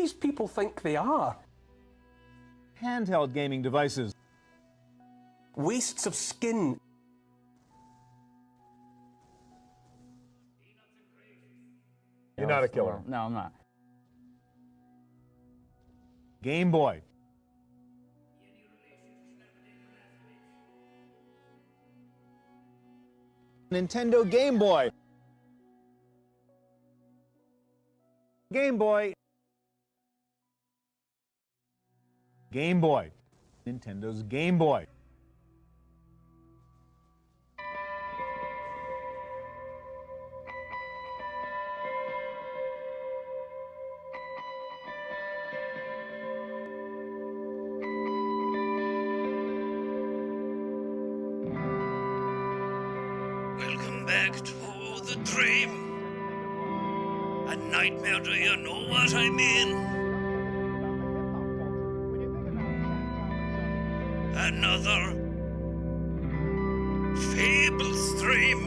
these people think they are? Handheld gaming devices. Wastes of skin. You're not a killer. No, I'm not. Game Boy. Nintendo Game Boy. Game Boy. Game Boy. Nintendo's Game Boy. Welcome back to the dream. A nightmare, do you know what I mean? Another fable stream.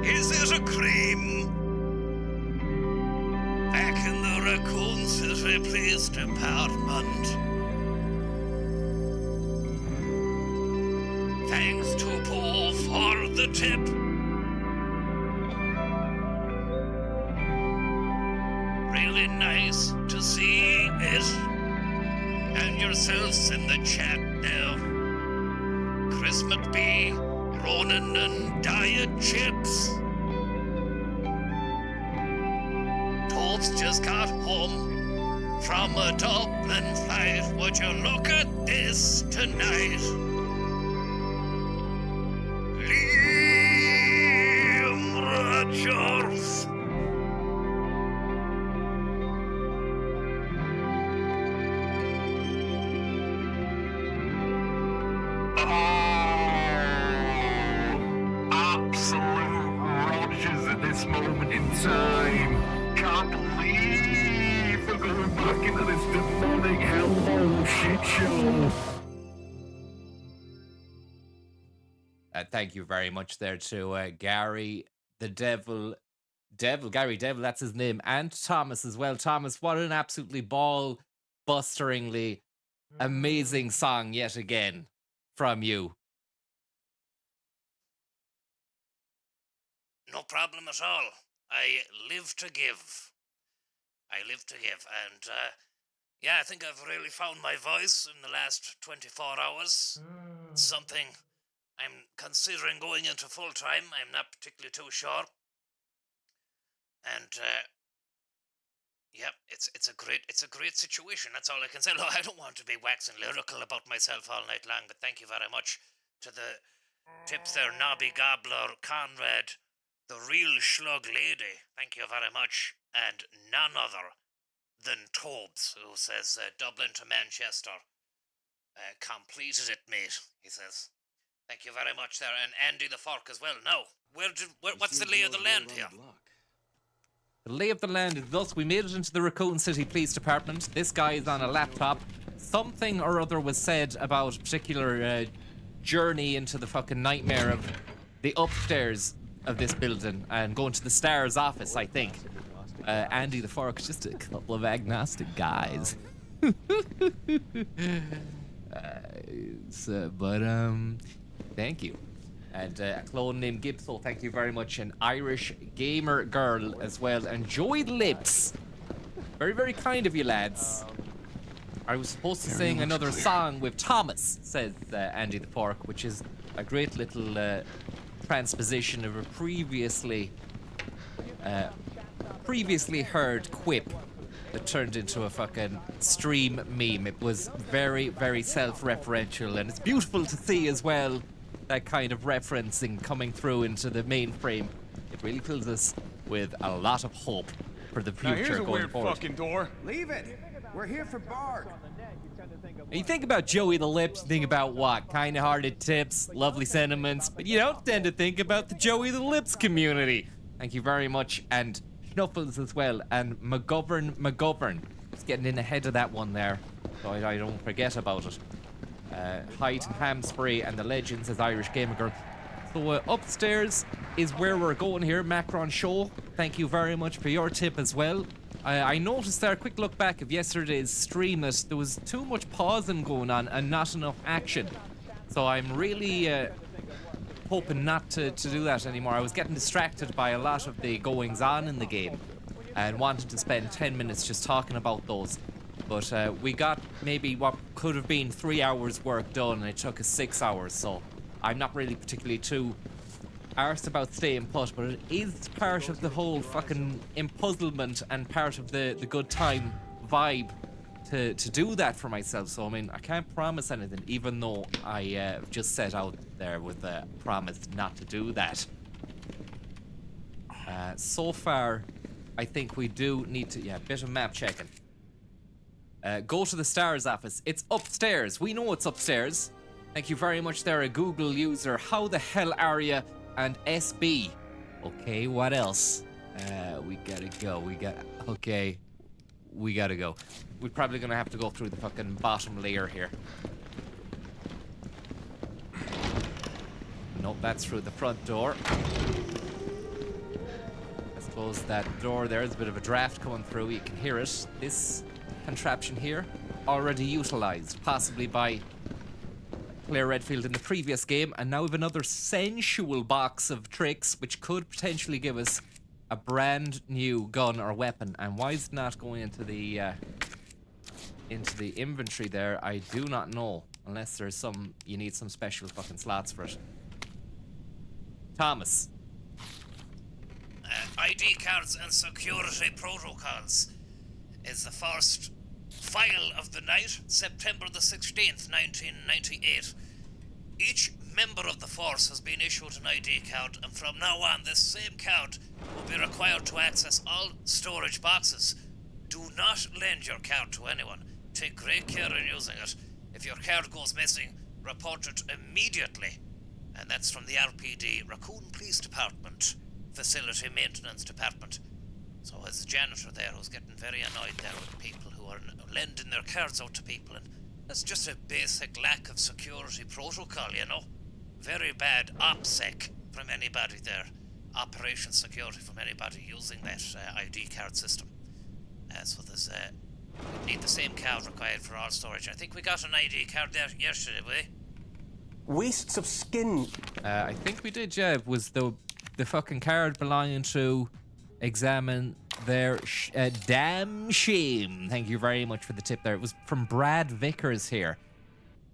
Is it a cream? Back in the Raccoon City Police Department. Thanks to Paul for the tip. Really nice to see it. And yourselves in the chat now. Chris McBee, Ronan and Diet Chips. Toads just got home from a Dublin flight. Would you look at this tonight? Liam Rogers. Absolute Rogers at this moment in time. Can't believe we're going back into this demonic hellhole shit show. Thank you very much there to Gary the Devil, Gary Devil, that's his name, and Thomas as well. Thomas, what an absolutely ball-busteringly amazing song yet again from you. No problem at all. I live to give. I live to give. And, yeah, I think I've really found my voice in the last 24 hours. It's something I'm considering going into full-time. I'm not particularly too sure. And, yep, it's a great situation. That's all I can say. Look, I don't want to be waxing lyrical about myself all night long, but thank you very much to the tips there, Nobby Gobbler, Conrad, the real slug lady. Thank you very much. And none other than Tobes, who says Dublin to Manchester. Completed it, mate, he says. Thank you very much there. And Andy the Fork as well. Now, what's the lay of the land here? The lay of the land is thus: we made it into the Raccoon City Police Department. This guy is on a laptop. Something or other was said about a particular journey into the fucking nightmare of the upstairs of this building and going to the Star's office, I think. Andy the Fork, just a couple of agnostic guys. Thank you. And a clone named Gibso, thank you very much. An Irish gamer girl as well. And Joey Lips. Very, very kind of you, lads. I was supposed to sing another song with Thomas, says Andy the Fork, which is a great little transposition of a previously heard quip that turned into a fucking stream meme. It was very, very self-referential, and it's beautiful to see as well that kind of referencing coming through into the mainframe. It really fills us with a lot of hope for the future. Now here's a going weird forward. fucking door. Leave it. We're here for Barg. You think about Joey the Lips, you think about what? Kind-hearted tips, lovely sentiments, but you don't tend to think about the Joey the Lips community. Thank you very much, and Schnuffles as well, and McGovern. Just getting in ahead of that one there, so I don't forget about it. Height and Hamspray and the Legends as Irish Gamer Girl. So upstairs is where we're going here, Macron Show. Thank you very much for your tip as well. I noticed there, a quick look back of yesterday's stream, that there was too much pausing going on and not enough action. So I'm really hoping not to do that anymore. I was getting distracted by a lot of the goings on in the game and wanted to spend 10 minutes just talking about those. But we got maybe what could have been 3 hours work done, and it took us 6 hours. So I'm not really particularly too arsed about staying put, but it is part of the whole fucking empuzzlement and part of the good time vibe to do that for myself. So I mean, I can't promise anything, even though I just set out there with a promise not to do that. So far, I think we do need to, yeah, bit of map checking. Go to the STARS office. It's upstairs. We know it's upstairs. Thank you very much there, a Google user. How the hell are you? And SB. Okay, what else? We gotta go. Okay. We gotta go. We're probably gonna have to go through the fucking bottom layer here. Nope, that's through the front door. Let's close that door there. There's a bit of a draft coming through. You can hear it. This contraption here, already utilized, possibly by Claire Redfield in the previous game, and now we have another sensual box of tricks which could potentially give us a brand new gun or weapon. And why is it not going into the inventory there? I do not know, unless there's some, you need some special fucking slots for it. Thomas. ID cards and security protocols is the first file of the night, September the 16th, 1998. Each member of the force has been issued an ID card, and from now on, this same card will be required to access all storage boxes. Do not lend your card to anyone. Take great care in using it. If your card goes missing, report it immediately. And that's from the RPD, Raccoon Police Department, Facility Maintenance Department. So as the janitor there who's getting very annoyed there with people who are lending their cards out to people, and that's just a basic lack of security protocol, you know. Very bad OPSEC from anybody there. Operation security from anybody using that ID card system. So there's we need the same card required for all storage. I think we got an ID card there yesterday, we? Wastes of skin. I think we did, yeah. It was the fucking card belonging to examine their damn shame. Thank you very much for the tip there. It was from Brad Vickers here,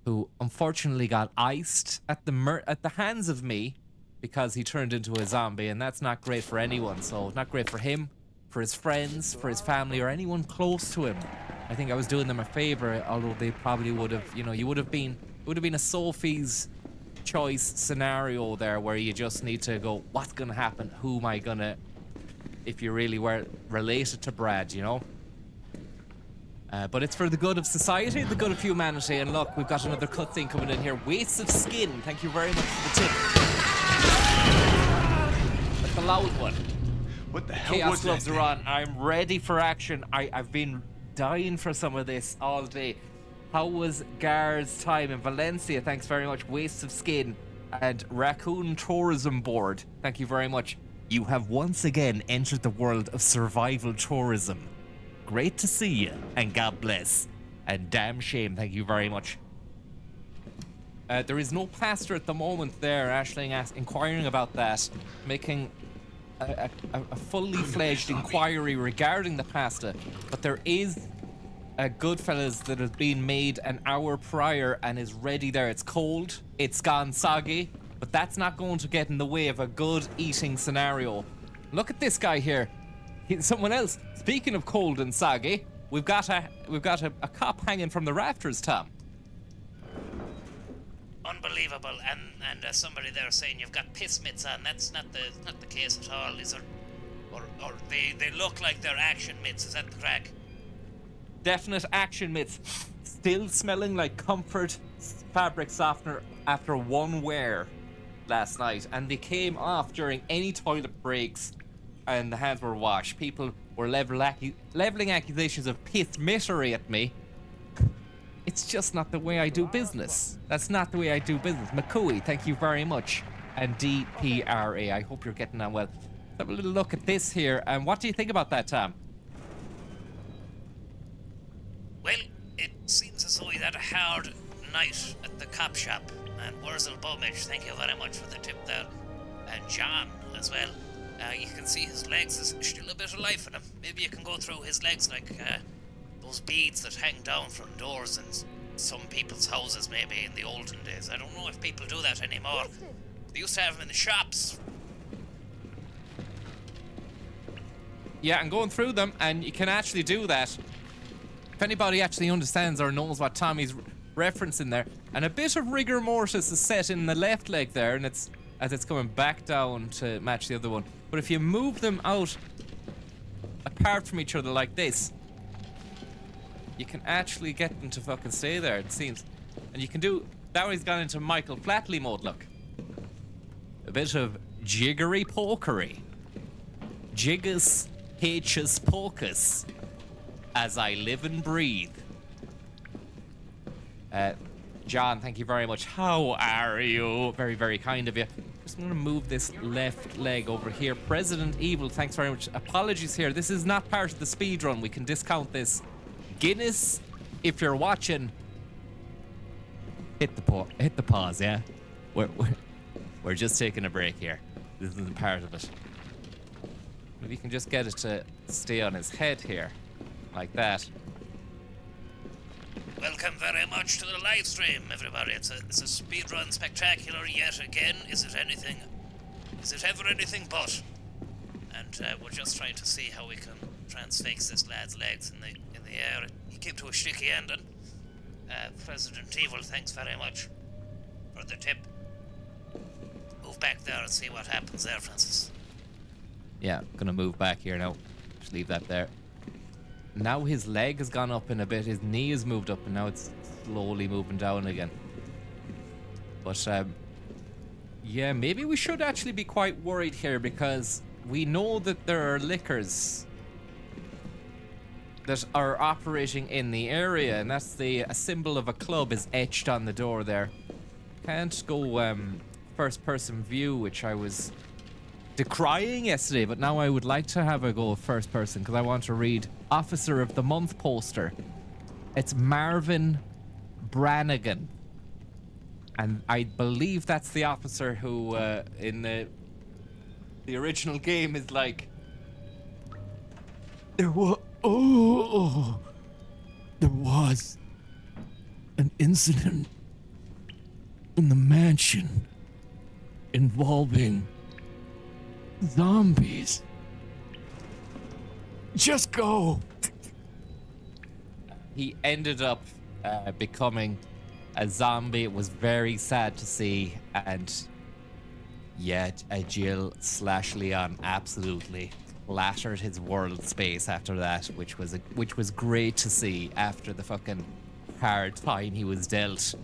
who unfortunately got iced at the hands of me because he turned into a zombie, and that's not great for anyone. So not great for him, for his friends, for his family, or anyone close to him. I think I was doing them a favor, although they probably would have, you know, it would have been a Sophie's choice scenario there, where you just need to go, what's gonna happen? Who am I gonna, if you really were related to Brad, you know? But it's for the good of society, the good of humanity. And look, we've got another cutscene coming in here. Wastes of skin. Thank you very much for the tip. That's a loud one. What the hell Chaos was gloves that are on. I'm ready for action. I've been dying for some of this all day. How was Gar's time in Valencia? Thanks very much. Wastes of skin. And Raccoon Tourism Board. Thank you very much. You have once again entered the world of survival tourism. Great to see you, and God bless. And damn shame, thank you very much. There is no pastor at the moment there, Aisling inquiring about that, making a fully fledged inquiry regarding the pasta. But there is a Goodfellas that has been made an hour prior and is ready there. It's cold, it's gone soggy, but that's not going to get in the way of a good eating scenario. Look at this guy here. Someone else. Speaking of cold and soggy, we've got a cop hanging from the rafters, Tom. Unbelievable, and somebody there saying you've got piss mitts on. That's not the case at all. These are, or they look like they're action mitts. Is that the crack? Definite action mitts. Still smelling like Comfort fabric softener after one wear last night, and they came off during any toilet breaks. And the hands were washed. People were leveling accusations of piss-mittery at me. It's just not the way I do business. That's not the way I do business. McCooey, thank you very much. And DPRA, I hope you're getting on well. Let's have a little look at this here. And what do you think about that, Tom? Well, it seems as though he had a hard night at the cop shop. And Wurzel Bumage, thank you very much for the tip there. And John as well. You can see his legs, there's still a bit of life in him. Maybe you can go through his legs like those beads that hang down from doors in some people's houses maybe in the olden days. I don't know if people do that anymore. They used to have them in the shops. Yeah, I'm going through them, and you can actually do that. If anybody actually understands or knows what Tommy's referencing there, and a bit of rigor mortis is set in the left leg there, and it's as it's coming back down to match the other one. But if you move them out apart from each other like this, you can actually get them to fucking stay there, it seems. And you can do... Now he's gone into Michael Flatley mode, look. A bit of jiggery pokery. Jiggus H's pocus. As I live and breathe. John, thank you very much. How are you? Very, very kind of you. Just going to move this left leg over here. President Evil, thanks very much. Apologies here. This is not part of the speed run. We can discount this. Guinness, if you're watching, hit the pause, yeah? We're just taking a break here. This isn't part of it. Maybe you can just get it to stay on his head here. Like that. Welcome very much to the live stream, everybody. It's a speedrun spectacular yet again. Is it ever anything but? And we're just trying to see how we can transfix this lad's legs in the air. He came to a sticky ending. President Evil, thanks very much for the tip. Move back there and see what happens there, Francis. Yeah, gonna move back here now. Just leave that there. Now his leg has gone up in a bit. His knee has moved up, and now it's slowly moving down again. But yeah, maybe we should actually be quite worried here, because we know that there are liquors that are operating in the area, and that's a symbol of a club is etched on the door there. Can't go first person view, which I was decrying yesterday, but now I would like to have a go of first person because I want to read Officer of the Month poster. It's Marvin Brannigan, and I believe that's the officer who in the original game is like, there was an incident in the mansion involving zombies. Just go. He ended up becoming a zombie. It was very sad to see, and yet Jill / Leon absolutely flattered his world space after that, which was great to see after the fucking hard time he was dealt.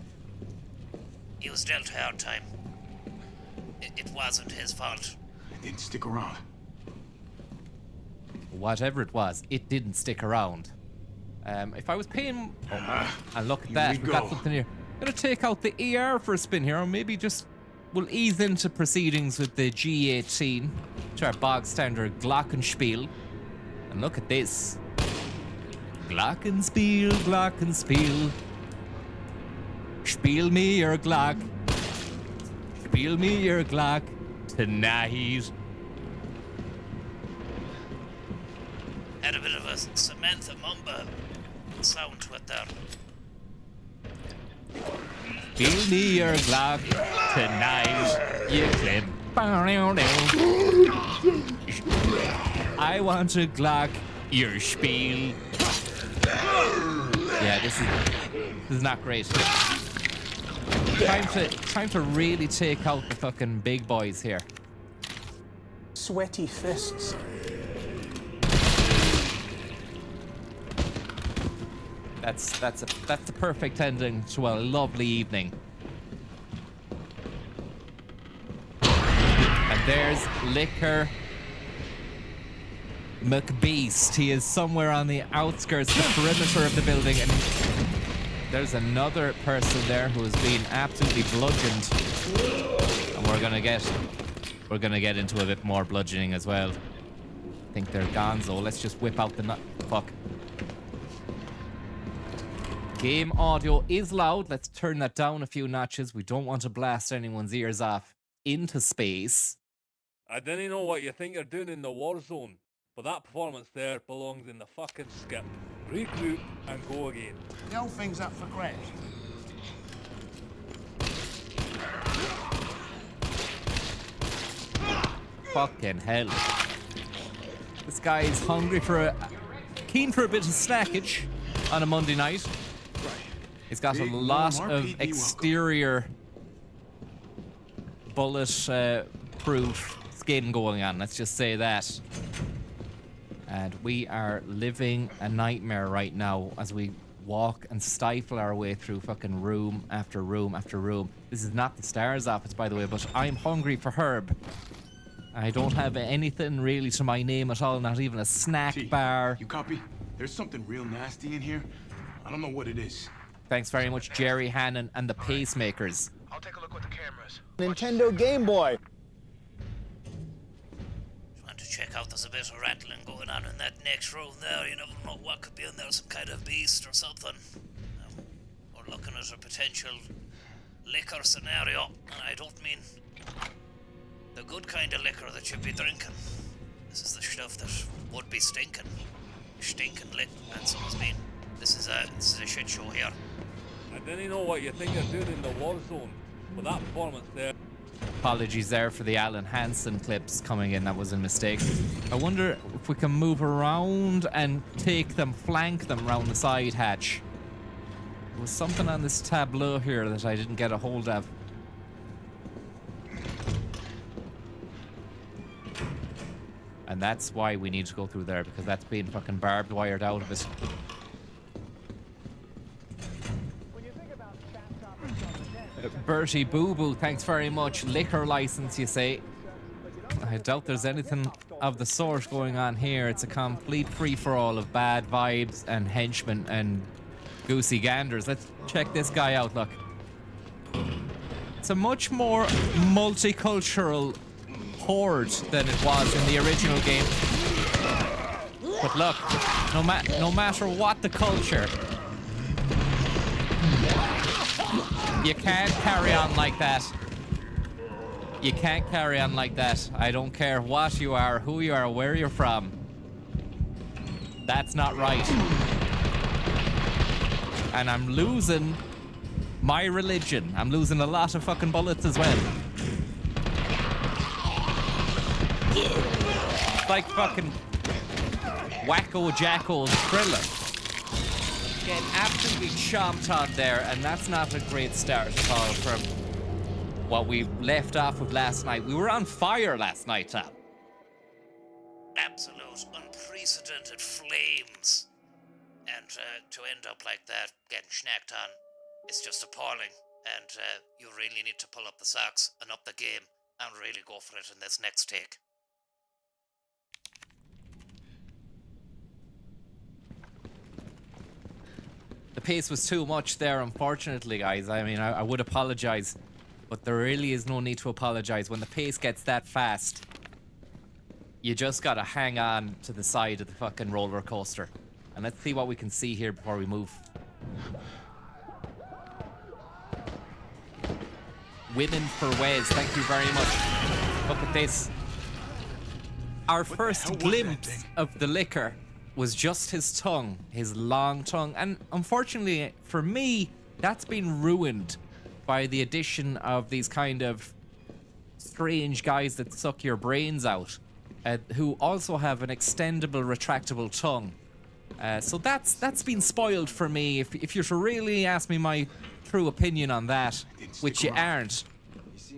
He was dealt a hard time. It wasn't his fault. It didn't stick around. Whatever it was, it didn't stick around. If I was paying... and look at that, we've got something here. I'm going to take out the ER for a spin here, or maybe just... we'll ease into proceedings with the G18 to our bog standard Glockenspiel. And look at this. Glockenspiel, Glockenspiel. Spiel me your Glock. Spiel me your Glock tonight. Had a bit of a Samantha Mumba sound to it there. Spiel me your Glock tonight, you clip. I want to Glock your spiel. Yeah, this is not great. Time to really take out the fucking big boys here. Sweaty fists. That's the perfect ending to a lovely evening. And there's Liquor McBeast. He is somewhere on the outskirts, the perimeter of the building, and there's another person there who is being absolutely bludgeoned. And we're gonna get into a bit more bludgeoning as well. I think they're gonzo. Let's just whip out the nut. Fuck. Game audio is loud. Let's turn that down a few notches. We don't want to blast anyone's ears off into space. I didn't know what you think you're doing in the war zone, but that performance there belongs in the fucking skip. Regroup and go again. The whole thing's up for grabs. Fucking hell. This guy is hungry keen for a bit of snackage on a Monday night. He's got a lot of exterior bullet-proof skin going on, let's just say that. And we are living a nightmare right now as we walk and stifle our way through fucking room after room after room. This is not the STARS office, by the way, but I'm hungry for herb. I don't have anything really to my name at all, not even a snack bar. You copy? There's something real nasty in here. I don't know what it is. Thanks very much, Jerry Hannon and the Pacemakers. I'll take a look with the cameras. Nintendo Game Boy. Just want to check out. There's a bit of rattling going on in that next room there. You never know what could be in there. Some kind of beast or something. We're looking at a potential liquor scenario. And I don't mean the good kind of liquor that you'd be drinking. This is the stuff that would be stinking. Stinking lit. And someone's been. This is a shit show here. I didn't know what you think you're doing in the war zone, but that performance there. Apologies there for the Alan Hansen clips coming in. That was a mistake. I wonder if we can move around and flank them around the side hatch. There was something on this tableau here that I didn't get a hold of. And that's why we need to go through there, because that's being fucking barbed wired out of it. Bertie Boo Boo, thanks very much. Liquor license, you say? I doubt there's anything of the sort going on here. It's a complete free-for-all of bad vibes and henchmen and goosey ganders. Let's check this guy out, look. It's a much more multicultural horde than it was in the original game. But look, no matter what the culture, you can't carry on like that. You can't carry on like that. I don't care what you are, who you are, where you're from. That's not right. And I'm losing my religion. I'm losing a lot of fucking bullets as well. It's like fucking Wacko Jacko's Thriller. Getting absolutely chomped on there, and that's not a great start at all from what we left off with last night. We were on fire last night, Tom. Absolute unprecedented flames. And to end up like that, getting snacked on, it's just appalling. And you really need to pull up the socks and up the game and really go for it in this next take. The pace was too much there, unfortunately, guys. I mean, I would apologize, but there really is no need to apologize. When the pace gets that fast, you just gotta hang on to the side of the fucking roller coaster. And let's see what we can see here before we move. Women for Wes, thank you very much. Look at this. Our first glimpse of the liquor was just his tongue, his long tongue. And unfortunately for me, that's been ruined by the addition of these kind of strange guys that suck your brains out, who also have an extendable, retractable tongue. So that's been spoiled for me. If you're to really ask me my true opinion on that, which you aren't,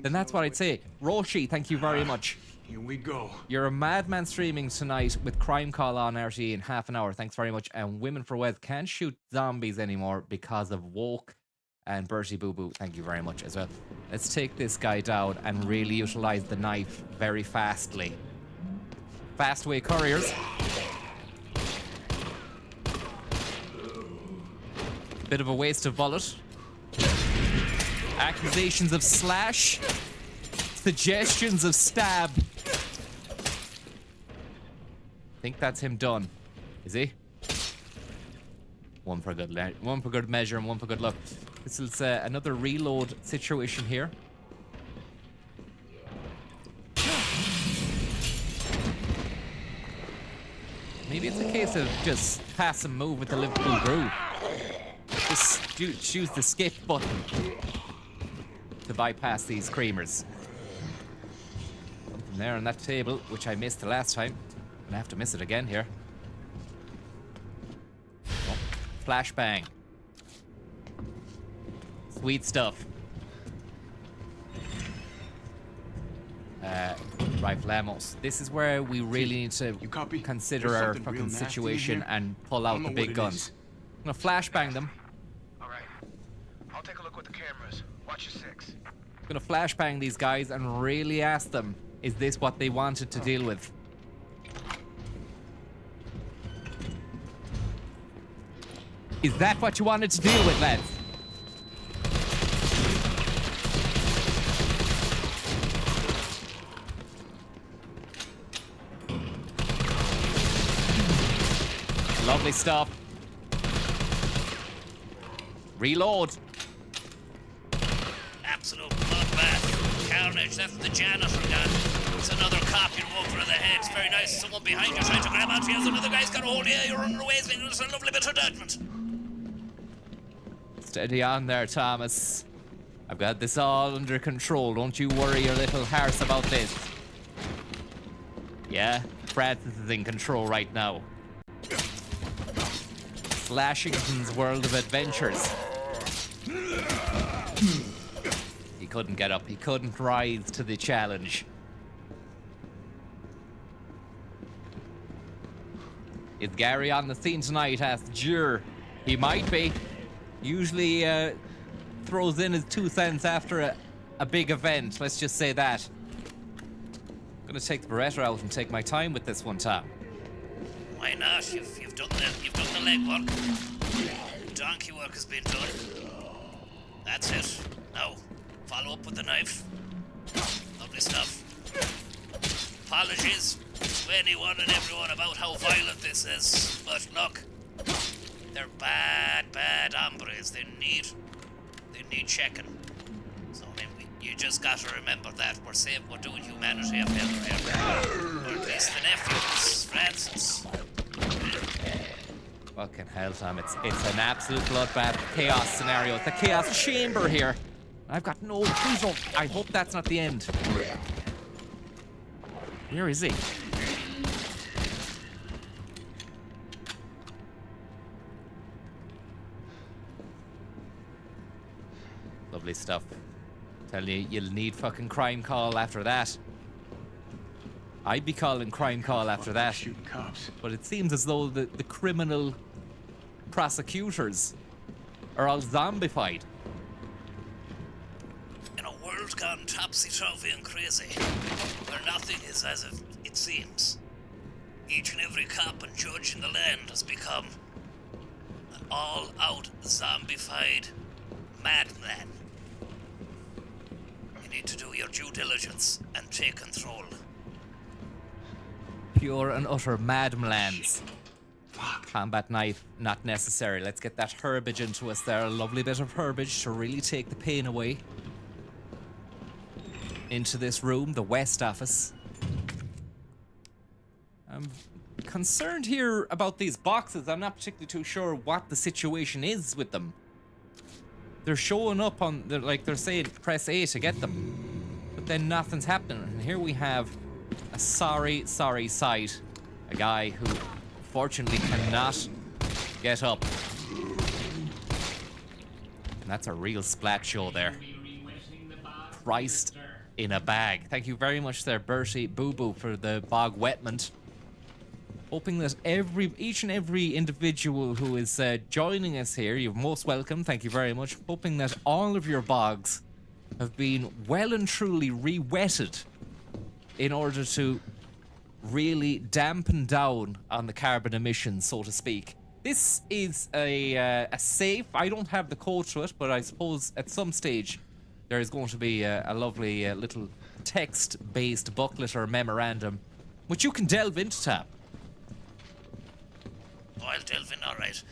then that's what I'd say. Roshi, thank you very much. Here we go. You're a madman streaming tonight with Crime Call on RTE in half an hour. Thanks very much. And Women for Wes can't shoot zombies anymore because of woke. And Bertie Boo Boo, thank you very much as well. Let's take this guy down and really utilize the knife very fastly. Fastway couriers. Bit of a waste of bullet. Accusations of slash. Suggestions of stab. I think that's him done. Is he? One for good measure and one for good luck. This is another reload situation here. Maybe it's a case of just pass and move with the Liverpool groove. Just choose the skip button to bypass these creamers. Something there on that table, which I missed the last time. I'm gonna have to miss it again here. Oh, flashbang. Sweet stuff. Rifle ammos. This is where we really need to copy? consider There's our something real fucking nasty in situation here. and pull I out don't the know big what it guns. is. I'm gonna flashbang them. All right. I'll take a look with the cameras. Watch your six. I'm gonna flashbang these guys and really ask them, is this what they wanted to deal with? Is that what you wanted to deal with, lads? Lovely stuff. Reload. Absolute bloodbath. Carnage, that's the janitor gun. It's another cop you're over the head. It's very nice. Someone behind you trying to grab onto you. Another guy's got a hold of you. You're running away. It's a lovely bit of judgment. Steady on there, Thomas. I've got this all under control. Don't you worry your little hearts about this. Yeah, Francis is in control right now. Slashington's World of Adventures. He couldn't get up. He couldn't rise to the challenge. Is Gary on the scene tonight? Asked Jur. He might be. Usually throws in his 2 cents after a big event. Let's just say that. I'm gonna take the Beretta out and take my time with this one, Tom. Why not? You've done the legwork. Donkey work has been done. That's it. Now, follow up with the knife. Lovely stuff. Apologies to anyone and everyone about how violent this is, but look, they're bad hombres. They need checking. So I mean, you just got to remember that we're doing humanity a favor here, or at least the nephews, Francis. Fucking hell, Tom. It's an absolute bloodbath chaos scenario. It's a chaos chamber here. I've got no... Please don't... I hope that's not the end. Where is he? Lovely stuff. Tell you, you'll need fucking crime call after that. I'd be calling crime call after that. Shooting cops. But it seems as though the criminal prosecutors are all zombified. In a world gone topsy-turvy and crazy, where nothing is as it seems, each and every cop and judge in the land has become an all-out zombified madman. You need to do your due diligence and take control. Pure and utter madmlands. Combat knife, not necessary. Let's get that herbage into us there. A lovely bit of herbage to really take the pain away. Into this room, the West office. I'm concerned here about these boxes. I'm not particularly too sure what the situation is with them. They're showing up on, they're saying press A to get them. But then nothing's happening. And here we have a sorry sight. A guy who fortunately cannot get up. And that's a real splat show there. Christ in a bag. Thank you very much there, Bertie Boo Boo, for the bog wetment. Hoping that each and every individual who is joining us here, you're most welcome. Thank you very much. Hoping that all of your bogs have been well and truly re-wetted in order to really dampen down on the carbon emissions, so to speak. This is a safe. I don't have the code to it, but I suppose at some stage there is going to be a lovely little text-based booklet or memorandum, which you can delve into, Tab. Oh, I'll delve in, alright.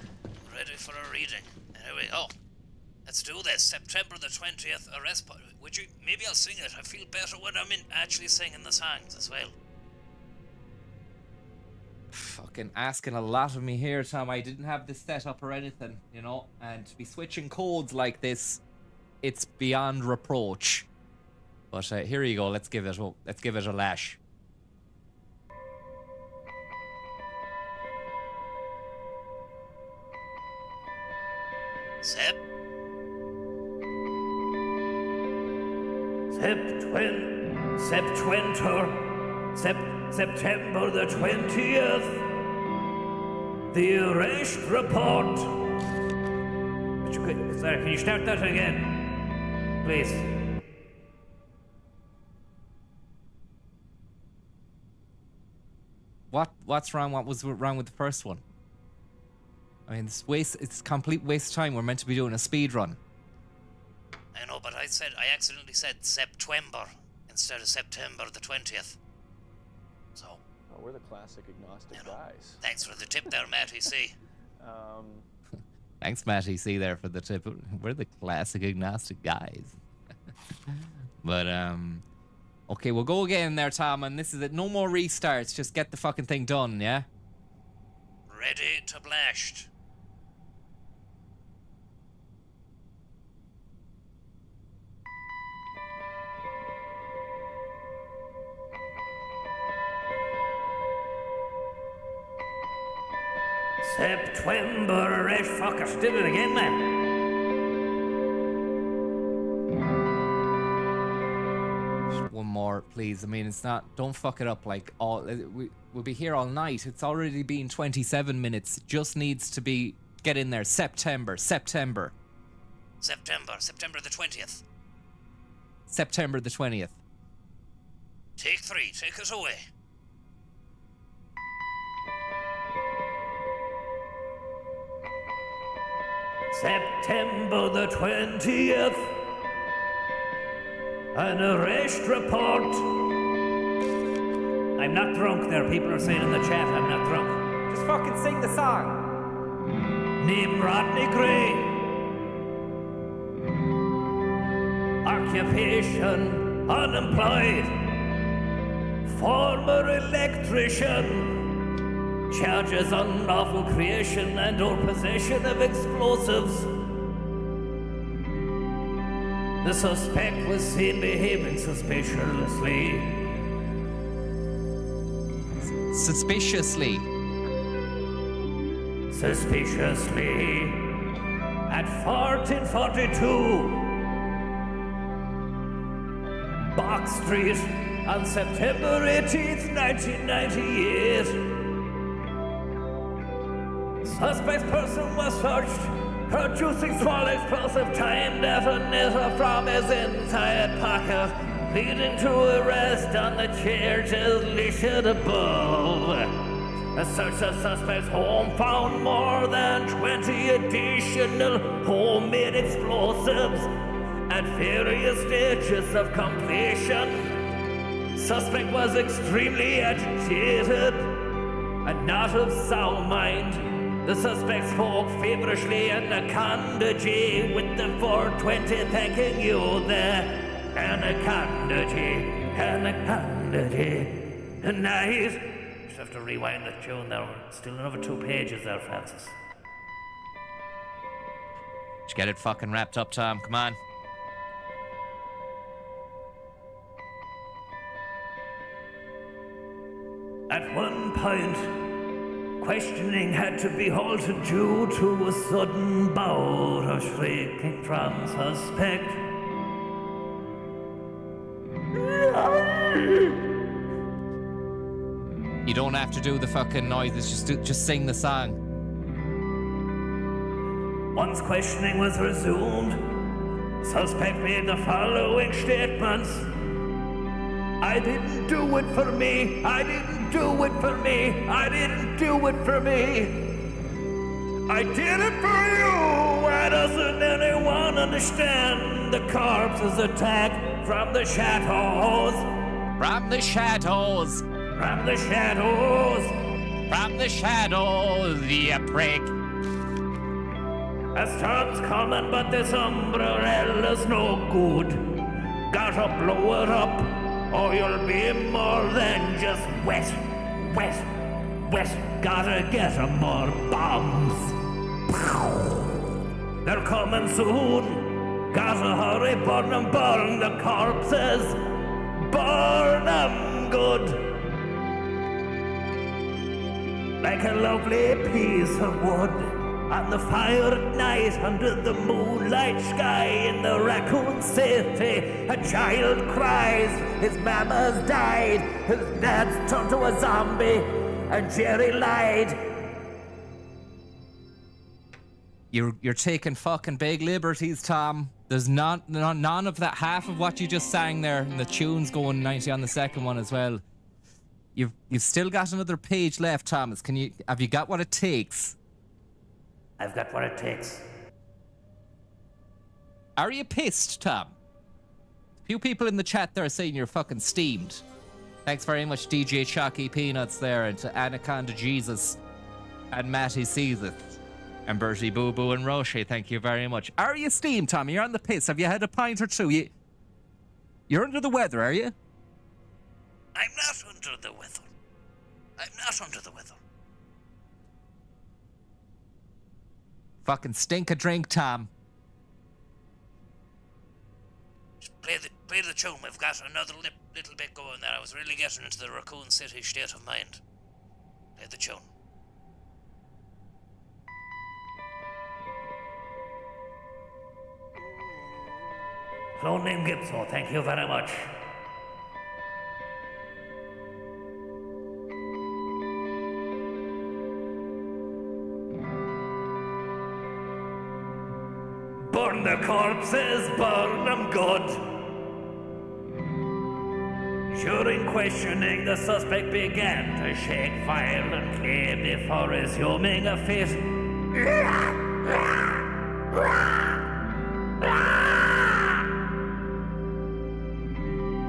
ready for a reading. Here we go. Let's do this. September the 20th, arrest... Would you... Maybe I'll sing it. I feel better when I'm actually singing the songs as well. Fucking asking a lot of me here, Tom. I didn't have this set up or anything, you know? And to be switching codes like this, it's beyond reproach. But here you go. Let's give it a lash. September the 20th. The arrest report. Sorry, can you start that again? Please. What's wrong? What was wrong with the first one? I mean, it's complete waste of time. We're meant to be doing a speed run. I know, but I accidentally said September instead of September the 20th. So. Oh, we're the classic agnostic guys. Thanks for the tip there, Matty C. Thanks, Matty C, there for the tip. We're the classic agnostic guys. But, okay, we'll go again there, Tom, and this is it. No more restarts. Just get the fucking thing done, yeah? Ready to blast. September, fuck, I did it again, man. Just one more, please. I mean, it's not... Don't fuck it up like all... We'll be here all night. It's already been 27 minutes. It just needs to be... Get in there. September the 20th. September the 20th. Take 3, take us away. September the 20th. An arrest report. I'm not drunk there. People are saying in the chat I'm not drunk. Just fucking sing the song. Name Rodney Gray. Occupation unemployed. Former electrician. Charges unlawful creation and or possession of explosives. The suspect was seen behaving suspiciously. Suspiciously at 1442 Box Street on September 18th, 1998. Suspect's person was searched, producing small explosive time detonator from his inside pocket, leading to arrest on the charges listed above. A search of suspect's home found more than 20 additional homemade explosives at various stages of completion. Suspect was extremely agitated and not of sound mind. The suspect spoke feverishly Anaconda G with the 420 thanking you there. Anaconda G. Nice. Just have to rewind the tune there. Still another 2 pages there, Francis. Just get it fucking wrapped up, Tom. Come on. At one point, questioning had to be halted due to a sudden bout of shrieking from suspect. You don't have to do the fucking noises. Just sing the song. Once questioning was resumed, suspect made the following statements. I didn't do it for me. I didn't do it for me. I didn't do it for me. I did it for you. Why doesn't anyone understand? The corpse is attacked from the shadows. From the shadows. From the shadows. From the shadows, you prick. A storm's coming, but this umbrella's no good. Gotta blow it up, or you'll be more than just wet, wet, wet. Gotta get 'em more bombs. They're coming soon. Gotta hurry, burn 'em, burn the corpses. Burn 'em good. Like a lovely piece of wood on the fire at night under the moonlight sky in the raccoon city. A child cries, his mama's died, his dad's turned to a zombie, and Jerry lied. You're taking fucking big liberties, Tom. There's none of that half of what you just sang there, and the tune's going 90 on the second one as well. You've still got another page left, Thomas. Have you got what it takes? I've got what it takes. Are you pissed, Tom? A few people in the chat there are saying you're fucking steamed. Thanks very much, DJ Chalky Peanuts there, and to Anaconda Jesus, and Matty Seaseth, and Bertie Boo Boo and Roche. Thank you very much. Are you steamed, Tommy? You're on the piss. Have you had a pint or two? You're under the weather, are you? I'm not under the weather. I'm not under the weather. Fucking stink a drink, Tom. Just play the tune. We've got another little bit going there. I was really getting into the Raccoon City state of mind. Play the tune. Clone name Gibson, thank you very much. Burn the corpses, burn them good. During questioning, the suspect began to shake violently before resuming a fit.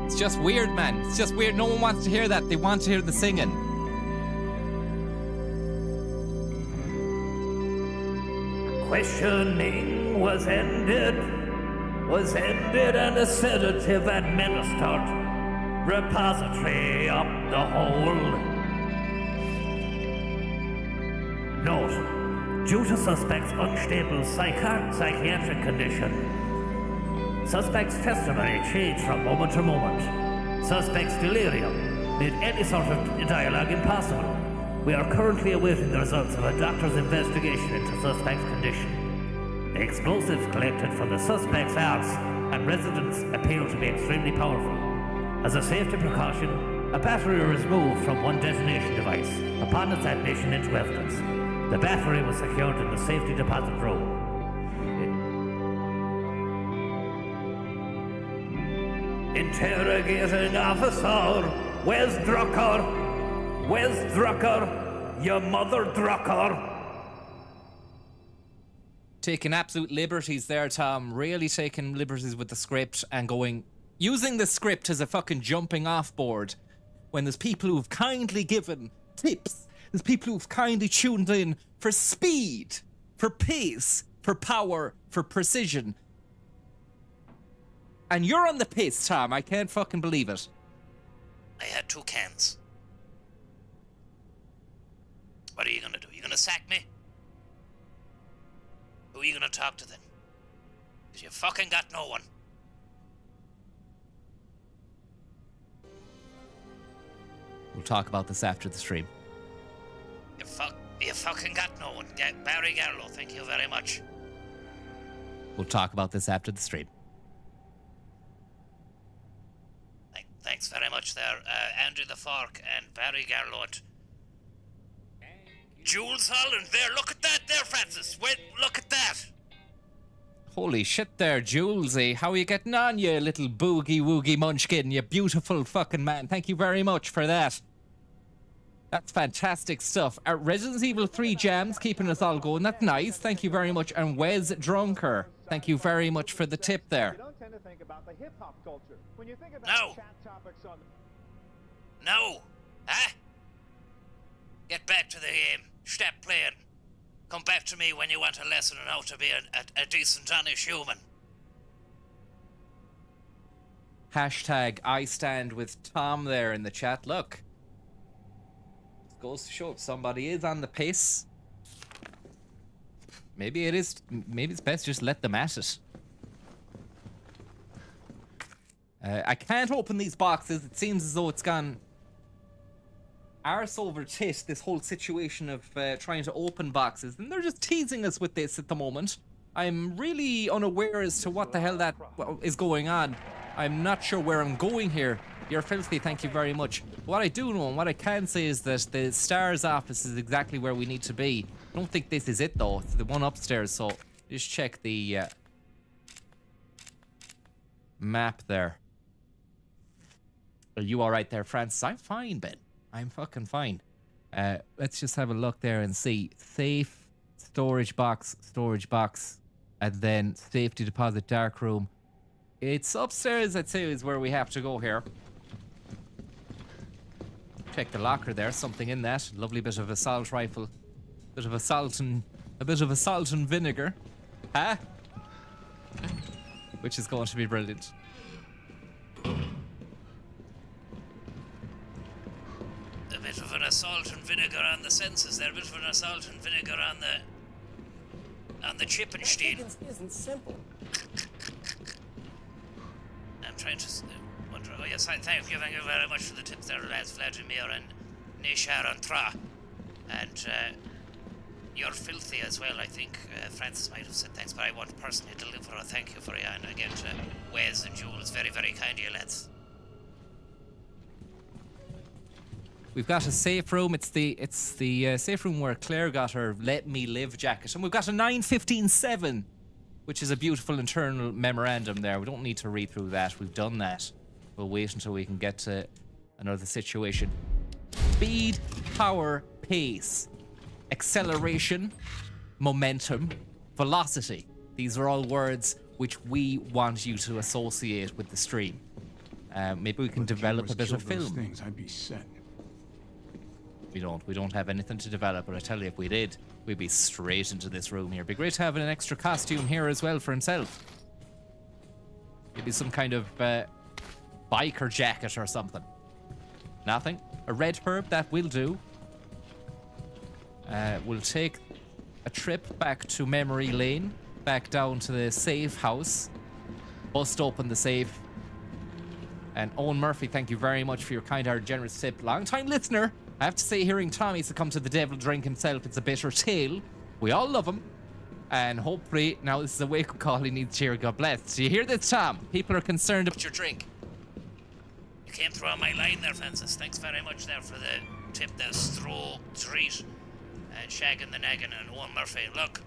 It's just weird, man. It's just weird. No one wants to hear that. They want to hear the singing. Questioning was ended and a sedative administered. Repository up the hole. Note, due to suspect's unstable psychiatric condition, suspect's testimony changed from moment to moment. Suspect's delirium made any sort of dialogue impossible. We are currently awaiting the results of a doctor's investigation into suspect's condition. The explosives collected from the suspect's house and residence appear to be extremely powerful. As a safety precaution, a battery was removed from one detonation device upon its admission into evidence. The battery was secured in the safety deposit room. Interrogating officer, where's Drucker? Where's Drucker? Your mother Drucker? Taking absolute liberties there, Tom. Really taking liberties with the script and using the script as a fucking jumping off board when there's people who've kindly given tips. There's people who've kindly tuned in for speed, for pace, for power, for precision. And you're on the piss, Tom. I can't fucking believe it. I had 2 cans. What are you gonna do? You gonna sack me? Who are you gonna talk to then? 'Cause you fucking got no one. We'll talk about this after the stream. You fucking got no one. Barry Garlow, thank you very much. We'll talk about this after the stream. Thanks very much there, Andrew the Fork and Barry Garlot. Jules Holland there, look at that there, Francis. Wait, look at that. Holy shit there, Julesy. How are you getting on, you little boogie-woogie munchkin, you beautiful fucking man. Thank you very much for that. That's fantastic stuff. Resident Evil 3 Jams, keeping us all going. That's nice. Thank you very much. And Wes Drunker, thank you very much for the tip there. You don't tend to think about the hip-hop culture. When you think about No. chat topics on... No. Huh? Get back to the game. Stop playing. Come back to me when you want a lesson on how to be a decent, honest human. Hashtag I stand with Tom there in the chat. Look. It goes to show if somebody is on the piss. Maybe it's best just let them at it. I can't open these boxes. It seems as though it's gone arse over tit, this whole situation of trying to open boxes. And they're just teasing us with this at the moment. I'm really unaware as to what the hell that is going on. I'm not sure where I'm going here. You're filthy, thank you very much. What I do know and what I can say is that the STARS office is exactly where we need to be. I don't think this is it though. It's the one upstairs, so just check the map there. Are you alright there, Francis? I'm fine, Ben. I'm fucking fine. Let's just have a look there and see. Safe, storage box, and then safety deposit, dark room. It's upstairs, I'd say, is where we have to go here. Check the locker there, something in that. Lovely bit of assault rifle. A bit of salt and vinegar. Huh? Which is going to be brilliant. A bit of an assault and vinegar on the senses there. A bit of an assault and vinegar on the Chippenstein. Isn't simple. I'm trying to wonder. Oh yes, thank you very much for the tips there, lads. Vladimir and Nishar and Tra. And you're filthy as well, I think. Francis might have said thanks, but I want to personally deliver a thank you for you. And again to Wes and Jules, very, very kind of you, lads. We've got a safe room. It's the safe room where Claire got her "Let Me Live" jacket, and we've got a 915-7, which is a beautiful internal memorandum there. We don't need to read through that. We've done that. We'll wait until we can get to another situation. Speed, power, pace, acceleration, momentum, velocity. These are all words which we want you to associate with the stream. Maybe we can develop a bit of film. Things, I'd be set. We don't have anything to develop, but I tell you, if we did, we'd be straight into this room here. It'd be great to have an extra costume here as well for himself. Maybe some kind of biker jacket or something. Nothing. A red herb, that will do. We'll take a trip back to memory lane, back down to the safe house, bust open the safe. And Owen Murphy, thank you very much for your kind-hearted, generous tip. Long-time listener. I have to say, hearing Tommy succumb to the devil drink himself, it's a bitter tale. We all love him. And hopefully, now this is a wake-up call, he needs cheer, God bless. Do you hear this, Tom? People are concerned about your drink. You came through on my line there, Francis. Thanks very much there for the tip there. Stro, Treat, Shaggin' the Naggin' and Owen Murphy. Look,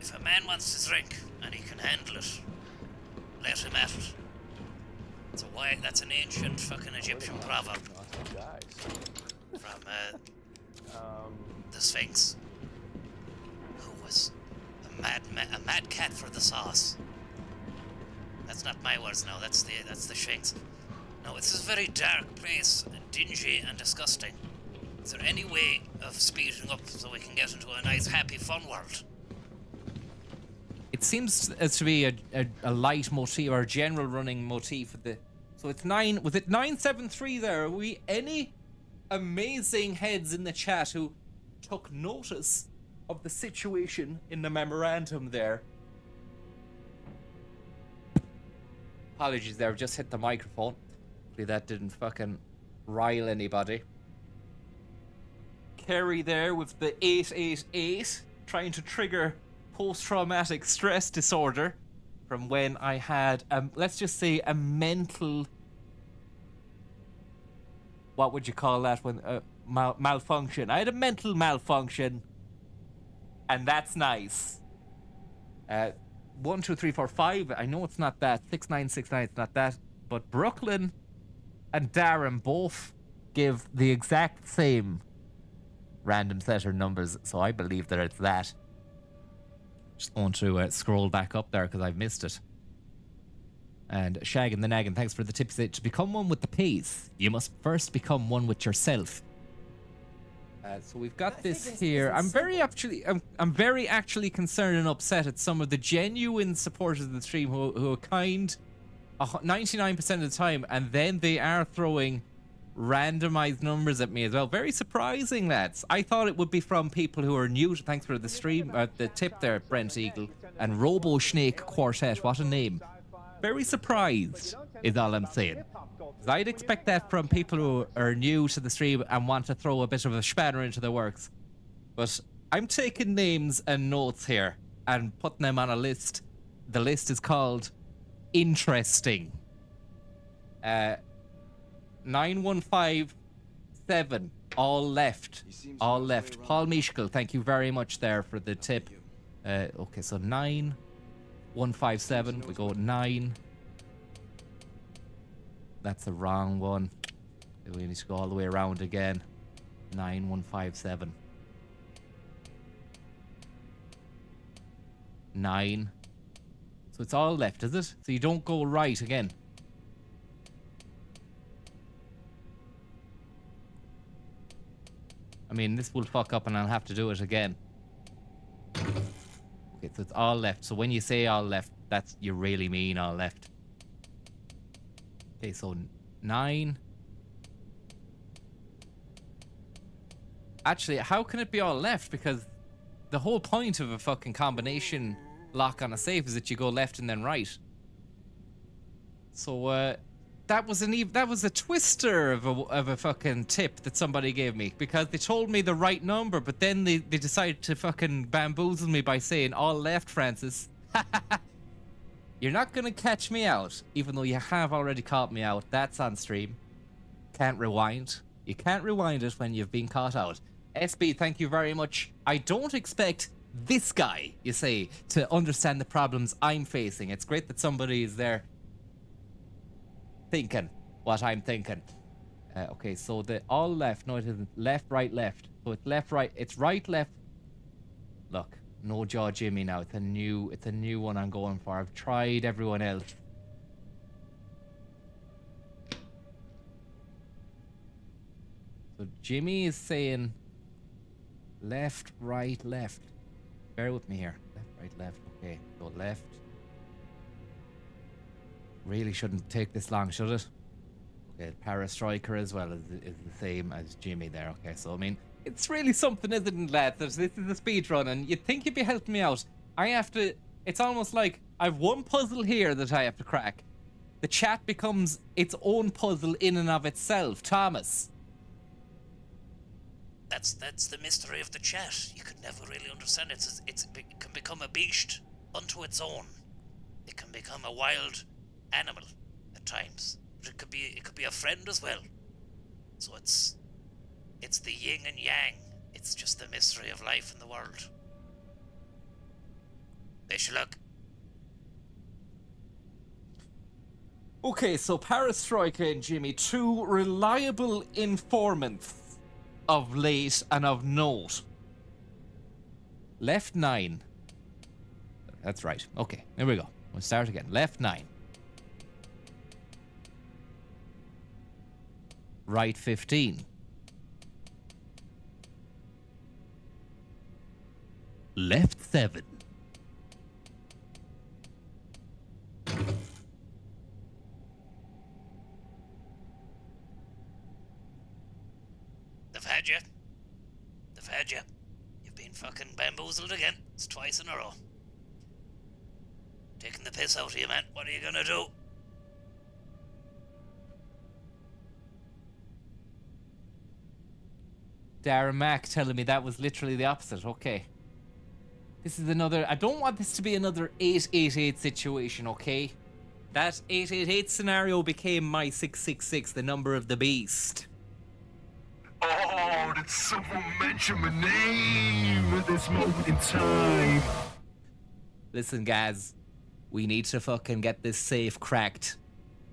if a man wants to drink and he can handle it, let him at it. That's an ancient fucking Egyptian proverb from the Sphinx, who was a mad cat for the sauce. That's not my words now. That's the Sphinx. No, this is a very dark place, dingy and disgusting. Is there any way of speeding up so we can get into a nice, happy, fun world? It seems as to be a light motif or a general running motif of the. So it's 9. Was it 973 there? Are we any amazing heads in the chat who took notice of the situation in the memorandum there? Apologies there, I've just hit the microphone. Hopefully that didn't fucking rile anybody. Kerry there with the 888 trying to trigger post-traumatic stress disorder from when I had, let's just say, a mental, what would you call that, when malfunction. I had a mental malfunction, and that's nice. 1, 2, 3, 4, 5. I know it's not that. 6, 9, 6, 9. It's not that. But Brooklyn and Darren both give the exact same random set of numbers, so I believe that it's that. Just going to scroll back up there because I've missed it. And Shaggin' the Naggin', thanks for the tips. To become one with the pace, you must first become one with yourself. So we've got this here. I'm very actually concerned and upset at some of the genuine supporters of the stream who are kind 99% of the time, and then they are throwing randomized numbers at me as well. Very surprising, lads. I thought it would be from people who are new. Thanks for the stream, the tip there, Brent Eagle and Robo Snake Quartet. What a name! Very surprised is all I'm saying. I'd expect that from people who are new to the stream and want to throw a bit of a spanner into the works. But I'm taking names and notes here and putting them on a list. The list is called Interesting. 9157, all left. All left. Paul Mishkel, thank you very much there for the tip. Okay, so 9157, we go 9. That's the wrong one. We need to go all the way around again. 9157. 9. So it's all left, is it? So you don't go right again. I mean, this will fuck up and I'll have to do it again. Okay, so it's all left. So when you say all left, that's you really mean all left. Okay, so 9. Actually, how can it be all left? Because the whole point of a fucking combination lock on a safe is that you go left and then right. So that was a twister of a fucking tip that somebody gave me, because they told me the right number, but then they decided to fucking bamboozle me by saying all left, Francis. You're not gonna catch me out, even though you have already caught me out. That's on stream. Can't rewind. You can't rewind it when you've been caught out. SB, thank you very much. I don't expect this guy, you say, to understand the problems I'm facing. It's great that somebody is there thinking what I'm thinking. Okay, so the all left. No, it isn't. Left, right, left. So it's left, right. It's right, left. Look. No Jaw Jimmy now. It's a new one I'm going for. I've tried everyone else. So Jimmy is saying left, right, left. Bear with me here. Left, right, left. Okay, go left. Really shouldn't take this long, should it? Okay, Para Striker as well is the same as Jimmy there. Okay, so I mean, it's really something, isn't it, lads? This is a speed run, and you'd think you'd be helping me out. I have to. It's almost like I've one puzzle here that I have to crack. The chat becomes its own puzzle in and of itself. Thomas. That's the mystery of the chat. You could never really understand it. It can become a beast unto its own. It can become a wild animal at times. But it could be a friend as well. So it's the yin and yang. It's just the mystery of life in the world. Wish you luck. Okay, so Parastriker and Jimmy, two reliable informants of late and of note. Left 9. That's right. Okay, here we go. We'll start again. Left 9. Right 15. Left 7. They've had you. They've had you. You've been fucking bamboozled again. It's twice in a row. Taking the piss out of you, man. What are you gonna do? Darren Mack telling me that was literally the opposite. Okay. This is another... I don't want this to be another 888 situation, okay? That 888 scenario became my 666, the number of the beast. Oh, did someone mention my name at this moment in time? Listen, guys. We need to fucking get this safe cracked.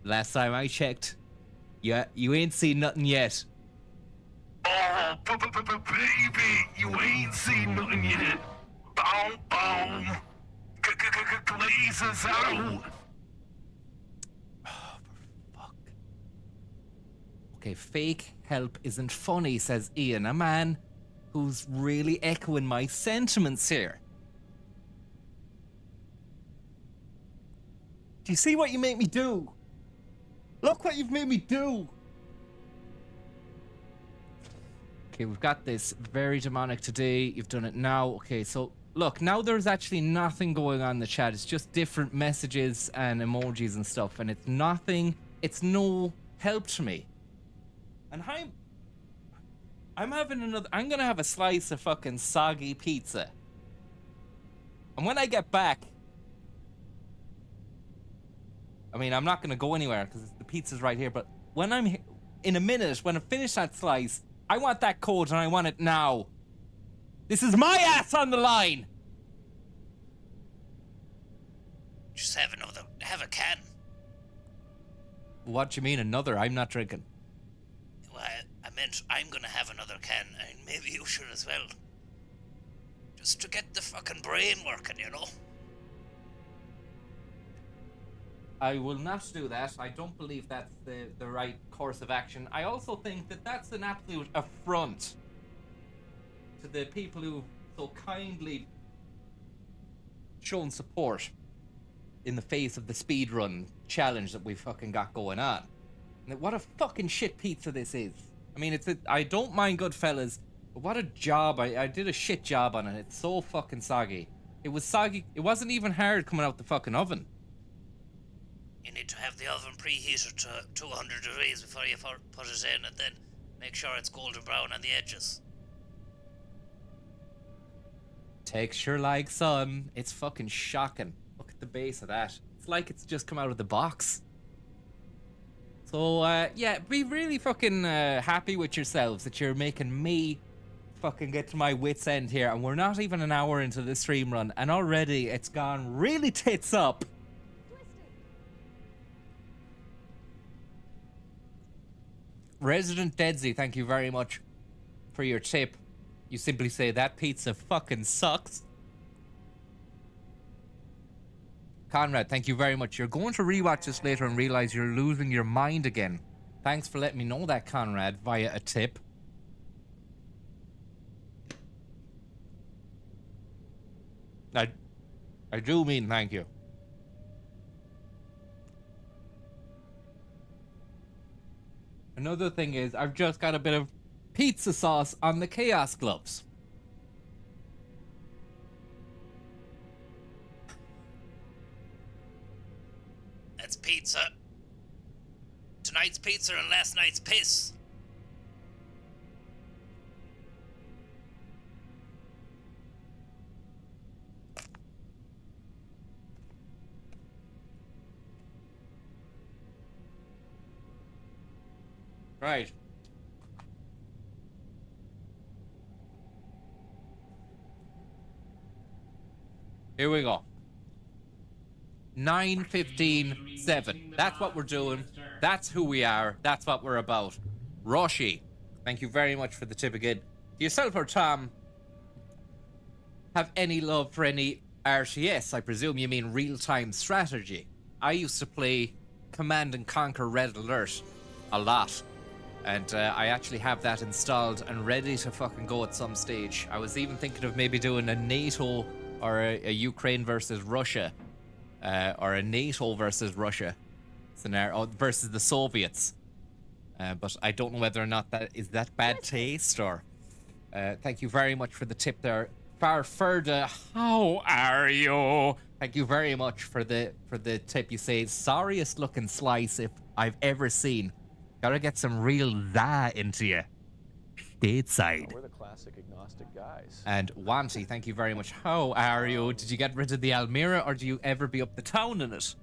Last time I checked, you ain't seen nothing yet. Oh, baby, you ain't seen nothing yet. Boom, boom. Glazes out. Oh, for fuck. Okay, fake help isn't funny, says Ian. A man who's really echoing my sentiments here. Do you see what you make me do? Look what you've made me do! Okay, we've got this. Very demonic today. You've done it now. Okay, so look, now there's actually nothing going on in the chat. It's just different messages and emojis and stuff, and it's nothing. It's no help to me. And I'm having another. I'm gonna have a slice of fucking soggy pizza. And when I get back, I mean, I'm not gonna go anywhere because the pizza's right here. But when I'm in a minute, when I finish that slice, I want that code and I want it now. This is my ass on the line. Just have another. Have a can. What do you mean another? I'm not drinking. Well, I meant I'm gonna have another can, and maybe you should as well. Just to get the fucking brain working, you know? I will not do that. I don't believe that's the right course of action. I also think that that's an absolute affront to the people who so kindly shown support in the face of the speedrun challenge that we fucking got going on. And what a fucking shit pizza this is. I mean, I don't mind Goodfellas, but what a job. I did a shit job on it. It's so fucking soggy. It was soggy. It wasn't even hard coming out the fucking oven. You need to have the oven preheated to 200 degrees before you put it in, and then make sure it's golden brown on the edges. Texture like sun. It's fucking shocking. Look at the base of that. It's like it's just come out of the box. So, yeah, be really fucking happy with yourselves that you're making me fucking get to my wit's end here. And we're not even an hour into the stream run, and already it's gone really tits up. Resident Deadsy, thank you very much for your tip. You simply say, that pizza fucking sucks. Conrad, thank you very much. You're going to rewatch this later and realize you're losing your mind again. Thanks for letting me know that, Conrad, via a tip. I do mean thank you. Another thing is, I've just got a bit of pizza sauce on the Chaos gloves. That's pizza. Tonight's pizza and last night's piss. Right. Here we go. 9:15:7. That's what we're doing. That's who we are. That's what we're about. Roshi, thank you very much for the tip again. Do yourself or Tom have any love for any RTS? I presume you mean real-time strategy. I used to play Command and Conquer Red Alert a lot. And I actually have that installed and ready to fucking go at some stage. I was even thinking of maybe doing a NATO or a Ukraine versus Russia, or a NATO versus Russia scenario, versus the Soviets. But I don't know whether or not that is that bad taste or. Thank you very much for the tip there, Farferda. How are you? Thank you very much for the tip. You say sorriest looking slice if I've ever seen. Gotta get some real za into you. Stateside. We're the classic agnostic guys. And Wanty, thank you very much. How are you? Did you get rid of the Almira, or do you ever be up the town in it?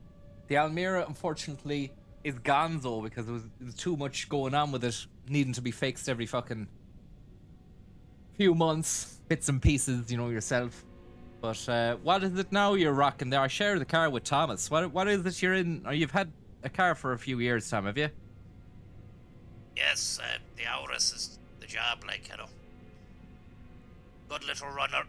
The Almira, unfortunately, is gonzo because there was too much going on with it, needing to be fixed every fucking few months. Bits and pieces, you know yourself. But what is it now you're rocking there? I share the car with Thomas. What is it you're in? Or you've had a car for a few years, Tom, have you? Yes, the Auris is the job, like, you know. Good little runner.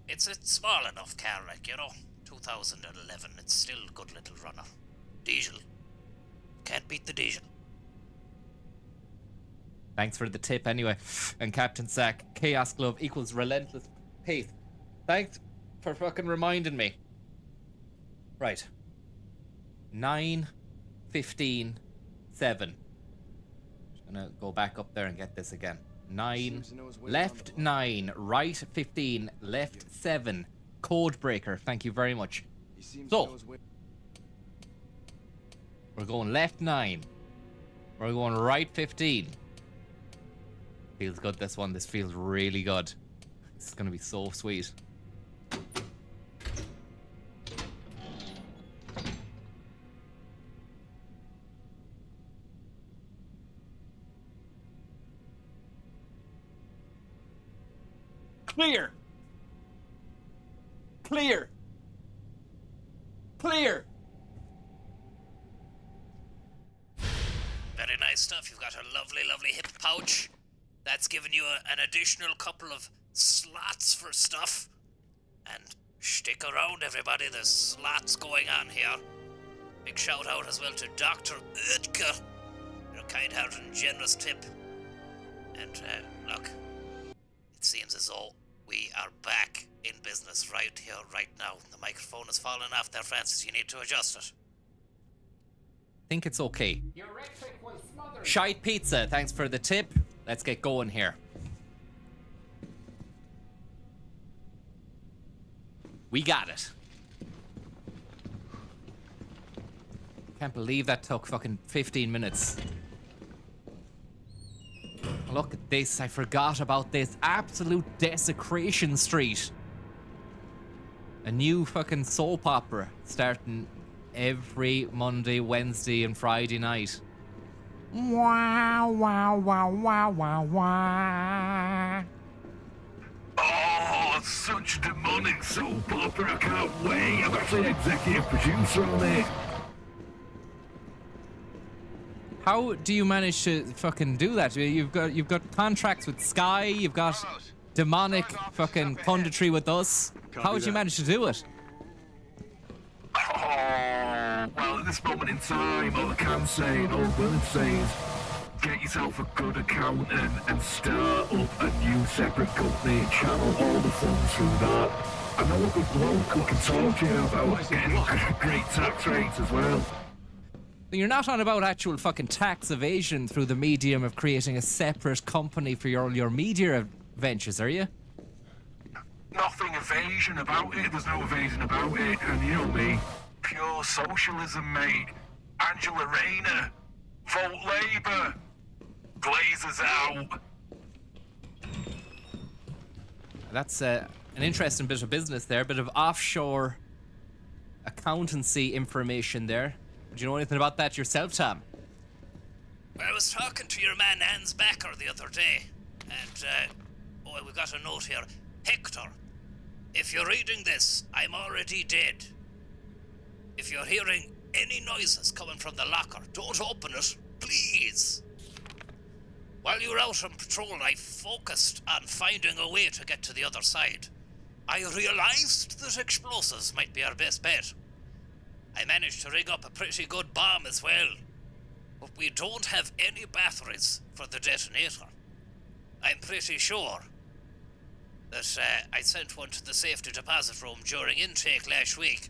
It's a small enough car, like, you know. 2011, it's still a good little runner. Diesel. Can't beat the diesel. Thanks for the tip anyway. And Captain Sack, Chaos Glove equals relentless pace. Thanks for fucking reminding me. Right. 9, 15, 7. Just gonna go back up there and get this again. 9, left 9, right 15, left 7. Code breaker, thank you very much. So, we're going left 9. We're going right 15. Feels good, this one. This feels really good. This is gonna be so sweet. Clear! Clear! Clear! Very nice stuff. You've got a lovely, lovely hip pouch. That's given you an additional couple of slots for stuff. And stick around, everybody. There's slots going on here. Big shout out as well to Dr. Oetker. Your kind-hearted and generous tip. And look, it seems as though we are back in business right here, right now. The microphone has fallen off there, Francis. You need to adjust it. Think it's okay. Shite Pizza, thanks for the tip. Let's get going here. We got it. Can't believe that took fucking 15 minutes. Look at this, I forgot about this. Absolute Desecration Street. A new fucking soap opera starting every Monday, Wednesday, and Friday night. Wow, wow, wow, wow, wow, wow. Oh, such demonic soap opera, I can't wait. I'm actually executive producer on it. How do you manage to fucking do that? You've got contracts with Sky, you've got demonic fucking punditry with us. How would you manage to do it? Oh, well, at this moment in time, all I can say, and all I'm willing to say is, get yourself a good accountant and start up a new separate company, channel all the funds through that. I know a good bloke who can talk to you about getting great tax rates as well. You're not on about actual fucking tax evasion through the medium of creating a separate company for your media ventures, are you? Nothing evasion about it, there's no evasion about it, and you know me, pure socialism, mate. Angela Rayner, vote Labour, Glazers out. That's an interesting bit of business there, a bit of offshore accountancy information there. Do you know anything about that yourself, Tom? Well, I was talking to your man Hans Backer the other day, and we got a note here. Hector, if you're reading this, I'm already dead. If you're hearing any noises coming from the locker, don't open it, please. While you were out on patrol, I focused on finding a way to get to the other side. I realized that explosives might be our best bet. I managed to rig up a pretty good bomb as well, but we don't have any batteries for the detonator. I'm pretty sure that I sent one to the safety deposit room during intake last week.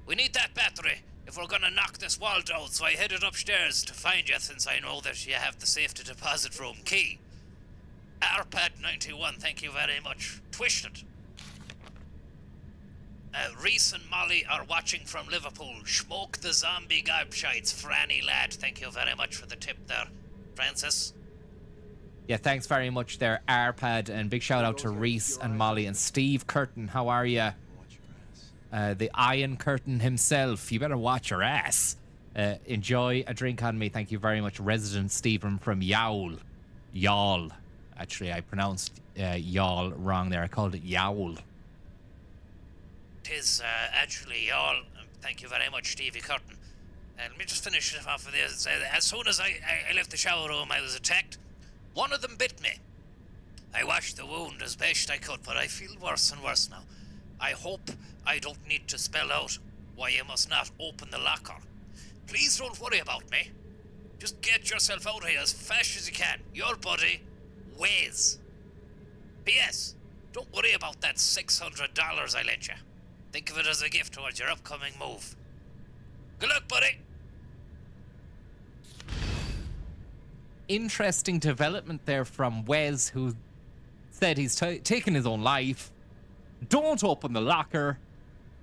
We need that battery if we're gonna knock this wall down, so I headed upstairs to find you since I know that you have the safety deposit room key. Arpad91, thank you very much. Twisted. Reese and Molly are watching from Liverpool. Smoke the zombie gobshites, Franny lad. Thank you very much for the tip there, Francis. Yeah, thanks very much there, Arpad, and big shout out to Reese and Molly and Steve Curtin. How are you? The Iron Curtain himself. You better watch your ass. Enjoy a drink on me. Thank you very much, resident Stephen from Yowl. Y'all. Actually, I pronounced y'all wrong there. I called it Yowl. Tis actually y'all. Thank you very much, Stevie Curtin. Let me just finish it off with this. As soon as I left the shower room, I was attacked. One of them bit me. I washed the wound as best I could, but I feel worse and worse now. I hope I don't need to spell out why you must not open the locker. Please don't worry about me. Just get yourself out of here as fast as you can. Your buddy, Waze. P.S. Don't worry about that $600 I lent you. Think of it as a gift towards your upcoming move. Good luck, buddy. Interesting development there from Wes, who said he's taken his own life. Don't open the locker.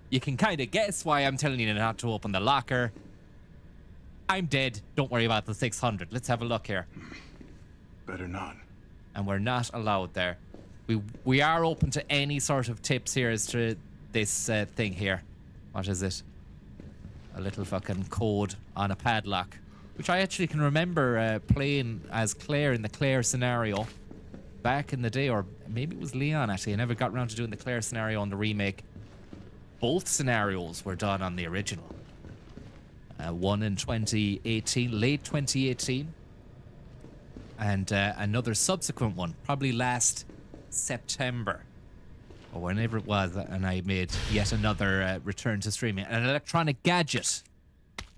You can kind of guess why I'm telling you not to open the locker. I'm dead. Don't worry about the 600. Let's have a look here. Better not. And we're not allowed there. We are open to any sort of tips here as to this thing here. What is it? A little fucking code on a padlock, which I actually can remember playing as Claire in the Claire scenario back in the day, or maybe it was Leon actually. I never got around to doing the Claire scenario on the remake. Both scenarios were done on the original. One in 2018, late 2018, and another subsequent one, probably last September, or whenever it was, and I made yet another return to streaming. An electronic gadget.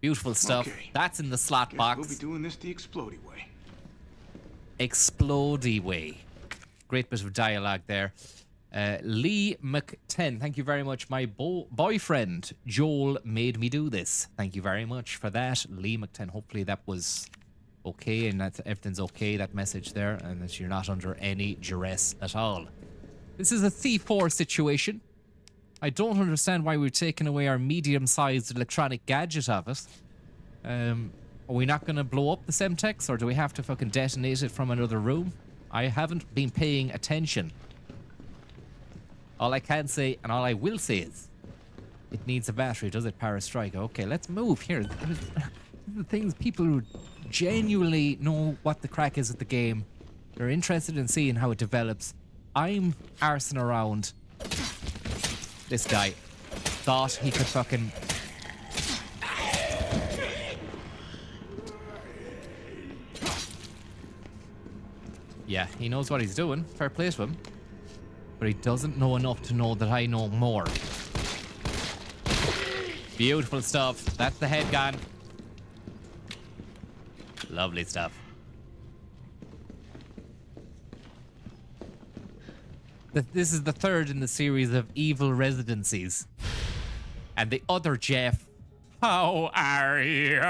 Beautiful stuff. Okay. That's in the slot Guess box. we'll be doing this the explodey way. Explodey way. Great bit of dialogue there. Lee McTen, thank you very much. My boyfriend Joel made me do this. Thank you very much for that, Lee McTen. Hopefully that was okay and that everything's okay, that message there, and that you're not under any duress at all. This is a C4 situation. I don't understand why we're taking away our medium-sized electronic gadget of it. Are we not going to blow up the Semtex, or do we have to fucking detonate it from another room? I haven't been paying attention. All I can say, and all I will say is, it needs a battery, does it, Parastrike? Okay, let's move here. The things, people who genuinely know what the crack is at the game, they're interested in seeing how it develops. I'm arsing around. This guy thought he could fucking... Yeah, he knows what he's doing. Fair play to him. But he doesn't know enough to know that I know more. Beautiful stuff. That's the head gun. Lovely stuff. This is the third in the series of evil residencies. And the other Jeff. How are you?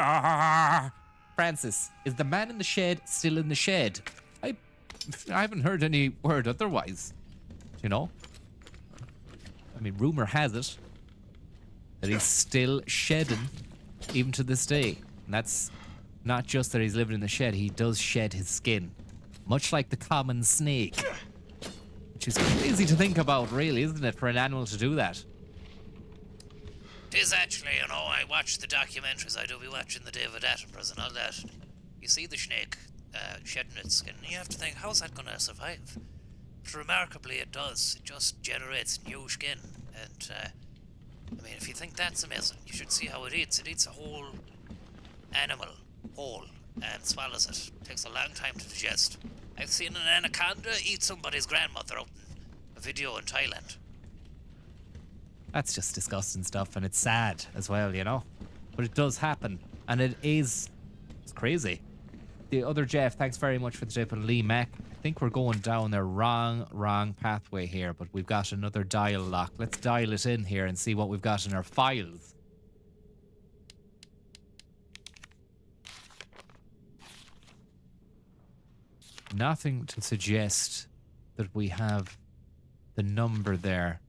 Francis, is the man in the shed still in the shed? I haven't heard any word otherwise. You know? I mean, rumor has it that he's still shedding even to this day. And that's not just that he's living in the shed, he does shed his skin. Much like the common snake. Which is crazy to think about, really, isn't it, for an animal to do that? It is actually, you know, I watch the documentaries, I do be watching the David Attenboroughs and all that. You see the snake shedding its skin, and you have to think, how's that going to survive? But remarkably, it does. It just generates new skin. And, I mean, if you think that's amazing, you should see how it eats. It eats a whole animal, whole, and swallows it. It takes a long time to digest. I've seen an anaconda eat somebody's grandmother out in a video in Thailand. That's just disgusting stuff, and it's sad as well, you know? But it does happen, and it's crazy. The other Jeff, thanks very much for the tip, and Lee Mac. I think we're going down the wrong pathway here, but we've got another dial lock. Let's dial it in here and see what we've got in our files. Nothing to suggest that we have the number there.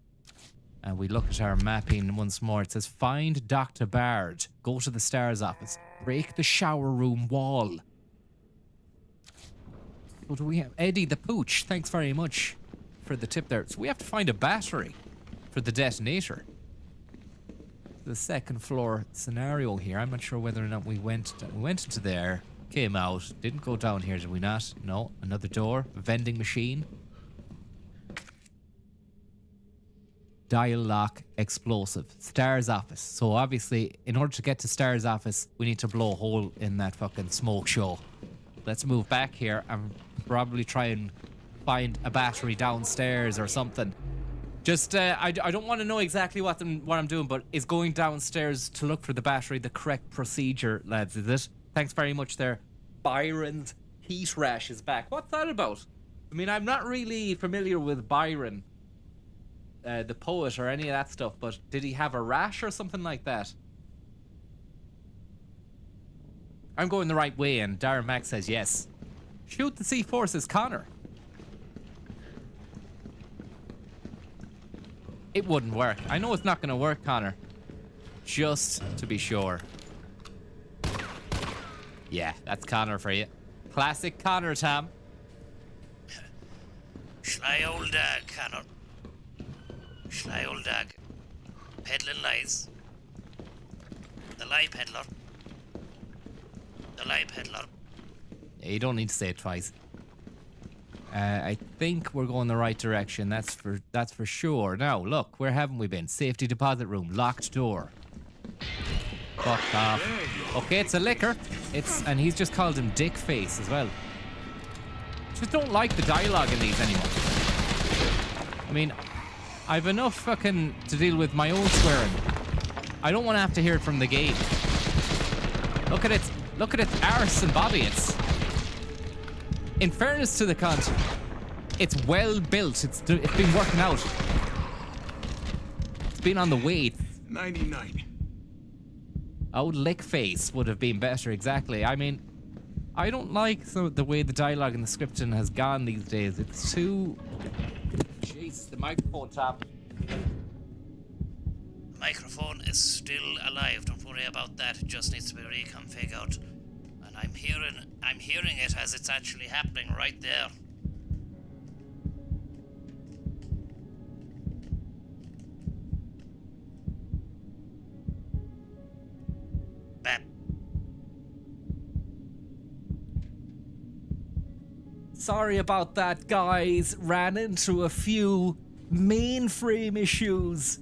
And we look at our mapping once more. It says, find Dr. Bard. Go to the STARS office. Break the shower room wall. What do we have? Eddie the Pooch, thanks very much for the tip there. So we have to find a battery for the detonator. The second floor scenario here. I'm not sure whether or not we went into there, came out, didn't go down here, did we not? No, another door, vending machine. Dial lock, explosive. STARS office. So obviously, in order to get to STARS office, we need to blow a hole in that fucking smoke show. Let's move back here and probably try and find a battery downstairs or something. Just, I don't want to know exactly what I'm doing, but is going downstairs to look for the battery the correct procedure, lads, is it? Thanks very much there, Byron's heat rash is back. What's that about? I mean, I'm not really familiar with Byron, the poet, or any of that stuff, but did he have a rash or something like that? I'm going the right way, and Darren Mack says yes. Shoot the C4, says Connor. It wouldn't work. I know it's not going to work, Connor. Just to be sure. Yeah, that's Connor for you. Classic Connor, Tom. Sly old dog, Connor. Sly old dog. Peddling lies. The lie peddler. The lie peddler. Yeah, you don't need to say it twice. I think we're going the right direction. That's for sure. Now, look, where haven't we been? Safety deposit room, locked door. Fuck off. Okay, it's a liquor. And he's just called him Dick Face as well. Just don't like the dialogue in these anymore. I mean, I've enough fucking to deal with my own swearing. I don't want to have to hear it from the game. Look at it. Look at its arse and body. It's... In fairness to the cunt, it's well built. It's been working out. It's been on the way. 99. Old lick face would have been better, exactly. I mean, I don't like the way the dialogue and the scripting has gone these days. It's too... Jeez, the microphone tap. The microphone is still alive. Don't worry about that. It just needs to be reconfigured. And I'm hearing it as it's actually happening right there. Bam. Sorry about that, guys. Ran into a few mainframe issues.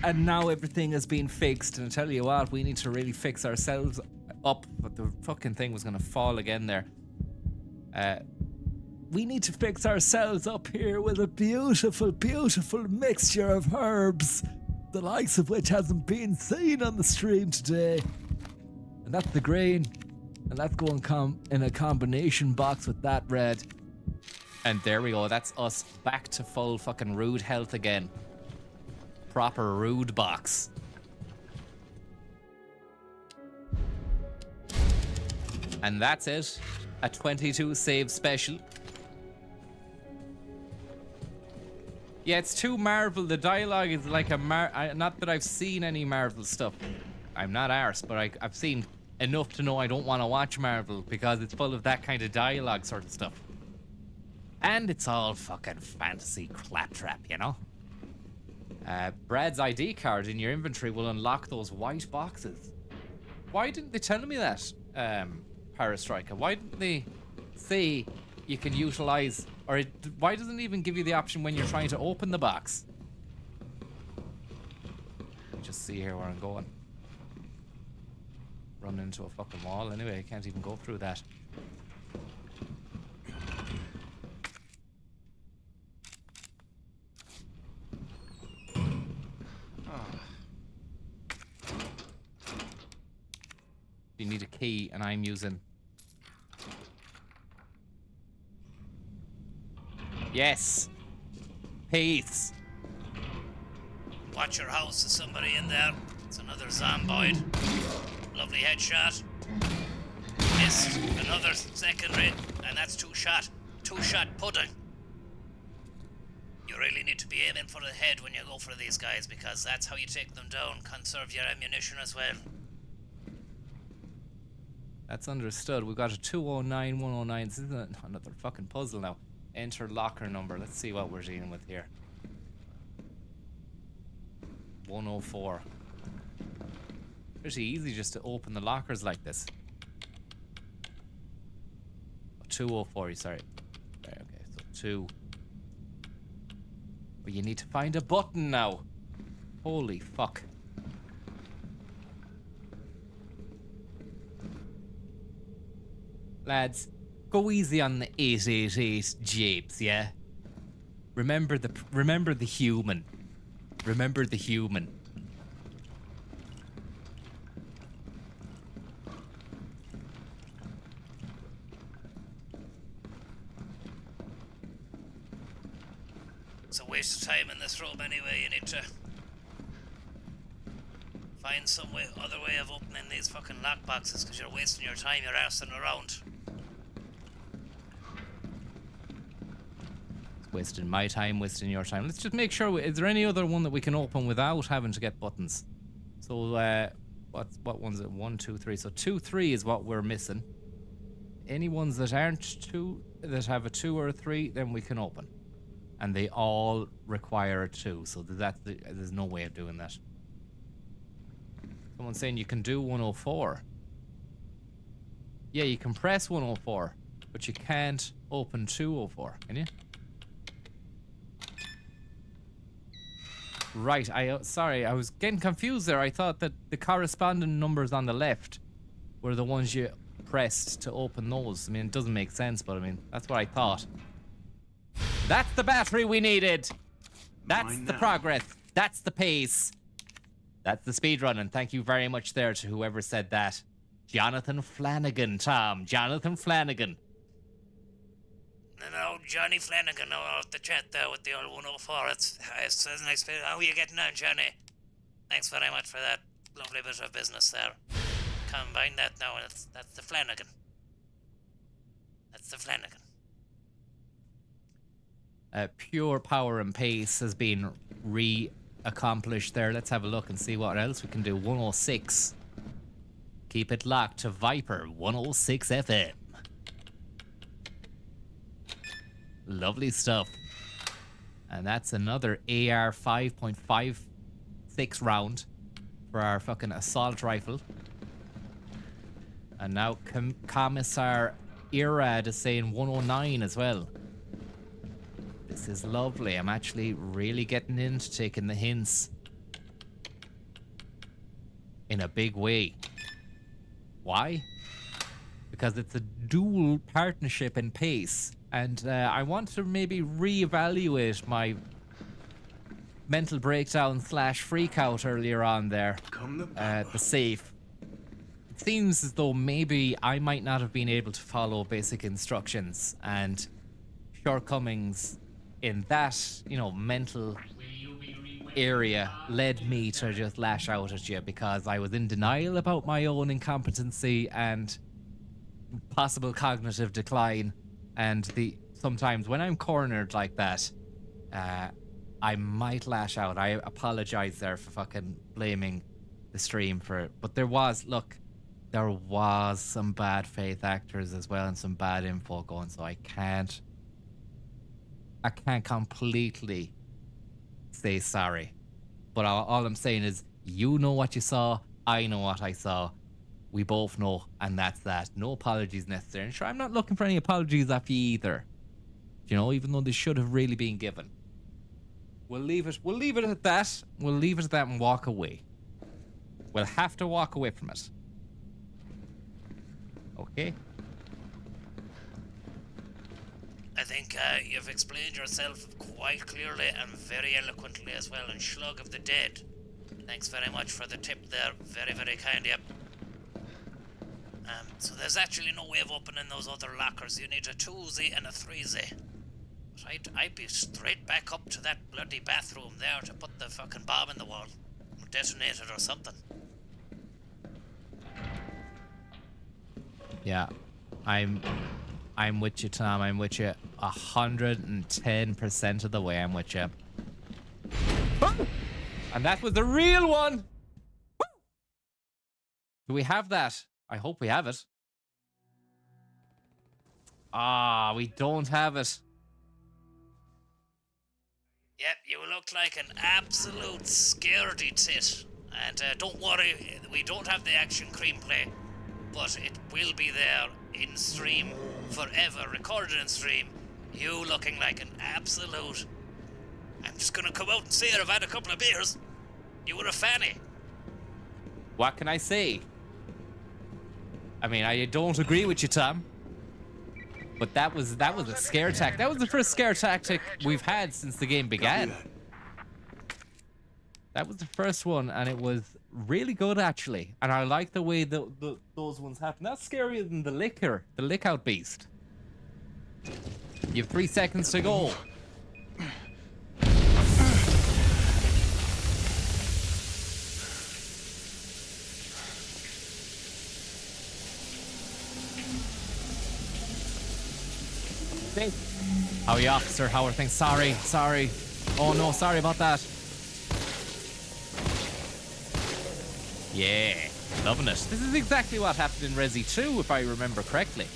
And now everything has been fixed. And I tell you what, we need to really fix ourselves up. But the fucking thing was going to fall again there. We need to fix ourselves up here with a beautiful, beautiful mixture of herbs. The likes of which hasn't been seen on the stream today. And that's the grain. And that's going in a combination box with that red. And there we go. That's us back to full fucking rude health again. Proper rude box. And that's it. A 22 save special. Yeah, it's too Marvel. The dialogue is like a not that I've seen any Marvel stuff. I'm not arse, but I've seen enough to know I don't want to watch Marvel because it's full of that kind of dialogue sort of stuff. And it's all fucking fantasy claptrap, you know? Brad's ID card in your inventory will unlock those white boxes. Why didn't they tell me that, Parastriker? Why didn't they say you can utilize... Or why doesn't it even give you the option when you're trying to open the box? Let me just see here where I'm going. Run into a fucking wall anyway. I can't even go through that. You need a key, and I'm using... Yes! Peace! Watch your house, there's somebody in there. It's another zomboid. Lovely headshot. Missed. Another secondary. And that's two shot. Two shot pudding. You really need to be aiming for the head when you go for these guys because that's how you take them down. Conserve your ammunition as well. That's understood. We've got a 209, 109. This is another fucking puzzle now. Enter locker number. Let's see what we're dealing with here. 104. Pretty easy just to open the lockers like this. 204, sorry. Right, okay, so 2. But you need to find a button now. Holy fuck. Lads, go easy on the 888 japes, yeah? Remember the human. Remember the human. It's a waste of time in this room anyway. You need to find some other way of opening these fucking lockboxes, because you're wasting your time. You're arsing around. Wasting my time, wasting your time. Let's just make sure. Is there any other one that we can open without having to get buttons? So, what one's it? 1, 2, 3. So 2, 3 is what we're missing. Any ones that aren't 2, that have a 2 or a 3, then we can open. And they all require a 2. So there's no way of doing that. Someone's saying you can do 104. Yeah, you can press 104, but you can't open 204, can you? Right, sorry, I was getting confused there. I thought that the corresponding numbers on the left were the ones you pressed to open those. I mean, it doesn't make sense, but I mean, that's what I thought. That's the battery we needed. That's the progress. That's the pace. That's the speed run, and thank you very much there to whoever said that. Jonathan Flanagan, Tom. Jonathan Flanagan. No, Johnny Flanagan off the chat there with the old 104. It's nice. How are you getting on, Johnny? Thanks very much for that lovely bit of business there. Combine that now, and that's the Flanagan. That's the Flanagan. Pure power and pace has been accomplished there. Let's have a look and see what else we can do. 106. Keep it locked to Viper 106 FM. Lovely stuff. And that's another AR 5.56 round for our fucking assault rifle. And now Commissar Irad is saying 109 as well. This is lovely. I'm actually really getting into taking the hints in a big way. Why? Because it's a dual partnership in pace. And I want to maybe reevaluate my mental breakdown / freak out earlier on there. The safe. It seems as though maybe I might not have been able to follow basic instructions, and shortcomings in that, you know, mental area led me to just lash out at you because I was in denial about my own incompetency and possible cognitive decline. And sometimes when I'm cornered like that, I might lash out. I apologize there for fucking blaming the stream for it. But there was some bad faith actors as well and some bad info going, so I can't completely say sorry. But all I'm saying is, you know what you saw, I know what I saw. We both know, and that's that. No apologies necessary. And sure, I'm not looking for any apologies off you either. You know, even though they should have really been given. We'll leave it at that. We'll leave it at that and walk away. We'll have to walk away from it. Okay? I think you've explained yourself quite clearly and very eloquently as well. And Slug of the Dead, thanks very much for the tip there. Very, very kind, yep. So there's actually no way of opening those other lockers. You need a 2Z and a 3Z. But I'd be straight back up to that bloody bathroom there to put the fucking bomb in the wall. Detonate it or something. Yeah. I'm with you, Tom. I'm with you 110% of the way. I'm with you. And that was the real one! Do we have that? I hope we have it. Ah, we don't have it. Yep, you look like an absolute scaredy tit. And don't worry, we don't have the action cream play, but it will be there in stream forever, recorded in stream. You looking like an absolute... I'm just gonna come out and say it, I've had a couple of beers. You were a fanny. What can I say? I mean, I don't agree with you, Tom. But that was a scare tactic. That was the first scare tactic we've had since the game began. That was the first one, and it was really good, actually. And I like the way those ones happen. That's scarier than the lick out beast. You have 3 seconds to go. Hey. How are you, officer? How are things? Sorry. Oh no, sorry about that. Yeah, loving it. This is exactly what happened in Resi 2, if I remember correctly.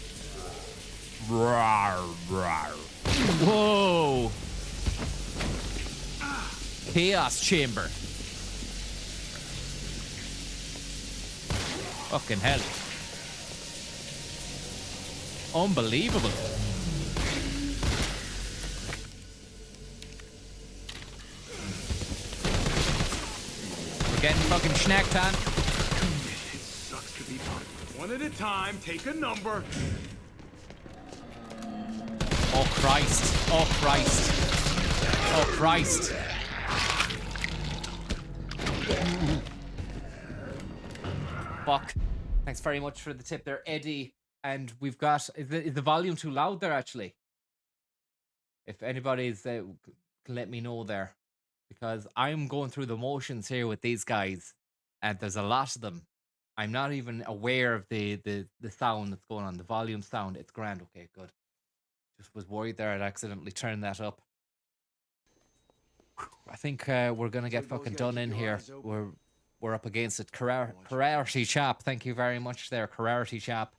Rawr, rawr. Whoa. Chaos chamber. Fucking hell. Unbelievable. We're getting fucking schnacked on. It sucks to be part. One at a time, take a number. Oh Christ. Oh Christ. Oh Christ. Fuck. Thanks very much for the tip there, Eddie. And we've got... Is the volume too loud there, actually? If anybody's... can let me know there. Because I'm going through the motions here with these guys. And there's a lot of them. I'm not even aware of the sound that's going on. The volume sound. It's grand. Okay, good. Just was worried there I'd accidentally turned that up. I think we're going to get fucking done in here. We're up against it. Karate Chap, thank you very much there, Karate Chap.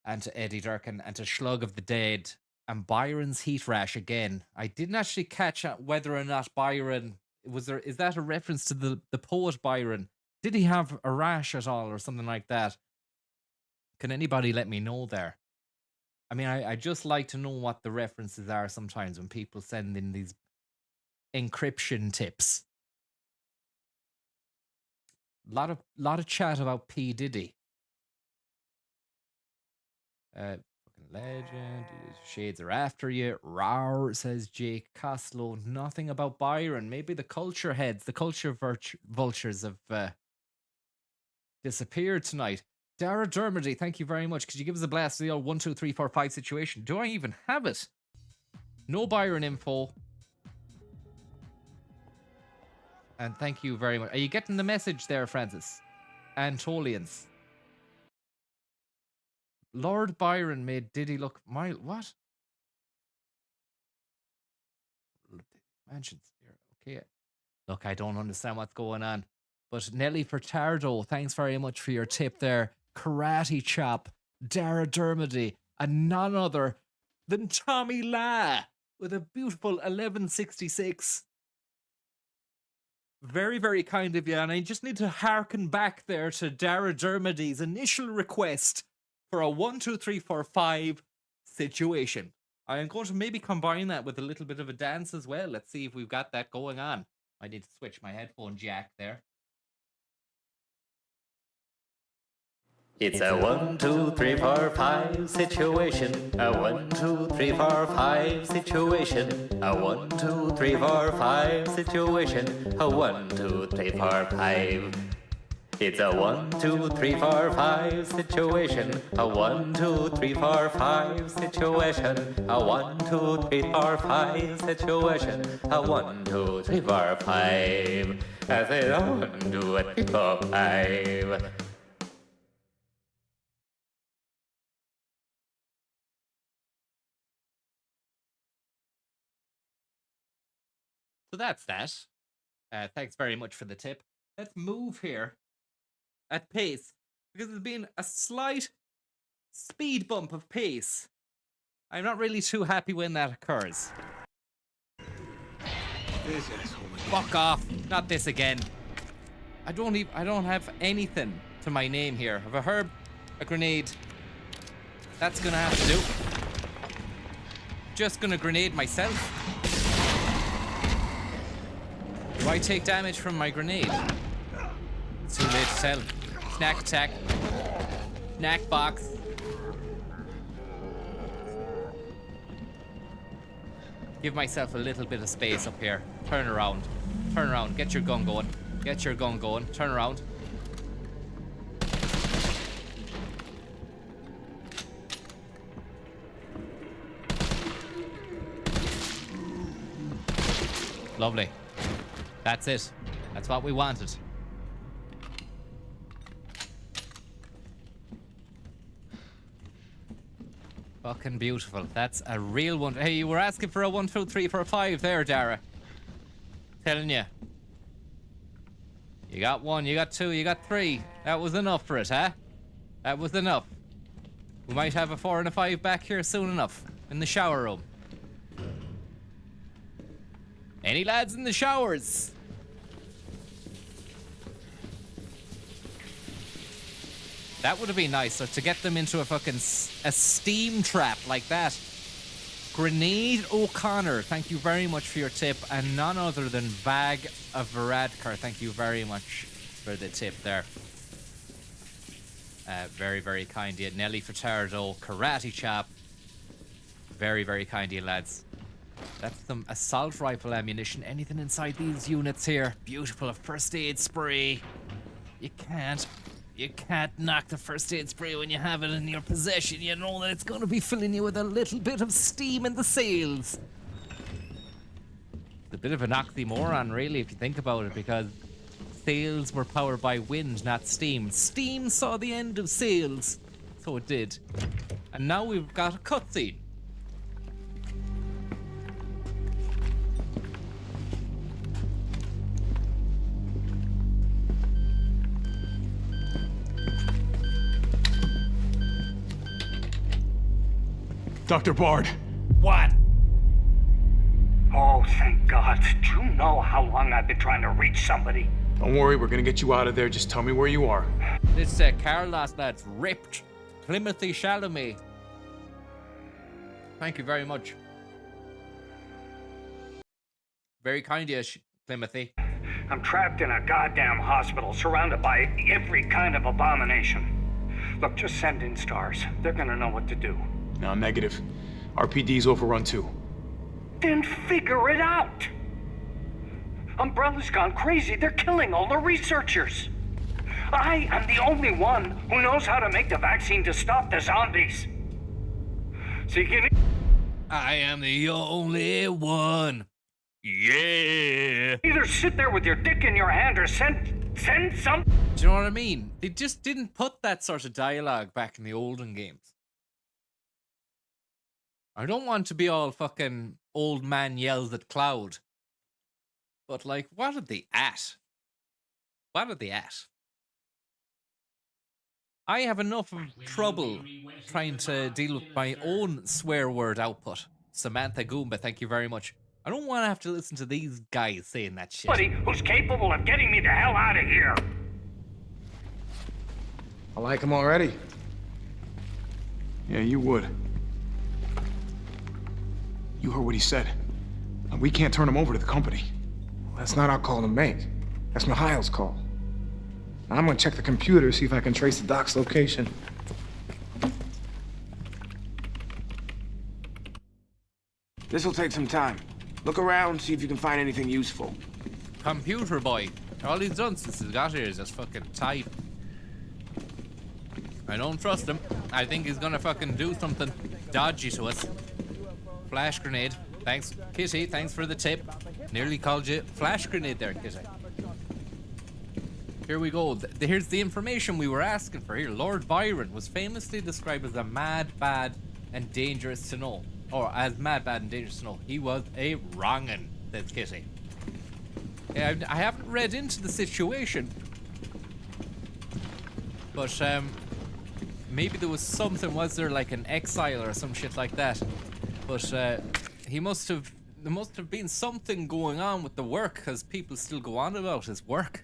And to Eddie Durkin, and to Slug of the Dead, and Byron's Heat Rash again. I didn't actually catch whether or not Byron... Is that a reference to the poet Byron? Did he have a rash at all, or something like that? Can anybody let me know there? I mean, I just like to know what the references are sometimes when people send in these encryption tips. Lot of chat about P. Diddy. Fucking legend. Shades are after you. Rawr, says Jake Coslow. Nothing about Byron. Maybe the culture heads, the culture vultures have disappeared tonight. Dara Dermody, thank you very much. Could you give us a blast of the old 1, 2, 3, 4, 5 situation? Do I even have it? No Byron info. And thank you very much. Are you getting the message there, Francis? Antolians. Lord Byron made Diddy look mild. What? Mansions here. Okay. Look, I don't understand what's going on. But Nelly Furtado, thanks very much for your tip there. Karate Chop, Dara Dermody, and none other than Tommy La with a beautiful 1166. Very, very kind of you, and I just need to harken back there to Dara Dermody's initial request for a 1, 2, 3, 4, 5 situation. I am going to maybe combine that with a little bit of a dance as well. Let's see if we've got that going on. I need to switch my headphone jack there. It's a 1, 2, 3, 4, 5 situation. A 1, 2, 3, 4, 5 situation. A 1, 2, 3, 4, 5 situation. A 1, 2, 3, 4, 5. It's a 1, 2, 3, 4, 5 situation. A 1, 2, 3, 4, 5 situation. A 1, 2, 3, 4, 5 situation. A 1, 2, 3, 4, 5. I said a 1, 2, 3, 4, 5. So that's that. Thanks very much for the tip. Let's move here at pace, because there's been a slight speed bump of pace. I'm not really too happy when that occurs. This asshole again. Fuck off. Not this again. I don't have anything to my name here. I have a herb, a grenade. That's gonna have to do. Just gonna grenade myself. Do I take damage from my grenade? It's too late to tell. Snack attack. Snack box. Give myself a little bit of space up here. Turn around. Turn around. Get your gun going. Get your gun going. Turn around. Lovely. That's it. That's what we wanted. Fucking beautiful. That's a real one. Hey, you were asking for a 1, 2, 3, 4, 5 there, Dara. Telling you. You got 1, you got 2, you got 3. That was enough for it, huh? That was enough. We might have a 4 and a 5 back here soon enough. In the shower room. Any lads in the showers? That would have been nicer to get them into a fucking a steam trap like that. Grenade O'Connor, thank you very much for your tip. And none other than Bag of Varadkar, thank you very much for the tip there. Very, very kind of you. Nelly Fatardo, Karate Chap. Very, very kind of you, lads. That's some assault rifle ammunition. Anything inside these units here? Beautiful. A first aid spray. You can't knock the first aid spray when you have it in your possession. You know that it's going to be filling you with a little bit of steam in the sails. It's a bit of an oxymoron, really, if you think about it, because sails were powered by wind, not steam. Steam saw the end of sails. So it did. And now we've got a cutscene. Dr. Bard. What? Oh, thank God. Do you know how long I've been trying to reach somebody? Don't worry, we're gonna get you out of there. Just tell me where you are. This car last night's ripped. Timothy Chalamet. Thank you very much. Very kind of you, Timothy. I'm trapped in a goddamn hospital, surrounded by every kind of abomination. Look, just send in stars. They're gonna know what to do. No, negative. RPD's overrun too. Then figure it out! Umbrella's gone crazy. They're killing all the researchers. I am the only one who knows how to make the vaccine to stop the zombies. So you can... I am the only one. Yeah. Either sit there with your dick in your hand or send some... Do you know what I mean? They just didn't put that sort of dialogue back in the olden games. I don't want to be all fucking old man yells at cloud. But like, what are they at? What are they at? I have enough of trouble trying to deal with my own swear word output. Samantha Goomba, thank you very much. I don't want to have to listen to these guys saying that shit. Somebody who's capable of getting me the hell out of here. I like him already. Yeah, you would. You heard what he said. We can't turn him over to the company. That's not our call to make. That's Mihail's call. Now I'm gonna check the computer, see if I can trace the doc's location. This'll take some time. Look around, see if you can find anything useful. Computer boy. All he's done since he got here is just fucking type. I don't trust him. I think he's gonna fucking do something dodgy to us. Flash grenade. Thanks, Kitty. Thanks for the tip. Nearly called you flash grenade there, Kitty. Here we go. Here's the information we were asking for here. Lord Byron was famously described as a mad, bad, and dangerous to know. Or as mad, bad, and dangerous to know. He was a wrong'un, says Kitty. Yeah, I haven't read into the situation. But, maybe there was something, was there like an exile or some shit like that? But there must have been something going on with the work, because people still go on about his work.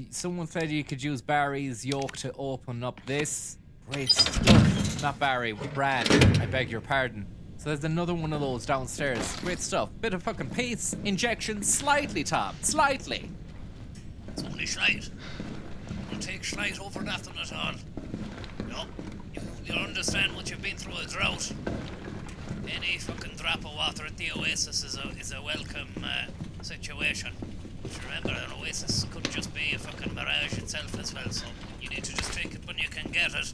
Someone said you could use Barry's yoke to open up this. Great stuff. Not Barry, Brad. I beg your pardon. So there's another one of those downstairs. Great stuff. Bit of fucking pace injection, slightly, Tom. Slightly. It's only slight. We'll take slight over nothing at all. No. You'll understand once you've been through a drought. Any fucking drop of water at the oasis is a welcome situation. But remember, an oasis could just be a fucking mirage itself as well, so you need to just take it when you can get it.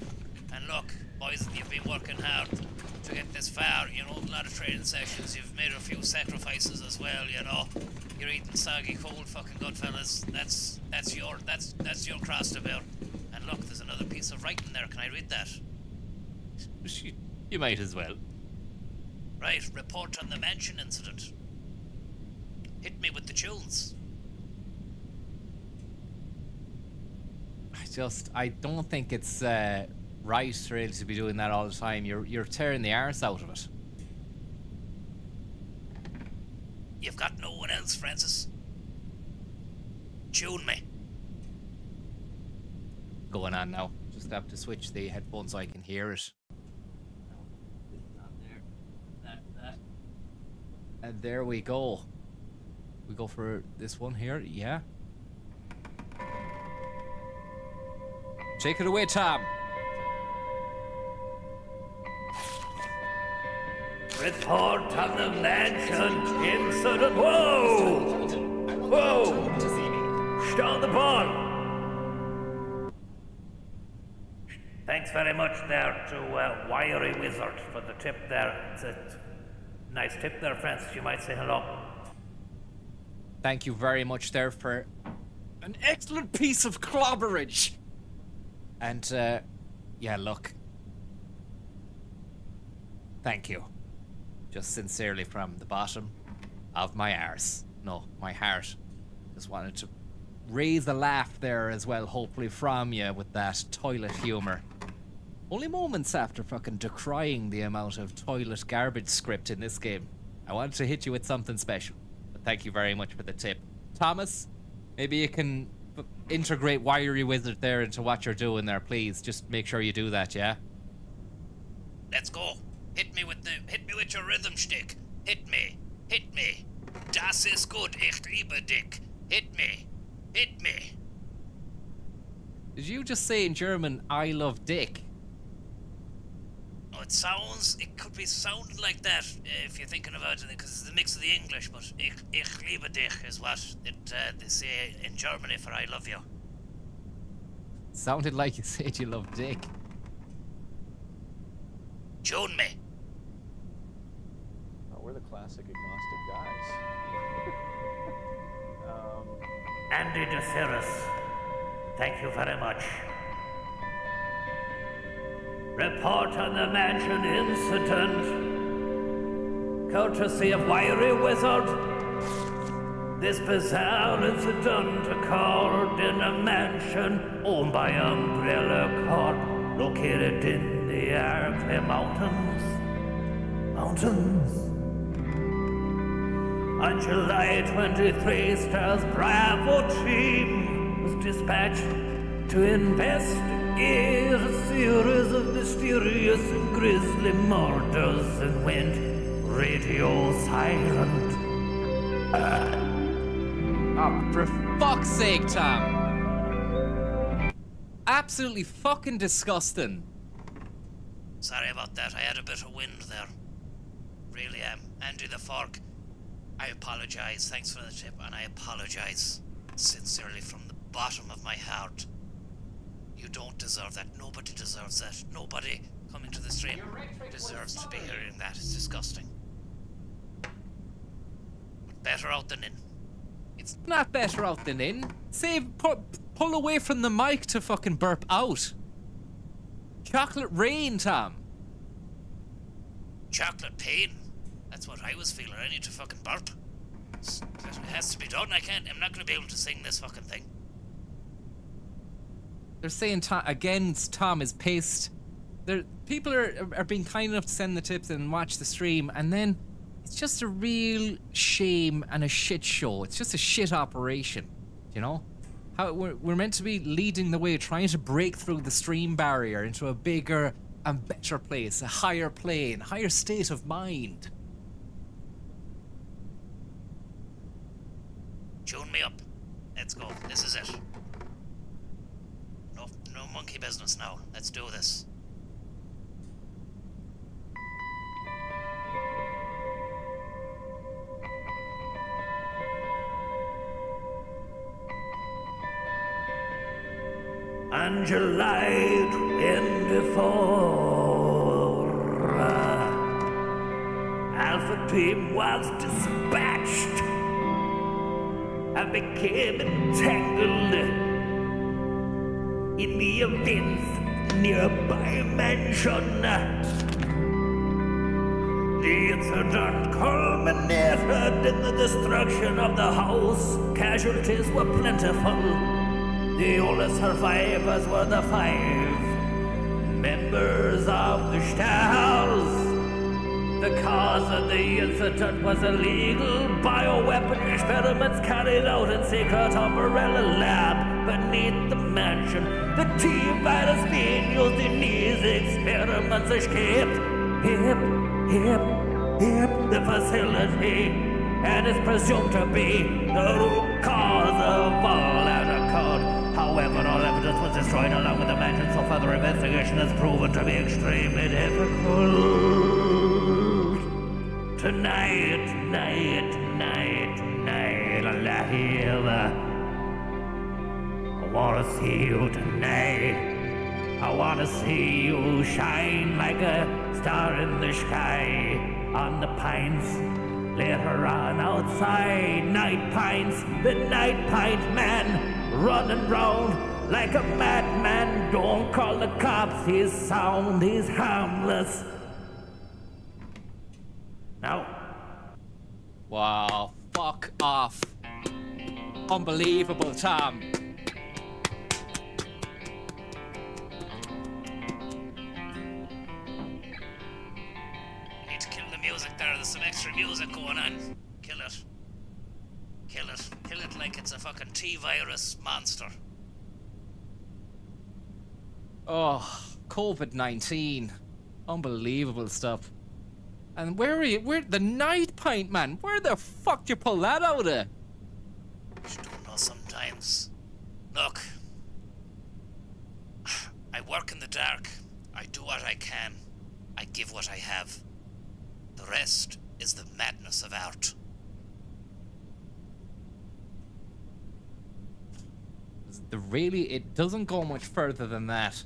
And look, boys, you've been working hard to get this far, you know, a lot of training sessions, you've made a few sacrifices as well, you know. You're eating soggy cold fucking good fellas. That's your cross to bear. And look, there's another piece of writing there. Can I read that? You might as well. Right, report on the mansion incident. Hit me with the tunes. I don't think it's right really to be doing that all the time. You're tearing the arse out of it. You've got no one else, Francis. Tune me. Going on now. Just have to switch the headphones so I can hear it. And there we go. We go for this one here, yeah. Take it away, Tom. Report on the mansion incident. Whoa! Whoa! Start the ball. Thanks very much there to Wiry Wizard for the tip there. It's a nice tip there, Francis. You might say hello. Thank you very much there for an excellent piece of clobberage. And, yeah, look. Thank you. Just sincerely from the bottom of my arse. No, my heart. Just wanted to raise a laugh there as well, hopefully from you with that toilet humor. Only moments after fucking decrying the amount of toilet garbage script in this game. I wanted to hit you with something special. But thank you very much for the tip. Thomas, maybe you can integrate Wiry Wizard there into what you're doing there, please. Just make sure you do that, yeah? Let's go. Hit me with your rhythm shtick. Hit me. Hit me. Das ist gut. Ich liebe dich. Hit me. Hit me. Did you just say in German, I love dick? Oh, it could be sounding like that if you're thinking about it, because it's the mix of the English, but ich liebe dich is what they say in Germany for I love you. Sounded like you said you love dick. Tune me. Oh, we're the classic agnostic guys. Andy DeCirrus, thank you very much. Report on the mansion incident. Courtesy of Wiry Wizard. This bizarre incident occurred in a mansion owned by Umbrella Corp, located in the Arklay Mountains. On July 23, Star's Bravo team was dispatched to investigate a series of mysterious and grisly murders and went radio silent. Oh, for fuck's sake, Tom. Absolutely fucking disgusting. Sorry about that. I had a bit of wind there. Really am. Andy the Fork, I apologize. Thanks for the tip, and I apologize sincerely from the bottom of my heart. You don't deserve that. Nobody deserves that. Nobody coming to the stream deserves to be hearing that. It's disgusting. But better out than in. It's not better out than in. Pull away from the mic to fucking burp out. Chocolate rain, Tom. Chocolate pain. That's what I was feeling. I need to fucking burp. It has to be done. I'm not going to be able to sing this fucking thing. They're saying Tom is pissed. People are being kind enough to send the tips and watch the stream, and then it's just a real shame and a shit show. It's just a shit operation, you know? How we're meant to be leading the way, trying to break through the stream barrier into a bigger and better place, a higher plane, higher state of mind. Tune me up. Let's go. This is it. No monkey business now. Let's do this. On July 24, Alpha Team was dispatched and became entangled in the events nearby mansion. The incident culminated in the destruction of the house. Casualties were plentiful. The only survivors were the 5 members of the Stars. The cause of the incident was illegal bioweapon experiments carried out in secret umbrella lab beneath the mansion. The T-virus being used in these experiments escaped the facility and is presumed to be the root cause of all that occurred. However, all evidence was destroyed along with the mansion, so further investigation has proven to be extremely difficult. Tonight, I wanna see you tonight. I wanna see you shine like a star in the sky on the pines. Later on outside, night pines, the night pint man running round like a madman. Don't call the cops, he's sound, he's harmless. Now. Wow, fuck off. Unbelievable, Tom. There's some extra music going on. Kill it. Kill it. Kill it like it's a fucking T-virus monster. Oh, COVID-19. Unbelievable stuff. And where are you? Where the night pint, man? Where the fuck did you pull that out of? I don't know sometimes. Look. I work in the dark. I do what I can. I give what I have. The rest is the madness of art. It doesn't go much further than that.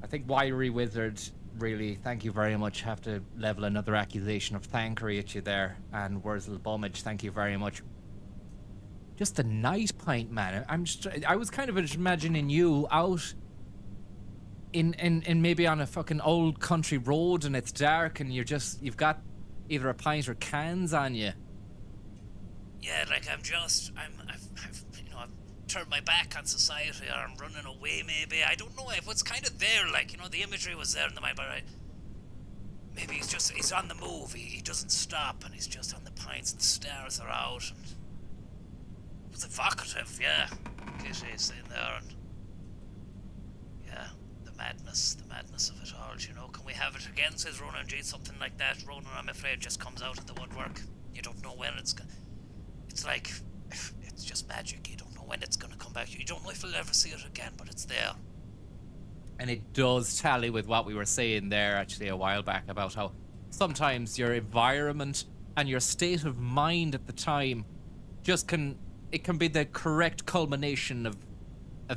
I think Wiry Wizard, really, thank you very much, have to level another accusation of thankery at you there. And Wurzel Bummage, thank you very much. Just a night pint, man. I was kind of imagining you out in maybe on a fucking old country road and it's dark and you've got either a pint or cans on you. Yeah, like I've turned my back on society, or I'm running away maybe. I don't know if it's kind of there, like, you know, the imagery was there in the mind, but maybe he's on the move, he doesn't stop, and he's just on the pints and the stars are out, and it was evocative, yeah. Kitty's in there, and yeah, the madness of it all, you know. Can we have it again, says Ronan G, something like that. Ronan, I'm afraid, just comes out of the woodwork. You don't know when it's like, it's just magic. You don't know when it's gonna come back. You don't know if you'll ever see it again, but it's there. And it does tally with what we were saying there actually a while back about how sometimes your environment and your state of mind at the time can be the correct culmination of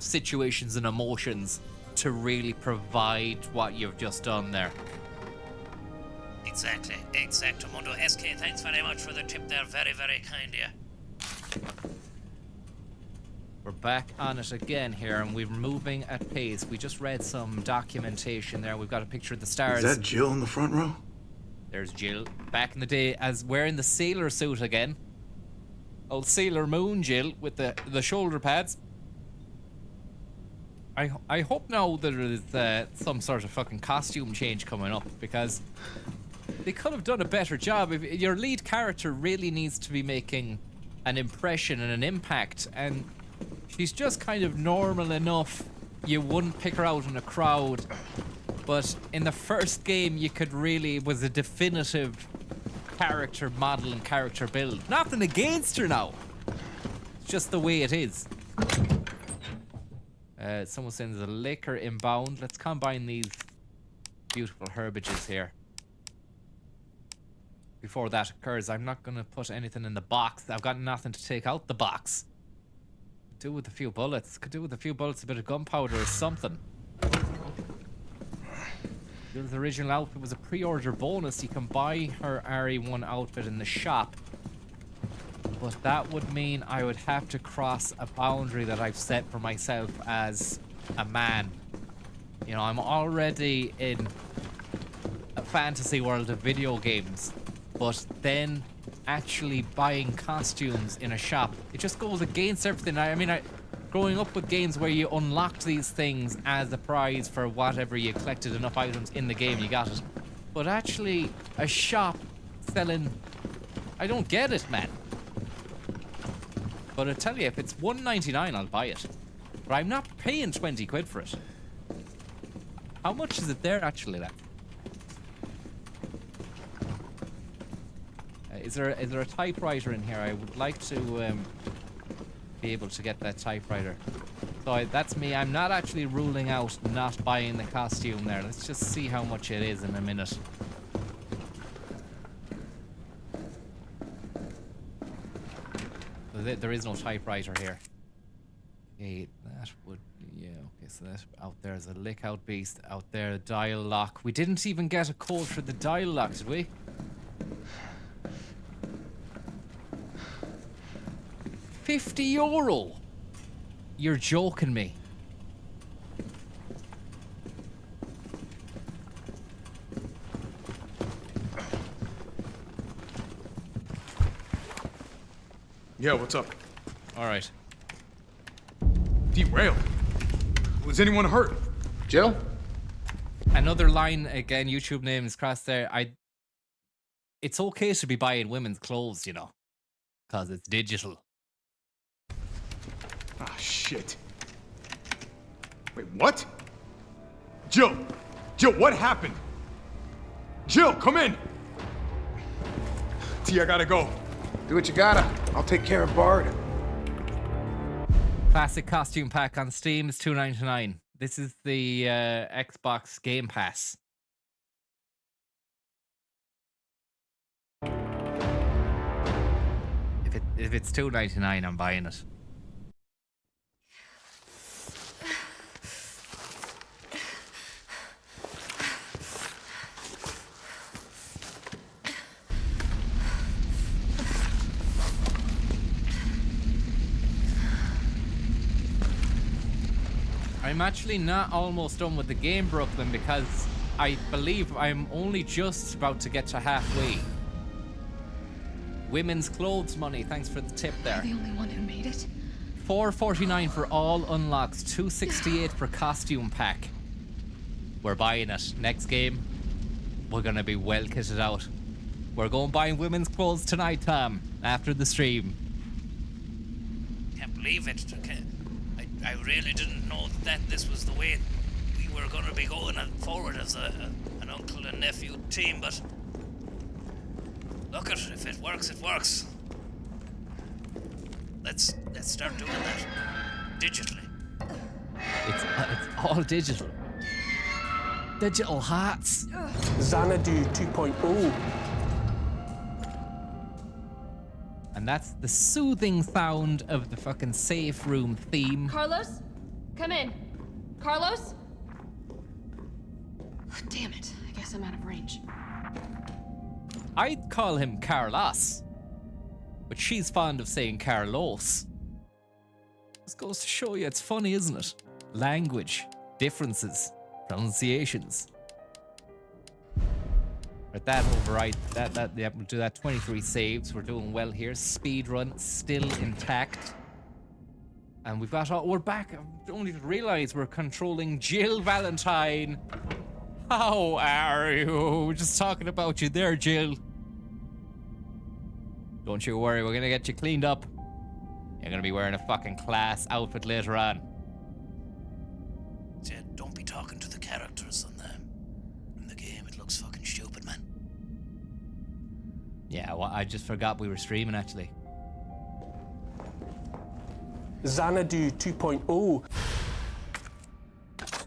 situations and emotions to really provide what you've just done there. Exactly, exactamundo. SK, thanks very much for the tip there. Very, very kind of you. We're back on it again here, and we're moving at pace. We just read some documentation there. We've got a picture of the stars. Is that Jill in the front row? There's Jill, back in the day, as wearing the sailor suit again. Old Sailor Moon Jill with the shoulder pads. I hope now there is some sort of fucking costume change coming up, because they could have done a better job. If your lead character really needs to be making an impression and an impact, and she's just kind of normal enough, you wouldn't pick her out in a crowd. But in the first game, you could really, it was a definitive character model and character build. Nothing against her now. It's just the way it is. Someone saying there's a liquor inbound. Let's combine these beautiful herbages here. Before that occurs, I'm not going to put anything in the box. I've got nothing to take out the box. Could do with a few bullets. Could do with a few bullets, a bit of gunpowder or something. Jill's original outfit was a pre-order bonus. You can buy her RE1 outfit in the shop. But that would mean I would have to cross a boundary that I've set for myself as a man. You know, I'm already in a fantasy world of video games, but then actually buying costumes in a shop, it just goes against everything. I mean, growing up with games where you unlocked these things as a prize for whatever you collected enough items in the game, you got it. But actually, a shop selling, I don't get it, man. But I tell you, if it's $1.99, I'll buy it. But I'm not paying 20 quid for it. How much is it there actually left? Is there a typewriter in here? I would like to be able to get that typewriter. So that's me. I'm not actually ruling out not buying the costume there. Let's just see how much it is in a minute. There is no typewriter here. Okay, that would... Yeah, okay, so that out there is a lick out beast. Out there, a dial lock. We didn't even get a code for the dial lock, did we? €50? You're joking me. Yeah, what's up? All right. Derailed. Was anyone hurt? Jill? Another line again. YouTube name is crossed there. It's okay to be buying women's clothes, you know, because it's digital. Ah, shit. Wait, what? Jill! Jill, what happened? Jill, come in! T, I gotta go. Do what you gotta. I'll take care of Bard. Classic costume pack on Steam is $2.99. This is the Xbox Game Pass. If it's $2.99, I'm buying it. I'm actually not almost done with the game, Brooklyn, because I believe I'm only just about to get to halfway. Women's clothes money, thanks for the tip there. You're the only one who made it. $4.49 for all unlocks, $2.68 for costume pack. We're buying it. Next game, we're gonna be well kitted out. We're going buying women's clothes tonight, Tom, after the stream. Can't believe it. I really didn't know that this was the way we were going to be going forward as an uncle and nephew team, but look at it. If it works, it works. Let's start doing that digitally. It's all digital. Digital hats. Xanadu 2.0. And that's the soothing sound of the fucking safe room theme. Carlos? Come in. Carlos? Damn it. I guess I'm out of range. I'd call him Carlos, but she's fond of saying Carlos. This goes to show you it's funny, isn't it? Language, differences, pronunciations. Right, that override, yeah, we'll do that. 23 saves, we're doing well here. Speed run still intact. And we've got, we're back. I only realized we're controlling Jill Valentine. How are you? We're just talking about you there, Jill. Don't you worry, we're gonna get you cleaned up. You're gonna be wearing a fucking class outfit later on. Jed, don't be talking to the characters in the game. It looks fucking stupid, man. Yeah, well, I just forgot we were streaming, actually. Xanadu 2.0.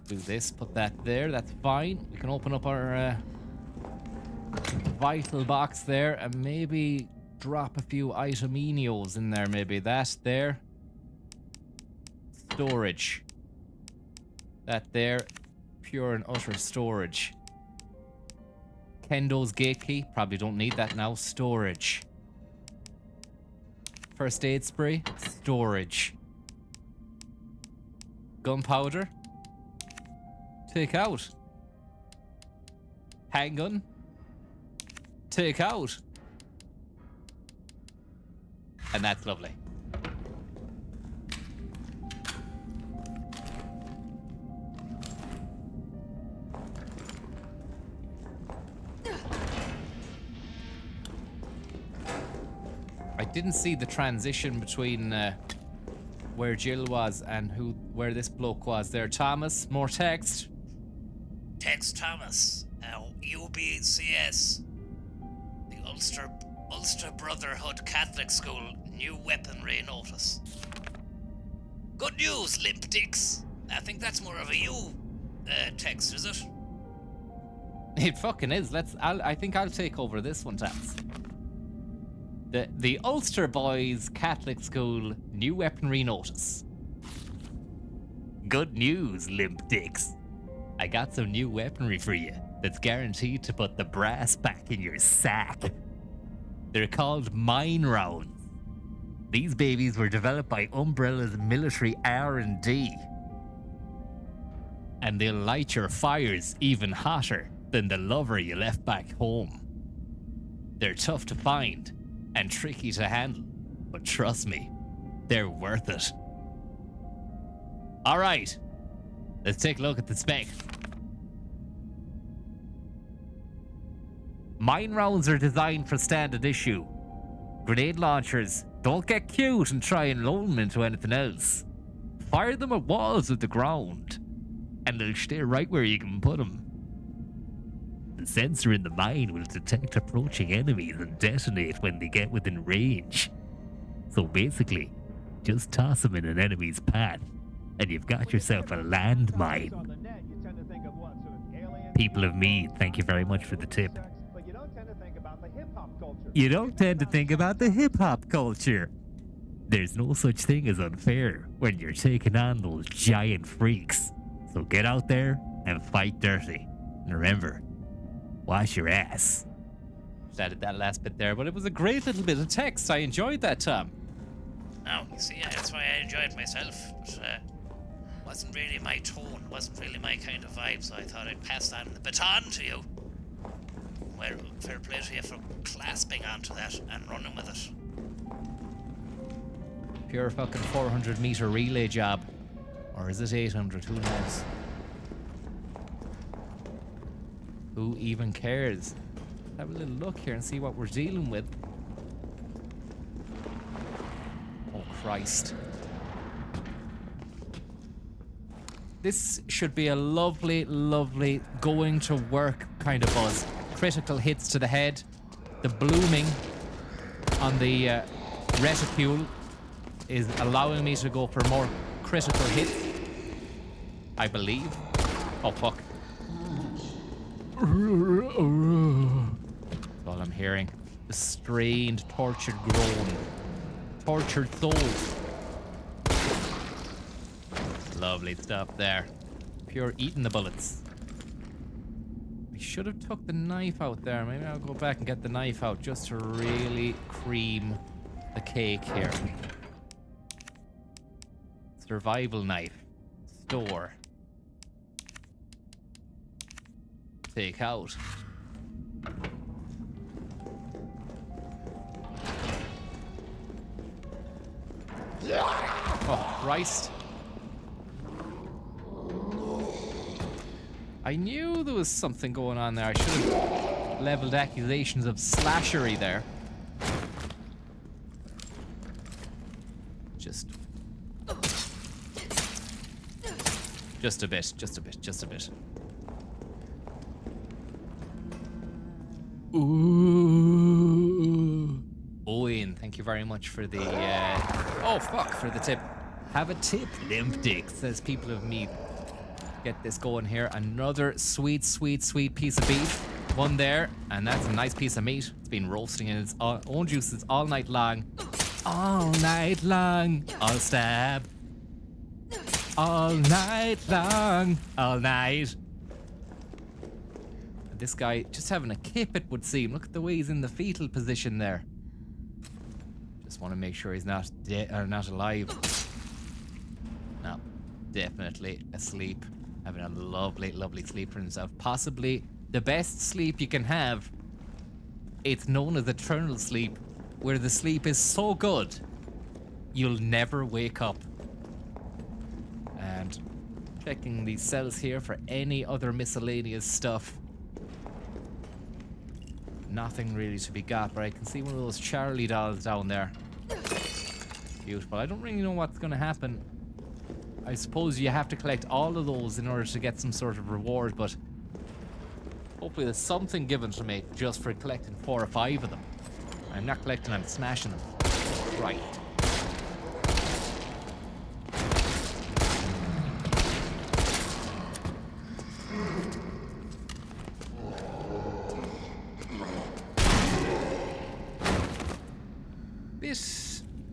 Do this, put that there, that's fine. We can open up our vital box there and maybe drop a few itemenios in there, maybe. That there. Storage. That there. Pure and utter storage. Kendo's gate key. Probably don't need that now. Storage. First aid spray. Storage. Gunpowder. Take out. Handgun. Take out. And that's lovely. I didn't see the transition between where Jill was and where this bloke was there. Thomas, more text. Text Thomas. UBCS. The Ulster Brotherhood Catholic School new weaponry notice. Good news, limp dicks. I think that's more of a you text, is it? It fucking is. I think I'll take over this one, Tats. The Ulster Boys Catholic School new weaponry notice. Good news, limp dicks. I got some new weaponry for you that's guaranteed to put the brass back in your sack. They're called mine rounds. These babies were developed by Umbrella's military R&D. And they'll light your fires even hotter than the lover you left back home. They're tough to find and tricky to handle, but trust me, they're worth it. All right, let's take a look at the spec. Mine rounds are designed for standard issue. Grenade launchers, don't get cute and try and load them into anything else. Fire them at walls of the ground, and they'll stay right where you can put them. The sensor in the mine will detect approaching enemies and detonate when they get within range. So basically, just toss them in an enemy's path, and you've got yourself a landmine. People of Mead, thank you very much for the tip. But you don't tend to think about the hip-hop culture. You don't tend to think about the hip-hop culture. There's no such thing as unfair when you're taking on those giant freaks. So get out there and fight dirty. And remember, wash your ass. Just added that last bit there, but it was a great little bit of text. I enjoyed that, Tom. Oh, you see, that's why I enjoyed it myself. But wasn't really my tone, wasn't really my kind of vibe, so I thought I'd pass on the baton to you. Well, fair play to you for clasping onto that and running with it. Pure fucking 400-meter relay job. Or is it 800? Who knows? Who even cares? Have a little look here and see what we're dealing with. Oh, Christ. This should be a lovely, lovely going to work kind of buzz. Critical hits to the head. The blooming on the reticule is allowing me to go for more critical hits, I believe. Oh, fuck. That's all I'm hearing. The strained, tortured groan. Tortured soul. Lovely stuff there. Pure eating the bullets. I should have took the knife out there. Maybe I'll go back and get the knife out just to really cream the cake here. Survival knife. Store. Take out. Oh, Christ. I knew there was something going on there. I should have leveled accusations of slashery there. Just a bit, just a bit, just a bit. Ooh. Owen, thank you very much for the, oh fuck, for the tip. Have a tip, limp dick, says People of Mead. Get this going here. Another sweet, sweet, sweet piece of beef. One there, and that's a nice piece of meat. It's been roasting in its own juices all night long. All night long. I'll stab. All night long. All night. And this guy just having a kip, it would seem. Look at the way he's in the fetal position there. Just want to make sure he's not dead or not alive. No, definitely asleep. having a lovely, lovely sleep for himself. Possibly the best sleep you can have. It's known as eternal sleep, where the sleep is so good, you'll never wake up. And checking these cells here for any other miscellaneous stuff. Nothing really to be got, but I can see one of those Charlie dolls down there. Beautiful. I don't really know what's going to happen. I suppose you have to collect all of those in order to get some sort of reward, but hopefully there's something given to me just for collecting 4 or 5 of them. I'm not collecting, I'm smashing them. Right. Bit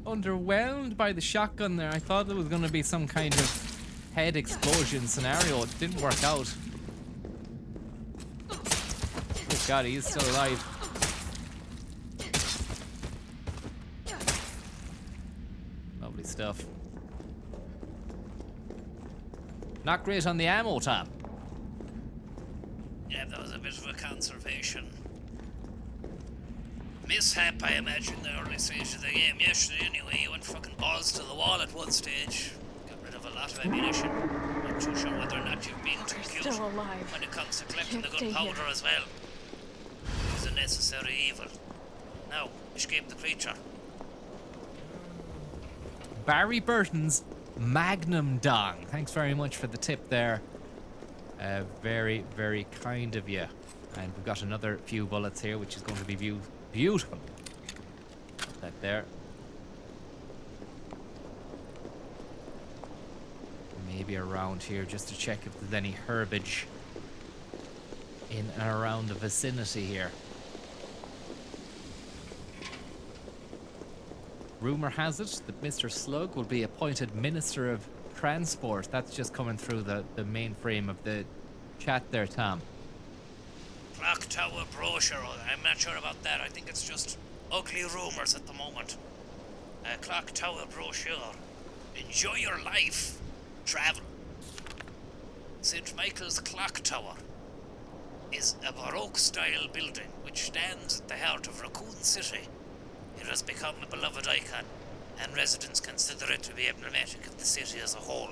underwhelmed by the shotgun there. I thought there was going to be some kind of head explosion scenario. It didn't work out. Oh god, he is still alive. Lovely stuff. Not great on the ammo tab. Yeah, that was a bit of a conservation mishap, I imagine, the early stage of the game yesterday anyway. You went fucking balls to the wall at one stage. Got rid of a lot of ammunition. Not too sure whether or not you've been too cute still alive. when it comes to collecting the Can't stay gunpowder here. as well. It's a necessary evil. Now, escape the creature. Barry Burton's Magnum Dong. Thanks very much for the tip there. Very, very kind of you. And we've got another few bullets here, which is going to be beautiful. Put that there. Maybe around here, just to check if there's any herbage in and around the vicinity here. Rumor has it that Mr. Slug will be appointed Minister of Transport. That's just coming through the main frame of the chat there, Tom. Clock Tower brochure. I'm not sure about that. I think it's just ugly rumors at the moment. Clock Tower brochure. Enjoy your life. Travel. St. Michael's Clock Tower is a Baroque-style building which stands at the heart of Raccoon City. It has become a beloved icon, and residents consider it to be emblematic of the city as a whole.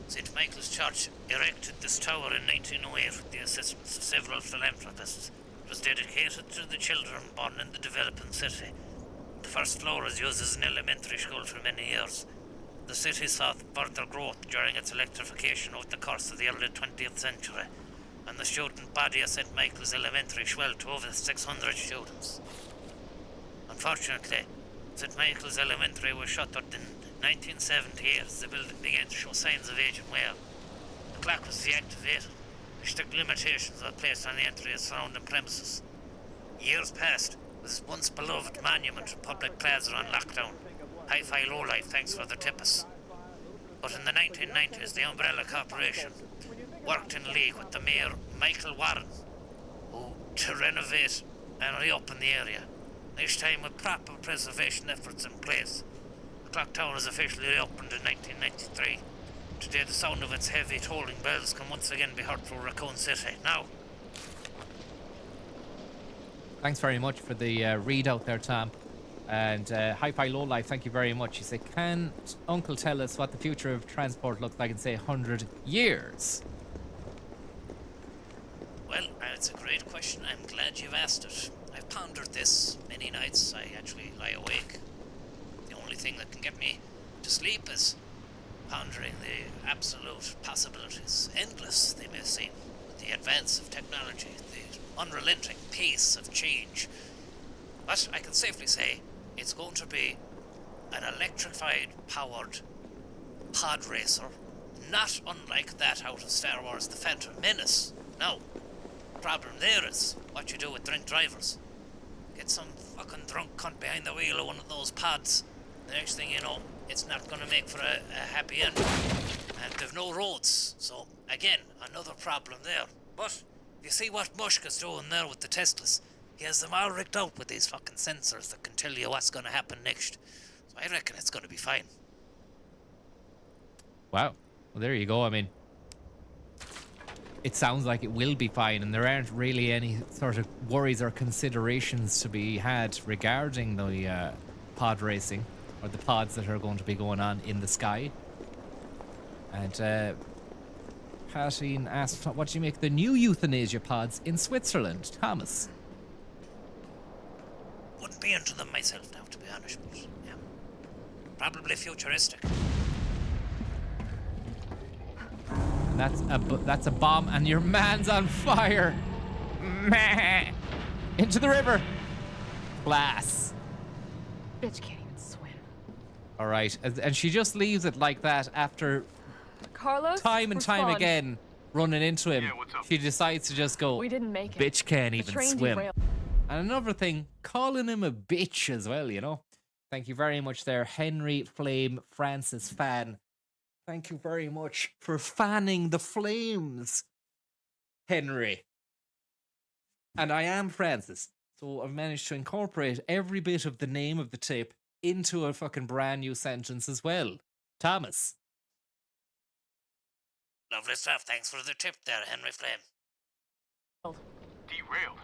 St. Michael's Church erected this tower in 1908 with the assistance of several philanthropists. It was dedicated to the children born in the developing city. The first floor was used as an elementary school for many years. The city saw further growth during its electrification over the course of the early 20th century, and the student body of St. Michael's Elementary swelled to over 600 students. Unfortunately, St. Michael's Elementary was shuttered in 1978 as the building began to show signs of age and wear. The clock was deactivated. Strict limitations were placed on the entry of surrounding premises. Years passed, with this once beloved monument and public plaza on lockdown. Hi-Fi Lowlife, thanks for the tips. But in the 1990s, the Umbrella Corporation worked in league with the Mayor Michael Warren to renovate and reopen the area. This time with proper preservation efforts in place. The clock tower was officially reopened in 1993. Today the sound of its heavy tolling bells can once again be heard through Raccoon City. Now. Thanks very much for the readout there, Tom. And Hi-Fi Lowlife, thank you very much. You say, can Uncle tell us what the future of transport looks like in, say, 100 years? Well, it's a great question. I'm glad you've asked it. I've pondered this many nights. I actually lie awake. The only thing that can get me to sleep is pondering the absolute possibilities. Endless, they may seem, with the advance of technology, the unrelenting pace of change. But I can safely say it's going to be an electrified, powered pod racer, not unlike that out of Star Wars The Phantom Menace. Now, the problem there is what you do with drunk drivers. Get some fucking drunk cunt behind the wheel of one of those pods. The next thing you know, it's not going to make for a happy end. And they've no roads. So, again, another problem there. But, you see what Mushka's doing there with the Teslas? He has them all rigged out with these fucking sensors that can tell you what's going to happen next. So I reckon it's going to be fine. Wow. Well, there you go. I mean, it sounds like it will be fine, and there aren't really any sort of worries or considerations to be had regarding the pod racing or the pods that are going to be going on in the sky. And Patine asked, what do you make of the new euthanasia pods in Switzerland? Thomas? Wouldn't be into them myself now, to be honest, but yeah. Probably futuristic. And that's a bomb, and your man's on fire. Meh. Into the river. Glass. Bitch can't even swim. All right, and she just leaves it like that after Carlos, time and time respond. again running into him. Yeah, what's up? She decides to just go, We didn't make it. bitch can't The even train swim. derailed. And another thing, calling him a bitch as well, you know. Thank you very much there, Henry Flame Francis Fan. Thank you very much for fanning the flames, Henry. And I am Francis, so I've managed to incorporate every bit of the name of the tip into a fucking brand new sentence as well. Thomas. Lovely stuff. Thanks for the tip there, Henry Flame. Derailed.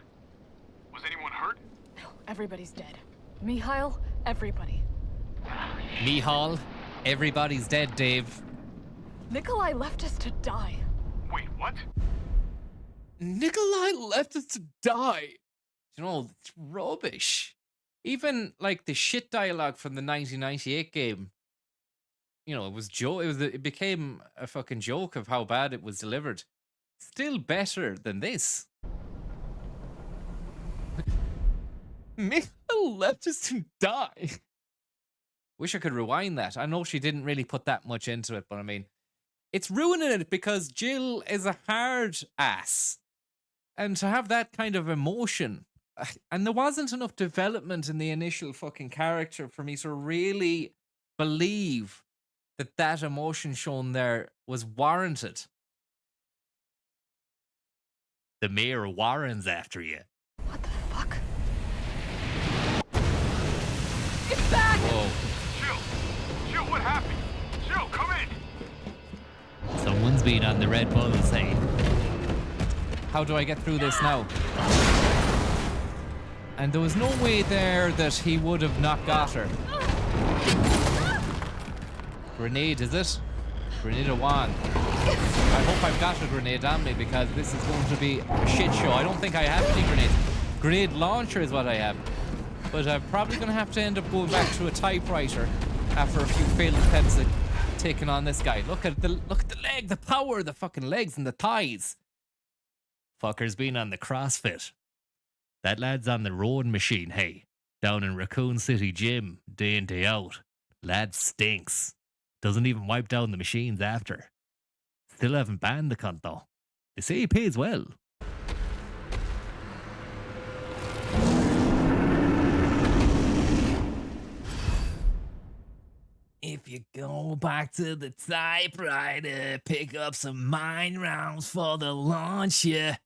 Was anyone hurt? No, everybody's dead. Mihail, everybody. Mihal, everybody's dead, Dave. Nikolai left us to die. Wait, what? Nikolai left us to die. You know, it's rubbish. Even like the shit dialogue from the 1998 game. You know, it became a fucking joke of how bad it was delivered. Still better than this. Michael left us to die. Wish I could rewind that. I know she didn't really put that much into it, but I mean, it's ruining it because Jill is a hard ass. And to have that kind of emotion, and there wasn't enough development in the initial fucking character for me to really believe that that emotion shown there was warranted. The Mayor Warren's after you. What the fuck? It's back! Whoa. Jill, what happened? Jill, come in! Someone's been on the Red Bulls, hey. How do I get through this now? And there was no way there that he would have not got her. Grenade, is it? Grenade or wand? I hope I've got a grenade on me because this is going to be a shit show. I don't think I have any grenades. Grenade launcher is what I have. But I'm probably going to have to end up going back to a typewriter after a few failed attempts at taking on this guy. Look at the leg, the power of the fucking legs and the thighs. Fucker's been on the CrossFit. That lad's on the rowing machine, hey. Down in Raccoon City Gym, day in, day out. Lad stinks. Doesn't even wipe down the machines after. Still haven't banned the cunt though. They say he pays well. If you go back to the typewriter, pick up some mine rounds for the launch, yeah.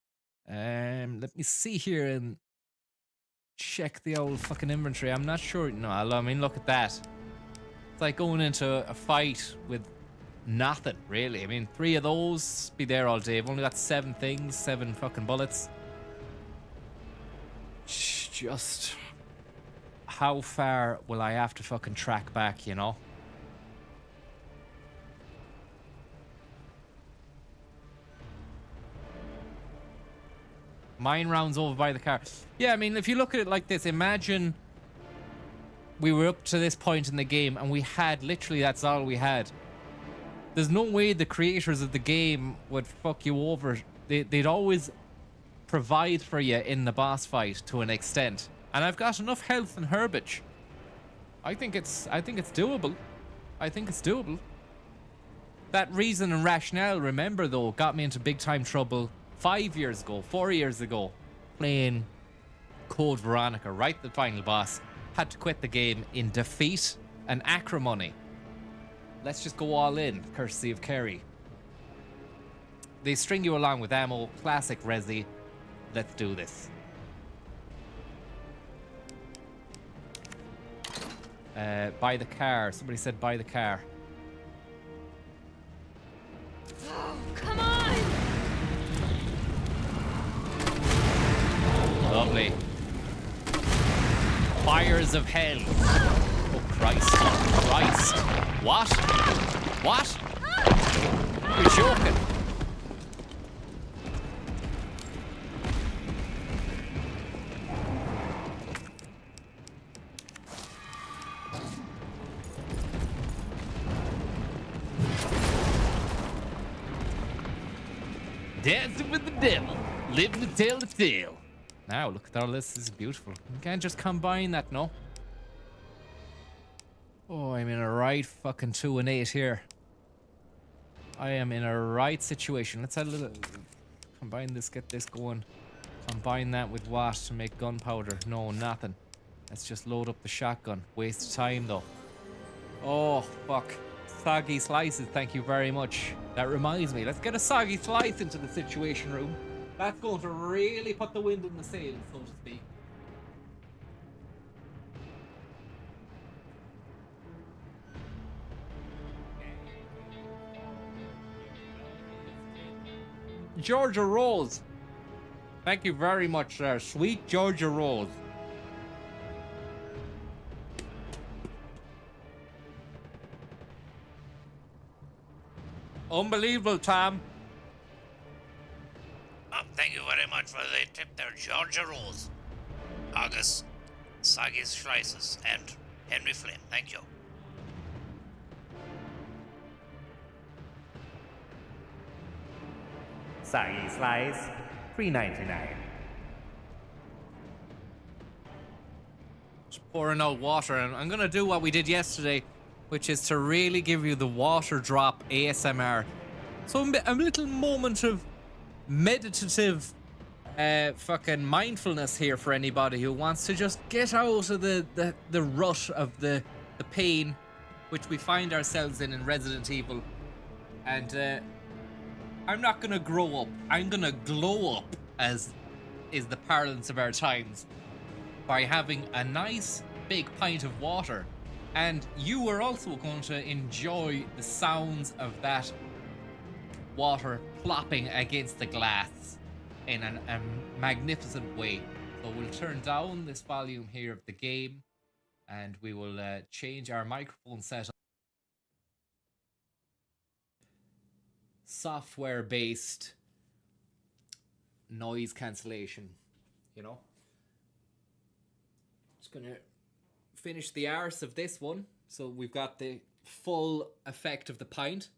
Let me see here and check the old fucking inventory. I'm not sure. No, I mean, look at that. It's like going into a fight with nothing, really. I mean, 3 of those be there all day. I've only got 7 things, 7 fucking bullets. Just how far will I have to fucking track back, you know? Mine rounds over by the car. Yeah, I mean, if you look at it like this, imagine we were up to this point in the game and we had, literally, that's all we had. There's no way the creators of the game would fuck you over. They'd always provide for you in the boss fight to an extent. And I've got enough health and herbage. I think it's doable. I think it's doable. That reason and rationale, remember though, got me into big time trouble 5 years ago, 4 years ago, playing Code Veronica, right? The final boss. Had to quit the game in defeat and acrimony. Let's just go all in, courtesy of Kerry. They string you along with ammo, classic Resi. Let's do this. Buy the car. Somebody said buy the car. Oh, come on! Lovely. Fires of hell. Oh, Christ. Christ. What? What? You're joking. Dancing with the devil, living to tell the tale. Now, look at all this. This is beautiful. You can't just combine that, no? Oh, I'm in a right fucking 2 and 8 here. I am in a right situation. Let's add a little... Combine this, get this going. Combine that with what to make gunpowder? No, nothing. Let's just load up the shotgun. Waste of time, though. Oh, fuck. Soggy slices, thank you very much. That reminds me, let's get a soggy slice into the situation room. That's going to really put the wind in the sails, so to speak. Georgia Rose. Thank you very much, sir. Sweet Georgia Rose. Unbelievable, Tom. Thank you very much for the tip there, Georgia Rose, August, Soggy Slices, and Henry Flynn. Thank you. Soggy Slice, $3.99. Just pouring out water, and I'm gonna do what we did yesterday, which is to really give you the water drop ASMR. So a little moment of meditative fucking mindfulness here for anybody who wants to just get out of the rut of the pain which we find ourselves in Resident Evil. And I'm not gonna grow up, I'm gonna glow up, as is the parlance of our times, by having a nice big pint of water. And you are also going to enjoy the sounds of that water plopping against the glass in a magnificent way. So we'll turn down this volume here of the game, and we will change our microphone setup. Software-based noise cancellation, you know. Just gonna finish the arse of this one, so we've got the full effect of the pint.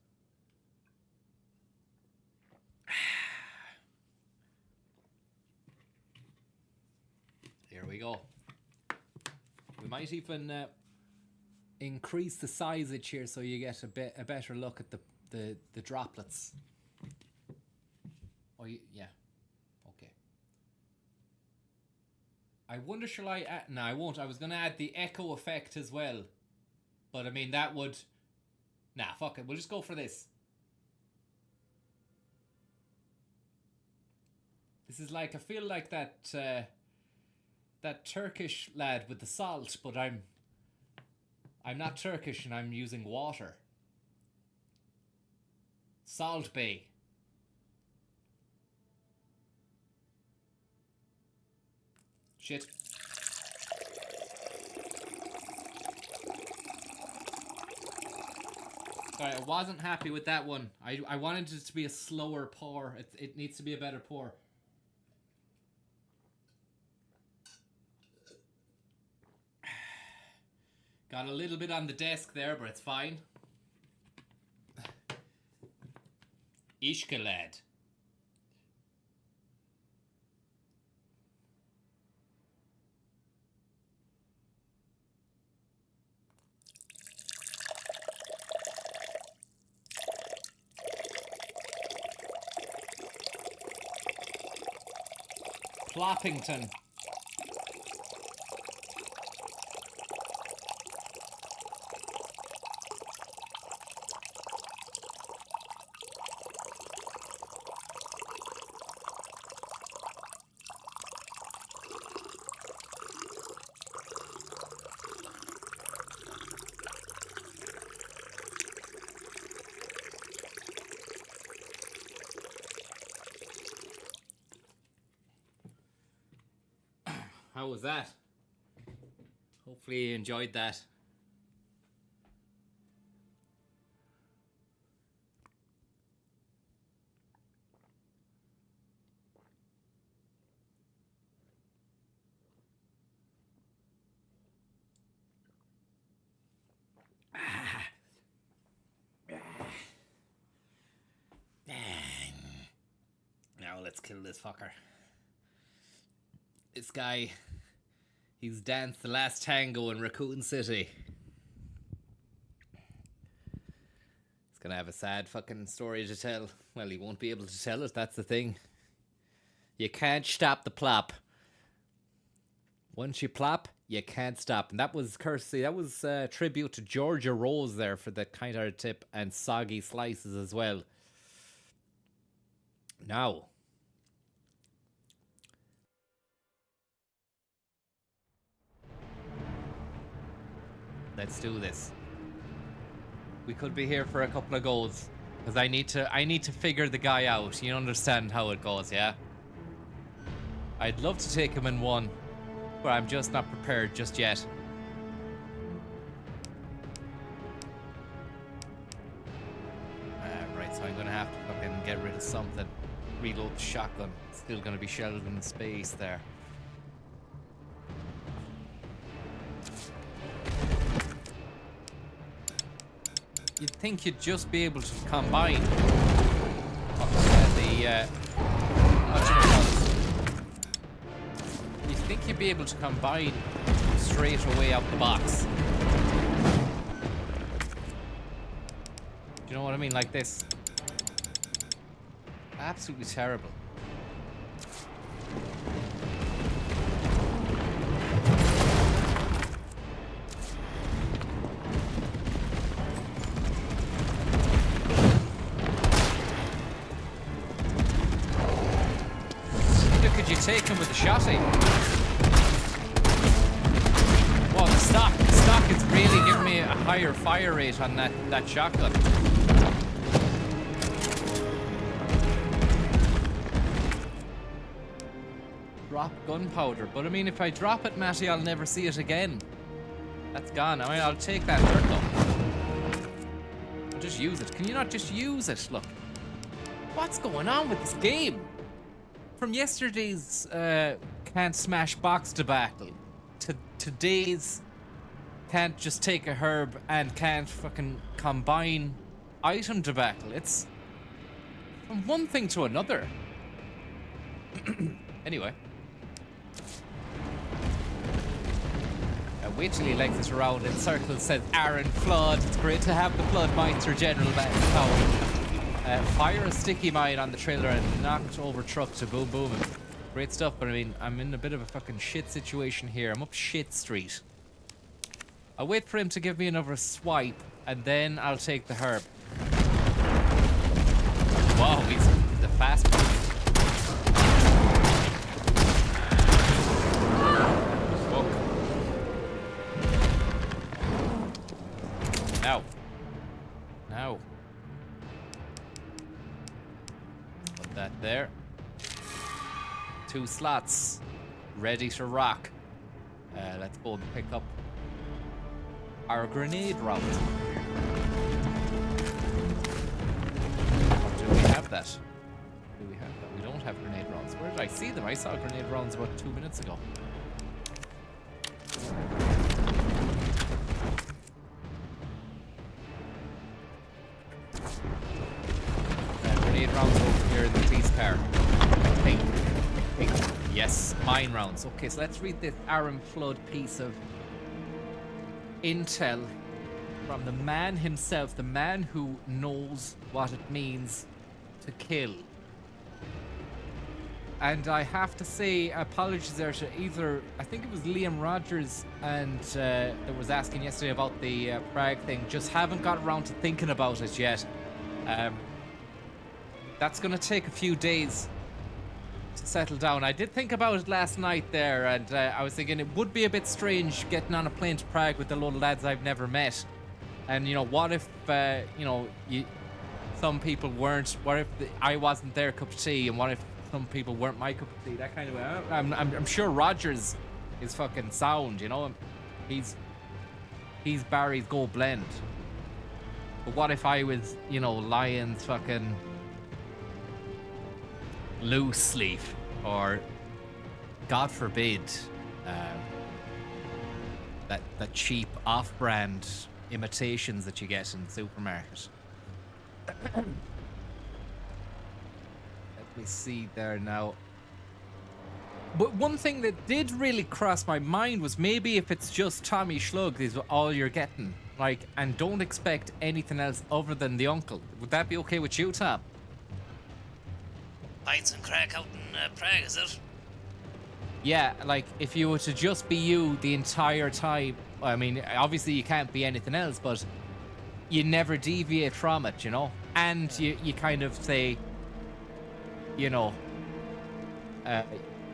Here we go. We might even increase the sizeage here so you get a better look at the droplets. Oh yeah, okay. I wonder, shall I add... No, I won't. I was going to add the echo effect as well. But I mean, that would... Nah, fuck it. We'll just go for this. This is like, I feel like that that Turkish lad with the salt, but I'm not Turkish and I'm using water. Salt Bay. Shit. Sorry, I wasn't happy with that one. I wanted it to be a slower pour. It needs to be a better pour. Got a little bit on the desk there, but it's fine. Ishka lad. Ploppington. How was that? Hopefully you enjoyed that. Now let's kill this fucker. This guy, he's danced the last tango in Raccoon City. He's gonna have a sad fucking story to tell. Well, he won't be able to tell it, that's the thing. You can't stop the plop. Once you plop, you can't stop. And that was courtesy, that was tribute to Georgia Rose there for the kind-hearted tip and soggy slices as well. Now, let's do this. We could be here for a couple of goals because I need to figure the guy out. You understand how it goes, yeah? I'd love to take him in one, but I'm just not prepared just yet. Right, so I'm gonna have to fucking get rid of something. Reload the shotgun. Still gonna be shelved in space there. You'd think you'd just be able to combine you'd think you'd be able to combine straight away out the box. Do you know what I mean? Like this. Absolutely terrible. Could you take him with a shotty? Well, the stock is really giving me a higher fire rate on that shotgun. Drop gunpowder, but I mean, if I drop it, Matty, I'll never see it again. That's gone. I mean, I'll take that hurt though. I'll just use it. Can you not just use it? Look, what's going on with this game? From yesterday's can't smash box debacle to today's can't just take a herb and can't fucking combine item debacle. It's from one thing to another. Anyway. Wait till he legs it around in circles, says Aaron Flood. It's great to have the Floodmeister General back in town. Fire a sticky mine on the trailer and knocked over truck to boom boom. Great stuff, but I mean, I'm in a bit of a fucking shit situation here. I'm up shit street. I'll wait for him to give me another swipe, and then I'll take the herb. Wow, he's the fast one. Now. Put that there. 2 slots. Ready to rock. Let's go and pick up our grenade round. Or do we have that? Do we have that? We don't have grenade rounds. Where did I see them? I saw grenade rounds about 2 minutes ago. Grenade rounds over here in the police car. Pink. Yes, mine rounds. Okay, so let's read this Aaron Flood piece of intel from the man himself, the man who knows what it means to kill. And I have to say, apologies there to either, I think it was Liam Rogers and that was asking yesterday about the Prague thing. Just haven't got around to thinking about it yet. That's going to take a few days to settle down. I did think about it last night there, and I was thinking it would be a bit strange getting on a plane to Prague with a load of lads I've never met. And, you know, what if, you know, some people weren't, what if I wasn't their cup of tea, and what if some people weren't my cup of tea, that kind of way. I'm sure Rogers his fucking sound, you know? He's Barry's Gold Blend. But what if I was, you know, Lion's fucking loose leaf, or God forbid, that cheap off-brand imitations that you get in the supermarket. Let me see there now. But one thing that did really cross my mind was maybe if it's just Tommy Schlug is all you're getting, like, and don't expect anything else other than the uncle. Would that be okay with you, Tom? Pints and crack out in Prague, is it? Yeah, like, if you were to just be you the entire time, I mean, obviously you can't be anything else, but you never deviate from it, you know? And you kind of say, you know,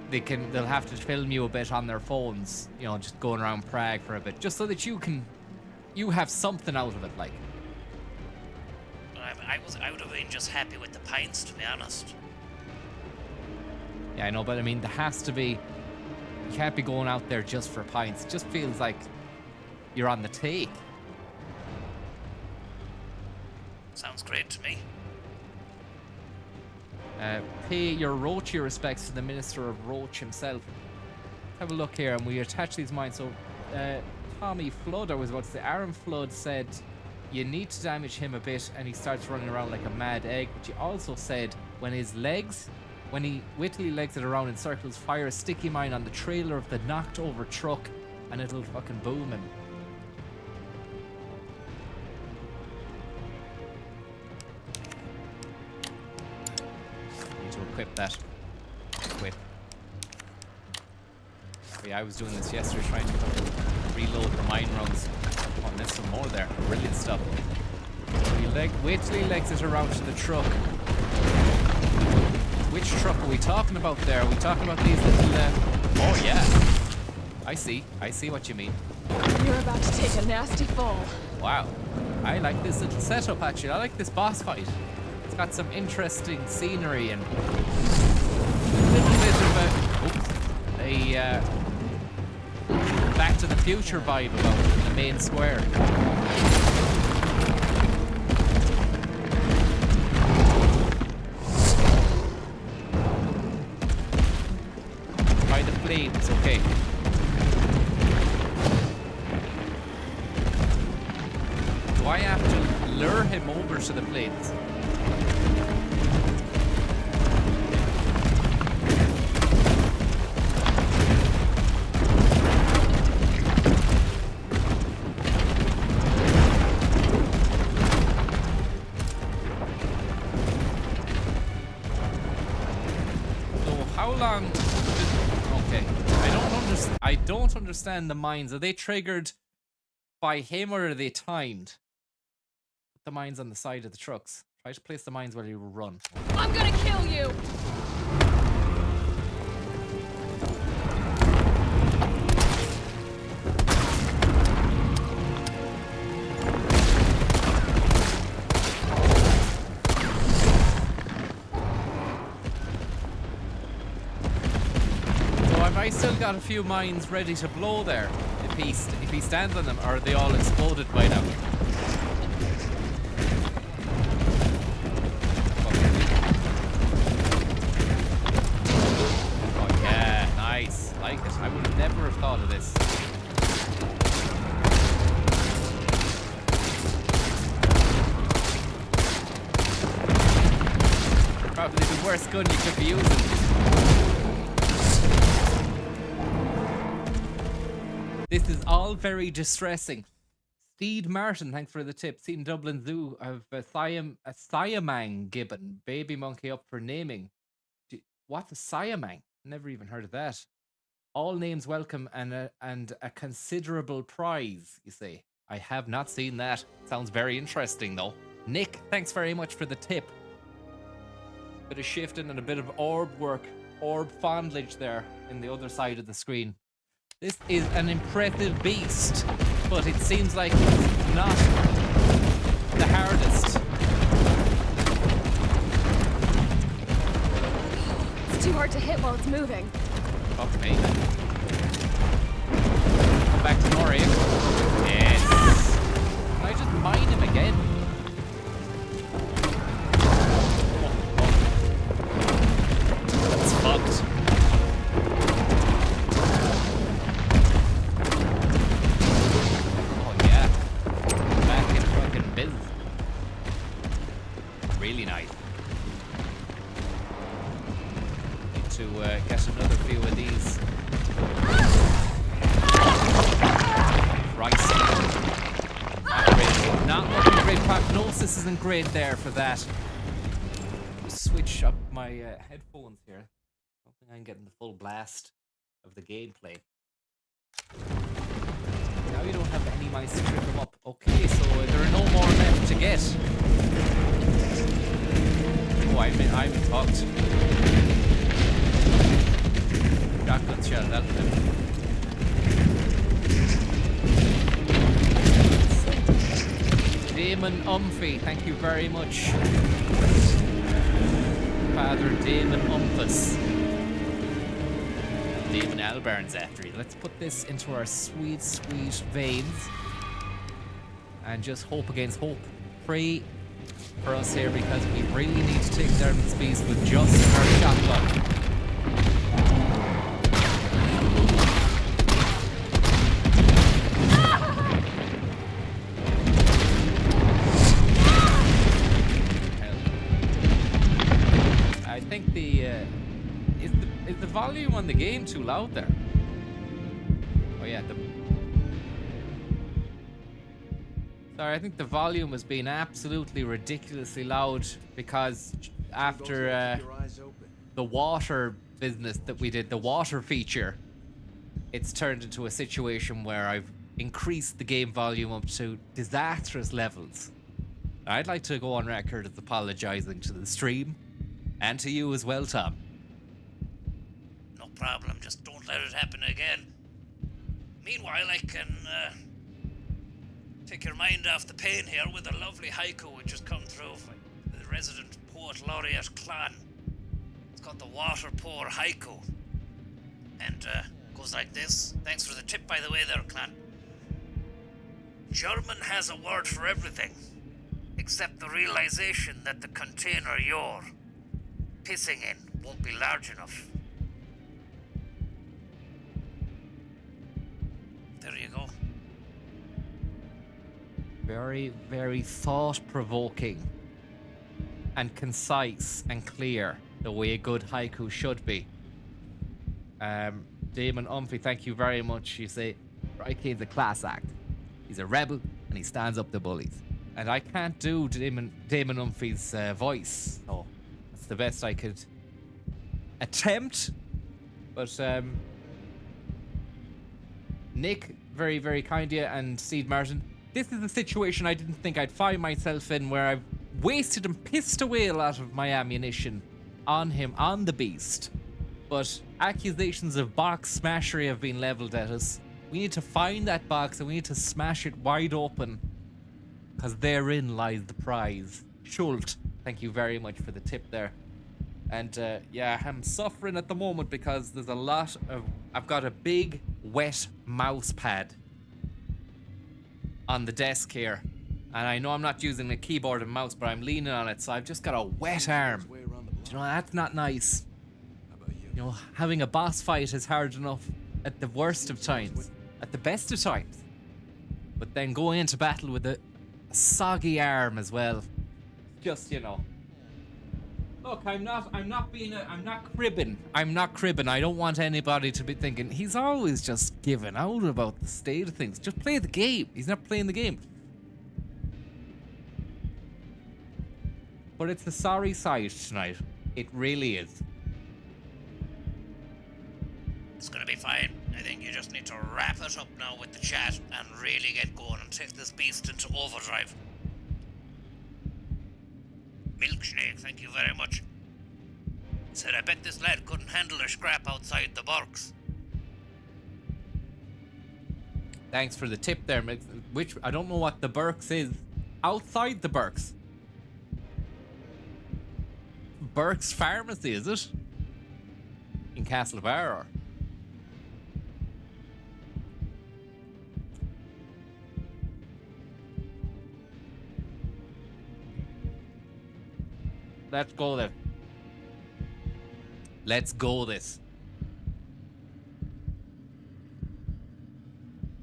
they'll have to film you a bit on their phones, you know, just going around Prague for a bit, just so that you have something out of it, like. I would have been just happy with the pints, to be honest. Yeah, I know, but I mean, there has to be. You can't be going out there just for pints. It just feels like you're on the take. Sounds great to me. Pay your Roachy respects to the Minister of Roach himself. Have a look here, and we attach these mines. So, Tommy Flood, I was about to say, Aaron Flood said you need to damage him a bit, and he starts running around like a mad egg. But you also said when he wittily legs it around in circles, fire a sticky mine on the trailer of the knocked over truck, and it'll fucking boom him. Need to equip that. Equip. Oh yeah, I was doing this yesterday, trying to reload the mine rounds. Oh, and there's some more there. Brilliant stuff. Wait till he legs it around to the truck. Which truck are we talking about there? Are we talking about these little... Oh, yeah. I see what you mean. You're about to take a nasty fall. Wow. I like this little setup, actually. I like this boss fight. It's got some interesting scenery and... a little bit of a Back to the Future vibe about the main square. Flames, okay. Do I have to lure him over to the flames? So how long... I don't understand the mines. Are they triggered by him or are they timed? Put the mines on the side of the trucks. Try to place the mines while you run. I'm gonna kill you! I still got a few mines ready to blow there. If he stands on them, or are they all exploded by now? Oh yeah, nice. Like it. I would never have thought of this. Probably the worst gun you could be using. This is all very distressing. Steed Martin, thanks for the tip. Seen Dublin Zoo of a Siamang gibbon. Baby monkey up for naming. What's a Siamang? Never even heard of that. All names welcome and a considerable prize, you say. I have not seen that. Sounds very interesting though. Nick, thanks very much for the tip. Bit of shifting and a bit of orb work. Orb fondage there in the other side of the screen. This is an impressive beast, but it seems like it's not the hardest. It's too hard to hit while it's moving. Fuck me. back to Nori. Yes. Can I just mine him again? That's fucked. Oh yeah. Back in fucking biz. Really nice. Need to get another few of these. Christ. Not great. Not looking great. Prognosis isn't great there for that. Switch up my headphones here. I don't think I'm getting the full blast of the gameplay. Now you don't have any mice to trip them up. Okay, so there are no more left to get. Oh, I'm fucked. Shotgun shell, that'll do. Damon Umphy, thank you very much. Father Damon Umpus. Damon Albarn's after you. Let's put this into our sweet, sweet veins. And just hope against hope. Pray for us here because we really need to take down this beast with just our shotgun. I think is the volume on the game too loud there? Oh yeah, sorry, I think the volume was being absolutely ridiculously loud because after the water business that we did, the water feature, it's turned into a situation where I've increased the game volume up to disastrous levels. I'd like to go on record as apologizing to the stream and to you as well, Tom. No problem, just don't let it happen again. Meanwhile, I can take your mind off the pain here with a lovely haiku which has come through from the resident poet laureate clan. It's called the Water Pour Haiku. And goes like this. Thanks for the tip, by the way, there, clan. German has a word for everything, except the realization that the container you're pissing in won't be large enough. There you go. Very, very thought-provoking and concise and clear, the way a good haiku should be. Damon Umphy, thank you very much. You say, Rikane's a class act. He's a rebel and he stands up to bullies. And I can't do Damon Umphy's voice, so that's the best I could attempt. But Nick, very, very kind of you, and Steve Martin. This is a situation I didn't think I'd find myself in, where I've wasted and pissed away a lot of my ammunition on him, on the beast. But accusations of box smashery have been leveled at us. We need to find that box and we need to smash it wide open, because therein lies the prize. Schult, thank you very much for the tip there. And yeah, I'm suffering at the moment because there's a lot of... I've got a big wet mouse pad on the desk here. And I know I'm not using a keyboard and mouse, but I'm leaning on it, so I've just got a wet arm. Do you know, that's not nice. You know, having a boss fight is hard enough at the worst of times, at the best of times. But then going into battle with a soggy arm as well. Just, you know. Look, I'm not cribbing. I'm not cribbing. I don't want anybody to be thinking he's always just giving out about the state of things. Just play the game. He's not playing the game. But it's a sorry sight tonight. It really is. It's gonna be fine. I think you just need to wrap it up now with the chat and really get going and take this beast into overdrive. Milkshake, thank you very much. He said, I bet this lad couldn't handle a scrap outside the box. Thanks for the tip there, which I don't know what the Burks is. Outside the Burks. Burke's Pharmacy, is it? In Castlebar, or? let's go then. Let's go this.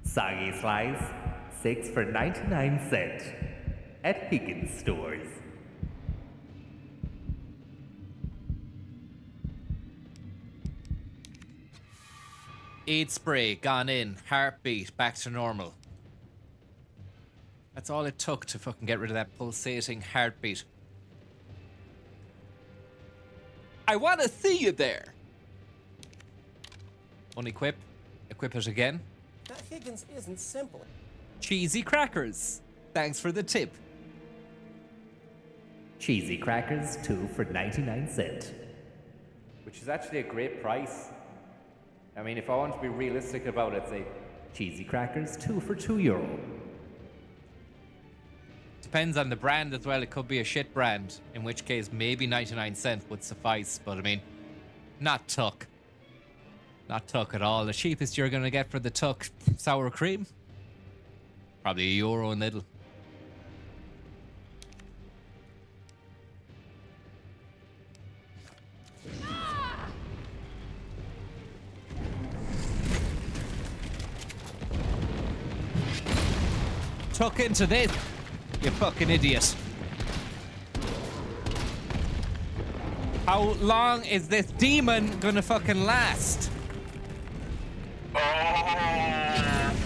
Soggy Slice, 6 for 99 cents at Higgins stores. Aid spray, gone in. Heartbeat, back to normal. That's all it took to fucking get rid of that pulsating heartbeat. I want to see you there. Unequip. Equip it again. That Higgins isn't simple. Cheesy crackers. Thanks for the tip. Cheesy crackers, 2 for 99 cents. Which is actually a great price. I mean, if I want to be realistic about it, say Cheesy crackers, 2 for €2. Depends on the brand as well. It could be a shit brand, in which case maybe 99 cents would suffice. But I mean, not tuck. Not tuck at all. The cheapest you're going to get for the tuck sour cream? Probably €1 in Lidl. Tuck into this, you fucking idiot. How long is this demon gonna fucking last? Oh,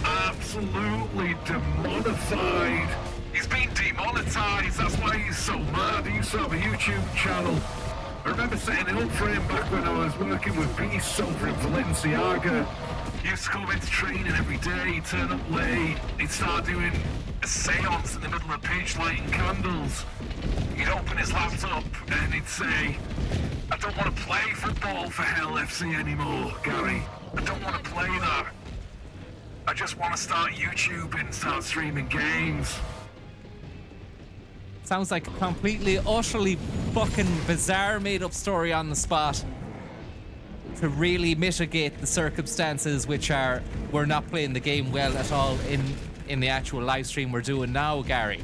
absolutely demonetized. He's been demonetized. That's why he's so mad. He used to have a YouTube channel. I remember setting it up for him back when I was working with Beast over in Valenciaga. He used to come into training every day, he'd turn up late, he'd start doing a seance in the middle of the pitch lighting candles. He'd open his laptop and he'd say, I don't want to play football for Hell FC anymore, Gary. I don't want to play that. I just want to start YouTube and start streaming games. Sounds like a completely, utterly fucking bizarre made-up story on the spot to really mitigate the circumstances, which are we're not playing the game well at all in the actual live stream we're doing now, Gary.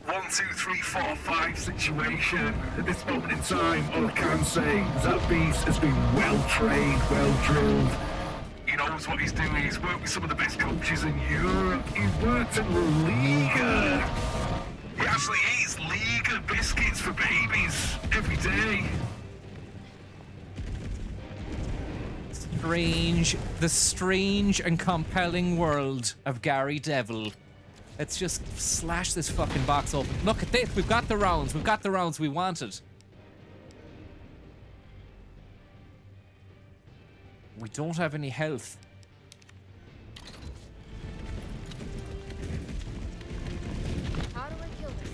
1, 2, 3, 4, 5 situation. At this moment in time, all I can say is that Beast has been well trained, well drilled. He knows what he's doing. He's worked with some of the best coaches in Europe. He's worked in La Liga. He actually eats Liga biscuits for babies every day. The strange and compelling world of Gary Devil. Let's just slash this fucking box open. Look at this, we've got the rounds we wanted. We don't have any health. How do I kill this?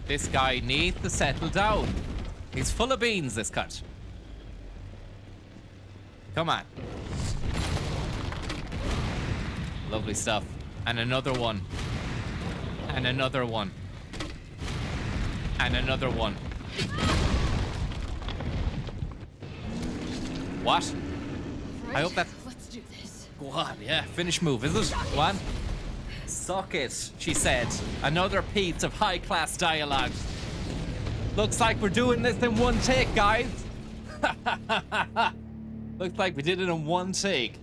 This guy needs to settle down. He's full of beans, this cut. Come on. Lovely stuff. And another one. And another one. And another one. What? Right, I hope that... let's do this. Go on, yeah. Finish move, is it? Go on. Suck it, she said. Another piece of high-class dialogue. Looks like we're doing this in one take, guys. Looks like we did it in one take.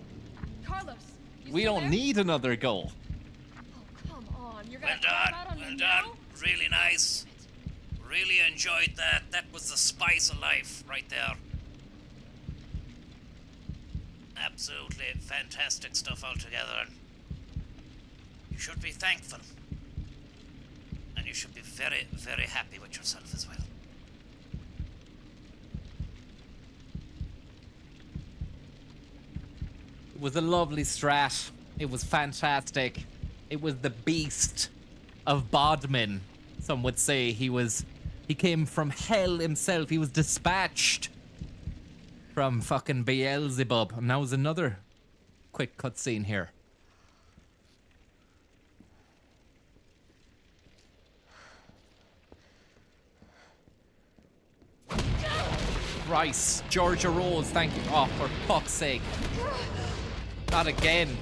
Carlos, We don't need another goal. Oh, come on. You're Well gonna call done, out on well me done. now? Really nice. Really enjoyed that. That was the spice of life right there. Absolutely fantastic stuff altogether. And you should be thankful. And you should be very, very happy with yourself as well. It was a lovely strat. It was fantastic. It was the beast of Bodmin. Some would say he came from hell himself. He was dispatched from fucking Beelzebub. And now is another quick cutscene here. Christ. Georgia Rose, thank you. Oh, for fuck's sake. Not again.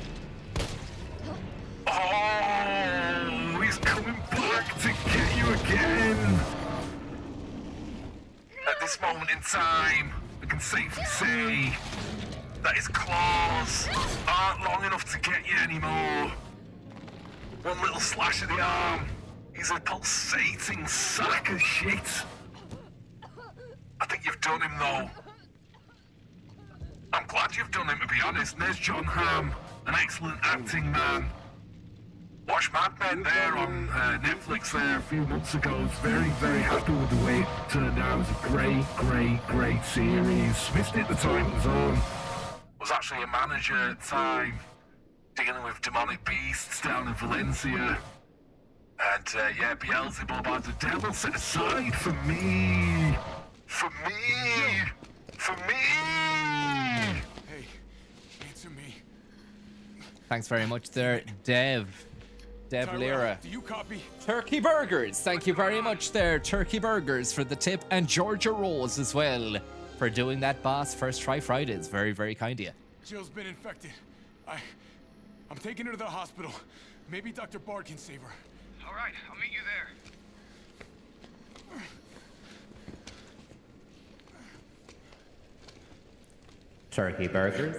Oh, he's coming back to get you again. At this moment in time, I can safely say that his claws aren't long enough to get you anymore. One little slash of the arm, he's a pulsating sack of shit. I think you've done him, though. I'm glad you've done him, to be honest. And there's John Hamm, an excellent acting man. Watched Mad Men there on Netflix there a few months ago. I was very, very happy with the way it turned out. It was a great, great, great series. Missed it the time it was on. Was actually a manager at the time, dealing with demonic beasts down in Valencia. And yeah, Beelzebub had the devil set aside for me. For me! For me! Hey, answer me. Thanks very much there, Dev Lira. Do you copy? Turkey Burgers, thank you very much there, Turkey Burgers, for the tip, and Georgia Rose as well for doing that, boss. First try Fridays. Very, very kind of you. Jill's been infected. I'm taking her to the hospital. Maybe Dr. Bard can save her. All right, I'll meet you there. Turkey burgers,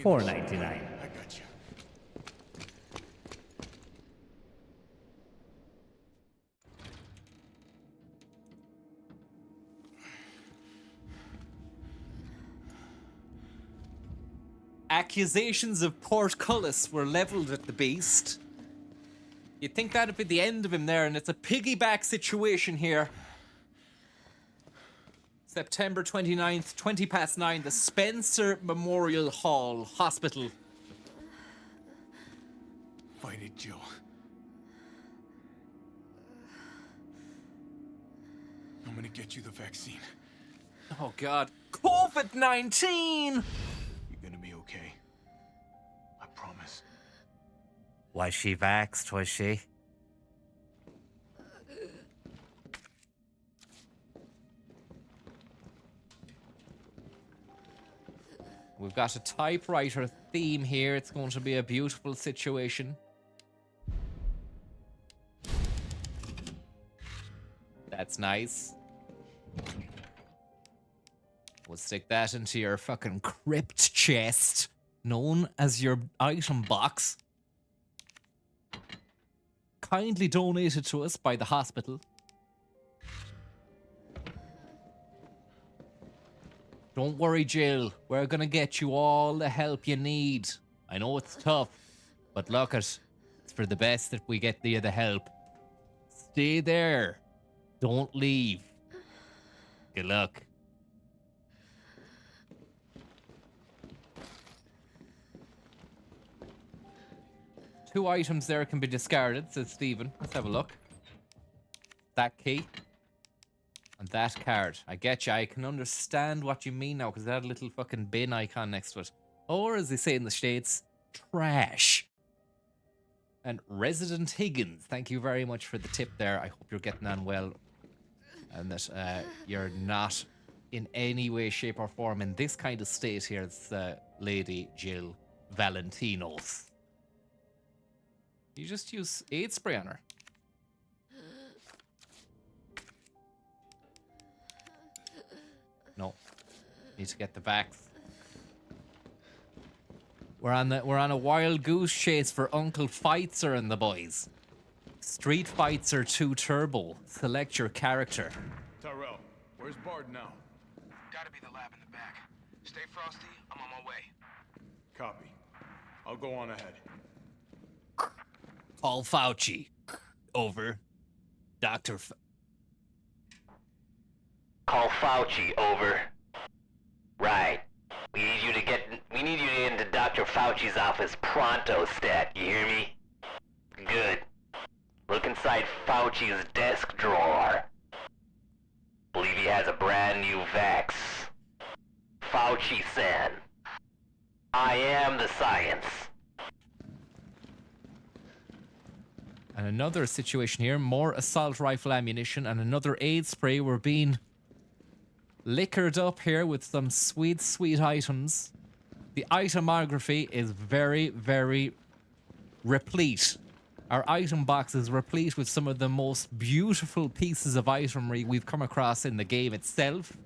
$4.99. I got you. Accusations of portcullis were leveled at the beast. You'd think that'd be the end of him there, and it's a piggyback situation here. September 29th, 9:20, the Spencer Memorial Hall Hospital. Fight it, Jill. I'm gonna get you the vaccine. Oh God, COVID-19! You're gonna be okay. I promise. Was she vaxxed, was she? We've got a typewriter theme here. It's going to be a beautiful situation. That's nice. We'll stick that into your fucking crypt chest, known as your item box. Kindly donated to us by the hospital. Don't worry, Jill. We're gonna get you all the help you need. I know it's tough, but look, it's for the best that we get you the help. Stay there. Don't leave. Good luck. Two items there can be discarded, says Stephen. Let's have a look. That key. And that card. I get you. I can understand what you mean now, because it had a little fucking bin icon next to it. Or, as they say in the States, trash. And Resident Higgins, thank you very much for the tip there. I hope you're getting on well. And that you're not in any way, shape, or form in this kind of state here. It's Lady Jill Valentinos. You just use AIDS spray on her. No. Need to get the vax. We're on a wild goose chase for Uncle Feitzer and the boys. Street Fighter 2 Turbo. Select your character. Tyrell, where's Bard now? Gotta be the lab in the back. Stay frosty, I'm on my way. Copy. I'll go on ahead. Call Fauci. Over. Dr. Call Fauci, over. Right. We need you to get into Dr. Fauci's office pronto, stat. You hear me? Good. Look inside Fauci's desk drawer. Believe he has a brand new vax. Fauci said, I am the science. And another situation here. More assault rifle ammunition and another AIDS spray were being liquored up here with some sweet, sweet items. The itemography is very, very replete. Our item box is replete with some of the most beautiful pieces of itemry we've come across in the game itself.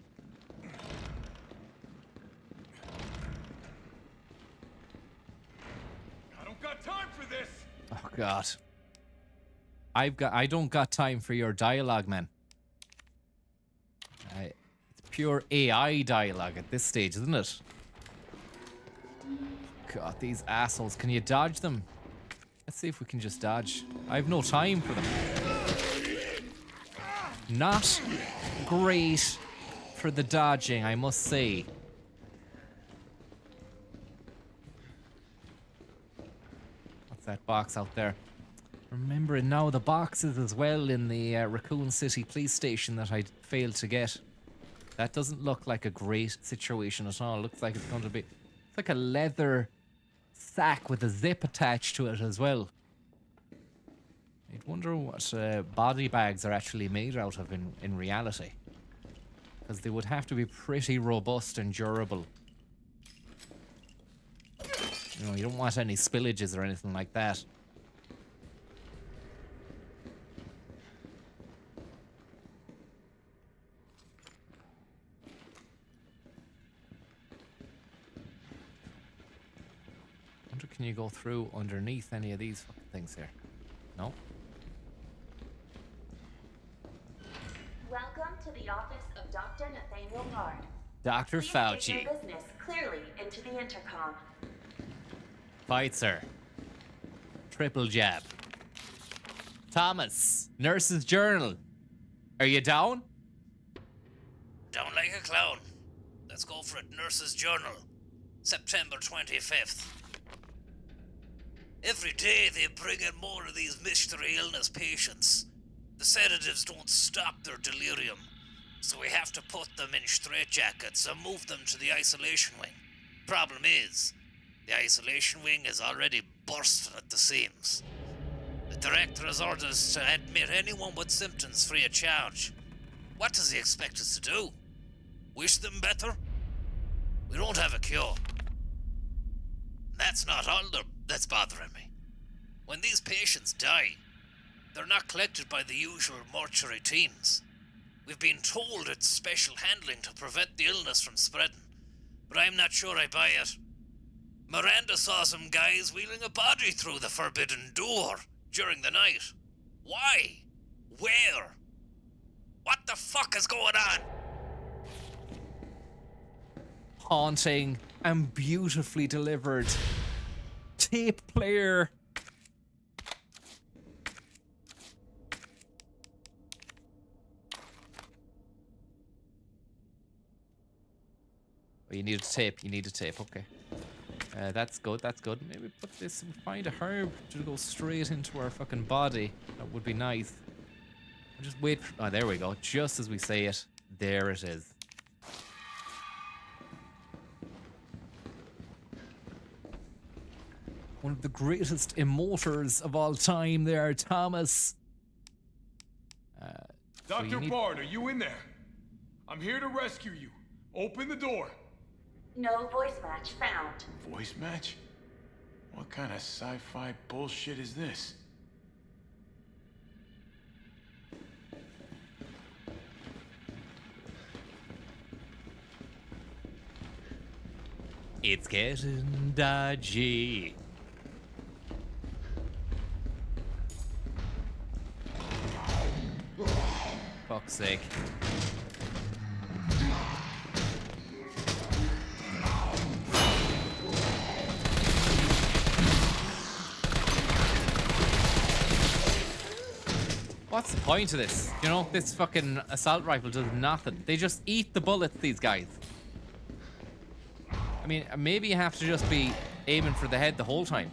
I don't got time for this. Oh God. I don't got time for your dialogue, man. It's pure AI dialogue at this stage, isn't it? God, these assholes. Can you dodge them? Let's see if we can just dodge. I have no time for them. Not great for the dodging, I must say. What's that box out there? Remembering now the boxes as well in the Raccoon City police station that I failed to get. That doesn't look like a great situation at all. Looks like it's going to be... It's like a leather sack with a zip attached to it as well. I'd wonder what body bags are actually made out of in reality. Because they would have to be pretty robust and durable. You know, you don't want any spillages or anything like that. Can you go through underneath any of these fucking things here? No? Welcome to the office of Dr. Nathaniel Bard. Dr. Please Fauci. state your business clearly into the intercom. Pfizer. Triple jab. Thomas. Nurse's Journal. Are you down? Down like a clown. Let's go for it. Nurse's Journal. September 25th. Every day they bring in more of these mystery illness patients. The sedatives don't stop their delirium, so we have to put them in straitjackets and move them to the isolation wing. Problem is, the isolation wing is already bursting at the seams. The director has orders to admit anyone with symptoms free of charge. What does he expect us to do? Wish them better? We don't have a cure. That's not all that's bothering me. When these patients die, they're not collected by the usual mortuary teams. We've been told it's special handling to prevent the illness from spreading, but I'm not sure I buy it. Miranda saw some guys wheeling a body through the forbidden door during the night. Why? Where? What the fuck is going on? Haunting and beautifully delivered. Tape player. Oh, you need a tape. You need a tape. Okay. That's good. That's good. Maybe put this and find a herb to go straight into our fucking body. That would be nice. I'll just wait. Oh, there we go. Just as we say it, there it is. One of the greatest immortals of all time there, Thomas. Dr. Bard, are you in there? I'm here to rescue you. Open the door. No voice match found. Voice match? What kind of sci-fi bullshit is this? It's getting dodgy. Fuck's sake. What's the point of this? You know, this fucking assault rifle does nothing. They just eat the bullets, these guys. I mean, maybe you have to just be aiming for the head the whole time.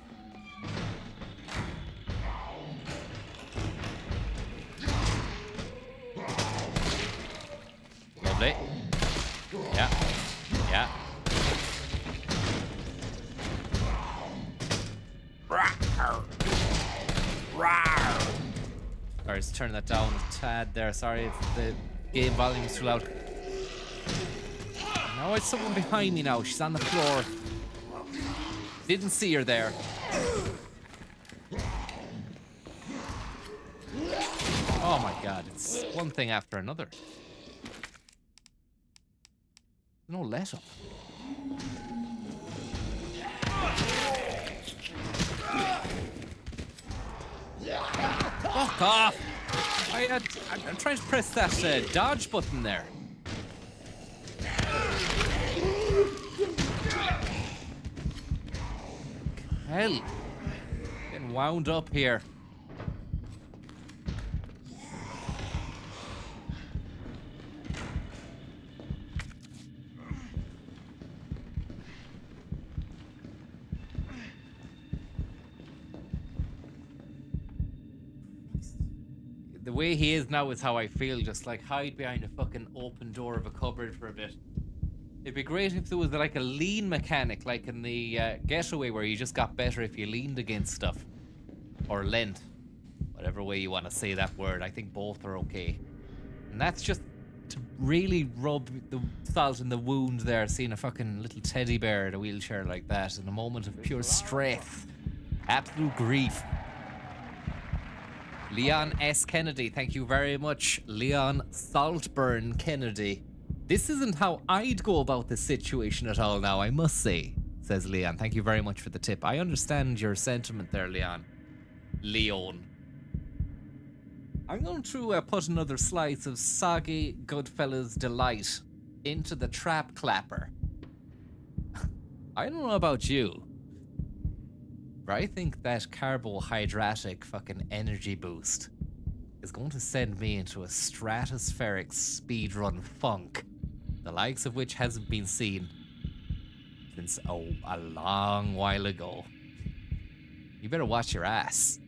Lovely. Yeah. Yeah. Sorry, just turn that down a tad there. Sorry if the game volume is too loud. Oh, it's someone behind me now. She's on the floor. Didn't see her there. Oh my god, it's one thing after another. No let up. Fuck off! I'm trying to press that dodge button there. Hell. Getting wound up here. The way he is now is how I feel, just like hide behind a fucking open door of a cupboard for a bit. It'd be great if there was like a lean mechanic, like in the Getaway, where you just got better if you leaned against stuff. Or leant. Whatever way you want to say that word, I think both are okay. And that's just to really rub the salt in the wound there, seeing a fucking little teddy bear in a wheelchair like that in a moment of pure stress. Absolute grief. Leon S. Kennedy, thank you very much. Leon Saltburn Kennedy. This isn't how I'd go about this situation at all now, I must say, says Leon. Thank you very much for the tip. I understand your sentiment there, Leon. Leon. I'm going to put another slice of soggy Goodfellas delight into the trap clapper. I don't know about you, but I think that carbohydratic fucking energy boost is going to send me into a stratospheric speedrun funk, the likes of which hasn't been seen since a long while ago. You better watch your ass.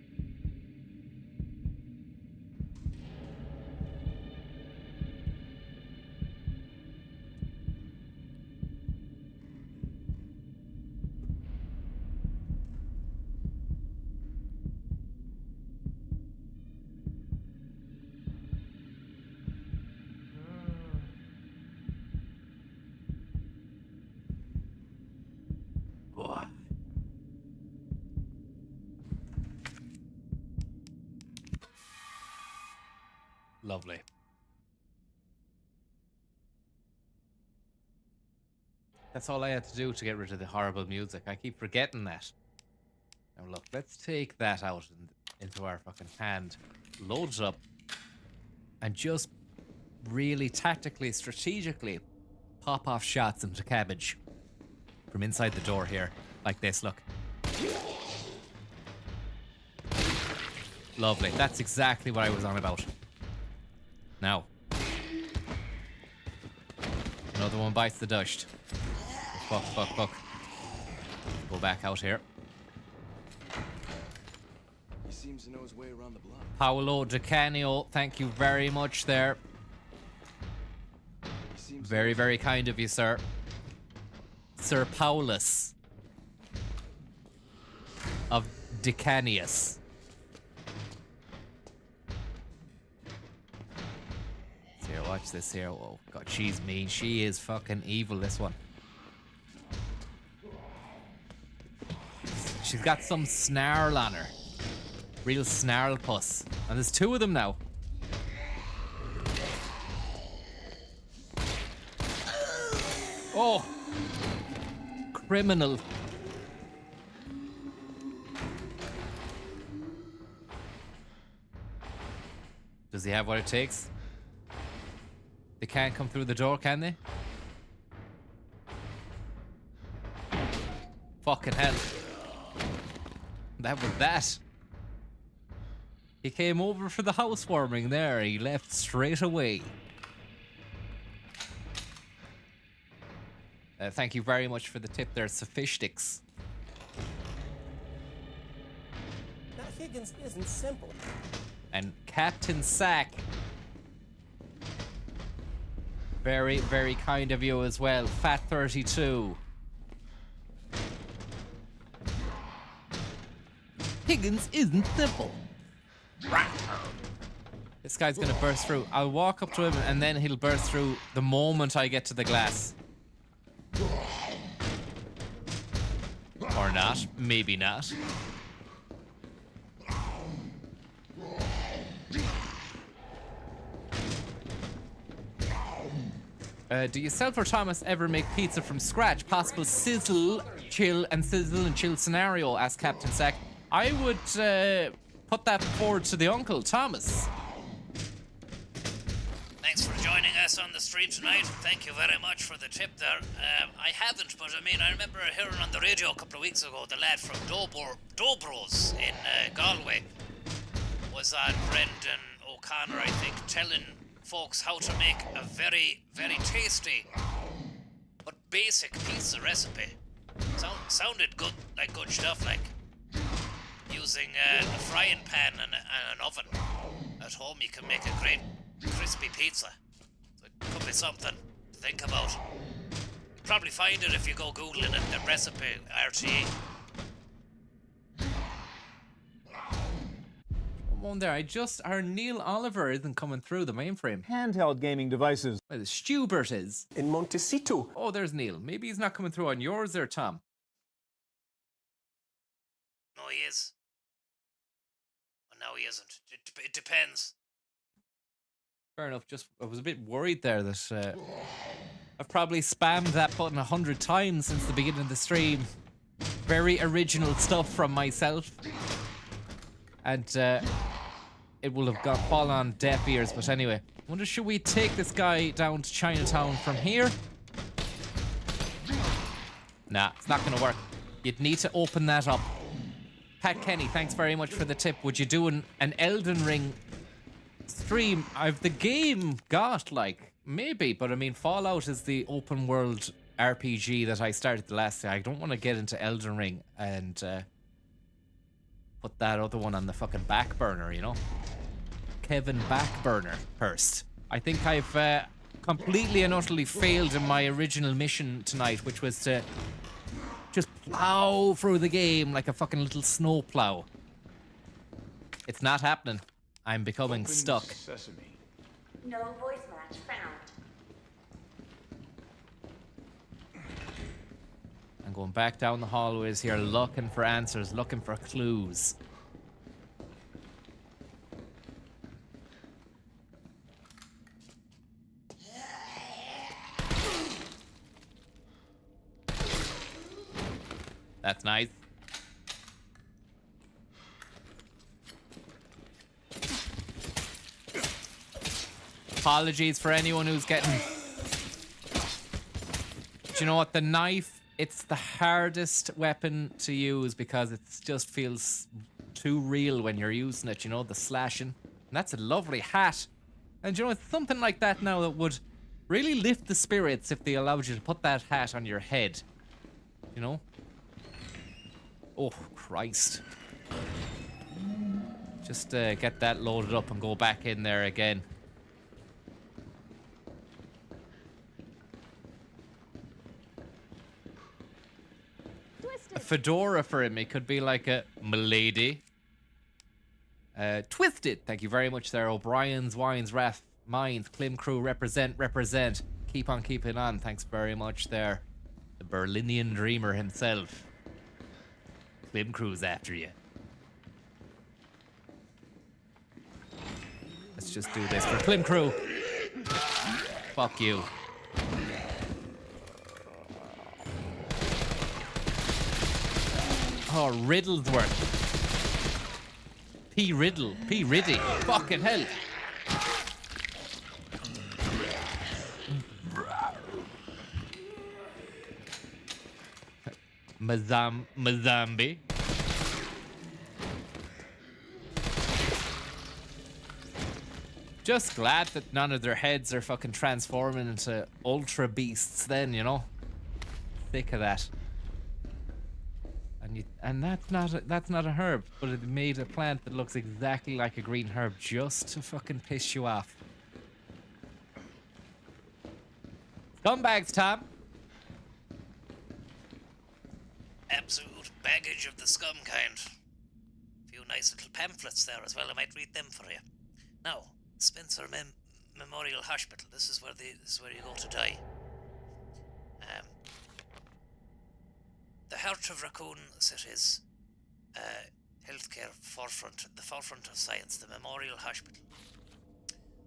Lovely. That's all I had to do to get rid of the horrible music. I keep forgetting that. Now look, let's take that out into our fucking hand, load it up, and just really tactically, strategically pop off shots into cabbage from inside the door here, like this, look. Lovely, that's exactly what I was on about. Now. Another one bites the dust. Fuck, fuck, fuck. Go back out here. He seems to know his way around the block. Paolo DeCanio, thank you very much there. Very, very kind of you, sir. Sir Paulus of Decanius. Here, watch this here. Oh god, she's mean. She is fucking evil, this one. She's got some snarl on her. Real snarl puss. And there's two of them now. Oh! Criminal. Does he have what it takes? They can't come through the door, can they? Fucking hell. That was that. He came over for the housewarming there. He left straight away. Thank you very much for the tip there, Sophistics. That Higgins isn't simple. And Captain Sack. Very, very kind of you as well. Fat32. Higgins isn't simple. This guy's gonna burst through. I'll walk up to him and then he'll burst through the moment I get to the glass. not. Maybe not. Do yourself or Thomas ever make pizza from scratch? Possible sizzle, chill, and scenario, asked Captain Sack. I would put that forward to the uncle, Thomas. Thanks for joining us on the stream tonight. Thank you very much for the tip there. I haven't, but I mean, I remember hearing on the radio a couple of weeks ago the lad from Dobros in Galway was on Brendan O'Connor, I think, telling folks how to make a very, very tasty but basic pizza recipe. Sounded good, like good stuff, like using a frying pan and an oven. At home you can make a great crispy pizza. So it could be something to think about. You'll probably find it if you go googling it, the recipe, RTE. One there, our Neil Oliver isn't coming through the mainframe. Handheld gaming devices. Well, the Stubert is. In Montecito. Oh, there's Neil. Maybe he's not coming through on yours there, Tom. No, he is. Well, no, he isn't. It depends. Fair enough. I was a bit worried there that I've probably spammed that button 100 times since the beginning of the stream. Very original stuff from myself. And it will have fallen on deaf ears. But anyway, I wonder, should we take this guy down to Chinatown from here? Nah, it's not going to work. You'd need to open that up. Pat Kenny, thanks very much for the tip. Would you do an Elden Ring stream? I've the game got, like, maybe, but I mean, Fallout is the open world RPG that I started the last day. I don't want to get into Elden Ring and put that other one on the fucking back burner, you know? Kevin Backburner first. I think I've completely and utterly failed in my original mission tonight, which was to just plow through the game like a fucking little snow plow. It's not happening. I'm becoming stuck. Sesame. No voice match found. I'm going back down the hallways here, looking for answers, looking for clues. That's nice. Apologies for anyone who's getting... Do you know what? The knife, it's the hardest weapon to use because it just feels too real when you're using it, you know, the slashing. And that's a lovely hat. And you know, it's something like that now that would really lift the spirits if they allowed you to put that hat on your head. You know? Oh, Christ. Just get that loaded up and go back in there again. A fedora for him. It could be like a milady. Twisted. Thank you very much there. O'Brien's, Wines, Raff, Mines, Klim Crew, represent. Keep on keeping on. Thanks very much there. The Berlinian dreamer himself. Klim Crew's after you. Let's just do this for Klim Crew. Fuck you. Oh, Riddlesworth. P. Riddy. Fucking hell. Mazambi. Just glad that none of their heads are fucking transforming into ultra beasts then, you know? Sick of that. And that's not a herb, but it made a plant that looks exactly like a green herb just to fucking piss you off. Scumbags, Tom. Absolute baggage of the scum kind. A few nice little pamphlets there as well. I might read them for you. Now, Spencer Memorial Hospital. This is where you go to die. the heart of Raccoon City's healthcare forefront, the forefront of science, the Memorial Hospital.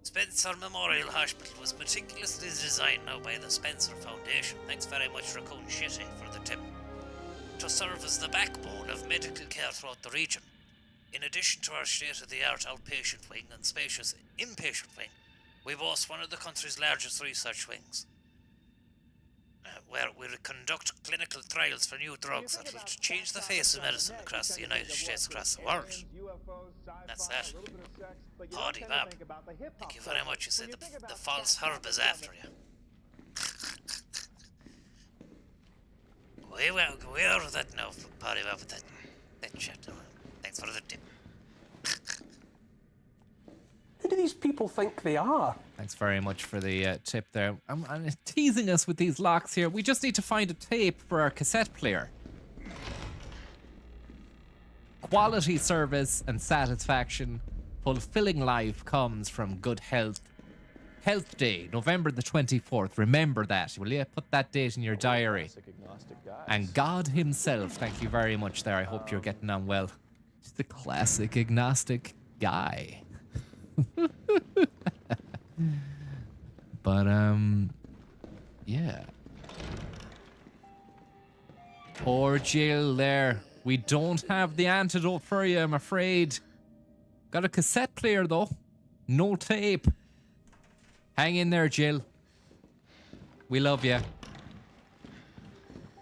Spencer Memorial Hospital was meticulously designed now by the Spencer Foundation. Thanks very much, Raccoon Shitty, for the tip. To serve as the backbone of medical care throughout the region. In addition to our state-of-the-art outpatient wing and spacious inpatient wing, we boast one of the country's largest research wings, where we conduct clinical trials for new drugs that will change the face of medicine across the United States, across the world. That's that. Hardy Bob. Thank you very much. You said the false herb is after you. We are with that now, Hardy Bob, with that shit. Thanks for the tip. Who do these people think they are? Thanks very much for the tip there. I'm teasing us with these locks here. We just need to find a tape for our cassette player. Quality service and satisfaction. Fulfilling life comes from good health. Health Day, November the 24th. Remember that. Will you put that date in your diary? And God himself, thank you very much there. I hope you're getting on well. He's the classic agnostic guy. But, yeah. Poor Jill there. We don't have the antidote for you, I'm afraid. Got a cassette player, though. No tape. Hang in there, Jill. We love you.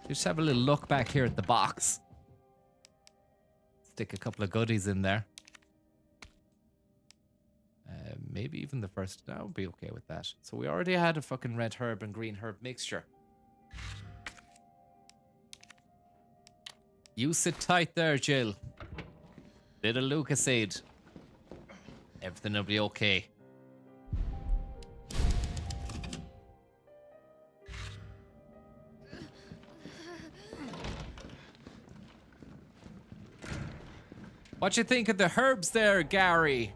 Just have a little look back here at the box. Stick a couple of goodies in there. Maybe even the first. I would be okay with that. So we already had a fucking red herb and green herb mixture. You sit tight there, Jill. Bit of Lucasade. Everything will be okay. What you think of the herbs there, Gary?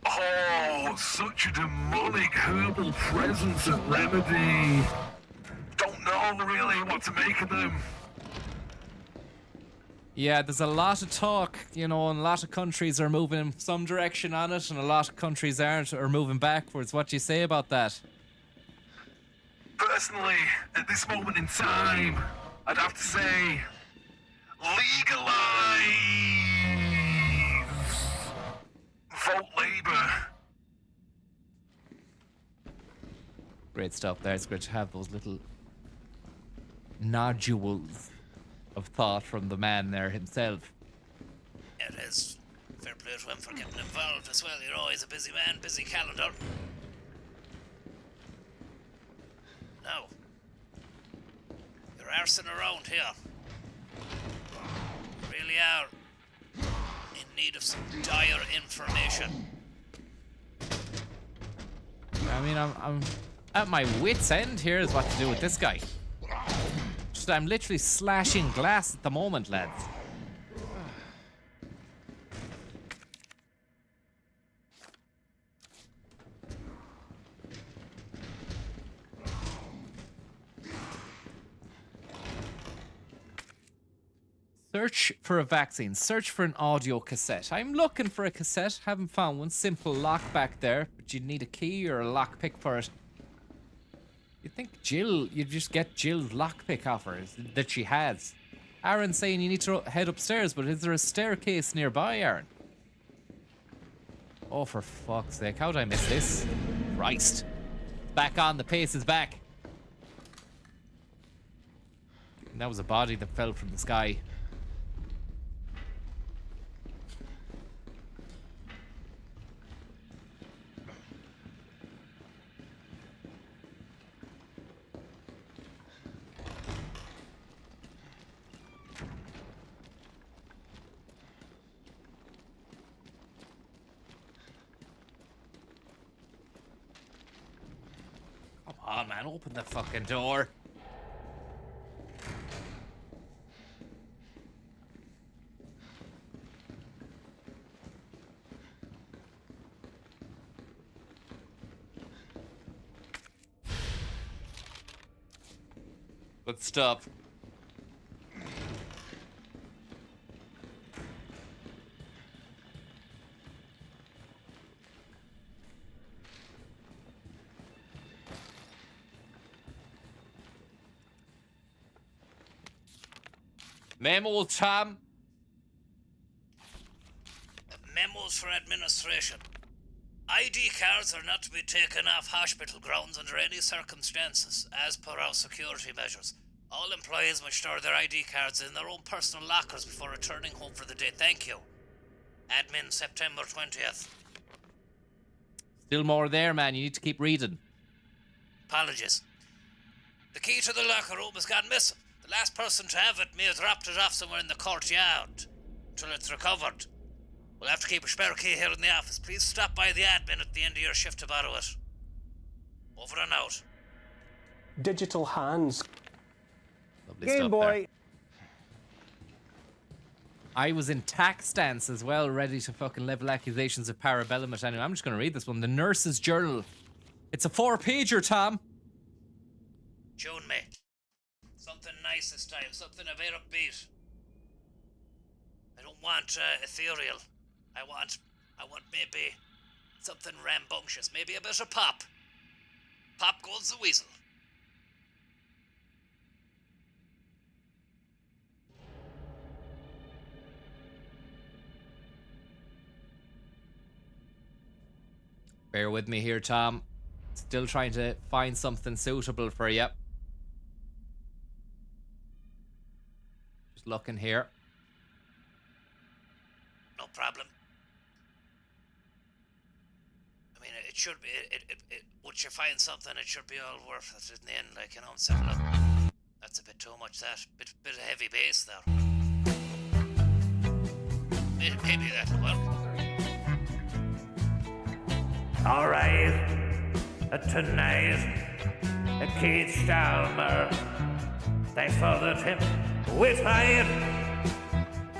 Oh, such a demonic herbal presence and remedy. Don't know really what to make of them. Yeah, there's a lot of talk, you know, and a lot of countries are moving in some direction on it, and a lot of countries aren't, or moving backwards. What do you say about that? Personally, at this moment in time, I'd have to say, legalize vote labor. Great stuff there. It's great to have those little nodules of thought from the man there himself. It is. Fair play to him for getting involved as well. You're always a busy man, busy calendar. Now, you're arsing around here. You really are in need of some dire information. I mean, I'm at my wit's end here is what to do with this guy. Just, I'm literally slashing glass at the moment, lads. Search for a vaccine. Search for an audio cassette. I'm looking for a cassette. Haven't found one. Simple lock back there. But you'd need a key or a lockpick for it. You'd think Jill, you'd just get Jill's lockpick off her that she has. Aaron's saying you need to head upstairs, but is there a staircase nearby, Aaron? Oh, for fuck's sake. How did I miss this? Christ. Back on. The pace is back. And that was a body that fell from the sky. Come on, man, open the fucking door. but stop. Memo, Tom. Memos for administration. ID cards are not to be taken off hospital grounds under any circumstances, as per our security measures. All employees must store their ID cards in their own personal lockers before returning home for the day. Thank you. Admin, September 20th. Still more there, man. You need to keep reading. Apologies. The key to the locker room has gone missing. The last person to have it may have dropped it off somewhere in the courtyard until it's recovered. We'll have to keep a spare key here in the office. Please stop by the admin at the end of your shift to borrow it. Over and out. Digital hands. Lovely Game stuff Boy. there. I was in tax stance as well, ready to fucking level accusations of parabellum at anyone. I'm just going to read this one. The Nurse's Journal. It's a 4-pager, Tom. Tune me. Something nice this time. Something a bit upbeat. I don't want ethereal. I want maybe something rambunctious. Maybe a bit of pop. Pop goes the weasel. Bear with me here, Tom. Still trying to find something suitable for you. Just looking here. No problem. I mean, it should be. Once you find something, it should be all worth it in the end. Like, you know, settle up. That's a bit too much. That bit of heavy bass there. Maybe that'll work. All right. Tonight, Keith Stalmer. Thanks for the tip. We tried.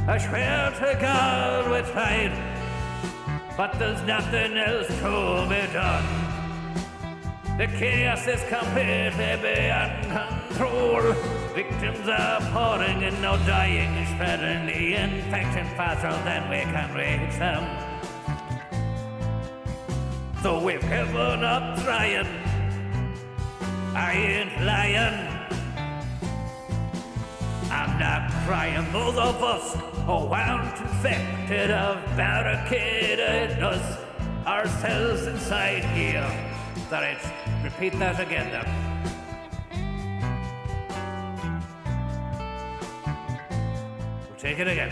I swear to God we tried. But there's nothing else to be done. The chaos is completely beyond control. Victims are pouring in, now dying and spreading the infection faster than we can reach them. So we've given up trying. I ain't lying. I'm not crying. Those of us who weren't infected have barricaded us ourselves inside here. Sorry, repeat that again there. We'll take it again.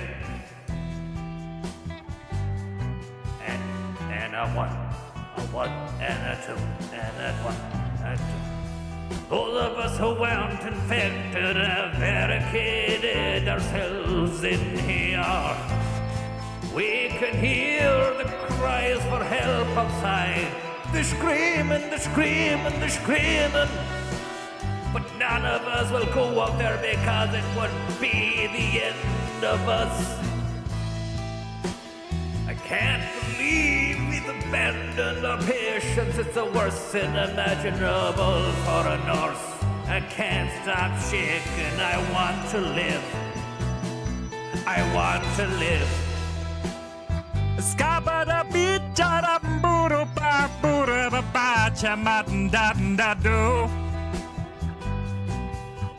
And a one. A one and a two and a one and two. All of us who weren't infected have barricaded ourselves in here. We can hear the cries for help outside. The screaming, the screaming, the screaming. But none of us will go out there because it would be the end of us. I can't believe we've abandoned our patients. It's the worst sin imaginable for a nurse. I can't stop shaking. I want to live. I want to live. Scabada beat da buru ba buru ba ba chamat da do.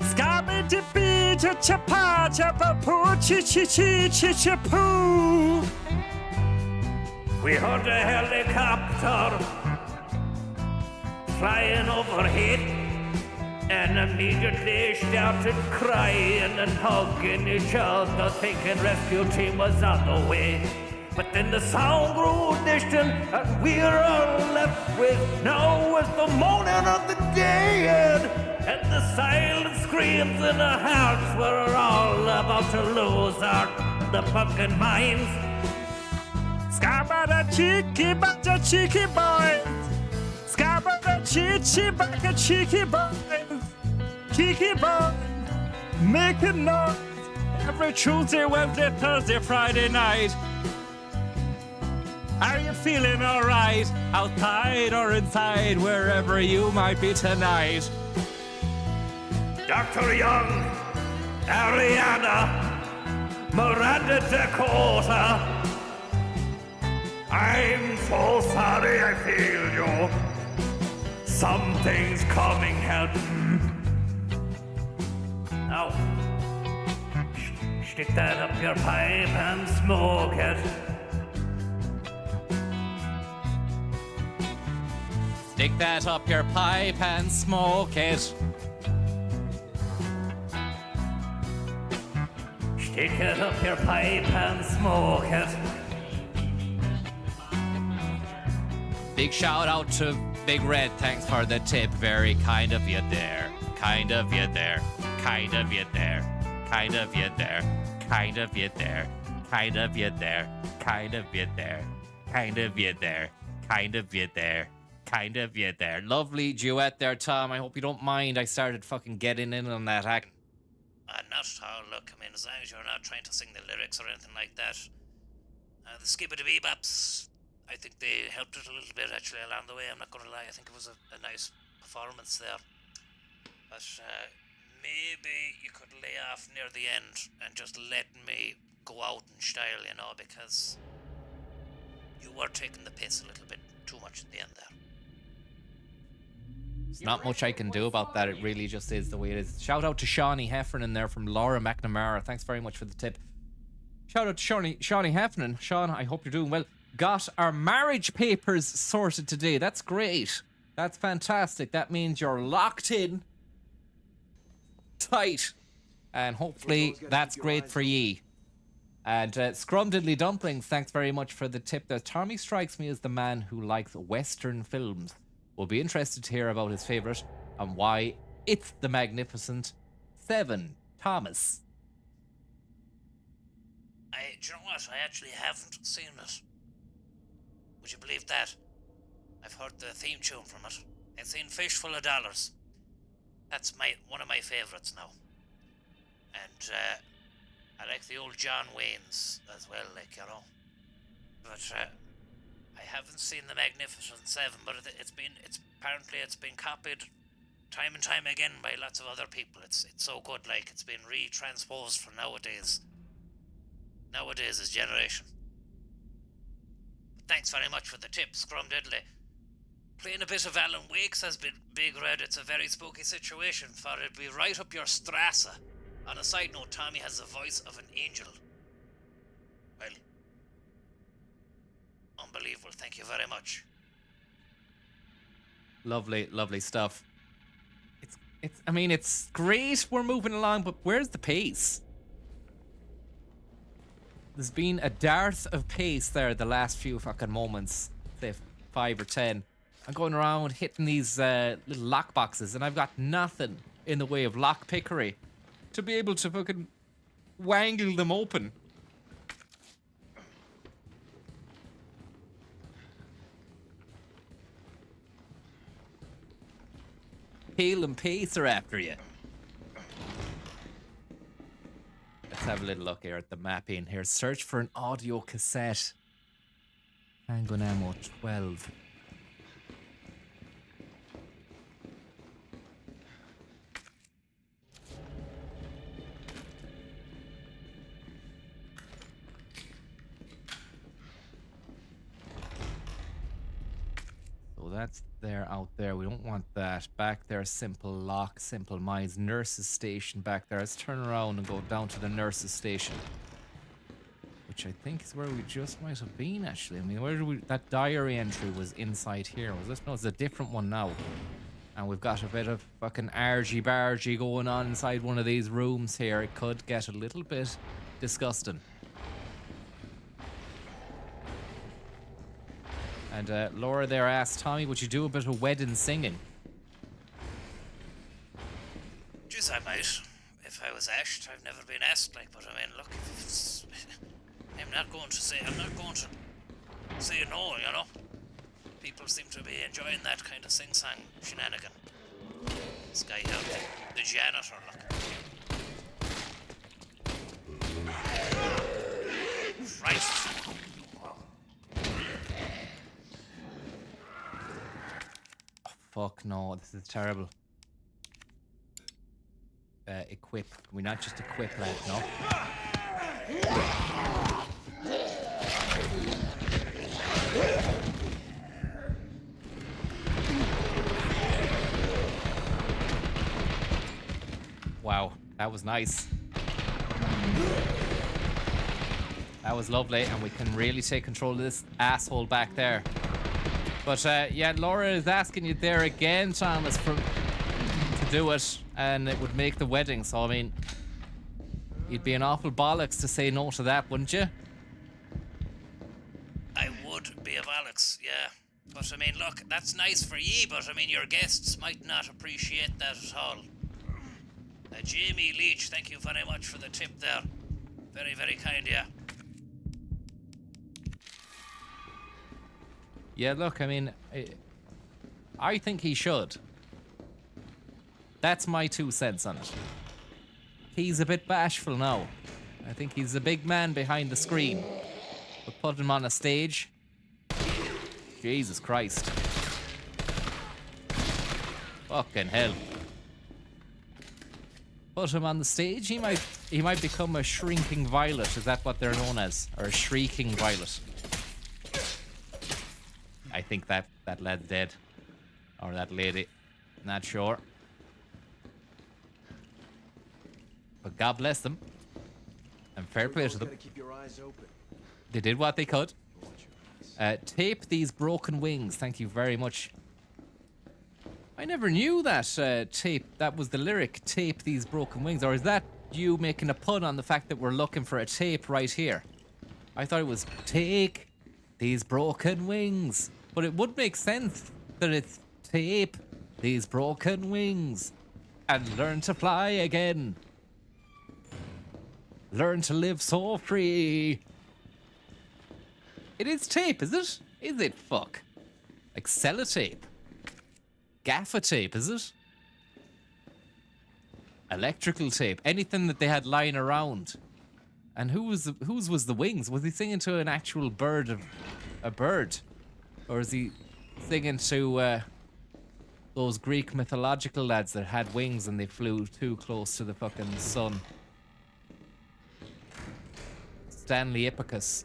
Scabada beat chapa chapa poo chi chi chi chi chi poo. We heard a helicopter flying overhead and immediately started crying and hugging each other, thinking rescue team was on the way. But then the sound grew distant and we're all left with now is the moaning of the dead and the silent screams in our hearts. We're all about to lose our the fucking minds. Scabada cheeky baka cheeky boys. Scabada cheeky baka cheeky boys. Cheeky boys. Making noise every Tuesday, Wednesday, Thursday, Friday night. Are you feeling alright? Outside or inside, wherever you might be tonight. Dr. Young, Ariana, Miranda Dakota. I'm so sorry I failed you. Something's coming, help. Now, stick that up your pipe and smoke it. Stick that up your pipe and smoke it. Stick it up your pipe and smoke it. Big shout out to Big Red. Thanks for the tip. Very kind of you there. Kind of you there. Kind of you there. Kind of you there. Kind of you there. Kind of you there. Kind of you there. Kind of you there. Kind of you there. Kind of you there. Lovely duet there, Tom. I hope you don't mind. I started fucking getting in on that act. Not at all. Look, I mean, as long as you're not trying to sing the lyrics or anything like that. The skibbity-bebops, I think they helped it a little bit, actually, along the way. I'm not going to lie. I think it was a nice performance there. But maybe you could lay off near the end and just let me go out in style, you know, because you were taking the piss a little bit too much at the end there. There's not much I can do about that. It really just is the way it is. Shout out to Shawnee Heffernan there from Laura McNamara. Thanks very much for the tip. Shout out to Shawnee Heffernan. Sean, I hope you're doing well. Got our marriage papers sorted today. That's great. That's fantastic. That means you're locked in tight. And hopefully that's great for ye. And Scrumdiddly Dumplings, thanks very much for the tip there. Tommy strikes me as the man who likes Western films. We'll be interested to hear about his favourite and why it's the Magnificent Seven. Thomas. Do you know what? I actually haven't seen it. Would you believe that? I've heard the theme tune from it. I've seen Fish Full of Dollars. That's one of my favourites now. And I like the old John Waynes as well, like, you know. But I haven't seen the Magnificent Seven, but apparently it's been copied time and time again by lots of other people. It's so good, like, it's been retransposed for nowadays' generation. But thanks very much for the tip, Scrumdiddly. Playing a bit of Alan Wake, says Big Red. It's a very spooky situation, for it'd be right up your strasse. On a side note, Tommy has the voice of an angel. Well, unbelievable. Thank you very much. Lovely, lovely stuff. I mean, it's great. We're moving along, but where's the pace? There's been a dearth of pace there the last few fucking moments. Say 5 or 10. I'm going around hitting these little lock boxes, and I've got nothing in the way of lock pickery to be able to fucking wangle them open. Hale and Pace are after you. Let's have a little look here at the mapping here. Search for an audio cassette. Handgun ammo 12. So that's there, out there. We don't want that. Back there, simple lock, simple mines. Nurses station back there. Let's turn around and go down to the nurses station, which I think is where we just might have been, actually. I mean, where did we... That diary entry was inside here. Was this? No, it's a different one now. And we've got a bit of fucking argy-bargy going on inside one of these rooms here. It could get a little bit disgusting. And Laura there asked, Tommy, would you do a bit of wedding singing? Jeez, I might. If I was asked. I've never been asked, like, but I mean, look, if it's... I'm not going to say no, you know? People seem to be enjoying that kind of sing-song shenanigan. This guy here, the janitor, look. Christ. Fuck no, this is terrible. equip? Can we not just equip, lad? No. Wow, that was nice. That was lovely, and we can really take control of this asshole back there. But yeah, Laura is asking you there again, Thomas, to do it, and it would make the wedding. So I mean, you'd be an awful bollocks to say no to that, wouldn't you? I would be a bollocks, yeah. But I mean, look, that's nice for ye, but I mean, your guests might not appreciate that at all. Jamie Leach, thank you very much for the tip there. Very, very kind, yeah. Yeah, look, I mean, I think he should. That's my 2 cents on it. He's a bit bashful now. I think he's a big man behind the screen. But put him on a stage. Jesus Christ. Fucking hell. Put him on the stage, he might become a shrinking violet. Is that what they're known as? Or a shrieking violet? I think that lad's dead. Or that lady. Not sure. But God bless them. And fair play to them. Keep your eyes open. They did what they could. Tape these broken wings. Thank you very much. I never knew that tape. That was the lyric. Tape these broken wings. Or is that you making a pun on the fact that we're looking for a tape right here? I thought it was take these broken wings. But it would make sense that it's tape these broken wings and learn to fly again. Learn to live so free. It is tape, is it? Is it? Fuck. Like sellotape. Gaffer tape, is it? Electrical tape. Anything that they had lying around. And whose was the wings? Was he singing to an actual bird a bird? Or is he singing to those Greek mythological lads that had wings and they flew too close to the fucking sun? Stanley Epicurus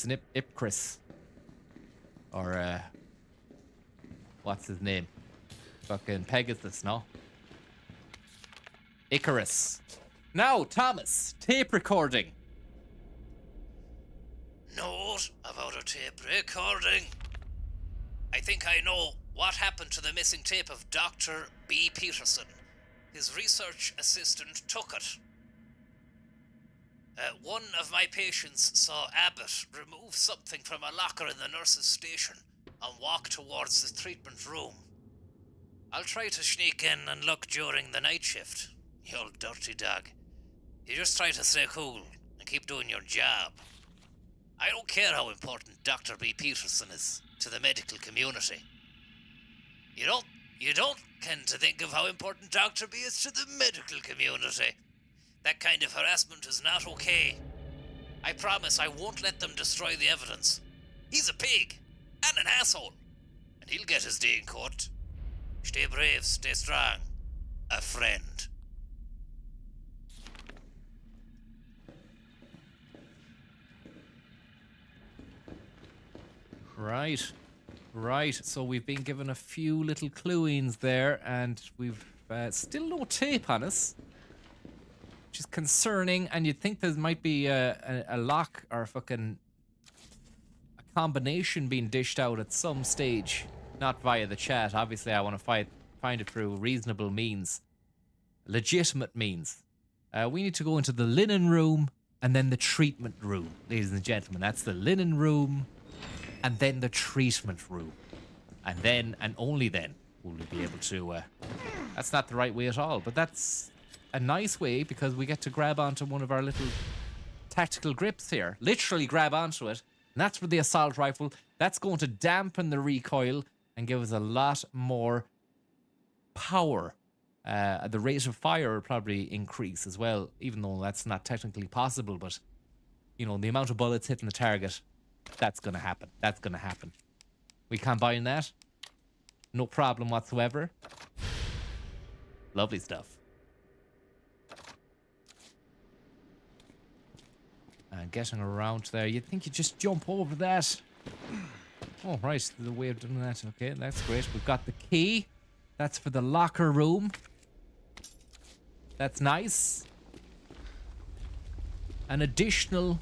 and Ipcris. Or, what's his name? Fucking Pegasus, no? Icarus. Now, Thomas, tape recording. Note about a tape recording. I think I know what happened to the missing tape of Dr. B. Peterson. His research assistant took it. One of my patients saw Abbott remove something from a locker in the nurse's station and walk towards the treatment room. I'll try to sneak in and look during the night shift. You old dirty dog. You just try to stay cool and keep doing your job. I don't care how important Dr. B. Peterson is to the medical community. You don't tend to think of how important Dr. B is to the medical community. That kind of harassment is not okay. I promise I won't let them destroy the evidence. He's a pig and an asshole, and he'll get his day in court. Stay brave, stay strong. A friend. Right. So we've been given a few little cluings there, and we've still no tape on us, which is concerning. And you'd think there might be a lock or a combination being dished out at some stage, not via the chat. Obviously, I want to find it through reasonable means, legitimate means. We need to go into the linen room and then the treatment room, ladies and gentlemen. That's the linen room. And then the treatment room. And then, and only then, will we be able to... that's not the right way at all, but that's a nice way because we get to grab onto one of our little tactical grips here. Literally grab onto it. And that's for the assault rifle. That's going to dampen the recoil and give us a lot more power. The rate of fire will probably increase as well, even though that's not technically possible, but, you know, the amount of bullets hitting the target... That's going to happen. That's going to happen. We combine that. No problem whatsoever. Lovely stuff. getting around there. You'd think you'd just jump over that. Oh, right. The way of doing that. Okay, that's great. We've got the key. That's for the locker room. That's nice. An additional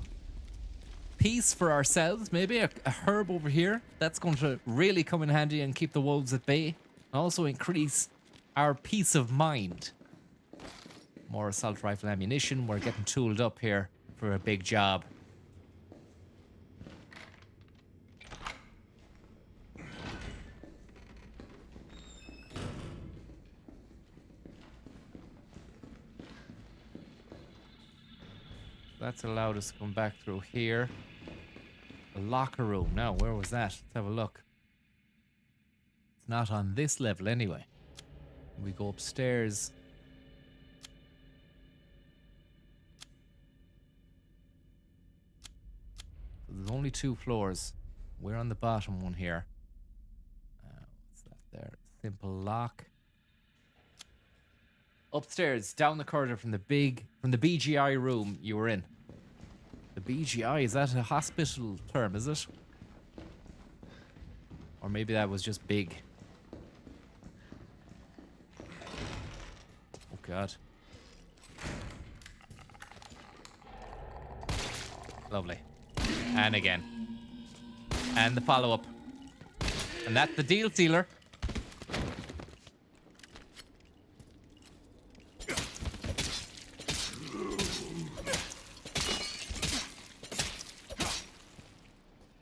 piece for ourselves. Maybe a herb over here. That's going to really come in handy and keep the wolves at bay. And also increase our peace of mind. More assault rifle ammunition. We're getting tooled up here for a big job. That's allowed us to come back through here. The locker room. Now, where was that? Let's have a look. It's not on this level anyway. We go upstairs. So there's only 2 floors. We're on the bottom one here. What's that there? Simple lock. Upstairs, down the corridor from the BGI room you were in. The BGI, is that a hospital term, is it? Or maybe that was just big. Oh God. Lovely. And again. And the follow-up. And that's the deal sealer.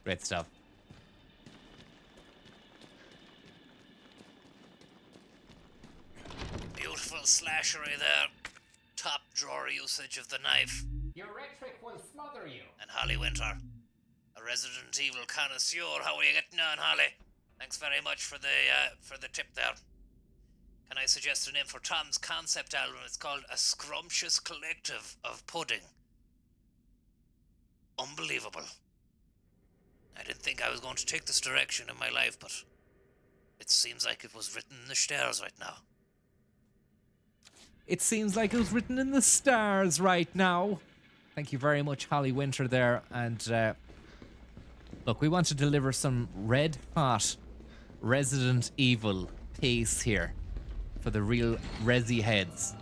Great stuff. Beautiful slashery there. Top drawer usage of the knife. Your rhetoric will smother you. And Holly Winter, a Resident Evil connoisseur. How are you getting on, Holly? Thanks very much for the tip there. Can I suggest a name for Tom's concept album? It's called A Scrumptious Collective of Pudding. Unbelievable. I didn't think I was going to take this direction in my life, but it seems like it was written in the stars right now. It seems like it was written in the stars right now. Thank you very much, Holly Winter there. And look, we want to deliver some red hot Resident Evil pace here for the real Resi heads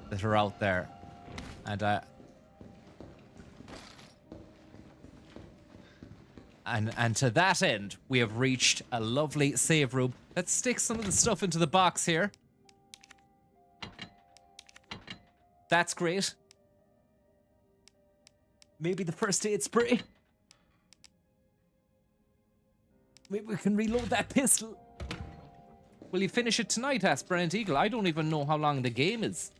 that are out there. And to that end, we have reached a lovely save room. Let's stick some of the stuff into the box here. That's great. Maybe the first aid spray. Maybe we can reload that pistol. Will you finish it tonight, asked Brent Eagle. I don't even know how long the game is.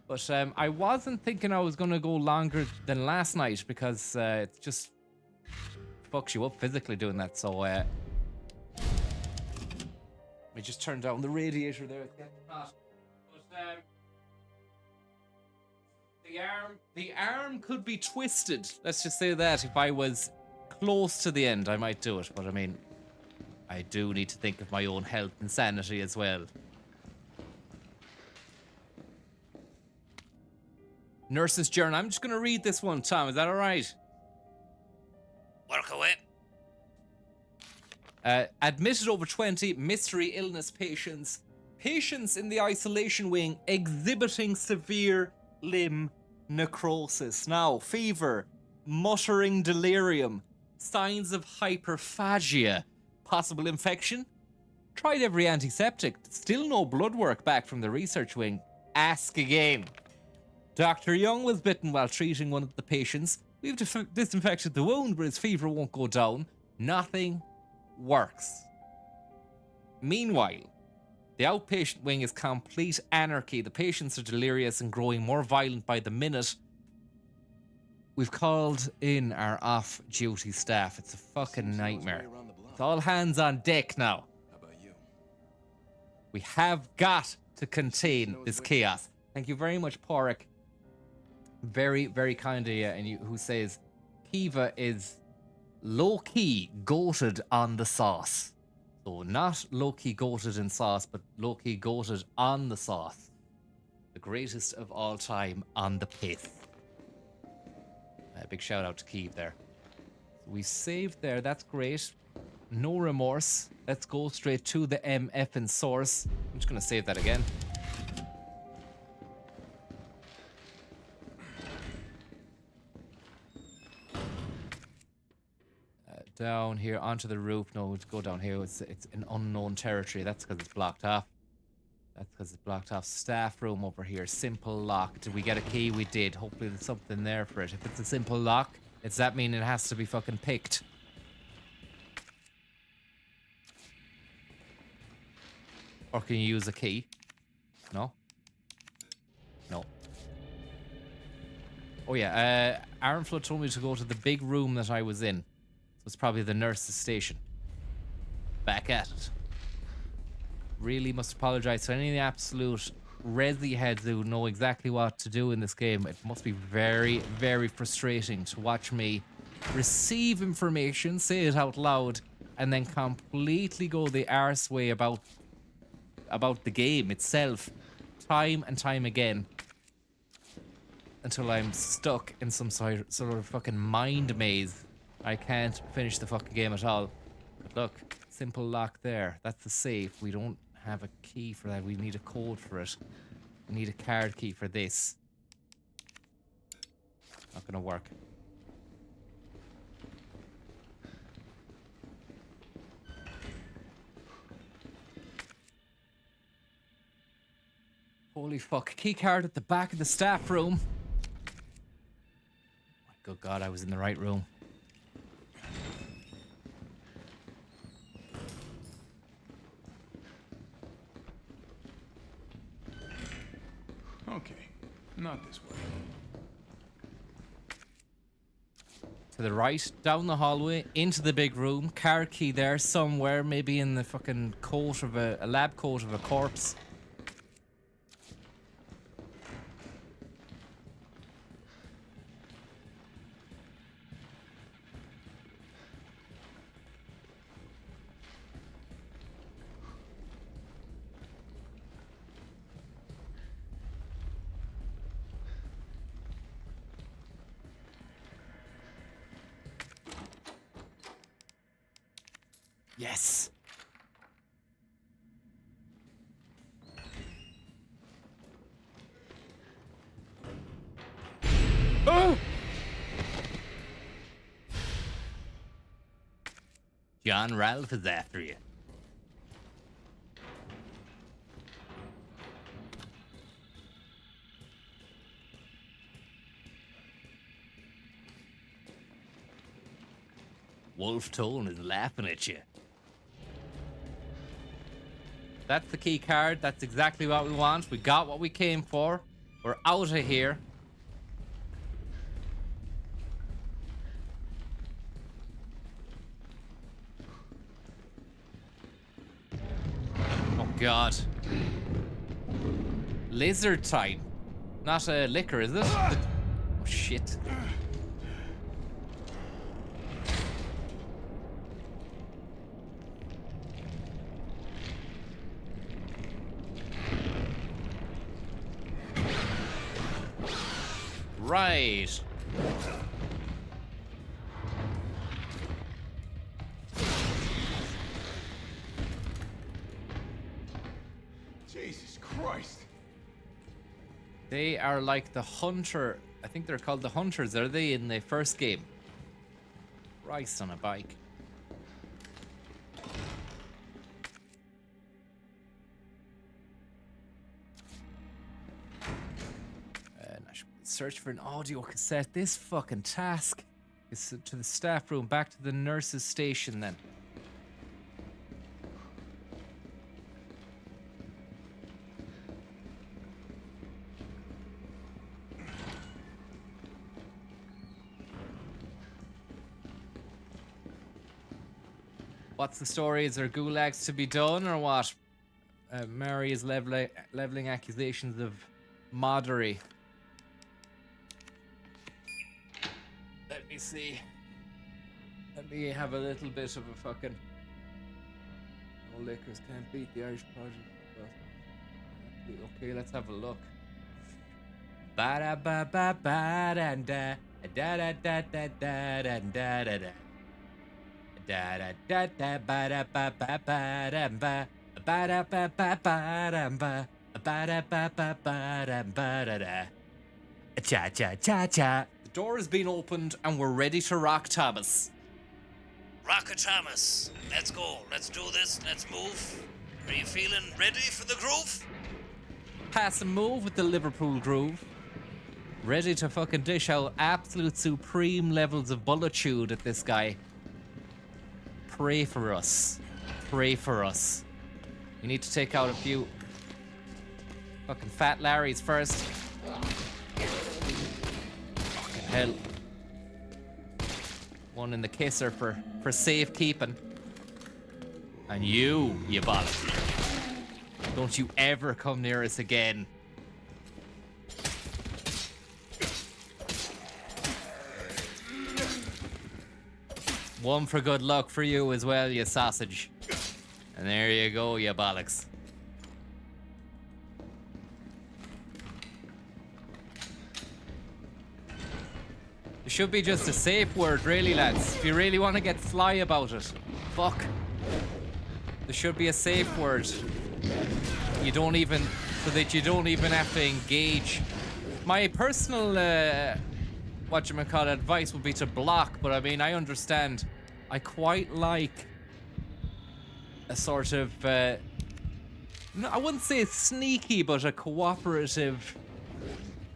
But I wasn't thinking I was going to go longer than last night because it's just fucks you up physically doing that. So let me just turn down the radiator there. It's getting hot. But the arm could be twisted. Let's just say that. If I was close to the end, I might do it. But I mean, I do need to think of my own health and sanity as well. Nurse's Journal. I'm just going to read this one, Tom. Is that all right? Work away. Admitted over 20 mystery illness patients. Patients in the isolation wing exhibiting severe limb necrosis. Now, fever, muttering delirium, signs of hyperphagia, possible infection. Tried every antiseptic. Still no blood work back from the research wing. Ask again. Dr. Young was bitten while treating one of the patients. We've disinfected the wound, but his fever won't go down. Nothing works. Meanwhile, the outpatient wing is complete anarchy. The patients are delirious and growing more violent by the minute. We've called in our off-duty staff. It's a fucking nightmare. It's all hands on deck now. We have got to contain this chaos. Thank you very much, Porrick. Very, very kind of you, and you who says Kiva is low-key goated on the sauce. So not low-key goated in sauce, but low-key goated on the sauce. The greatest of all time on the piss. big shout out to Keeve there. So we saved there. That's great. No remorse. Let's go straight to the MF and source. I'm just gonna save that again. Down here onto the roof. No, let's go down here. It's an unknown territory. That's because it's blocked off. That's because it's blocked off. Staff room over here. Simple lock. Did we get a key? We did. Hopefully there's something there for it. If it's a simple lock, does that mean it has to be fucking picked? Or can you use a key? No? No. Oh yeah, Aaron Flood told me to go to the big room that I was in. So it's probably the nurse's station. Back at it. Really must apologize to any of the absolute Resi heads who know exactly what to do in this game. It must be very, very frustrating to watch me receive information, say it out loud, and then completely go the arse way about the game itself, time and time again, until I'm stuck in some sort of fucking mind maze. I can't finish the fucking game at all. But look, simple lock there. That's the safe. We don't have a key for that. We need a code for it. We need a card key for this. Not gonna work. Holy fuck. Key card at the back of the staff room. My good God, I was in the right room. Okay, not this way. To the right, down the hallway, into the big room. Car key there somewhere, maybe in the fucking coat of a lab coat of a corpse. Yes. Oh! John Ralph is after you. Wolf Tone is laughing at you. That's the key card. That's exactly what we want. We got what we came for. We're out of here. Oh God. Lizard time. Not a liquor, is it? Oh shit. Right. Jesus Christ. They are like the hunter. I think they're called the hunters, are they, in the first game? Christ on a bike. Search for an audio cassette. This fucking task is to the staff room, back to the nurse's station then. What's the story? Is there gulags to be done or what? Mary is leveling accusations of moddery. Let me see. Let me have a little bit of a fucking... No liquors can't beat the Irish Project. Okay, let's have a look. Ba-da-ba-ba-ba-da-da. Da da da da da da da da da. Da da da da ba da ba ba ba da ba ba da ba ba ba da ba ba da ba ba ba da ba da da. Cha cha cha cha. The door has been opened and we're ready to rock, Thomas. Rocket Thomas, let's go. Let's do this. Let's move. Are you feeling ready for the groove? Pass a move with the Liverpool groove. Ready to fucking dish out absolute supreme levels of bullitude at this guy. Pray for us. Pray for us. We need to take out a few fucking fat Larrys first. Fucking hell. One in the kisser for safekeeping. And you bollock. Don't you ever come near us again. One for good luck for you as well, you sausage. And there you go, you bollocks. It should be just a safe word, really, lads. If you really want to get sly about it. Fuck. There should be a safe word. So that you don't even have to engage. My personal, advice would be to block, but I mean, I understand. I quite like a sort of, no, I wouldn't say sneaky, but a cooperative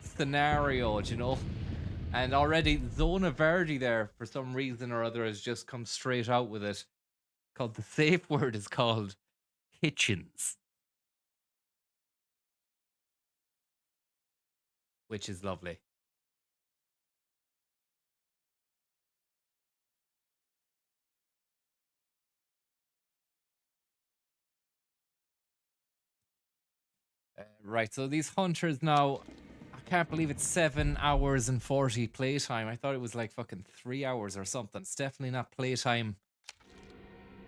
scenario, you know? And already Zona Verde there, for some reason or other, has just come straight out with it. The safe word is called kitchens. Which is lovely. Right, so these hunters now, I can't believe it's 7 hours and 40 playtime. I thought it was like fucking 3 hours or something. It's definitely not playtime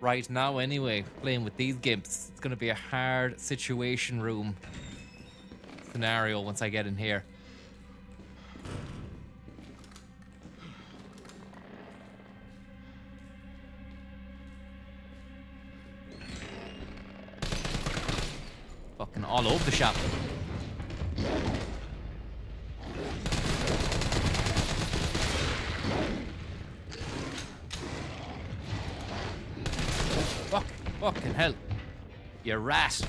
right now anyway, playing with these gimps. It's gonna be a hard situation room scenario once I get in here. Fucking all over the shop. Fucking hell. You rat.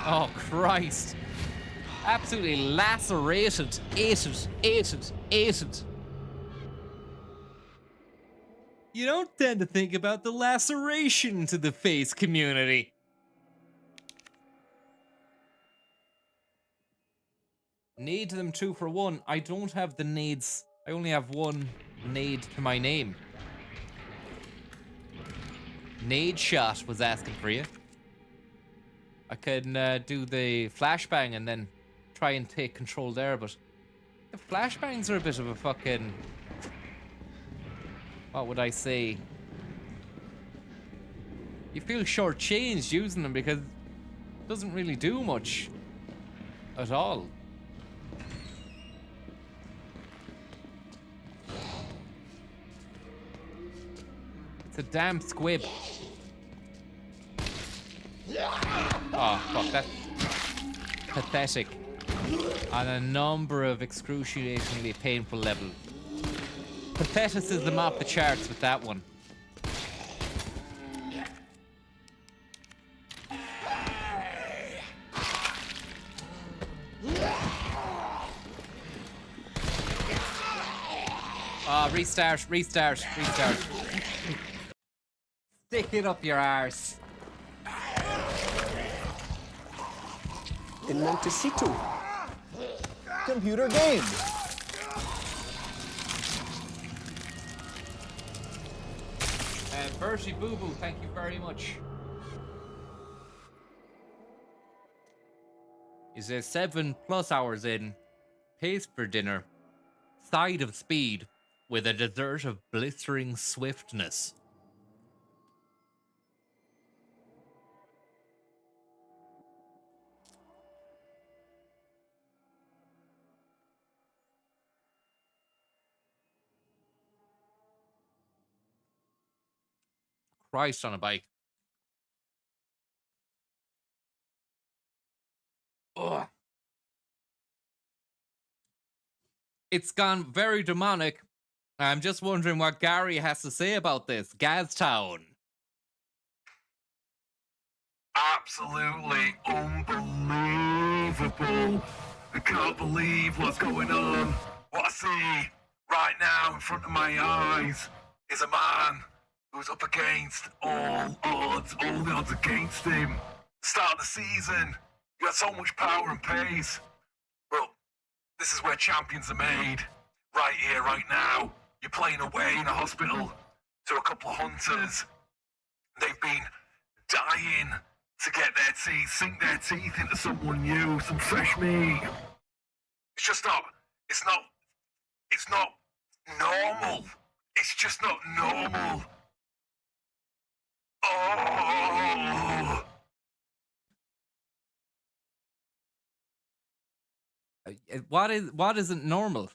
Oh, Christ. Absolutely lacerated. Ate it. You don't tend to think about the laceration to the face community. Need them 2 for 1. I don't have the nades. I only have 1 nade to my name. Nade shot was asking for you. I can do the flashbang and then try and take control there, but the flashbangs are a bit of a fucking... What would I say? You feel shortchanged using them because it doesn't really do much at all. It's a damn squib. Oh, fuck, that's pathetic. On a number of excruciatingly painful levels. Patheticism off the charts with that one. Restart. Stick it up your arse. In Montecito. Computer game. Bertie Boo Boo, thank you very much. He says 7+ hours in, pays for dinner, side of speed, with a dessert of blistering swiftness. Christ on a bike. Ugh. It's gone very demonic. I'm just wondering what Gary has to say about this. Gaztown. Absolutely unbelievable. I can't believe what's going on. What I see right now in front of my eyes is a man who's up against all the odds against him. Start of the season, you had so much power and pace. But this is where champions are made. Right here, right now. You're playing away in a hospital to a couple of hunters. They've been dying to get their teeth, sink their teeth into someone new, some fresh meat. It's not normal. It's just not normal. Oh! What isn't normal?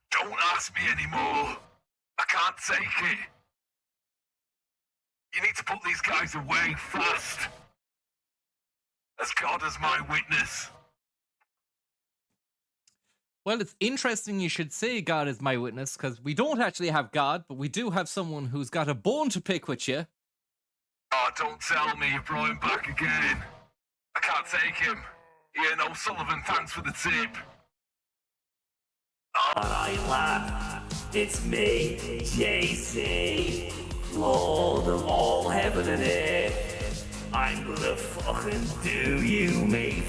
Don't ask me anymore. I can't take it. You need to put these guys away fast. As God is my witness. Well, it's interesting you should say God is my witness, because we don't actually have God, but we do have someone who's got a bone to pick with you. Oh, don't tell me you brought him back again. I can't take him. Ian O'Sullivan, thanks for the tip. Alright, lad. It's me, JC. Lord of all heaven and earth. I'm gonna fucking do you, mate.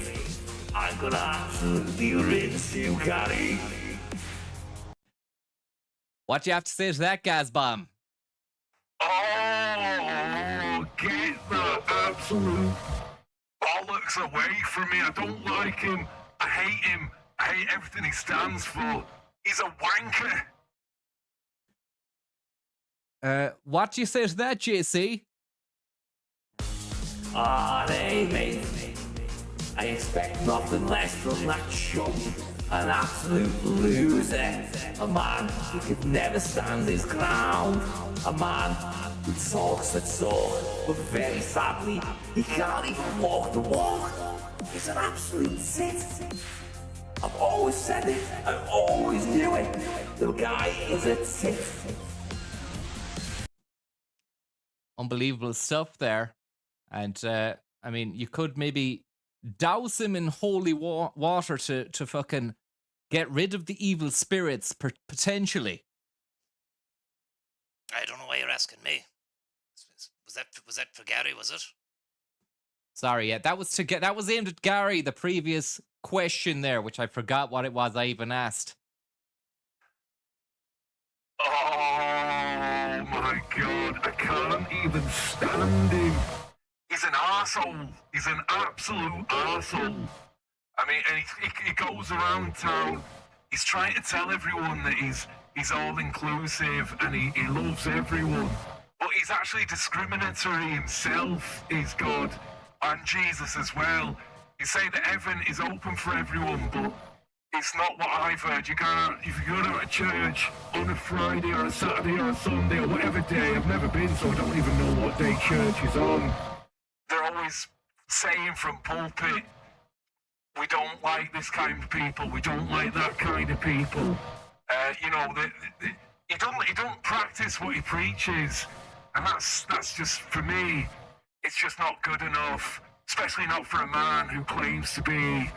I'm gonna absolutely rinse you, Gary. What do you have to say to that, Gazbomb? Oh, get the absolute bollocks away from me. I don't like him. I hate him. I hate everything he stands for. He's a wanker. What do you say to that, JC? Hey, mate. I expect nothing less from that chump. An absolute loser. A man who could never stand his ground. A man who talks the talk, but very sadly, he can't even walk the walk. He's an absolute tit. I've always said it. I always knew it. The guy is a tit. Unbelievable stuff there. And, I mean, you could maybe douse him in holy water to fucking get rid of the evil spirits, potentially. I don't know why you're asking me. Was that for Gary, was it? Sorry, yeah, that was aimed at Gary, the previous question there, which I forgot what it was I even asked. Oh my God, I can't even stand him. He's an arsehole. He's an absolute arsehole. I mean, and he goes around town. He's trying to tell everyone that he's all-inclusive and he loves everyone. But he's actually discriminatory himself. He's God and Jesus as well. He's saying that heaven is open for everyone, but it's not what I've heard. If you go to a church on a Friday or a Saturday or a Sunday or whatever day, I've never been, so I don't even know what day church is on. They're always saying from pulpit, we don't like this kind of people, we don't like that kind of people. He don't practice what he preaches, and that's just, for me, it's just not good enough, especially not for a man who claims to be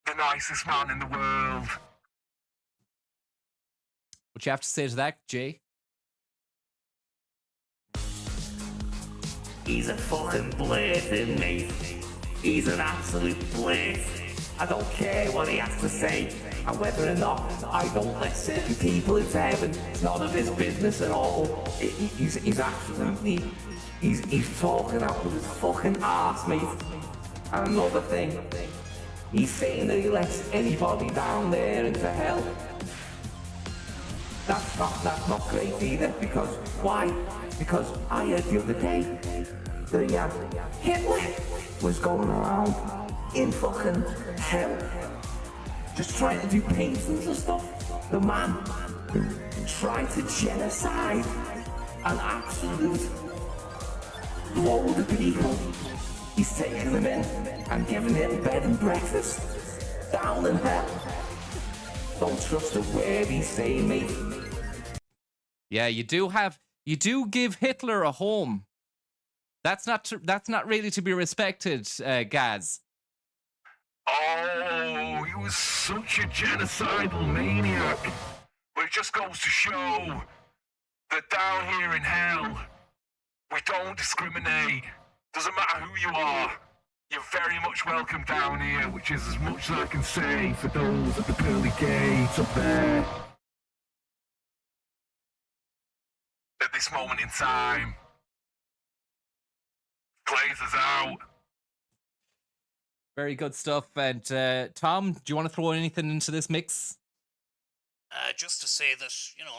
the nicest man in the world. What you have to say to that, Jay? He's a fucking blazing mate. He's an absolute blaze. I don't care what he has to say, and whether or not I don't let certain people into heaven, it's none of his business at all. He's absolutely, he's talking out of his fucking arse, mate. And another thing, he's saying that he lets anybody down there into hell. That's not great either, because why? Because I heard the other day that Hitler was going around in fucking hell, just trying to do paintings and stuff. The man tried to genocide an absolute load of people. He's taking them in and giving them bed and breakfast. Down in hell. Don't trust a word he's saying, mate. Yeah, you do give Hitler a home. That's not really to be respected, Gaz. Oh, he was such a genocidal maniac. But it just goes to show that down here in hell, we don't discriminate. Doesn't matter who you are. You're very much welcome down here, which is as much as I can say for those at the pearly gates up there. At this moment in time, Glazer's out. Very good stuff. And Tom, do you want to throw anything into this mix? Just to say that,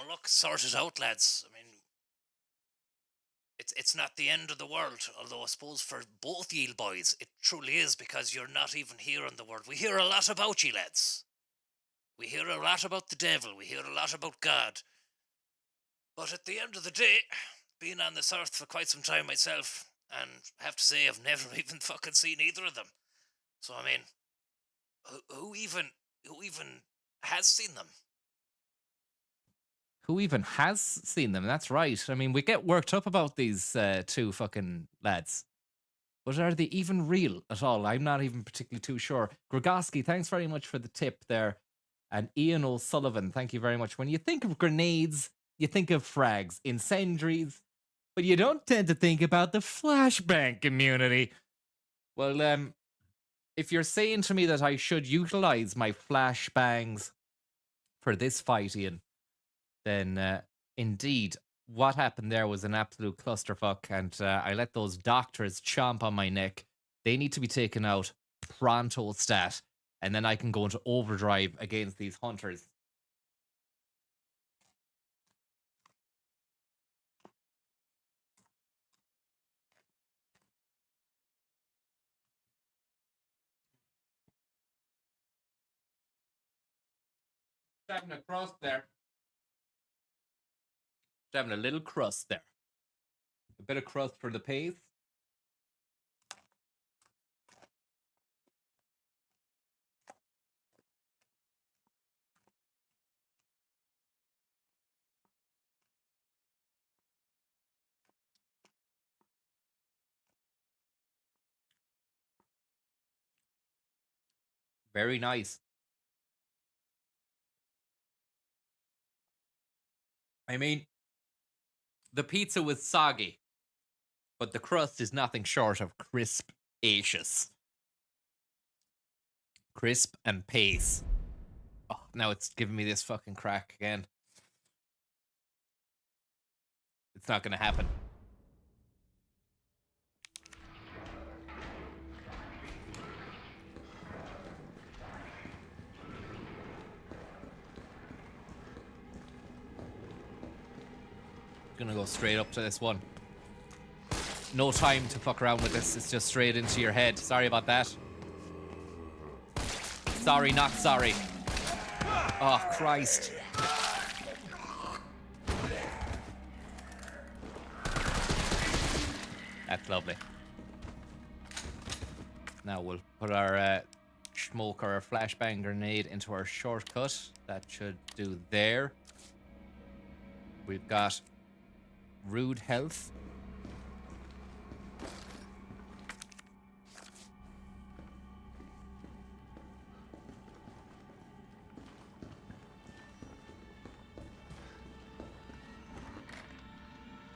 look, sort it out, lads. I mean, it's not the end of the world, although I suppose for both ye boys, it truly is, because you're not even here in the world. We hear a lot about ye, lads. We hear a lot about the devil. We hear a lot about God. But at the end of the day, being on this earth for quite some time myself, and I have to say I've never even fucking seen either of them. So, I mean, who even has seen them? Who even has seen them? That's right. I mean, we get worked up about these two fucking lads. But are they even real at all? I'm not even particularly too sure. Grogoski, thanks very much for the tip there. And Ian O'Sullivan, thank you very much. When you think of grenades, you think of frags, incendiaries, but you don't tend to think about the flashbang community. Well, if you're saying to me that I should utilize my flashbangs for this fight, Ian, then indeed, what happened there was an absolute clusterfuck, and I let those doctors chomp on my neck. They need to be taken out pronto stat, and then I can go into overdrive against these hunters. Having a crust there. Having a little crust there. A bit of crust for the pace. Very nice. I mean, the pizza was soggy, but the crust is nothing short of crisp-acious. Crisp and pace. Oh, now it's giving me this fucking crack again. It's not gonna happen. Gonna go straight up to this one. No time to fuck around with this. It's just straight into your head. Sorry about that. Sorry, not sorry. Oh, Christ. That's lovely. Now we'll put our smoke or our flashbang grenade into our shortcut. That should do there. We've got rude health.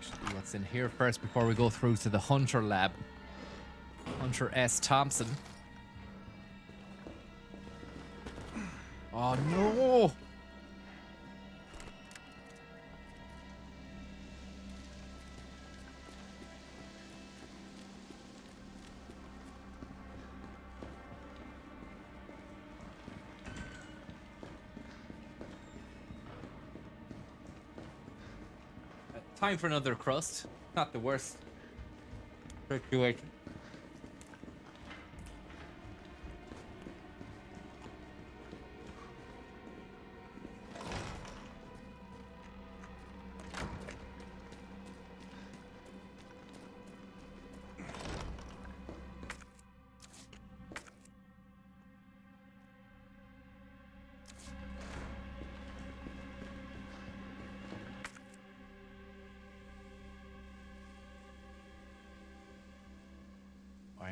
See what's in here first before we go through to the Hunter lab. Hunter S. Thompson. Oh no! Time for another crust. Not the worst situation.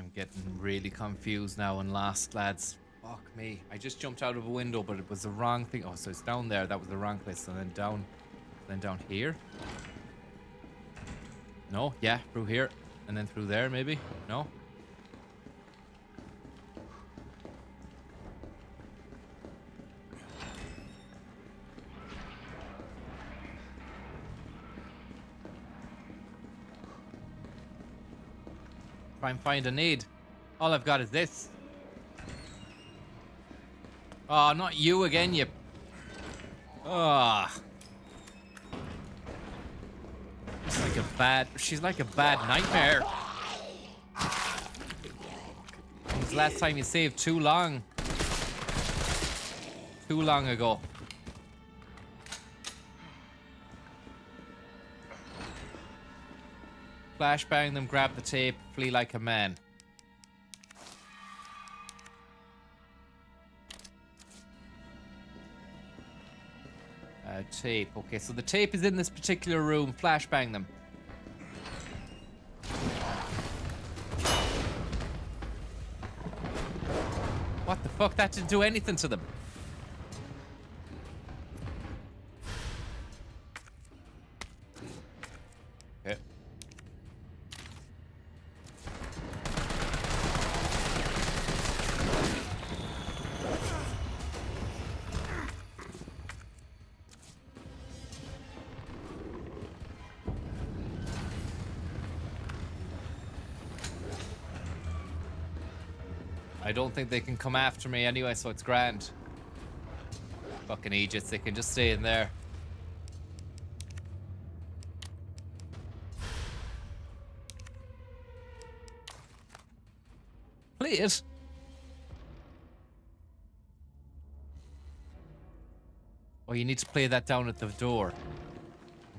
I'm getting really confused now and lost, lads. Fuck me. I just jumped out of a window, but it was the wrong thing. Oh, so it's down there. That was the wrong place. And then down here. No, yeah, through here. And then through there, maybe? No? Try and find a need. All I've got is this. Oh, not you again, you... Ah. She's like a bad nightmare. When was the last time you saved too long? Too long ago. Flashbang them, grab the tape, flee like a man. Tape. Okay, so the tape is in this particular room. Flashbang them. What the fuck? That didn't do anything to them. Okay. I don't think they can come after me anyway, so it's grand. Fucking Egypts, they can just stay in there. Play it. Oh, you need to play that down at the door.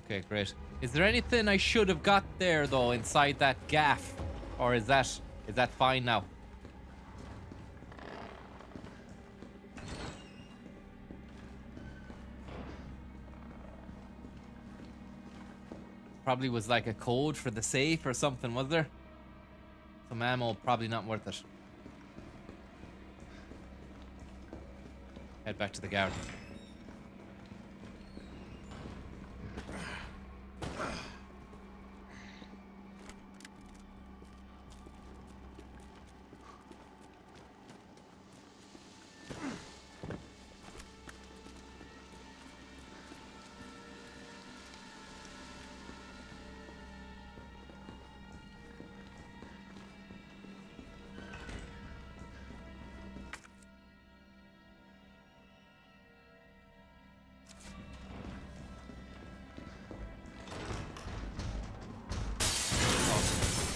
Okay, great. Is there anything I should have got there though inside that gaff? Or is that fine now? Probably was like a code for the safe or something, was there? Some ammo, probably not worth it. Head back to the garden.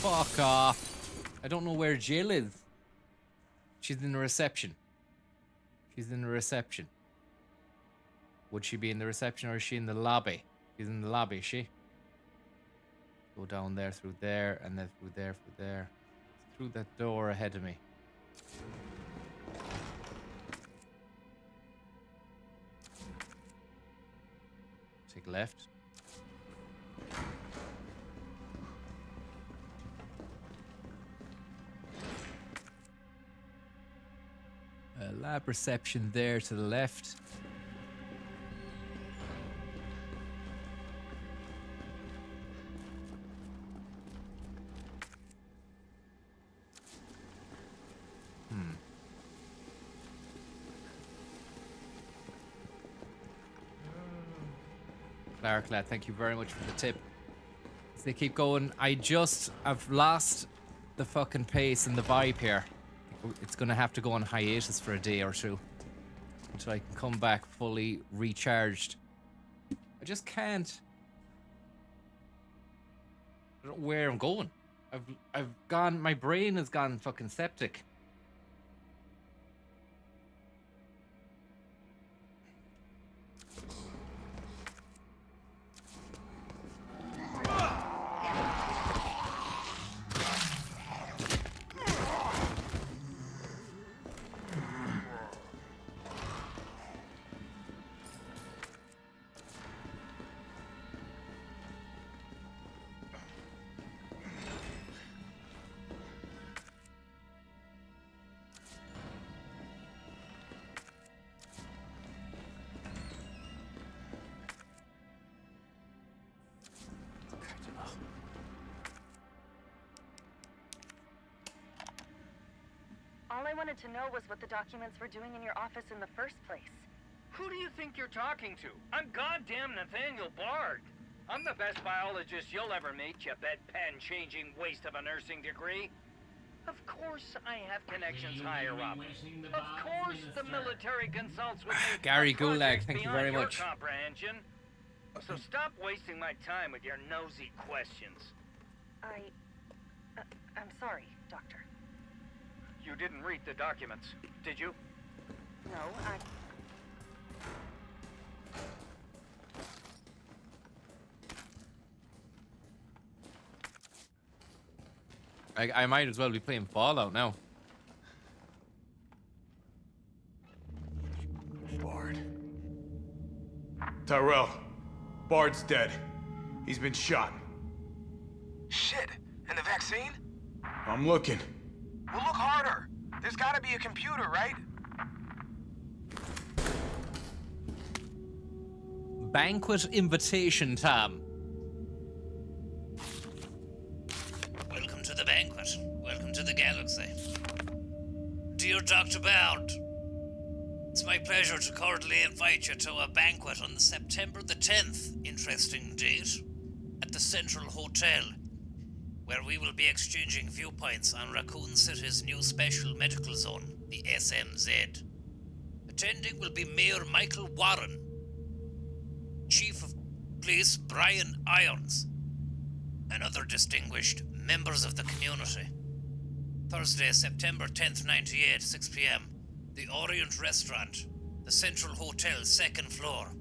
Fuck off. I don't know where Jill is. She's in the reception. She's in the reception. Would she be in the reception or is she in the lobby? She's in the lobby, is she? Go down there, through there, and then through there, through there. Through that door ahead of me. Take left. Lab reception there to the left. Clark, thank you very much for the tip. As they keep going, I've lost the fucking pace and the vibe here. It's gonna have to go on hiatus for a day or two until I can come back fully recharged. I just can't. I don't know where I'm going. I've gone. My brain has gone fucking septic. All I wanted to know was what the documents were doing in your office in the first place. Who do you think you're talking to? I'm goddamn Nathaniel Bard. I'm the best biologist you'll ever meet, you bedpan-changing waste of a nursing degree. Of course I have connections higher up. Of course the military consults with me. Gary on projects Gulag, thank you beyond very your much. comprehension. So stop wasting my time with your nosy questions. I'm sorry, Doctor. You didn't read the documents, did you? No, I might as well be playing Fallout now. Bard. Tyrell. Bard's dead. He's been shot. Shit. And the vaccine? I'm looking. Well, look harder. There's gotta be a computer, right? Banquet invitation, Tom. Welcome to the banquet. Welcome to the galaxy. Dear Dr. Bard, it's my pleasure to cordially invite you to a banquet on September the 10th, interesting date, at the Central Hotel, where we will be exchanging viewpoints on Raccoon City's new special medical zone, the SMZ. Attending will be Mayor Michael Warren, Chief of Police Brian Irons, and other distinguished members of the community. Thursday, September 10th, 98, 6 p.m. The Orient Restaurant, the Central Hotel, 2nd floor.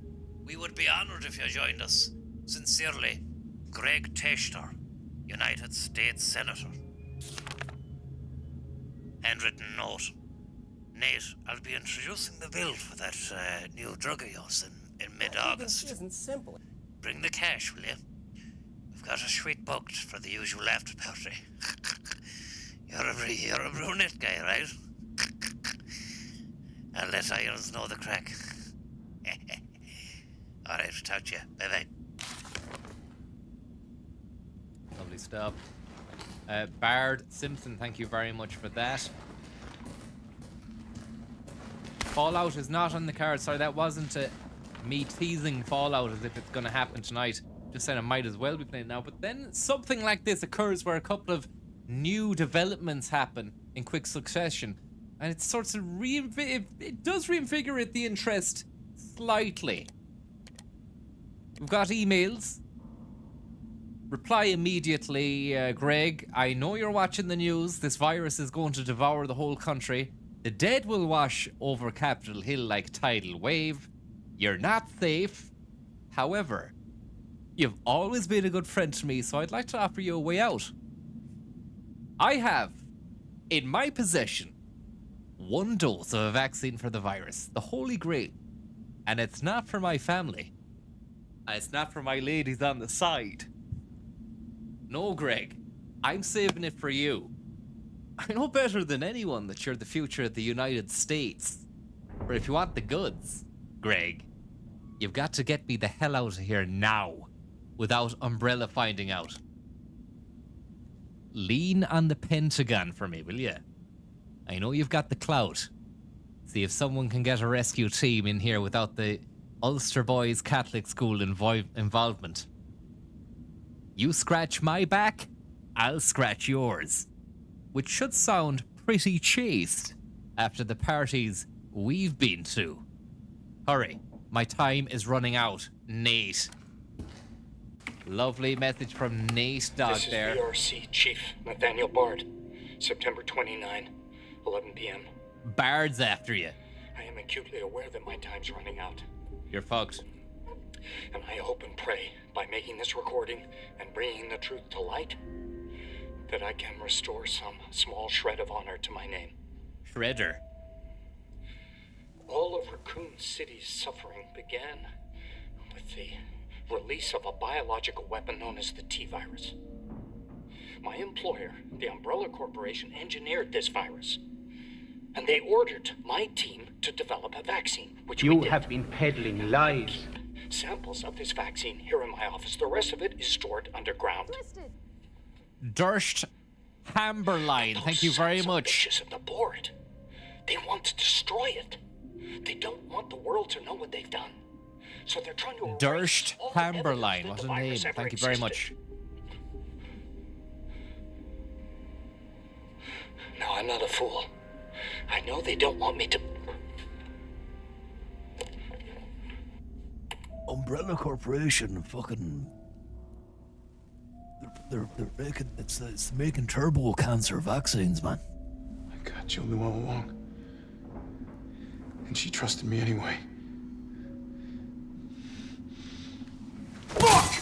We would be honored if you joined us. Sincerely, Greg Techter, United States Senator. Handwritten note. Nate, I'll be introducing the bill for that new drug of yours in mid-August. Isn't simple. Bring the cash, will you? We've got a suite booked for the usual after party. You're a brunette guy, right? I'll let Irons know the crack. Alright, talk to you. Bye-bye. Lovely stuff. Bard Simpson, thank you very much for that. Fallout is not on the card. Sorry, that wasn't me teasing Fallout as if it's going to happen tonight. Just said I might as well be playing now. But then something like this occurs where a couple of new developments happen in quick succession. And it sorts of it does reinvigorate the interest slightly. We've got emails. Reply immediately, Greg. I know you're watching the news. This virus is going to devour the whole country. The dead will wash over Capitol Hill like tidal wave. You're not safe. However, you've always been a good friend to me, so I'd like to offer you a way out. I have, in my possession, 1 dose of a vaccine for the virus, the Holy Grail. And it's not for my family. It's not for my ladies on the side. No, Greg, I'm saving it for you. I know better than anyone that you're the future of the United States. But if you want the goods, Greg, you've got to get me the hell out of here now, without Umbrella finding out. Lean on the Pentagon for me, will you? I know you've got the clout. See if someone can get a rescue team in here without the Ulster Boys Catholic School involvement. You scratch my back, I'll scratch yours. Which should sound pretty chaste after the parties we've been to. Hurry, my time is running out, Nate. Lovely message from Nate Dog This is there. VRC Chief Nathaniel Bard, September 29, 11 p.m. Bard's after you. I am acutely aware that my time's running out, You're fucked. and I hope and pray by making this recording and bringing the truth to light that I can restore some small shred of honor to my name. Shredder. All of Raccoon City's suffering began with the release of a biological weapon known as the T-virus. My employer, the Umbrella Corporation, engineered this virus, and they ordered my team to develop a vaccine, which we did. have been peddling lies. Samples of this vaccine here in my office. The rest of it is stored underground. Durst Hamberline, thank you very much. Ambitious of the board. They want to destroy it. They don't want the world to know what they've done. So they're trying to Durst Hamberline, what a name. Thank you very much. No, I'm not a fool. I know they don't want me to... Umbrella Corporation, fucking... They're making... It's making turbo cancer vaccines, man. My God, Jill knew all along. And she trusted me anyway. Fuck!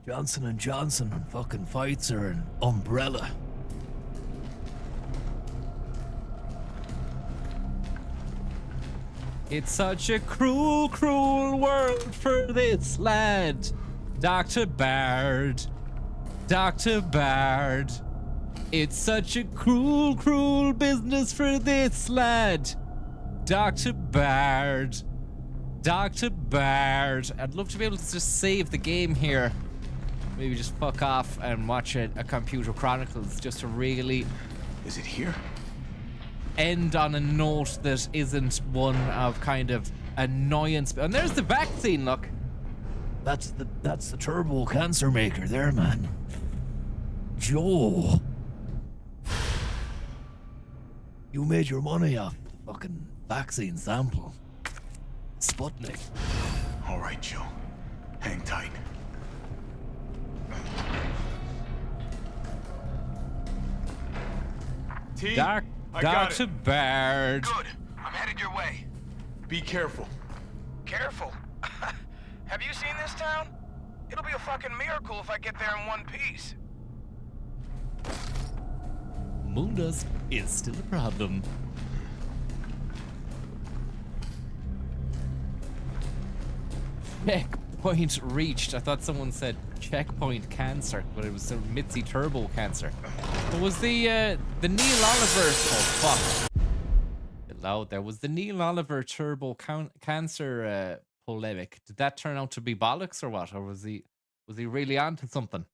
Johnson & Johnson and fucking Pfizer and Umbrella. It's such a cruel, cruel world for this lad. Dr. Bard. Dr. Bard. It's such a cruel, cruel business for this lad. Dr. Bard. Dr. Bard. I'd love to be able to just save the game here. Maybe just fuck off and watch a Computer Chronicles just to really... Is it here? End on a note that isn't one of kind of annoyance. And there's the vaccine, look. That's the turbo cancer maker there, man. Joe. You made your money off the fucking vaccine sample. Sputnik. All right, Joe. Hang tight. T, I got Dr. it. Bard. Good. I'm headed your way. Be careful. Careful. Have you seen this town? It'll be a fucking miracle if I get there in one piece. Moondust is still a problem. Checkpoint reached. I thought someone said checkpoint cancer, but it was some Mitzi turbo cancer. What was the Neil Oliver? Oh fuck! Loud. There was the Neil Oliver turbo cancer polemic. Did that turn out to be bollocks or what? Or was he really onto something?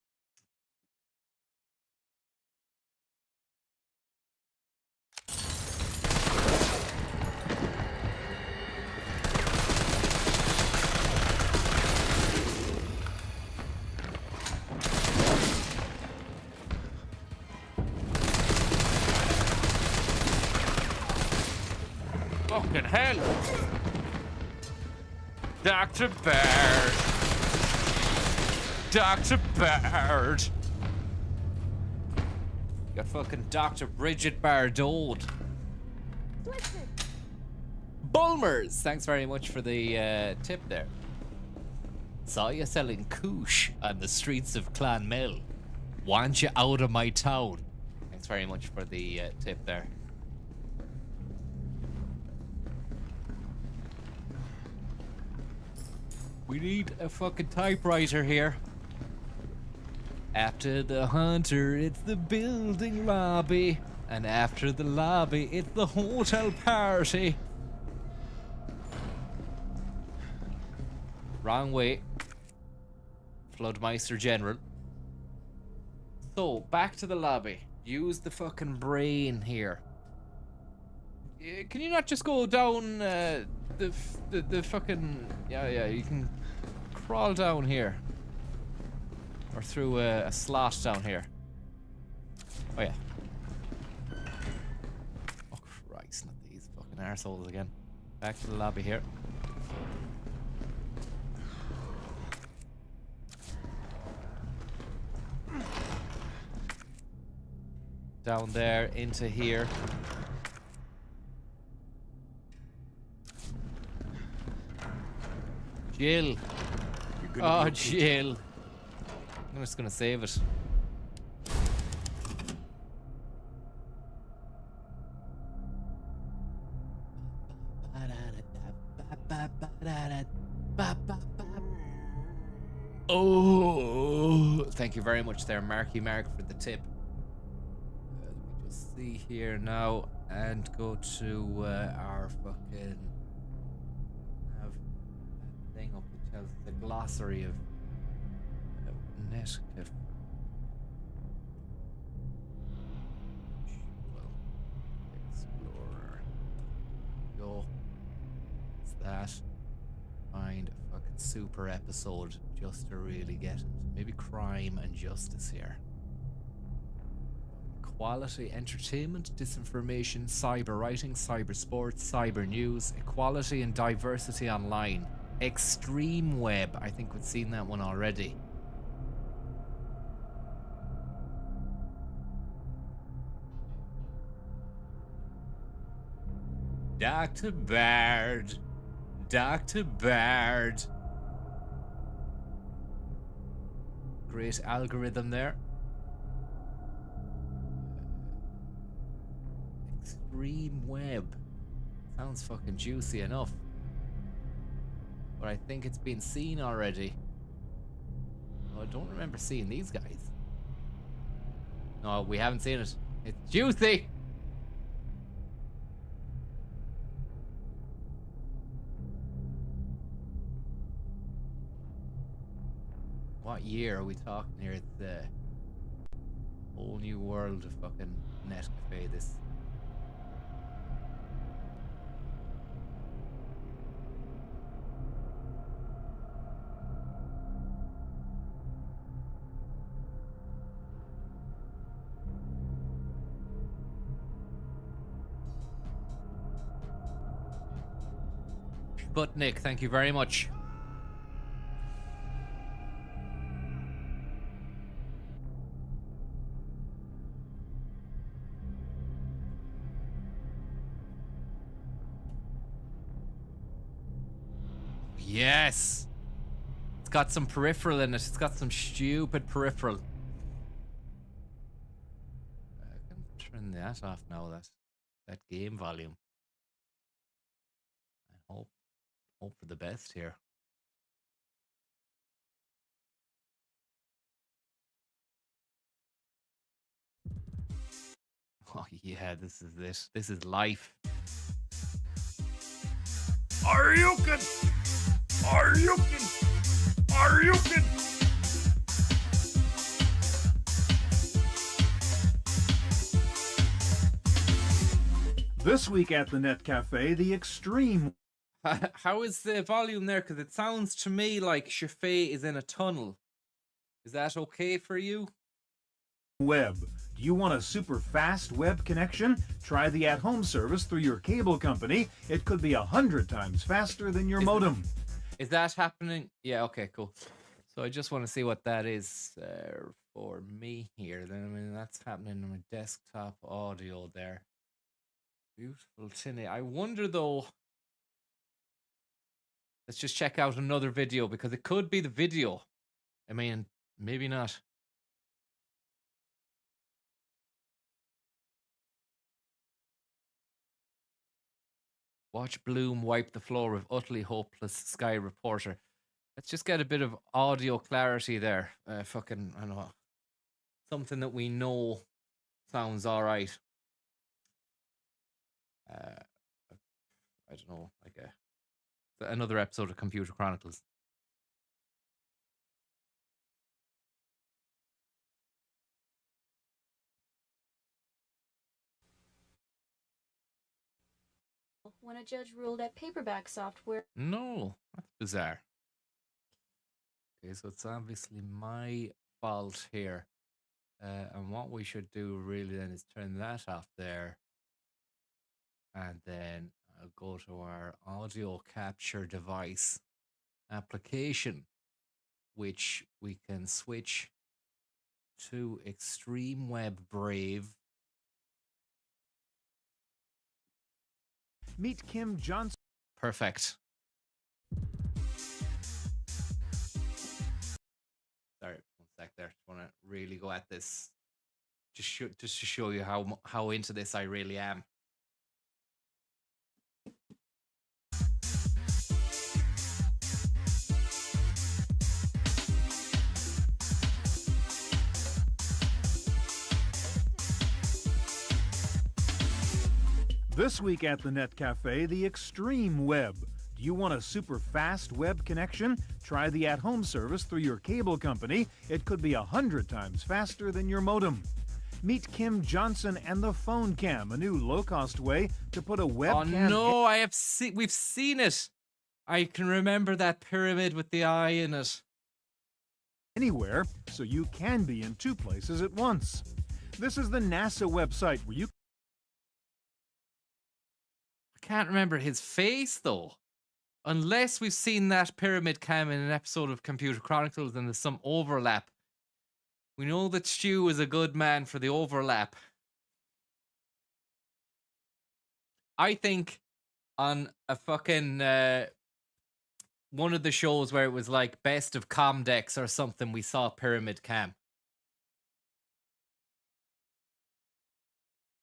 Fucking hell! Dr. Bard! Dr. Bard! Got fucking Dr. Bridget Bardot. Bulmers! Thanks very much for the tip there. Saw you selling koosh on the streets of Clonmel. Want you out of my town. Thanks very much for the tip there. We need a fucking typewriter here. After the hunter, it's the building lobby. And after the lobby, it's the hotel party. Wrong way. Floodmeister General. So, back to the lobby. Use the fucking brain here. Can you not just go down the fucking... Yeah, you can crawl down here. Or through a slot down here. Oh, yeah. Oh, Christ, not these fucking arseholes again. Back to the lobby here. Down there, into here. Jill. Oh, Jill. I'm just gonna save it. Oh, thank you very much there, Marky Mark, for the tip. Let me just see here now and go to our fucking thing up, which has the glossary of Netcafe. Explorer. Go. What's that? Find a fucking super episode just to really get it. Maybe crime and justice here. Equality, entertainment, disinformation, cyber writing, cyber sports, cyber news, equality and diversity online. Extreme web. I think we've seen that one already. Dr. Bard. Dr. Bard. Great algorithm there. Extreme web. Sounds fucking juicy enough. But I think it's been seen already. Oh, I don't remember seeing these guys. No, we haven't seen it. It's juicy! What year are we talking here? It's the whole new world of fucking Netcafe, this. But Nick, thank you very much. Yes! It's got some peripheral in it. It's got some stupid peripheral. I can turn that off now, that game volume. I hope for the best here. Oh yeah, this is it. This is life. Are you good? Are you good? Are you good? This week at the Net Cafe, the extreme. How is the volume there? Because it sounds to me like Shafay is in a tunnel. Is that okay for you? Web. Do you want a super fast web connection? Try the at-home service through your cable company. It could be 100 times faster than your modem. Is that happening? Yeah, okay, cool. So I just want to see what that is for me here. Then I mean, that's happening on my desktop audio there. Beautiful tinny. I wonder though. Let's just check out another video because it could be the video. I mean, maybe not. Watch Bloom wipe the floor with utterly hopeless Sky Reporter. Let's just get a bit of audio clarity there. I don't know. Something that we know sounds alright. I don't know, like another episode of Computer Chronicles. When a judge ruled that paperback software. No, that's bizarre. Okay, so it's obviously my fault here. And what we should do really then is turn that off there. And then I'll go to our audio capture device application, which we can switch to Extreme Web Brave. Meet Kim Johnson. Perfect. Sorry, one sec there. Just want to really go at this, just to show you how into this I really am. This week at the Net Cafe, the extreme web. Do you want a super fast web connection? Try the at-home service through your cable company. It could be 100 times faster than your modem. Meet Kim Johnson and the Phone Cam, a new low-cost way to put a webcam... Oh no, we've seen it. I can remember that pyramid with the eye in it. ...anywhere, so you can be in 2 places at once. This is the NASA website where you... I can't remember his face, though. Unless we've seen that pyramid cam in an episode of Computer Chronicles and there's some overlap. We know that Stu is a good man for the overlap. I think on a fucking one of the shows where it was like Best of Comdex or something, we saw Pyramid Cam.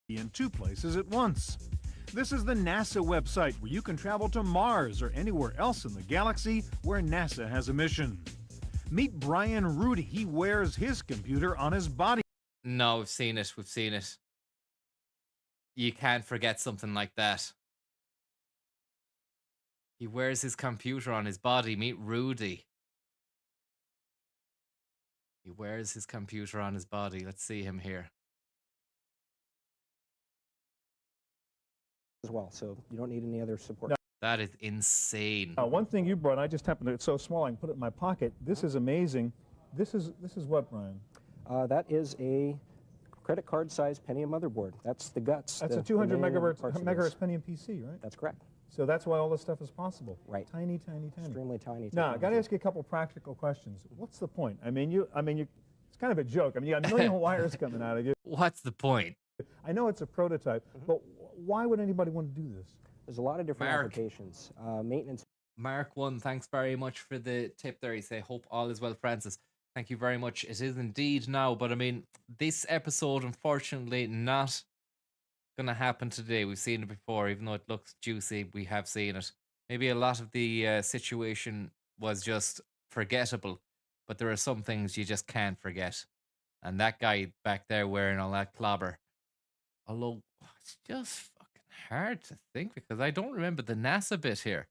...in 2 places at once. This is the NASA website where you can travel to Mars or anywhere else in the galaxy where NASA has a mission. Meet Brian Rudy. He wears his computer on his body. No, we've seen it. We've seen it. You can't forget something like that. He wears his computer on his body. Meet Rudy. He wears his computer on his body. Let's see him here. As well, so you don't need any other support. No. That is insane. One thing you brought, I just happened to, it's so small I can put it in my pocket. This is amazing. This is what, Brian? That is a credit card size Pentium motherboard. That's the guts. That's a 200 megahertz Pentium PC, right? That's correct. So that's why all this stuff is possible. Right. Tiny, tiny, tiny. Extremely tiny. Now, I got to ask you a couple practical questions. What's the point? I mean, it's kind of a joke. I mean, you got a million wires coming out of you. What's the point? I know it's a prototype, but why would anybody want to do this? There's a lot of different applications. Maintenance. Mark 1, thanks very much for the tip there. He say, hope all is well, Francis. Thank you very much. It is indeed now, but I mean, this episode, unfortunately, not going to happen today. We've seen it before, even though it looks juicy, we have seen it. Maybe a lot of the situation was just forgettable, but there are some things you just can't forget. And that guy back there wearing all that clobber, although it's just fucking hard to think because I don't remember the NASA bit here.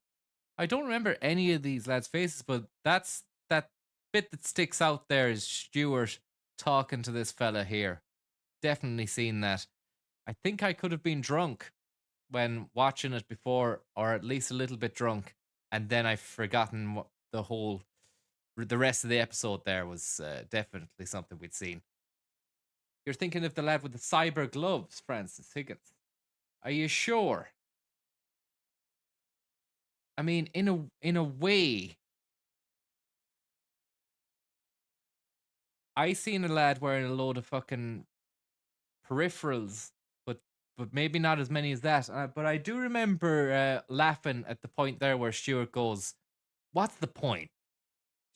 I don't remember any of these lads' faces, but that bit that sticks out there is Stuart talking to this fella here. Definitely seen that. I think I could have been drunk when watching it before, or at least a little bit drunk, and then I've forgotten what the rest of the episode there was definitely something we'd seen. You're thinking of the lad with the cyber gloves, Francis Higgins. Are you sure? I mean, in a way, I seen a lad wearing a load of fucking peripherals, but maybe not as many as that. But I do remember laughing at the point there where Stuart goes, "What's the point?"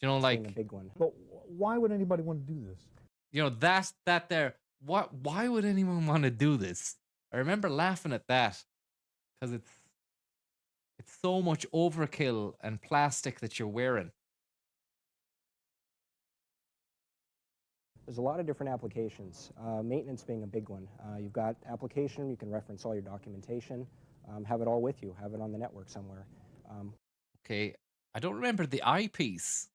You know, like a big one. But why would anybody want to do this? You know, that there. Why would anyone want to do this? I remember laughing at that because it's so much overkill and plastic that you're wearing. There's a lot of different applications, maintenance being a big one. You've got application, you can reference all your documentation, have it all with you, have it on the network somewhere. Okay, I don't remember the eyepiece.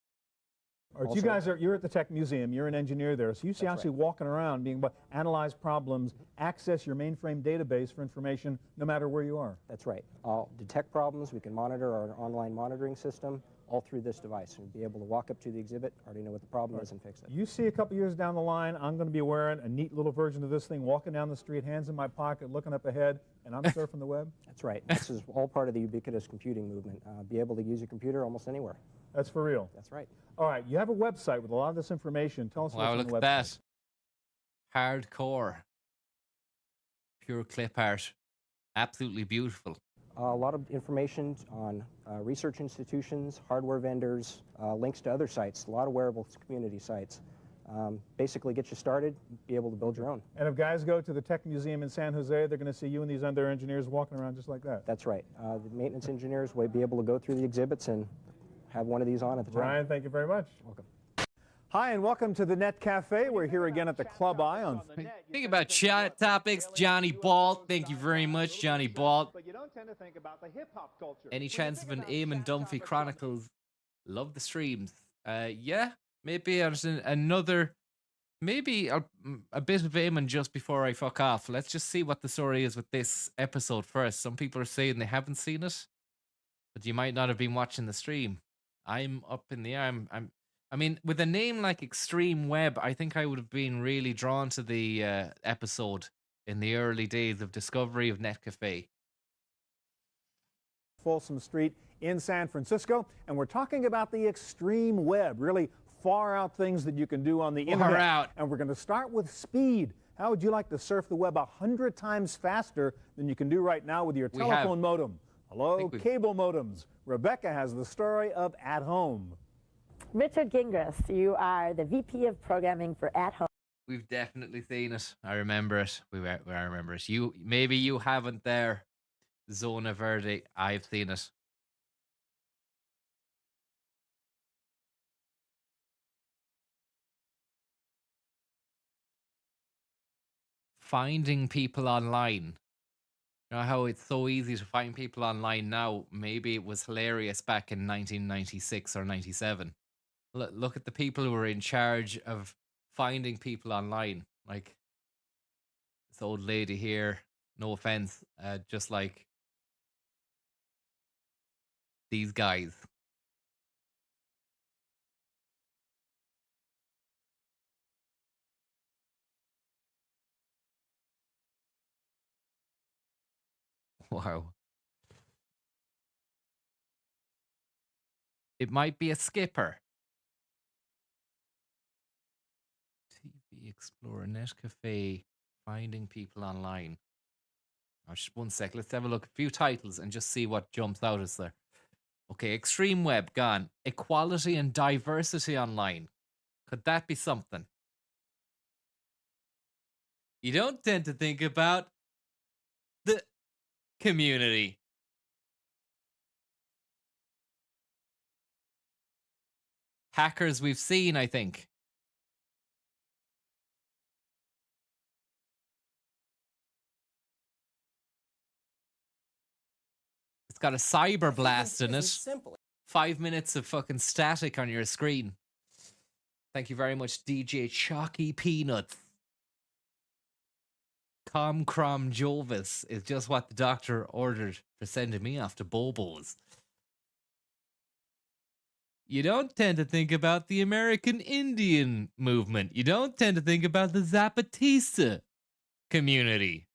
Or you guys you're at the Tech Museum, you're an engineer there, so you see actually walking around being analyze problems, access your mainframe database for information no matter where you are. That's right. I'll detect problems, we can monitor our online monitoring system all through this device. We'll be able to walk up to the exhibit, already know what the problem is and fix it. You see a couple years down the line, I'm going to be wearing a neat little version of this thing, walking down the street, hands in my pocket, looking up ahead, and I'm surfing the web? That's right. This is all part of the ubiquitous computing movement. Be able to use your computer almost anywhere. That's for real? That's right. All right, you have a website with a lot of this information. Tell us what's on the website. Wow, look at that. Hardcore. Pure clip art. Absolutely beautiful. A lot of information on research institutions, hardware vendors, links to other sites, a lot of wearable community sites. Basically get you started, be able to build your own. And if guys go to the Tech Museum in San Jose, they're going to see you and these other engineers walking around just like that. That's right. The maintenance engineers will be able to go through the exhibits and have one of these on at the time. Brian, thank you very much. Welcome. Hi, and welcome to the Net Cafe. We're here again at the Club Eye on. Think about chat topics. Johnny Balt. Thank you very much, Johnny Balt. But you don't tend to think about the hip-hop culture. Any chance of an Eamon Dunphy Chronicles? Love the streams. Yeah, maybe another, maybe a bit of Eamon just before I fuck off. Let's just see what the story is with this episode first. Some people are saying they haven't seen it, but you might not have been watching the stream. I'm up in the air. I mean, with a name like Extreme Web, I think I would have been really drawn to the episode in the early days of discovery of Netcafe. Folsom Street in San Francisco, and we're talking about the extreme web, really far out things that you can do on the internet. Out. And we're going to start with speed. How would you like to surf the web 100 times faster than you can do right now with your telephone modem? Hello, cable modems. Rebecca has the story of At Home. Richard Gingras, you are the VP of Programming for At Home. We've definitely seen it. I remember it. I remember it. Maybe you haven't there. Zona Verde. I've seen it. Finding people online. You know how it's so easy to find people online now? Maybe it was hilarious back in 1996 or 97. Look at the people who were in charge of finding people online. Like this old lady here, no offense, just like these guys. Wow. It might be a skipper. TV Explorer, Netcafe, finding people online. Oh, just one sec. Let's have a look. A few titles and just see what jumps out as there. Okay, Extreme Web gone. Equality and diversity online. Could that be something? You don't tend to think about the community. Hackers we've seen, I think. It's got a cyber blast in it. 5 minutes of fucking static on your screen. Thank you very much, DJ Chalky Peanuts. Crom Jovis is just what the doctor ordered for sending me off to Bobo's. You don't tend to think about the American Indian movement. You don't tend to think about the Zapatista community.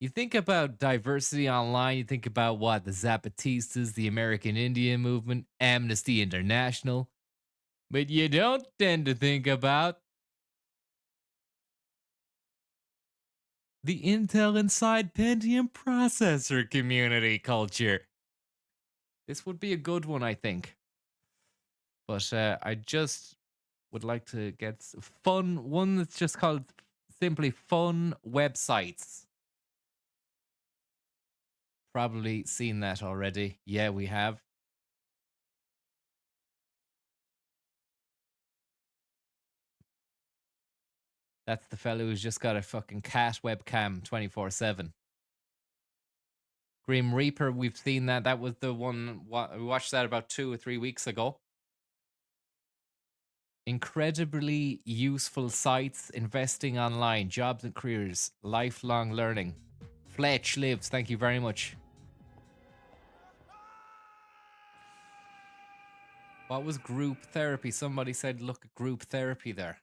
You think about diversity online, you think about what? The Zapatistas, the American Indian movement, Amnesty International. But you don't tend to think about the Intel Inside Pentium processor community culture. This would be a good one, I think. But I just would like to get one that's just called simply fun websites. Probably seen that already. Yeah, we have. That's the fellow who's just got a fucking cat webcam 24/7. Grim Reaper, we've seen that. That was the one, we watched that about 2 or 3 weeks ago. Incredibly useful sites, investing online, jobs and careers, lifelong learning. Fletch Lives, thank you very much. What was group therapy? Somebody said look at group therapy there.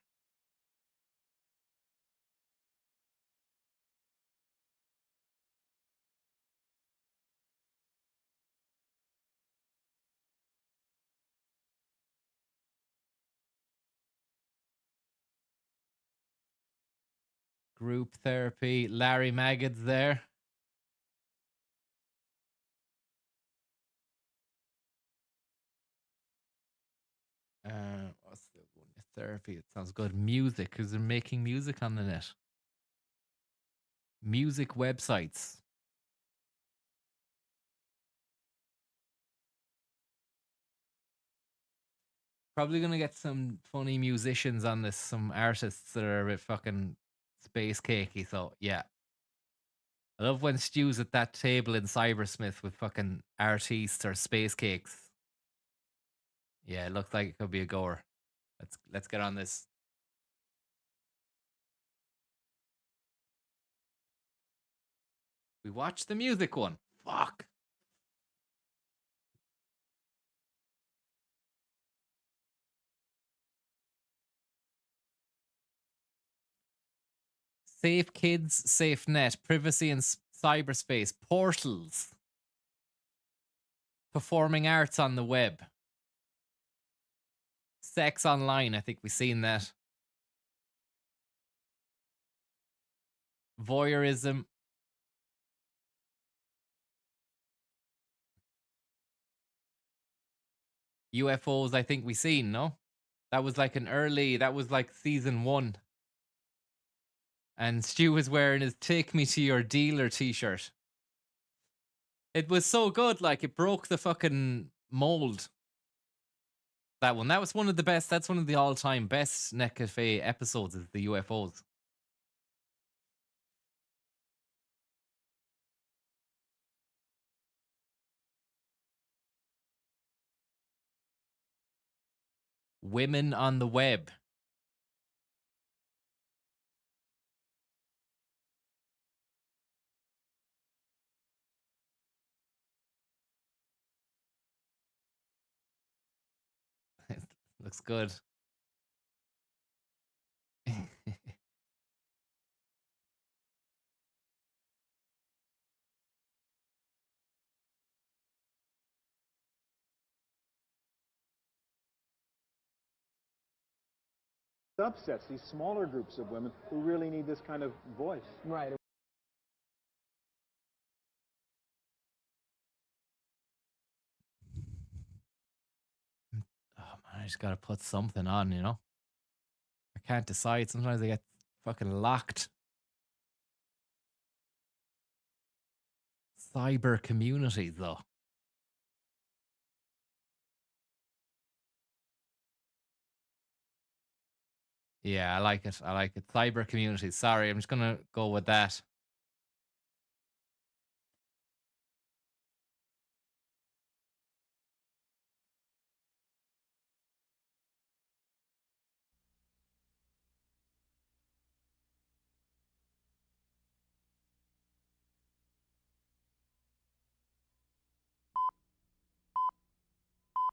Group therapy. Larry Maggid's there. What's the one? Therapy. It sounds good. Music, because they're making music on the net. Music websites. Probably gonna get some funny musicians on this, some artists that are a bit fucking space cakey. So yeah, I love when Stu's at that table in Cybersmith with fucking artists or space cakes. Yeah, it looks like it could be a goer. Let's get on this. We watched the music one. Fuck. Safe kids, safe net, privacy in cyberspace, portals, performing arts on the web, sex online. I think we've seen that. Voyeurism. UFOs, I think we seen, no? That was like that was like season 1. And Stu was wearing his Take Me to Your Dealer t-shirt. It was so good, like it broke the fucking mold. That one. That was one of the best, that's one of the all-time best Net Cafe episodes, is the UFOs. Women on the web. Looks good. Subsets, these smaller groups of women who really need this kind of voice. Right. Oh man, I just gotta put something on, you know? I can't decide. Sometimes I get fucking locked. Cyber community, though. Yeah, I like it. I like it. Cyber community. Sorry, I'm just gonna go with that.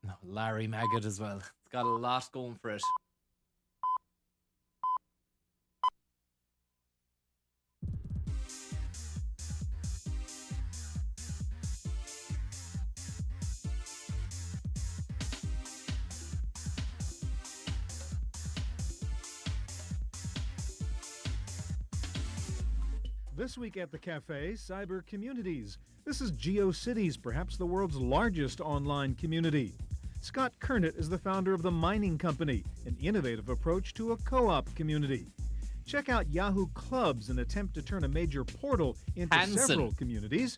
No, Larry Maggot as well. It's got a lot going for it. This week at the cafe, cyber communities. This is GeoCities, perhaps the world's largest online community. Scott Kernett is the founder of the Mining Company, an innovative approach to a co-op community. Check out Yahoo Clubs, an attempt to turn a major portal into several communities.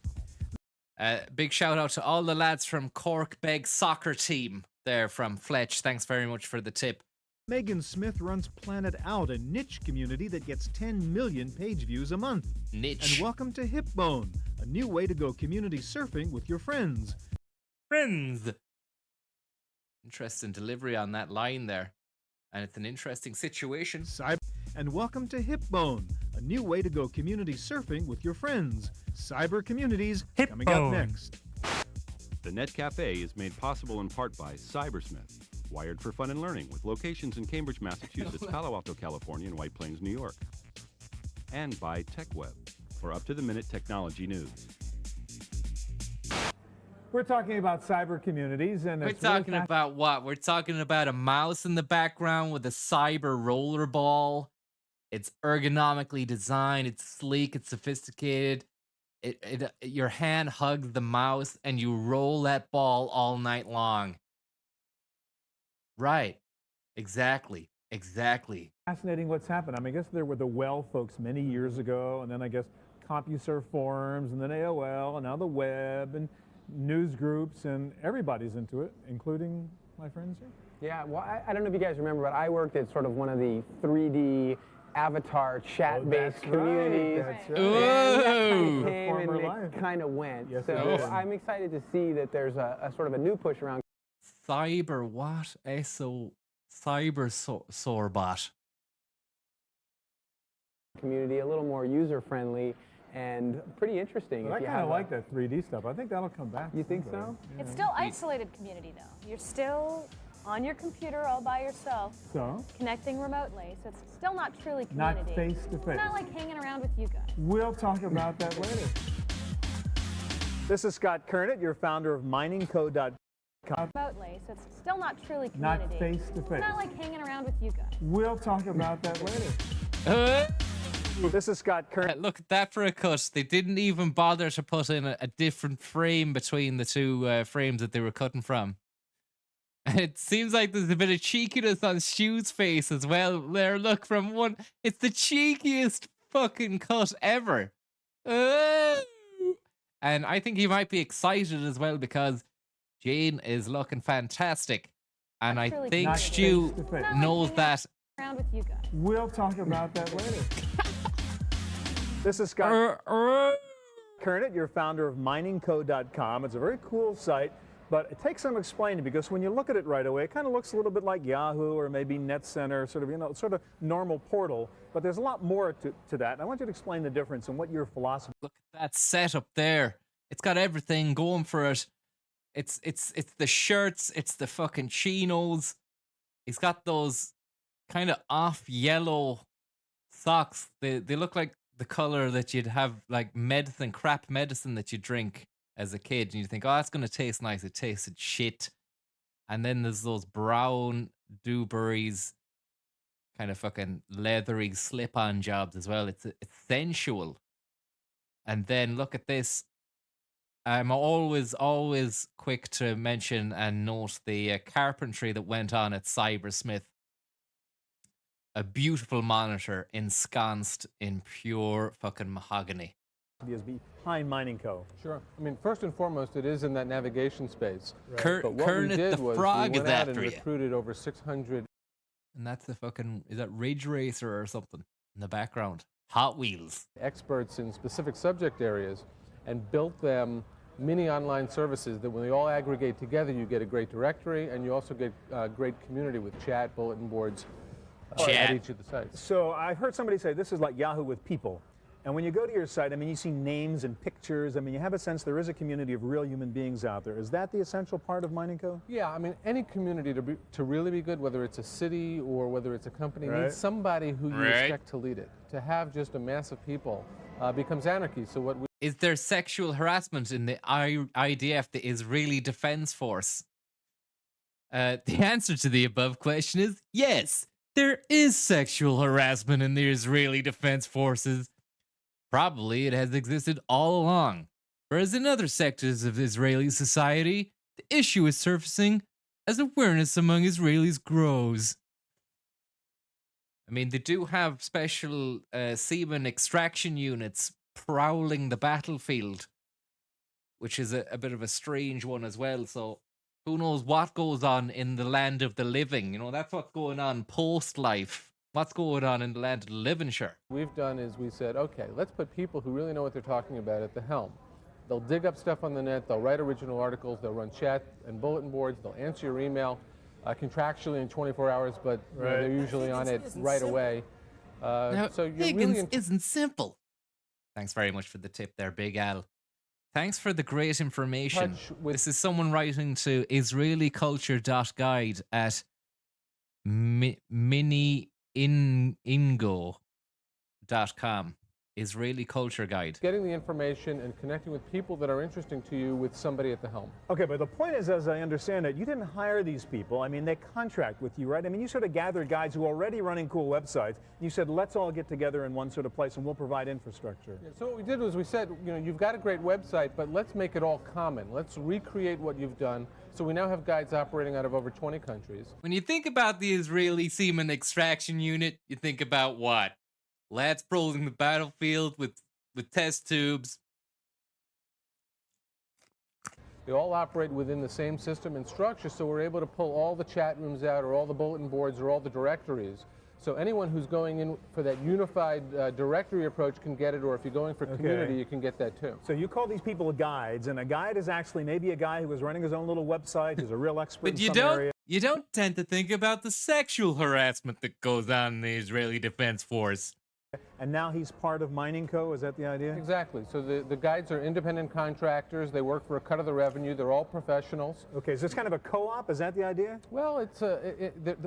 Big shout out to all the lads from Cork Beg soccer team there from Fletch. Thanks very much for the tip. Megan Smith runs Planet Out, a niche community that gets 10 million page views a month. Niche. And welcome to Hipbone, a new way to go community surfing with your friends. Friends. Interesting delivery on that line there. And it's an interesting situation. And welcome to Hipbone, a new way to go community surfing with your friends. Cyber communities coming up next. The Net Cafe is made possible in part by Cybersmith, wired for fun and learning, with locations in Cambridge, Massachusetts, Palo Alto, California, and White Plains, New York. And by TechWeb, for up-to-the-minute technology news. We're talking about cyber communities, and we're talking about what? We're talking about a mouse in the background with a cyber rollerball. It's ergonomically designed. It's sleek. It's sophisticated. Your hand hugs the mouse, and you roll that ball all night long. Right. Exactly. Fascinating what's happened. I mean, I guess there were the Well folks many years ago, and then I guess CompuServe forums, and then AOL, and now the web, and news groups, and everybody's into it, including my friends here. Yeah, well, I don't know if you guys remember, but I worked at sort of one of the 3D avatar chat-based communities. That's right. And that kind Ooh. of came and Former it life. kind of went. Yes, so it did. I'm excited to see that there's a sort of a new push around Cyber what? Sorbot. community, a little more user-friendly and pretty interesting. But I if you kind of have like that 3D stuff. I think that'll come back. You think someday. so? It's still isolated community, though. You're still on your computer all by yourself, So, connecting remotely, so it's still not truly not community. face to It's face. not like hanging around with you guys. We'll talk about that later. This is Scott Kernett, your founder of miningco.com. Remotely, so it's still not truly Not community. face to It's face. not like hanging around with you guys. We'll talk about that later. This is Scott Kernett. Look at that for a cut. They didn't even bother to put in a different frame between the two frames that they were cutting from. It seems like there's a bit of cheekiness on Stu's face as well. There, look, from one. It's the cheekiest fucking cut ever. And I think he might be excited as well because Jane is looking fantastic. And I Truly think community. Stu It's not like knows hanging that. Around with you guys. We'll talk about that later. This is Scott Kernett, your founder of miningco.com. It's a very cool site, but it takes some explaining because when you look at it right away, it kind of looks a little bit like Yahoo or maybe Net Center, sort of, sort of normal portal. But there's a lot more to that. And I want you to explain the difference and what your philosophy. Look at that setup there. It's got everything going for it. It's the shirts, it's the fucking chinos. He's got those kind of off yellow socks. They look like the color that you'd have like crap medicine that you drink as a kid, and you think, oh, that's gonna taste nice. It tasted shit. And then there's those brown Dewberries, kind of fucking leathery slip-on jobs as well. It's sensual. And then look at this. I'm always quick to mention and note the carpentry that went on at Cybersmith. A beautiful monitor ensconced in pure fucking mahogany. Is behind Mining Co. Sure. I mean, first and foremost, it is in that navigation space. Right. But what Kermit we did the was Frog we is went out after and you. recruited over 600. And that's the fucking, is that Ridge Racer or something in the background? Hot Wheels. Experts in specific subject areas and built them mini online services that when they all aggregate together, you get a great directory and you also get a great community with chat, bulletin boards at each of the sites. So I've heard somebody say this is like Yahoo with people. And when you go to your site, I mean, you see names and pictures. I mean, you have a sense there is a community of real human beings out there. Is that the essential part of Mining Co? Yeah, I mean, any community to really be good, whether it's a city or whether it's a company, Right. needs somebody who you Right. expect to lead it. To have just a mass of people becomes anarchy. So what we Is there sexual harassment in the IDF, the Israeli Defense Force? The answer to the above question is yes. There is sexual harassment in the Israeli Defense Forces. Probably it has existed all along. Whereas in other sectors of Israeli society, the issue is surfacing as awareness among Israelis grows. I mean, they do have special semen extraction units prowling the battlefield, which is a bit of a strange one as well. So who knows what goes on in the land of the living? You know, that's what's going on post-life. What's going on in the land of the living, sure. we've done is we said, okay, let's put people who really know what they're talking about at the helm. They'll dig up stuff on the net, they'll write original articles, they'll run chat and bulletin boards, they'll answer your email contractually in 24 hours, but you know, Right. they're usually on it right away. Now, So you're Higgins really isn't simple. Thanks very much for the tip there, Big Al. Thanks for the great information. This is someone writing to israeliculture.guide at miniingo.com. Israeli Culture Guide. getting the information and connecting with people that are interesting to you with somebody at the helm. Okay, but the point is, as I understand it, you didn't hire these people. I mean, they contract with you, right? I mean, you sort of gathered guys who are already running cool websites. And you said, let's all get together in one sort of place and we'll provide infrastructure. So what we did was we said, you know, you've got a great website, but let's make it all common. Let's recreate what you've done. So we now have guides operating out of over 20 countries. When you think about the Israeli semen extraction unit, you think about what? Lads prowling the battlefield with test tubes. They all operate within the same system and structure, so we're able to pull all the chat rooms out, or all the bulletin boards, or all the directories. So anyone who's going in for that unified directory approach can get it, or if you're going for community, you can get that too. So you call these people guides, and a guide is actually maybe a guy who was running his own little website, who's a real expert But in some area. you don't tend to think about the sexual harassment that goes on in the Israeli Defense Force. And now he's part of Mining Co., is that the idea? Exactly. So the guides are independent contractors. They work for a cut of the revenue. They're all professionals. Okay, is this kind of a co-op? Is that the idea? Well, it's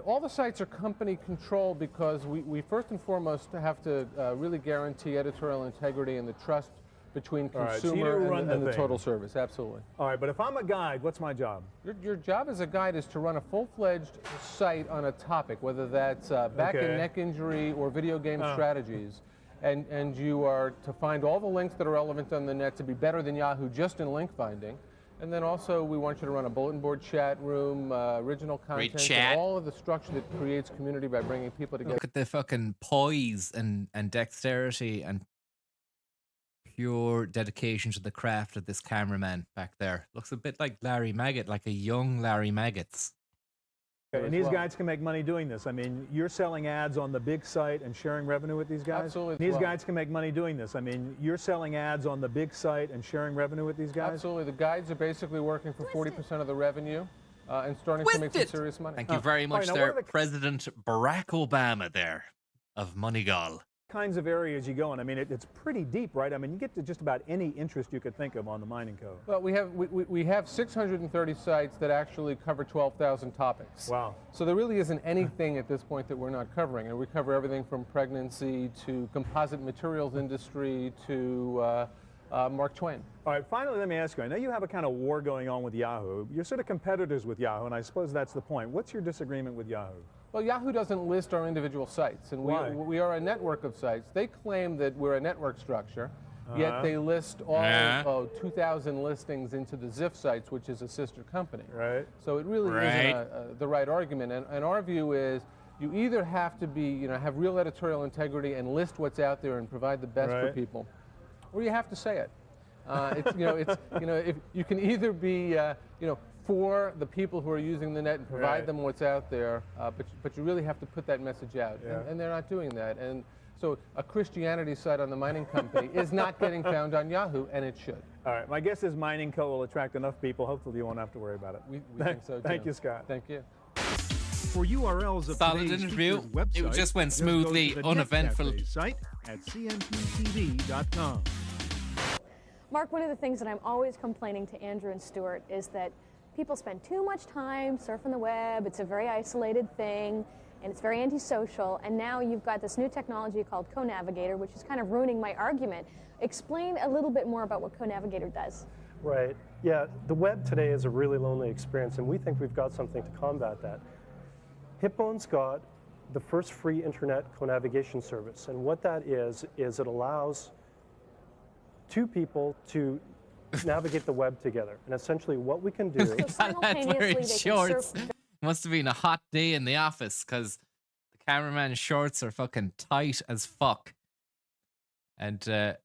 all the sites are company controlled because we first and foremost have to really guarantee editorial integrity and the trust between consumer and the total service. Absolutely. All right, but if I'm a guide, what's my job? Your job as a guide is to run a full-fledged site on a topic, whether that's back and neck injury or video game strategies. And you are to find all the links that are relevant on the net to be better than Yahoo just in link finding. And then also we want you to run a bulletin board, chat room, original content, and all of the structure that creates community by bringing people together. Look at the fucking poise and dexterity and pure dedication to the craft of this cameraman back there. Looks a bit like Larry Maggot, like a young Larry Maggots. And these guys can make money doing this. I mean, you're selling ads on the big site and sharing revenue with these guys? Absolutely. These guys can make money doing this. I mean, you're selling ads on the big site and sharing revenue with these guys? Absolutely. The guides are basically working for 40% of the revenue and starting to make some serious money. Thank you very much there, President Barack Obama there of Moneygall. Kinds of areas you go in. I mean, it's pretty deep, right? I mean, you get to just about any interest you could think of on the Mining Co. Well, we have 630 sites that actually cover 12,000 topics. Wow. So there really isn't anything at this point that we're not covering. And we cover everything from pregnancy to composite materials industry to Mark Twain. All right, finally, let me ask you, I know you have a kind of war going on with Yahoo. You're sort of competitors with Yahoo, and I suppose that's the point. What's your disagreement with Yahoo? Well, Yahoo doesn't list our individual sites, and we are a network of sites. They claim that we're a network structure, yet they list all 2,000 listings into the Ziff sites, which is a sister company. Right. So it really isn't the right argument. And our view is you either have to be, have real editorial integrity and list what's out there and provide the best for people, or you have to say it. If you can either be, for the people who are using the net and provide them what's out there, but you really have to put that message out, and they're not doing that. And so a Christianity site on the Mining Company is not getting found on Yahoo, and it should. All right, my guess is Mining Co. will attract enough people. Hopefully you won't have to worry about it. We think so, too. Thank you, Scott. Thank you. For URLs of Solid today's interview. website, It just went go to smoothly, the uneventful. NetCafe site at cmptv.com. Mark, one of the things that I'm always complaining to Andrew and Stuart is that people spend too much time surfing the web. It's a very isolated thing, and it's very antisocial. And now you've got this new technology called CoNavigator, which is kind of ruining my argument. Explain a little bit more about what CoNavigator does. Right. Yeah, the web today is a really lonely experience, and we think we've got something to combat that. Hipbone's got the first free internet co-navigation service, and what that is it allows two people to navigate the web together. And essentially what we can do... That's wearing shorts. Must have been a hot day in the office, because the cameraman's shorts are fucking tight as fuck. And there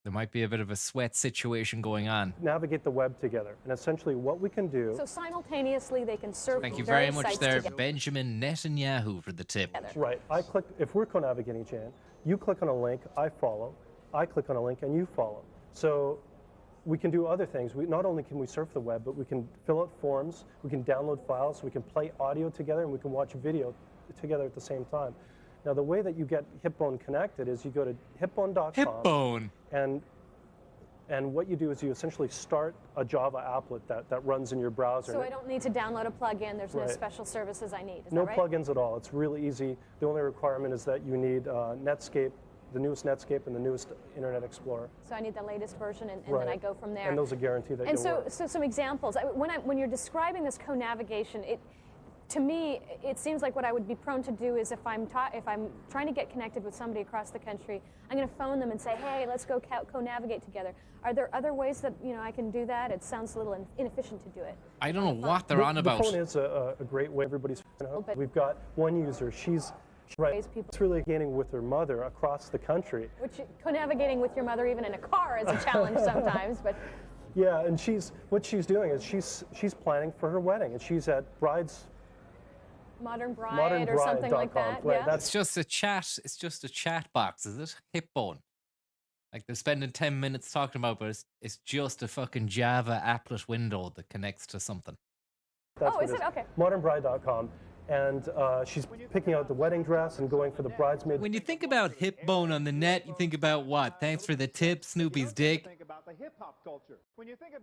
might be a bit of a sweat situation going on. Navigate the web together. And essentially what we can do... So simultaneously they can surf Thank you very various much sites there, together. Benjamin Netanyahu, for the tip. Right. I click, if we're co-navigating, Jan, you click on a link, I follow. I click on a link and you follow. So we can do other things. Not only can we surf the web, but we can fill out forms, we can download files, we can play audio together, and we can watch video together at the same time. Now, the way that you get Hipbone connected is you go to hipbone.com. Hipbone. And what you do is you essentially start a Java applet that runs in your browser. So I don't need to download a plugin. There's no special services I need. Is no that right? plugins at all. It's really easy. The only requirement is that you need Netscape, the newest Netscape and the newest Internet Explorer. So I need the latest version, and then I go from there. And those are guaranteed that and you'll work. so some examples. When you're describing this co-navigation, to me, it seems like what I would be prone to do is if I'm trying to get connected with somebody across the country, I'm going to phone them and say, hey, let's go co-navigate together. Are there other ways that I can do that? It sounds a little inefficient to do it. I don't know what they're on about. The phone is a great way. Everybody's. We've got one user. She's really gaining with her mother across the country. Which co-navigating with your mother, even in a car, is a challenge sometimes. But Yeah, and what she's doing is she's planning for her wedding, and she's at Modern Bride or something like that. Right, yeah. That's just a chat. It's just a chat box, is it? Hipbone. Like they're spending 10 minutes talking about, but it's just a fucking Java applet window that connects to something. That's is it? Okay. Modernbride.com. And she's picking out the wedding dress and going for the bridesmaid. When you think about Hipbone on the net, you think about what? Thanks for the tip, Snoopy's dick.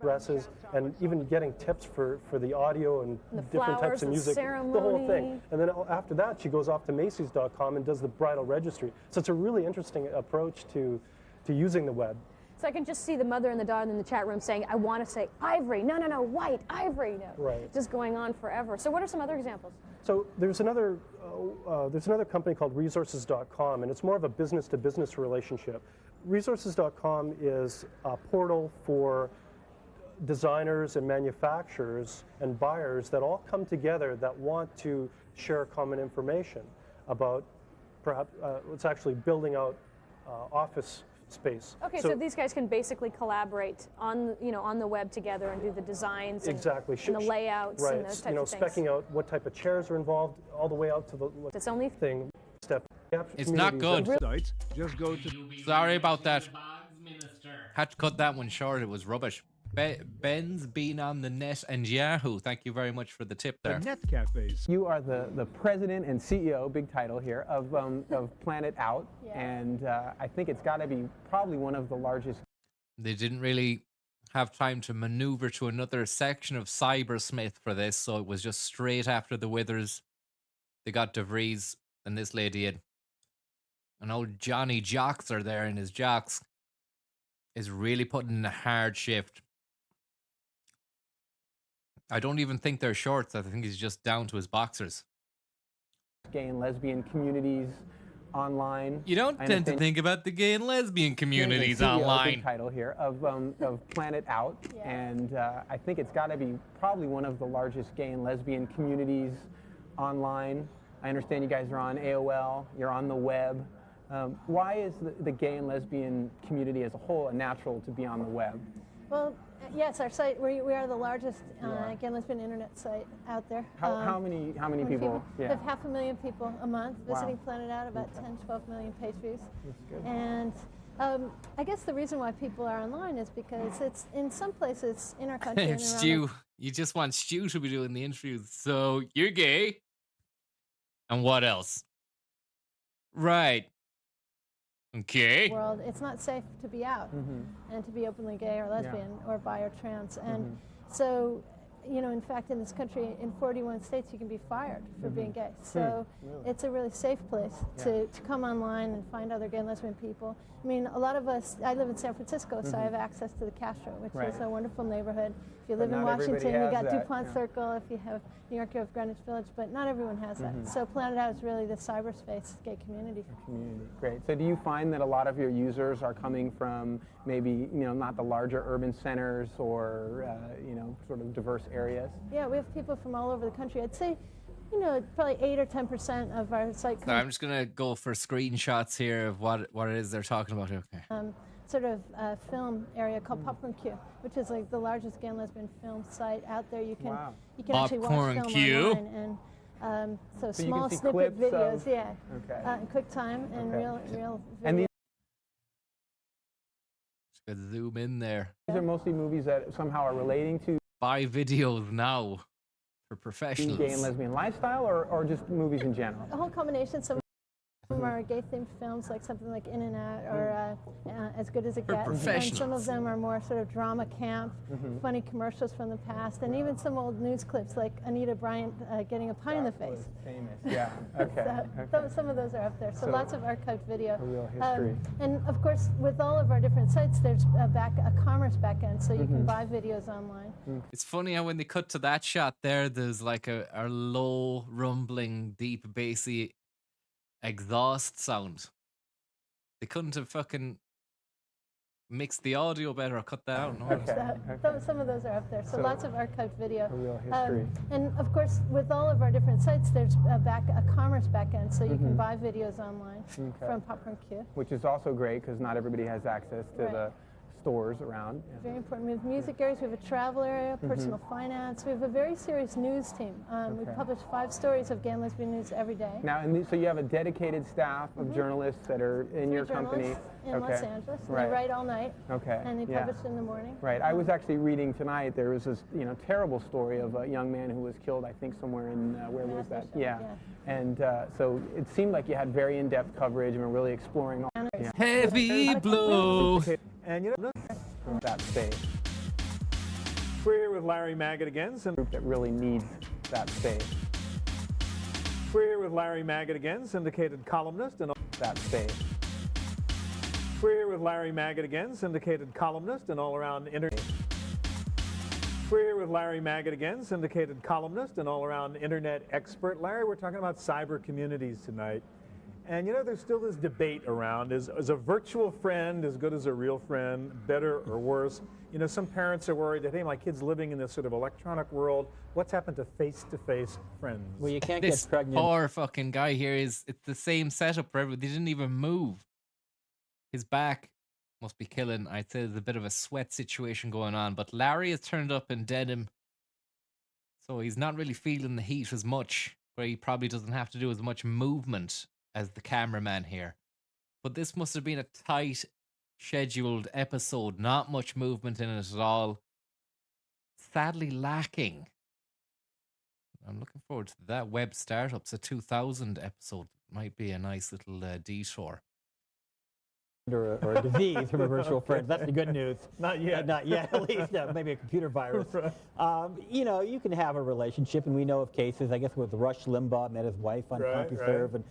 Dresses and even getting tips for the audio and the different flowers, types of music, ceremony. the whole thing. And then after that, she goes off to Macy's.com and does the bridal registry. So it's a really interesting approach to using the web. So I can just see the mother and the daughter in the chat room saying, I want to say ivory. No, white, ivory. No. Right. Just going on forever. So what are some other examples? So there's another company called Resources.com, and it's more of a business-to-business relationship. Resources.com is a portal for designers and manufacturers and buyers that all come together that want to share common information about perhaps it's actually building out office space. Okay, so these guys can basically collaborate on the web together and do the designs and, exactly. And the layouts right. and those types of things. Specking out what type of chairs are involved, all the way out to the it's only thing step. It's not good. Just go to. Sorry about that. Had to cut that one short. It was rubbish. Ben's been on the net and Yahoo. Thank you very much for the tip there. The net cafes. You are the president and CEO, big title here, of Planet Out, and I think it's got to be probably one of the largest. They didn't really have time to maneuver to another section of Cybersmith for this, so it was just straight after the Withers. They got DeVries and this lady in. And old Johnny Joxer there in his jocks is really putting in a hard shift. I don't even think they're shorts. I think he's just down to his boxers. Gay and lesbian communities online. You don't tend to think about the gay and lesbian communities CEO, online. big title here of Planet Out, and I think it's got to be probably one of the largest gay and lesbian communities online. I understand you guys are on AOL. You're on the web. Why is the gay and lesbian community as a whole a natural to be on the web? Well, yes, our site, we are the largest gay and lesbian internet site out there. How many people? We have 500,000 people a month visiting Planet Out, about 10, 12 million page views. That's good. And I guess the reason why people are online is because it's in some places in our country. and around Stu, you just want Stu to be doing the interviews. So you're gay. And what else? Right. Okay. world, it's not safe to be out and to be openly gay or lesbian or bi or trans. And so, in fact, in this country, in 41 states, you can be fired for being gay. So it's a really safe place to come online and find other gay and lesbian people. I mean, a lot of us, I live in San Francisco, so I have access to the Castro, which is a wonderful neighborhood. If you live in Washington, you got DuPont Circle. If you have New York, you have Greenwich Village, but not everyone has that. So Planet Out is really the cyberspace gay community. Great. So do you find that a lot of your users are coming from maybe, not the larger urban centers or, sort of diverse areas? Yeah, we have people from all over the country. I'd say, probably 8 or 10% of our site. I'm just gonna go for screenshots here of what it is they're talking about. Okay. Sort of film area called Popcorn Q, which is like the largest gay and lesbian film site out there. You can actually watch film online and so small snippet videos, in quick time and real video. And these just gotta zoom in there. These are mostly movies that somehow are relating to buy videos now for professionals. Gay and lesbian lifestyle, or just movies in general? A whole combination. Some of them are gay-themed films, like something like In and Out or As Good as It Gets. And some of them are more sort of drama camp, funny commercials from the past, and even some old news clips like Anita Bryant getting a pie in the face. Famous, yeah. Okay. Some of those are up there. So lots of archived video. A real history. And of course, with all of our different sites, there's a commerce backend, so you can buy videos online. It's funny how when they cut to that shot there, there's like a low, rumbling, deep, bassy exhaust sound. They couldn't have fucking mixed the audio better or cut that out. No. Some of those are up there. So lots of archived video. A real history. And of course, with all of our different sites, there's a commerce backend, so you can buy videos online from Popcorn Q. Which is also great because not everybody has access to the stores around. Yeah. Very important. We have music areas, we have a travel area, personal finance. We have a very serious news team. We publish 5 stories of gay and lesbian news every day. Now, and so you have a dedicated staff of journalists that are in 3 your company. in Los Angeles. And they write all night. And they publish in the morning. Right. I was actually reading tonight. There was this, terrible story of a young man who was killed. I think somewhere in where was that? Yeah. And so it seemed like you had very in-depth coverage and were really exploring all. Heavy blow. And that space. We're here with Larry Maggot again. Some group that really needs that space. We're here with Larry Maggot again, syndicated columnist and that space. We're here with Larry Maggot again, syndicated columnist and all-around internet. We're here with Larry Maggot again, syndicated columnist and all-around internet expert. Larry, we're talking about cyber communities tonight. And there's still this debate around, is a virtual friend as good as a real friend, better or worse? Some parents are worried that, hey, my kid's living in this sort of electronic world. What's happened to face-to-face friends? Well, you can't This get pregnant. poor fucking guy here it's the same setup for everyone. They didn't even move. His back must be killing. I'd say there's a bit of a sweat situation going on, but Larry has turned up in denim, so he's not really feeling the heat as much, where he probably doesn't have to do as much movement as the cameraman here. But this must have been a tight, scheduled episode. Not much movement in it at all. Sadly lacking. I'm looking forward to that. Web Startups, a 2000 episode. Might be a nice little detour. Or a disease from a virtual friend. That's the good news. Not yet. Not yet, at least. Maybe a computer virus. You can have a relationship, and we know of cases. I guess with Rush Limbaugh met his wife on CompuServe. And,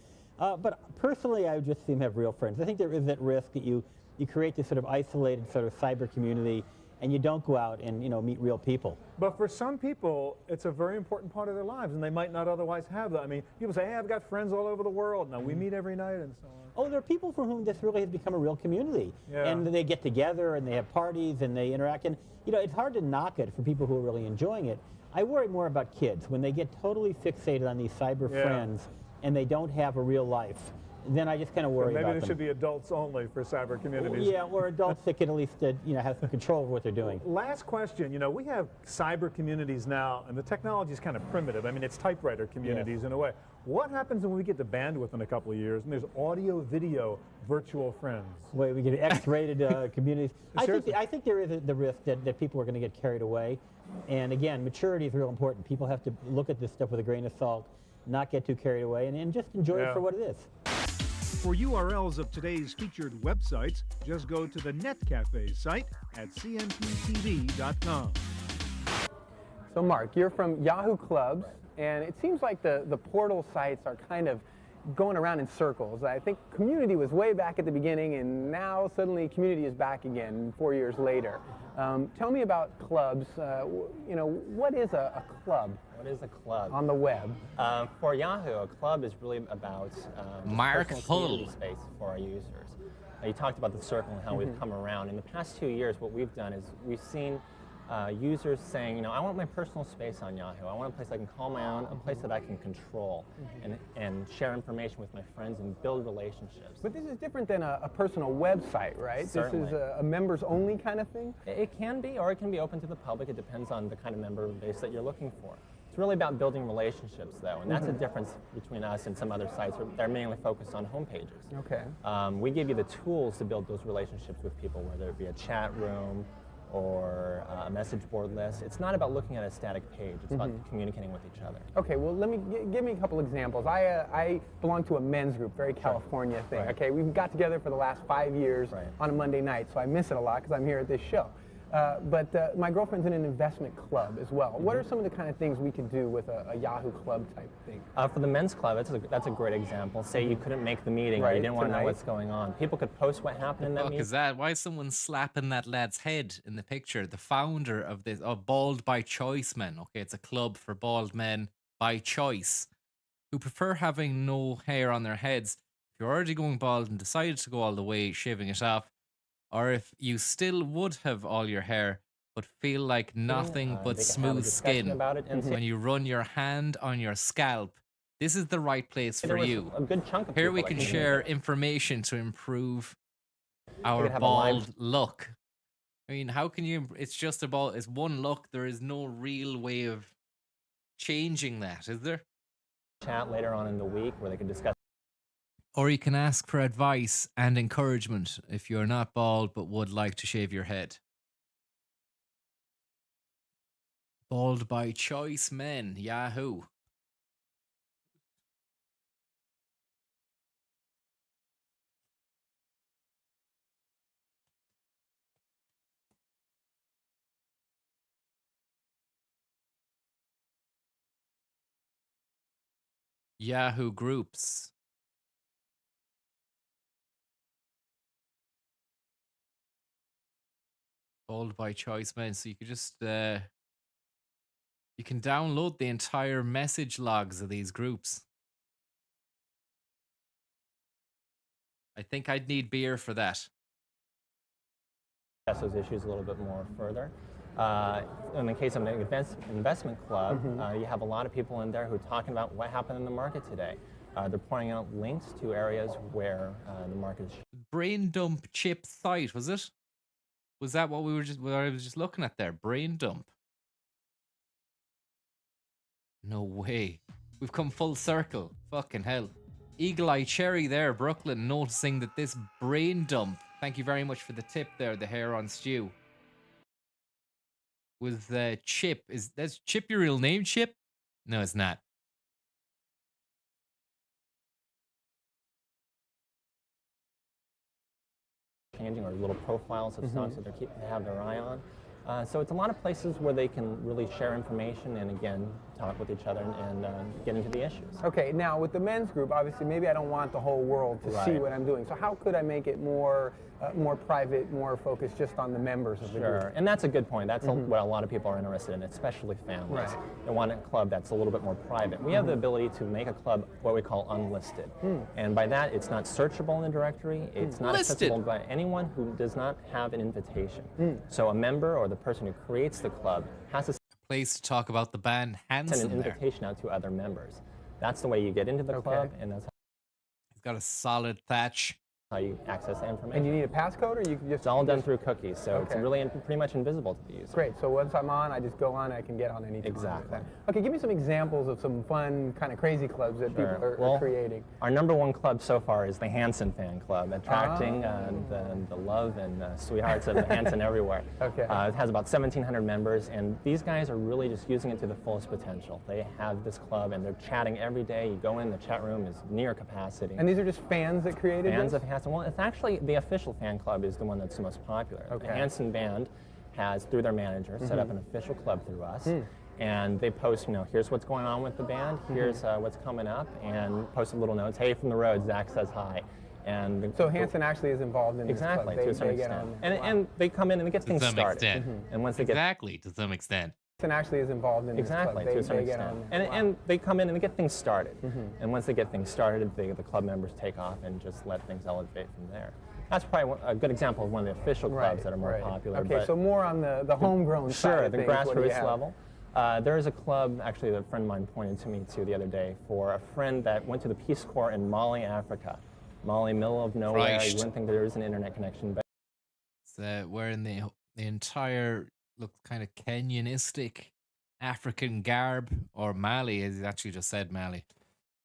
but personally, I would just see him have real friends. I think there is that risk that you create this sort of isolated sort of cyber community, and you don't go out and meet real people. But for some people, it's a very important part of their lives, and they might not otherwise have that. I mean, people say, hey, I've got friends all over the world. Now, we meet every night and so on. Oh, there are people for whom this really has become a real community. Yeah. And they get together, and they have parties, and they interact. And, it's hard to knock it for people who are really enjoying it. I worry more about kids. When they get totally fixated on these cyber friends, and they don't have a real life, then I just kind of worry about them. Maybe there should be adults only for cyber communities. Yeah, or adults that can at least have some control over what they're doing. Last question. We have cyber communities now, and the technology is kind of primitive. I mean, it's typewriter communities in a way. What happens when we get to bandwidth in a couple of years, and there's audio, video, virtual friends? Wait, we get X-rated communities. I think there is the risk that people are going to get carried away. And again, maturity is real important. People have to look at this stuff with a grain of salt, not get too carried away, and just enjoy it for what it is. For URLs of today's featured websites, just go to the NetCafe site at cnptv.com. So Mark, you're from Yahoo Clubs, and it seems like the portal sites are kind of going around in circles. I think community was way back at the beginning, and now suddenly community is back again 4 years later. Tell me about clubs. What is a club? What is a club? On the web. For Yahoo, a club is really about Mark community space for our users. You talked about the circle and how we've come around. In the past 2 years, what we've done is we've seen users saying, I want my personal space on Yahoo. I want a place I can call my own, a place that I can control and share information with my friends and build relationships. But this is different than a personal website, right? Certainly. This is a members-only kind of thing? It can be, or it can be open to the public. It depends on the kind of member base that you're looking for. It's really about building relationships, though, and that's a difference between us and some other sites that are mainly focused on homepages. Okay. We give you the tools to build those relationships with people, whether it be a chat room or a message board list. It's not about looking at a static page. It's about communicating with each other. Okay, well, give me a couple examples. I belong to a men's group, very California thing. Right. Okay, we've got together for the last 5 years on a Monday night, so I miss it a lot because I'm here at this show. But my girlfriend's in an investment club as well. What are some of the kind of things we could do with a Yahoo Club type thing? For the men's club, that's a great example. Say you couldn't make the meeting or you didn't want to know what's going on. People could post what happened in that meeting. What is that? Why is someone slapping that lad's head in the picture? The founder of this, Bald by Choice Men. Okay, it's a club for bald men by choice who prefer having no hair on their heads. If you're already going bald and decided to go all the way shaving it off, or if you still would have all your hair but feel like nothing but smooth skin about it when you run your hand on your scalp, this is the right place for you. A good chunk of Here we people can that share information to improve our have a bald look. I mean, how can you? It's just about, it's one look. There is no real way of changing that, is there? Chat later on in the week where they can discuss. Or you can ask for advice and encouragement if you're not bald but would like to shave your head. Bald by choice men, Yahoo. Yahoo groups. Bald by choice men. So you could just you can download the entire message logs of these groups. I think I'd need beer for that. Those issues a little bit more further. In the case of an investment club, you have a lot of people in there who are talking about what happened in the market today. They're pointing out links to areas where the market is. Brain dump chip site, was it? Was that what I was just looking at there? Brain dump. No way. We've come full circle. Fucking hell. Eagle Eye Cherry there, Brooklyn, noticing that this brain dump, thank you very much for the tip there, the hair on stew. With Chip. That's Chip your real name, Chip? No, it's not. Changing or little profiles of stocks that they have their eye on. So it's a lot of places where they can really share information and, again, talk with each other and get into the issues. Okay, now with the men's group, obviously maybe I don't want the whole world to see what I'm doing. So how could I make it more private, more focused just on the members of the group? Sure, and that's a good point. That's what a lot of people are interested in, especially families. Right. They want a club that's a little bit more private. We have the ability to make a club what we call unlisted. And by that, it's not searchable in the directory. It's not accessible by anyone who does not have an invitation. So a member or the person who creates the club has to place to talk about the band Hanson send an invitation out to other members. That's the way you get into the club, and that's how he's got a solid thatch. How you access that information. And you need a passcode, or you can just... It's all done through cookies, so it's really pretty much invisible to the user. Great, so once I'm on, I just go on, I can get on any time. Exactly. Okay, give me some examples of some fun, kind of crazy clubs that people are creating. Our #1 club so far is the Hanson fan club, attracting the love and sweethearts of the Hanson everywhere. Okay. It has about 1,700 members, and these guys are really just using it to the fullest potential. They have this club, and they're chatting every day. You go in, the chat room is near capacity. And these are just fans that created Fans this? of Hanson. Well, it's actually the official fan club is the one that's the most popular. Okay. The Hanson band has, through their manager, set up an official club through us. And they post, here's what's going on with the band, here's what's coming up, and post little notes. Hey, from the road, Zach says hi. And so Hanson actually is involved in exactly this club. To a certain extent. And they come in and they get things started. And once they get to some extent. Hanson actually is involved in this club. To a certain extent. And they come in and they get things started. And once they get things started, the club members take off and just let things elevate from there. That's probably a good example of one of the official clubs that are more popular. Okay, so more on the homegrown side of the things. grassroots level. There is a club, actually, that a friend of mine pointed to me to the other day for a friend that went to the Peace Corps in Mali, Africa. Mali, middle of nowhere. You wouldn't think there is an internet connection. But it's wearing the entire, look kind of Kenyanistic African garb, or Mali, as he actually just said Mali.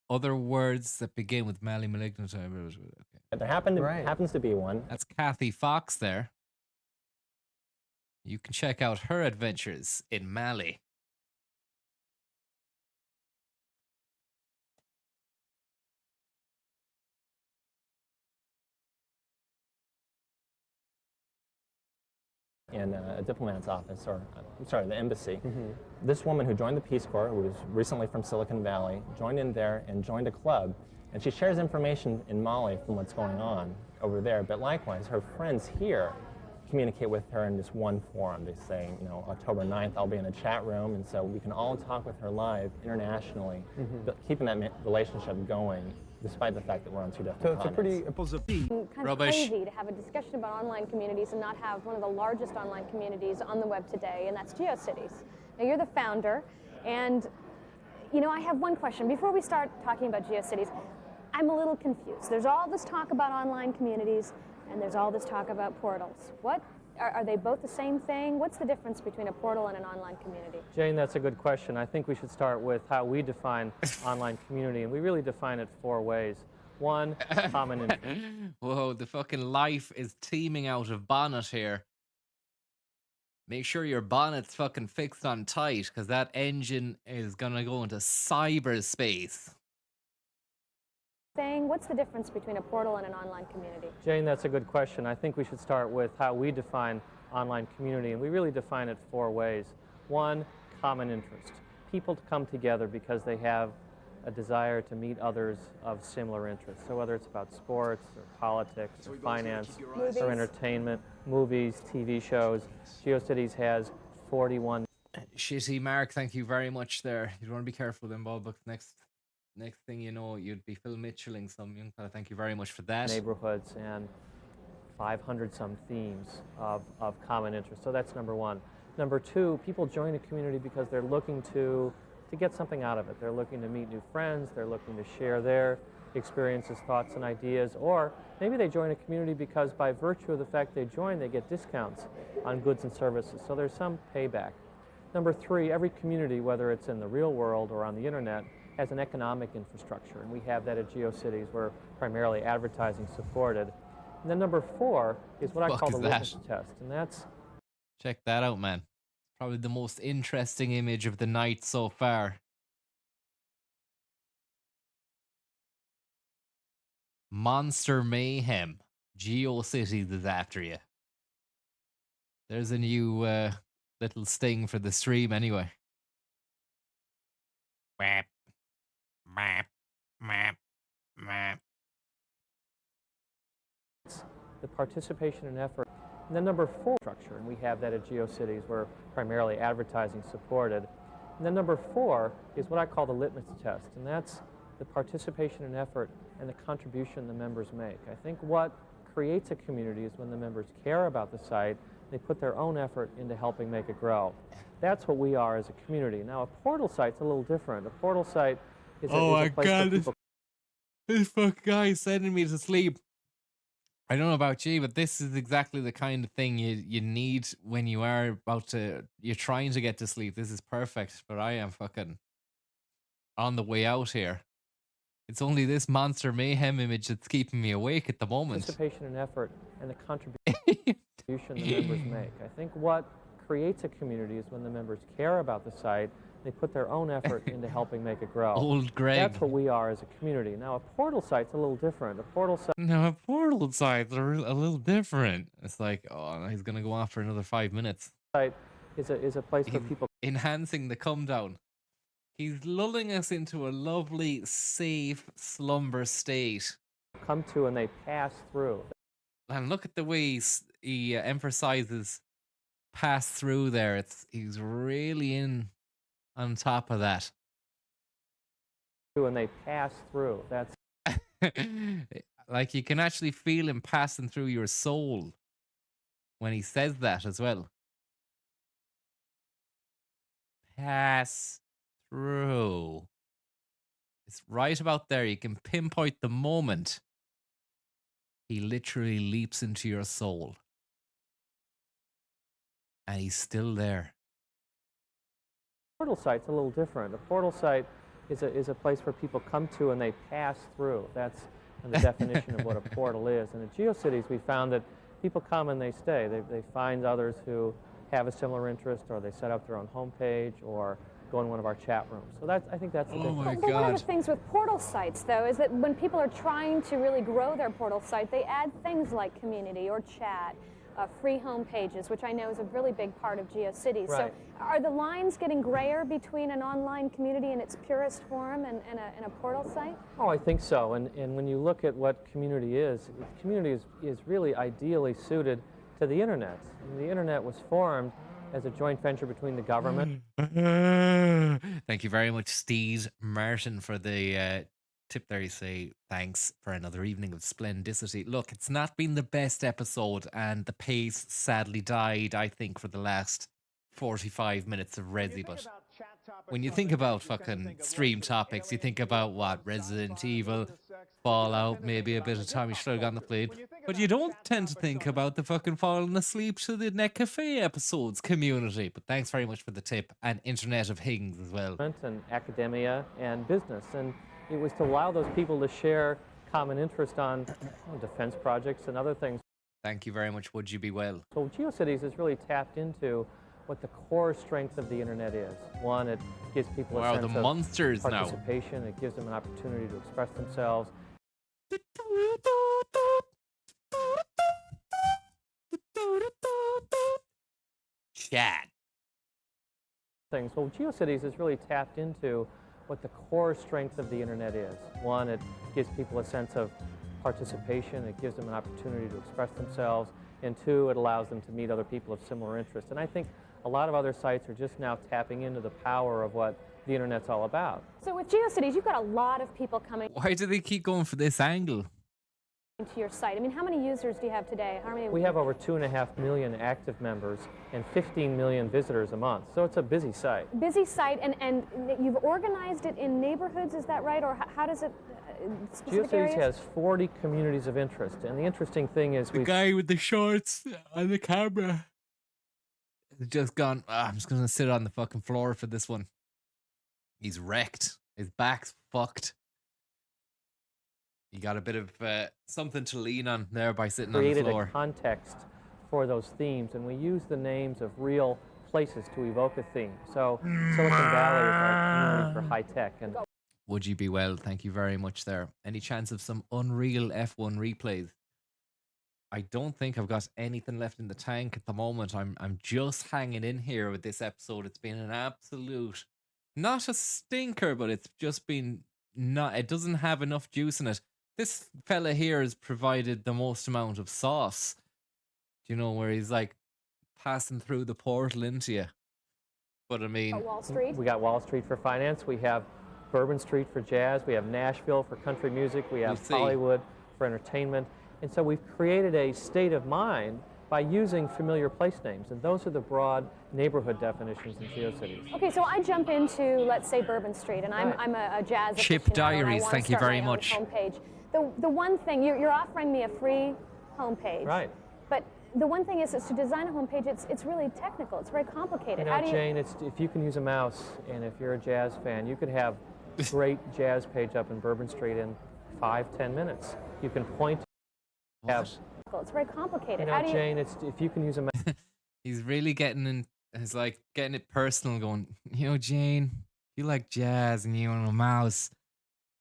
Other words that begin with Mali malignant. There happens to be one. That's Kathy Fox there. You can check out her adventures in Mali. In a diplomat's office, or I'm sorry, the embassy. This woman who joined the Peace Corps, who was recently from Silicon Valley, joined in there and joined a club, and she shares information in Mali from what's going on over there, but likewise, her friends here communicate with her in this one forum. They say, October 9th, I'll be in a chat room, and so we can all talk with her live internationally, but keeping that relationship going, despite the fact that we're on two different continents. So it's a pretty... Kind of crazy to have a discussion about online communities and not have one of the largest online communities on the web today, and that's GeoCities. Now, you're the founder, and, I have one question. Before we start talking about GeoCities, I'm a little confused. There's all this talk about online communities, and there's all this talk about portals. What Are they both the same thing? What's the difference between a portal and an online community? Jane, that's a good question. I think we should start with how we define online community, and we really define it 4 ways. 1, common interest. Whoa, the fucking life is teeming out of bonnet here. Make sure your bonnet's fucking fixed on tight, because that engine is gonna go into cyberspace. What's the difference between a portal and an online community? Jane, that's a good question. I think we should start with how we define online community, and we really define it 4 ways. 1, common interest. People to come together because they have a desire to meet others of similar interests. So whether it's about sports or politics or finance or entertainment, movies, TV shows, GeoCities has 41. Shitty Mark, thank you very much there. You want to be careful then, Bob, because next thing you know, you'd be Phil Mitchelling some young fella. Thank you very much for that. Neighborhoods and 500 some themes of common interest. So that's number 1. Number 2, people join a community because they're looking to get something out of it. They're looking to meet new friends, they're looking to share their experiences, thoughts, and ideas, or maybe they join a community because by virtue of the fact they join, they get discounts on goods and services. So there's some payback. Number 3, every community, whether it's in the real world or on the internet, has an economic infrastructure, and we have that at GeoCities. We're primarily advertising supported. And then number 4 is what I call the litmus test, and that's... Check that out, man. Probably the most interesting image of the night so far. Monster Mayhem. GeoCities is after you. There's a new little sting for the stream anyway. Map, map, map, map. The participation and effort. And then number 4, structure, and we have that at GeoCities. We're primarily advertising supported. And then number 4 is what I call the litmus test, and that's the participation and effort and the contribution the members make. I think what creates a community is when the members care about the site, they put their own effort into helping make it grow. That's what we are as a community. Now, a portal site's a little different. A portal site is a place where people... This fuck guy is sending me to sleep. I don't know about you, but this is exactly the kind of thing you need when you are you're trying to get to sleep. This is perfect, but I am fucking on the way out here. It's only this Monster Mayhem image that's keeping me awake at the moment. Participation and effort and the contribution the members make. I think what creates a community is when the members care about the site, they put their own effort into helping make it grow. Old Greg. That's what we are as a community. Now, a portal site's a little different. A portal site... No, portal sites are a little different. It's like, oh, he's going to go on for another 5 minutes. Site is a place for people... Enhancing the come down. He's lulling us into a lovely, safe slumber state. Come to and they pass through. And look at the way he emphasizes pass through there. He's really in on top of that. And they pass through. That's like you can actually feel him passing through your soul when he says that as well. Pass through. It's right about there. You can pinpoint the moment he literally leaps into your soul. And he's still there. Portal site's a little different. A portal site is a place where people come to and they pass through. That's the definition of what a portal is. And at GeoCities, we found that people come and they stay. They find others who have a similar interest, or they set up their own homepage, or go in one of our chat rooms. So I think that's the difference. My But one God. of the things with portal sites, though, is that when people are trying to really grow their portal site, they add things like community or chat, free home pages, which I know is a really big part of GeoCities. Right. So are the lines getting grayer between an online community in its purest form and a portal site? Oh, I think so. And when you look at what community is really ideally suited to the internet. And the internet was formed as a joint venture between the government. Thank you very much, Steve Martin, for the tip there. You say, thanks for another evening of splendidity. Look, it's not been the best episode, and the pace sadly died, I think, for the last 45 minutes of Resi, but when you think about fucking stream topics, you think about what? Resident Evil, Fallout, maybe a bit of Tommy Shlug on the plate. But you don't tend to think about the fucking falling asleep to the Net Cafe episodes community. But thanks very much for the tip, and Internet of Things as well. And academia and business, and it was to allow those people to share common interest on defense projects and other things. Thank you very much. Would you be well? So GeoCities has really tapped into what the core strength of the internet is. One, it gives people a sense the of monsters now. participation. It gives them an opportunity to express themselves. Chat. Things. Well, GeoCities has really tapped into what the core strength of the internet is. One, it gives people a sense of participation. It gives them an opportunity to express themselves. And two, it allows them to meet other people of similar interest. And I think a lot of other sites are just now tapping into the power of what the internet's all about. So with GeoCities, you've got a lot of people coming Why do they keep going for this angle? to your site. I mean, how many users do you have today? How many? We have over 2.5 million active members and 15 million visitors a month. So it's a busy site. Busy site, and you've organized it in neighborhoods, is that right? Or how does it, specific GeoCities areas? has 40 communities of interest. And the interesting thing is The guy with the shorts on the camera has just gone, I'm just going to sit on the fucking floor for this one. He's wrecked. His back's fucked. You got a bit of something to lean on there by sitting on the created floor. a context for those themes, and we use the names of real places to evoke a theme. So Silicon Valley is our community for high tech. And Would you be well? Thank you very much there. Any chance of some Unreal F1 replays? I don't think I've got anything left in the tank at the moment. I'm just hanging in here with this episode. It's been an absolute, not a stinker, but it's just been not, it doesn't have enough juice in it. This fella here has provided the most amount of sauce. Do you know, where he's like passing through the portal into you. But I mean, Wall Street. we got Wall Street for finance. We have Bourbon Street for jazz. We have Nashville for country music. We have see. Hollywood for entertainment. And so we've created a state of mind by using familiar place names. And those are the broad neighborhood definitions in GeoCities. Okay, so I jump into, let's say, Bourbon Street, and I'm a jazz Chip aficionado, and I Diaries, wanna thank you start very my own much. Homepage. The one thing, you're offering me a free homepage. Right. But the one thing is to design a homepage, it's really technical. It's very complicated. You know, How do you... Jane, it's, if you can use a mouse, and if you're a jazz fan, you could have a great jazz page up in Bourbon Street in 5-10 minutes. You can point to have. It's very complicated. You know, How do you... Jane, it's, if you can use a mouse. he's really getting in, he's like getting it personal, going, you know, Jane, you like jazz and you want a mouse,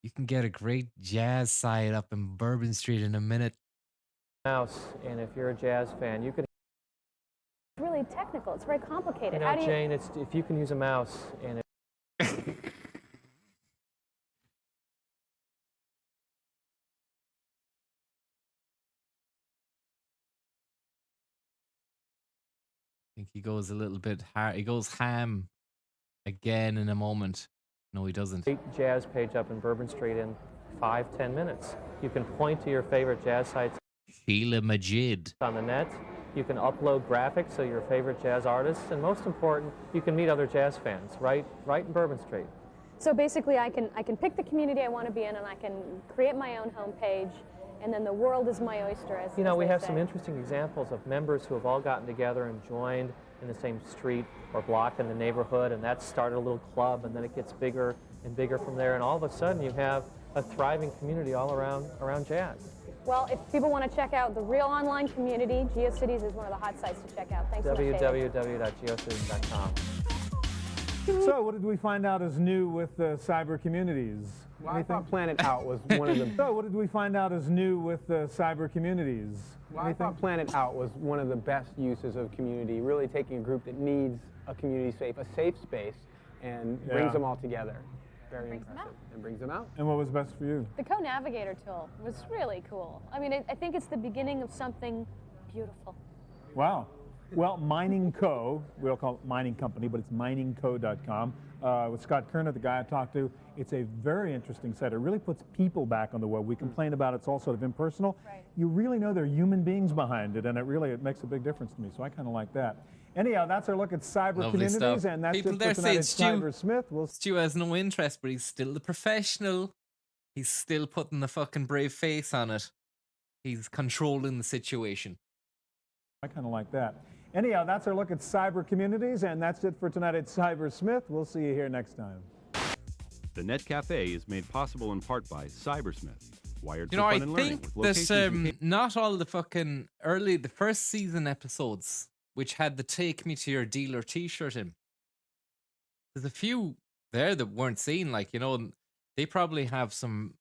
you can get a great jazz site up in Bourbon Street in a minute. Mouse, and if you're a jazz fan, you could. It's really technical. It's very complicated. You know, How do you... Jane, it's, if you can use a mouse, and I think he goes a little bit hard. He goes ham again in a moment. No, he doesn't. great jazz page up in Bourbon Street in 5-10 minutes. You can point to your favorite jazz sites Sheila Majid. on the net. You can upload graphics of your favorite jazz artists, and most important, you can meet other jazz fans right in Bourbon Street. So basically, I can pick the community I want to be in, and I can create my own homepage, and then the world is my oyster, as You know, as we they have say. some interesting examples of members who have all gotten together and joined in the same street or block in the neighborhood, and that started a little club, and then it gets bigger and bigger from there, and all of a sudden you have a thriving community all around jazz. Well, if people want to check out the real online community, GeoCities is one of the hot sites to check out. Thanks so much, David. www.geocities.com. So, what did we find out is new with cyber communities? Well, I thought Planet Out was one of the... So, what did we find out is new with cyber communities? Well, I thought Planet Out was one of the best uses of community, really taking a group that needs a community safe space, and brings them all together. Very impressive. And brings them out. And what was best for you? The Co-Navigator tool was really cool. I mean, I think it's the beginning of something beautiful. Wow. Well, Mining Co., we all call it Mining Company, but it's miningco.com. With Scott Kerner, the guy I talked to, it's a very interesting site. It really puts people back on the web. We complain about it's all sort of impersonal. Right. You really know there are human beings behind it, and it makes a big difference to me, so I kind of like that. Anyhow, that's our look at cyber Lovely communities, stuff. and that's People it there for tonight. say It's Stu. Cyber Smith. Stu has no interest, but he's still the professional. He's still putting the fucking brave face on it. He's controlling the situation. I kind of like that. Anyhow, that's our look at cyber communities, and that's it for tonight at Cybersmith. We'll see you here next time. The Net Cafe is made possible in part by Cybersmith, wired You for know, I fun and learning think with that locations. not all the fucking the first season episodes, which had the "Take Me to Your Dealer" T-shirt in, there's a few there that weren't seen. Like, you know, they probably have some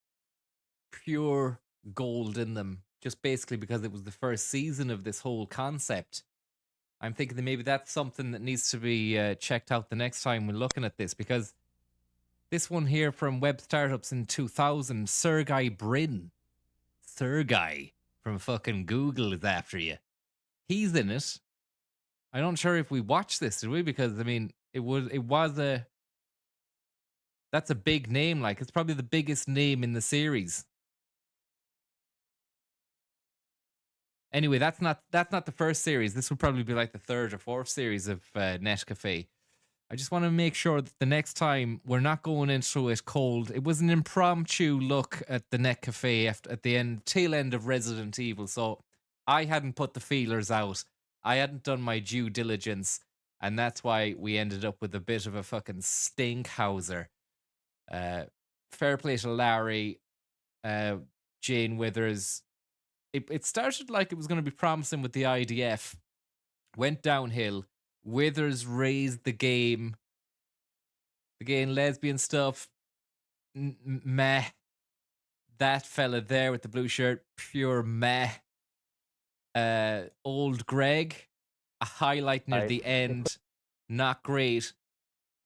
pure gold in them, just basically because it was the first season of this whole concept. I'm thinking that maybe that's something that needs to be checked out the next time we're looking at this, because this one here from Web Startups in 2000, Sergey Brin. Sergey from fucking Google is after you. He's in it. I'm not sure if we watched this, did we? Because, I mean, that's a big name. Like, it's probably the biggest name in the series. Anyway, that's not the first series. This would probably be like the third or fourth series of Net Cafe. I just want to make sure that the next time we're not going into it cold. It was an impromptu look at the Net Cafe at the tail end of Resident Evil. So I hadn't put the feelers out. I hadn't done my due diligence. And that's why we ended up with a bit of a fucking stinkhauser. Fair play to Larry, Jane Withers. It started like it was going to be promising with the IDF. Went downhill. Withers raised the game. The gay and lesbian stuff. Meh. That fella there with the blue shirt. Pure meh. Old Greg. A highlight near the end. Not great.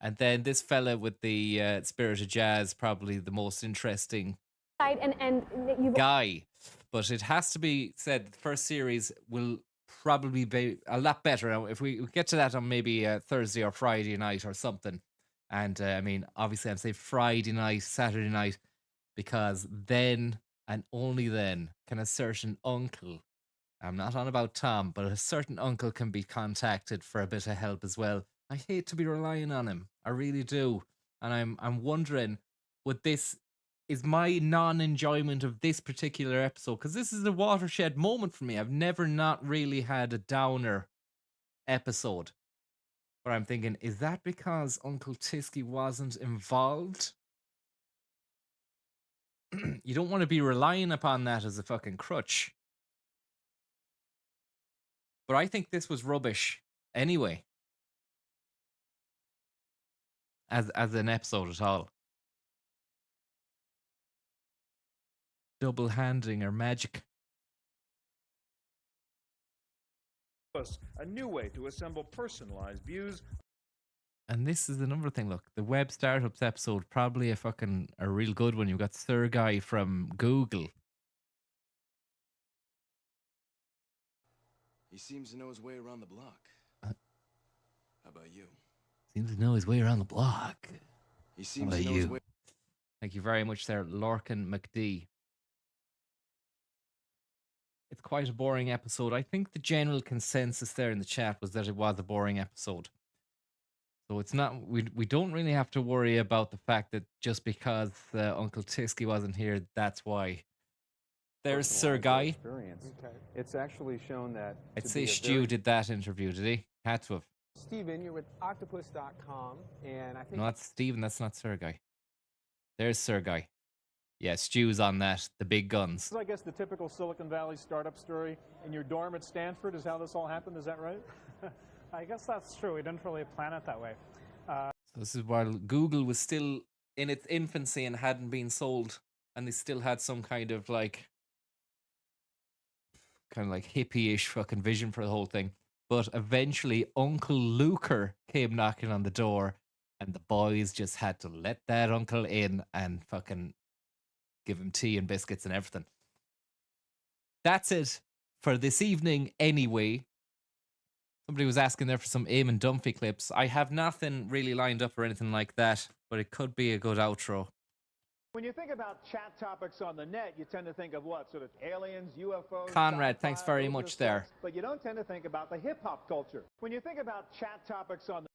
And then this fella with the Spirit of Jazz. Probably the most interesting guy. But it has to be said that the first series will probably be a lot better. Now, if we get to that on maybe Thursday or Friday night or something. And I mean, obviously I'd say Friday night, Saturday night, because then and only then can a certain uncle, I'm not on about Tom, but a certain uncle can be contacted for a bit of help as well. I hate to be relying on him. I really do. And I'm wondering, is my non-enjoyment of this particular episode, because this is a watershed moment for me. I've never not really had a downer episode. But I'm thinking, is that because Uncle Tisky wasn't involved? You don't want to be relying upon that as a fucking crutch. But I think this was rubbish anyway. As an episode at all. Double handing or magic. A new way to assemble personalized views. And this is another thing, look, the Web Startups episode, probably a real good one. You've got Sergey from Google. He seems to know his way around the block. How about you? Seems to know his way around the block. He seems to know his way. Thank you very much there, Lorcan McD. It's quite a boring episode. I think the general consensus there in the chat was that it was a boring episode. So it's not, we don't really have to worry about the fact that just because Uncle Tisky wasn't here, that's why. There's Sir Guy. Okay. It's actually shown that. I'd say Stu did that interview, did he? Had to have. Steven, you're with octopus.com, and I think. No, that's Steven, that's not Sir Guy. There's Sir Guy. Yeah, Stu's on that, the big guns. I guess the typical Silicon Valley startup story. In your dorm at Stanford is how this all happened, is that right? I guess that's true. We didn't really plan it that way. So this is while Google was still in its infancy and hadn't been sold, and they still had some kind of hippie-ish fucking vision for the whole thing. But eventually Uncle Luker came knocking on the door, and the boys just had to let that uncle in and fucking give him tea and biscuits and everything. That's it for this evening anyway. Somebody was asking there for some Eamon Dunphy clips. I have nothing really lined up or anything like that, but it could be a good outro. When you think about chat topics on the net, you tend to think of what? Sort of aliens, UFOs? Conrad, thanks very much there. But you don't tend to think about the hip-hop culture. When you think about chat topics on the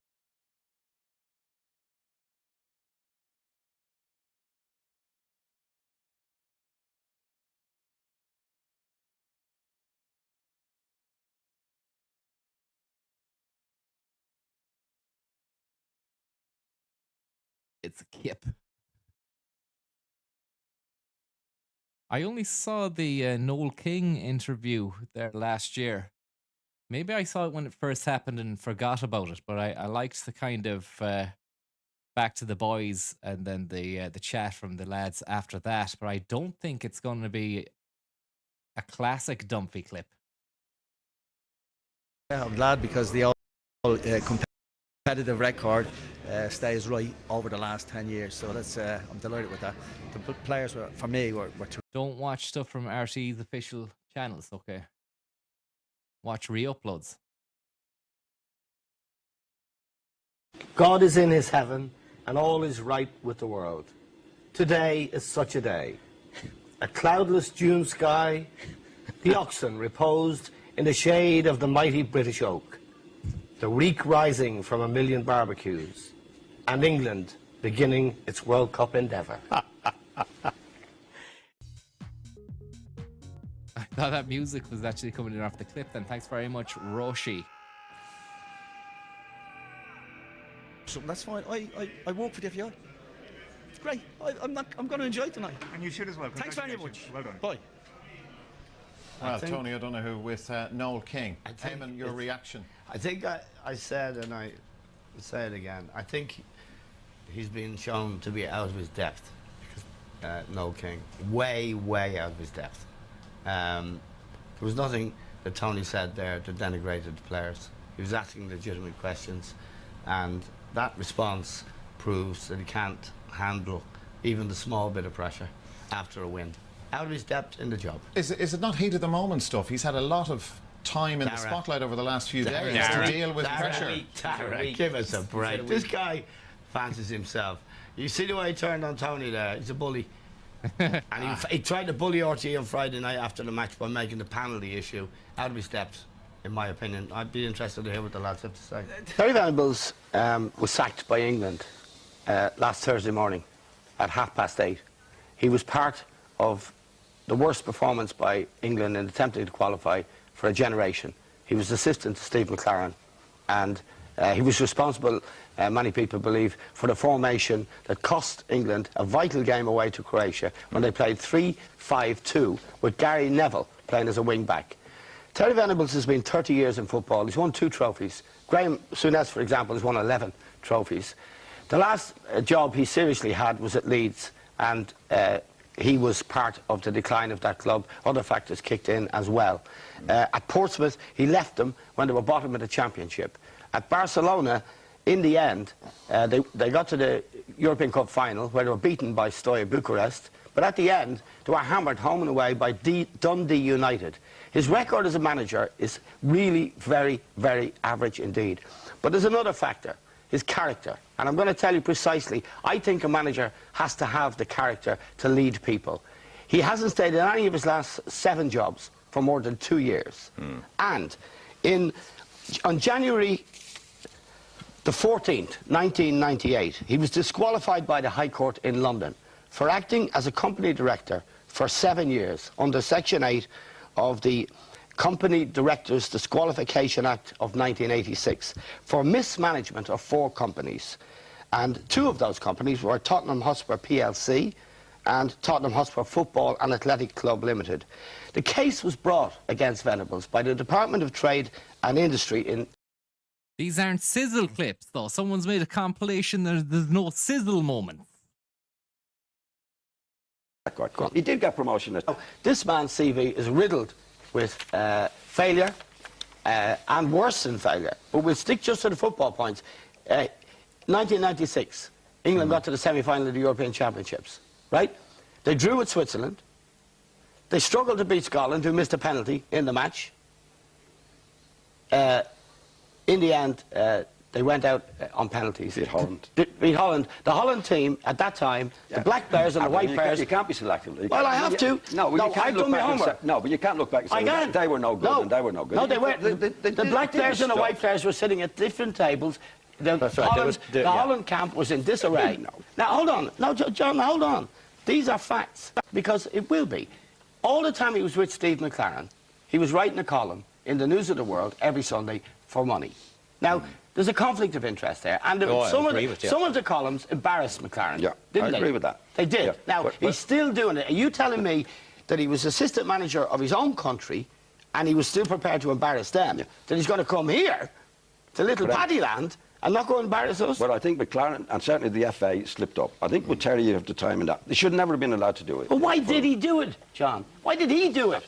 It's a kip. I only saw the Noel King interview there last year. Maybe I saw it when it first happened and forgot about it, but I liked the kind of back to the boys and then the chat from the lads after that. But I don't think it's going to be a classic Dunphy clip. Yeah, I'm glad because the old competitive record stays right over the last 10 years. So that's I'm delighted with that. The players were, for me, were Don't watch stuff from RT's official channels, okay? Watch re-uploads. God is in his heaven and all is right with the world. Today is such a day. A cloudless June sky, the oxen reposed in the shade of the mighty British oak, the reek rising from a million barbecues, and England beginning its World Cup endeavour. I thought that music was actually coming in off the clip then. Thanks very much, Roshi. So that's fine. I work for the FAI. It's great. I'm going to enjoy it tonight. And you should as well. Thanks very much. Well done. Bye. Well, Tony O'Donoghue with Noel King. Eamon, your reaction? I think I said, and I say it again, I think he's been shown to be out of his depth. Noel King. Way, way out of his depth. There was nothing that Tony said there that denigrated the players. He was asking legitimate questions, and that response proves that he can't handle even the small bit of pressure after a win. Out of his depth in the job. Is it not heat of the moment stuff? He's had a lot of time in the spotlight over the last few days to deal with pressure. Give us a break. This guy fancies himself. You see the way he turned on Tony there? He's a bully. And he tried to bully RT on Friday night after the match by making the penalty issue out of his depth, in my opinion. I'd be interested to hear what the lads have to say. Terry Venables was sacked by England last Thursday morning at 8:30. He was part of the worst performance by England in attempting to qualify for a generation. He was assistant to Steve McLaren, and he was responsible, many people believe, for the formation that cost England a vital game away to Croatia when they played 3-5-2 with Gary Neville playing as a wing-back. Terry Venables has been 30 years in football. He's won 2 trophies. Graham Souness, for example, has won 11 trophies. The last job he seriously had was at Leeds, and he was part of the decline of that club. Other factors kicked in as well. At Portsmouth, he left them when they were bottom of the championship. At Barcelona, in the end, they got to the European Cup final where they were beaten by Steaua Bucharest, but at the end, they were hammered home and away by Dundee United. His record as a manager is really very, very average indeed. But there's another factor, his character. And I'm going to tell you precisely, I think a manager has to have the character to lead people. He hasn't stayed in any of his last 7 jobs for more than 2 years. And on January the 14th, 1998, he was disqualified by the High Court in London for acting as a company director for 7 years under Section 8 of the Company Directors Disqualification Act of 1986 for mismanagement of 4 companies. And 2 of those companies were Tottenham Hotspur plc and Tottenham Hotspur Football and Athletic Club Limited. The case was brought against Venables by the Department of Trade and Industry in... These aren't sizzle clips, though. Someone's made a compilation. There's no sizzle moments. He did get promotion. This man's CV is riddled with failure and worse than failure. But we'll stick just to the football points. 1996, England got to the semi-final of the European Championships, right? They drew with Switzerland. They struggled to beat Scotland, who missed a penalty in the match. In the end, they went out on penalties. Beat Holland. Beat Holland. The Holland team at that time, the black players and the white players. You can't be selective. Well, I have to. No, I've done my homework. No, but you can't look back and say I can. They were no good and they were no good. No, they weren't. The black players and the white players were sitting at different tables. That's right. The Holland camp was in disarray. Now, hold on. No, John, hold on. These are facts, because it will be. All the time he was with Steve McLaren, he was writing a column in the News of the World every Sunday for money. Now, There's a conflict of interest there. And some of the columns embarrassed McLaren. Yeah, didn't I agree with that. They did. Yeah, Now, but he's still doing it. Are you telling me that he was assistant manager of his own country and he was still prepared to embarrass them? Yeah. That he's going to come here to little Paddyland and not go and embarrass us? Well, I think McLaren and certainly the FA slipped up. I think with Terry you have the time in that. They should never have been allowed to do it. But why did he do it, John? Why did he do it?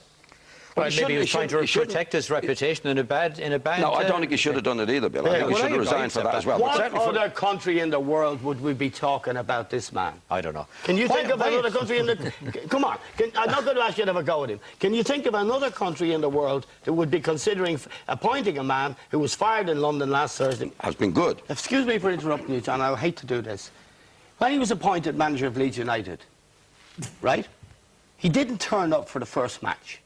Well, maybe he was trying to protect his reputation in a bad. No, I don't think he should have done it either, Bill. I think he should have resigned for that as well. What other country in the world would we be talking about this man? I don't know. Can you think of another country in the... Come on. I'm not going to ask you to have a go at him. Can you think of another country in the world that would be considering appointing a man who was fired in London last Thursday? Has been good. Excuse me for interrupting you, John. I hate to do this. When he was appointed manager of Leeds United, right, he didn't turn up for the first match.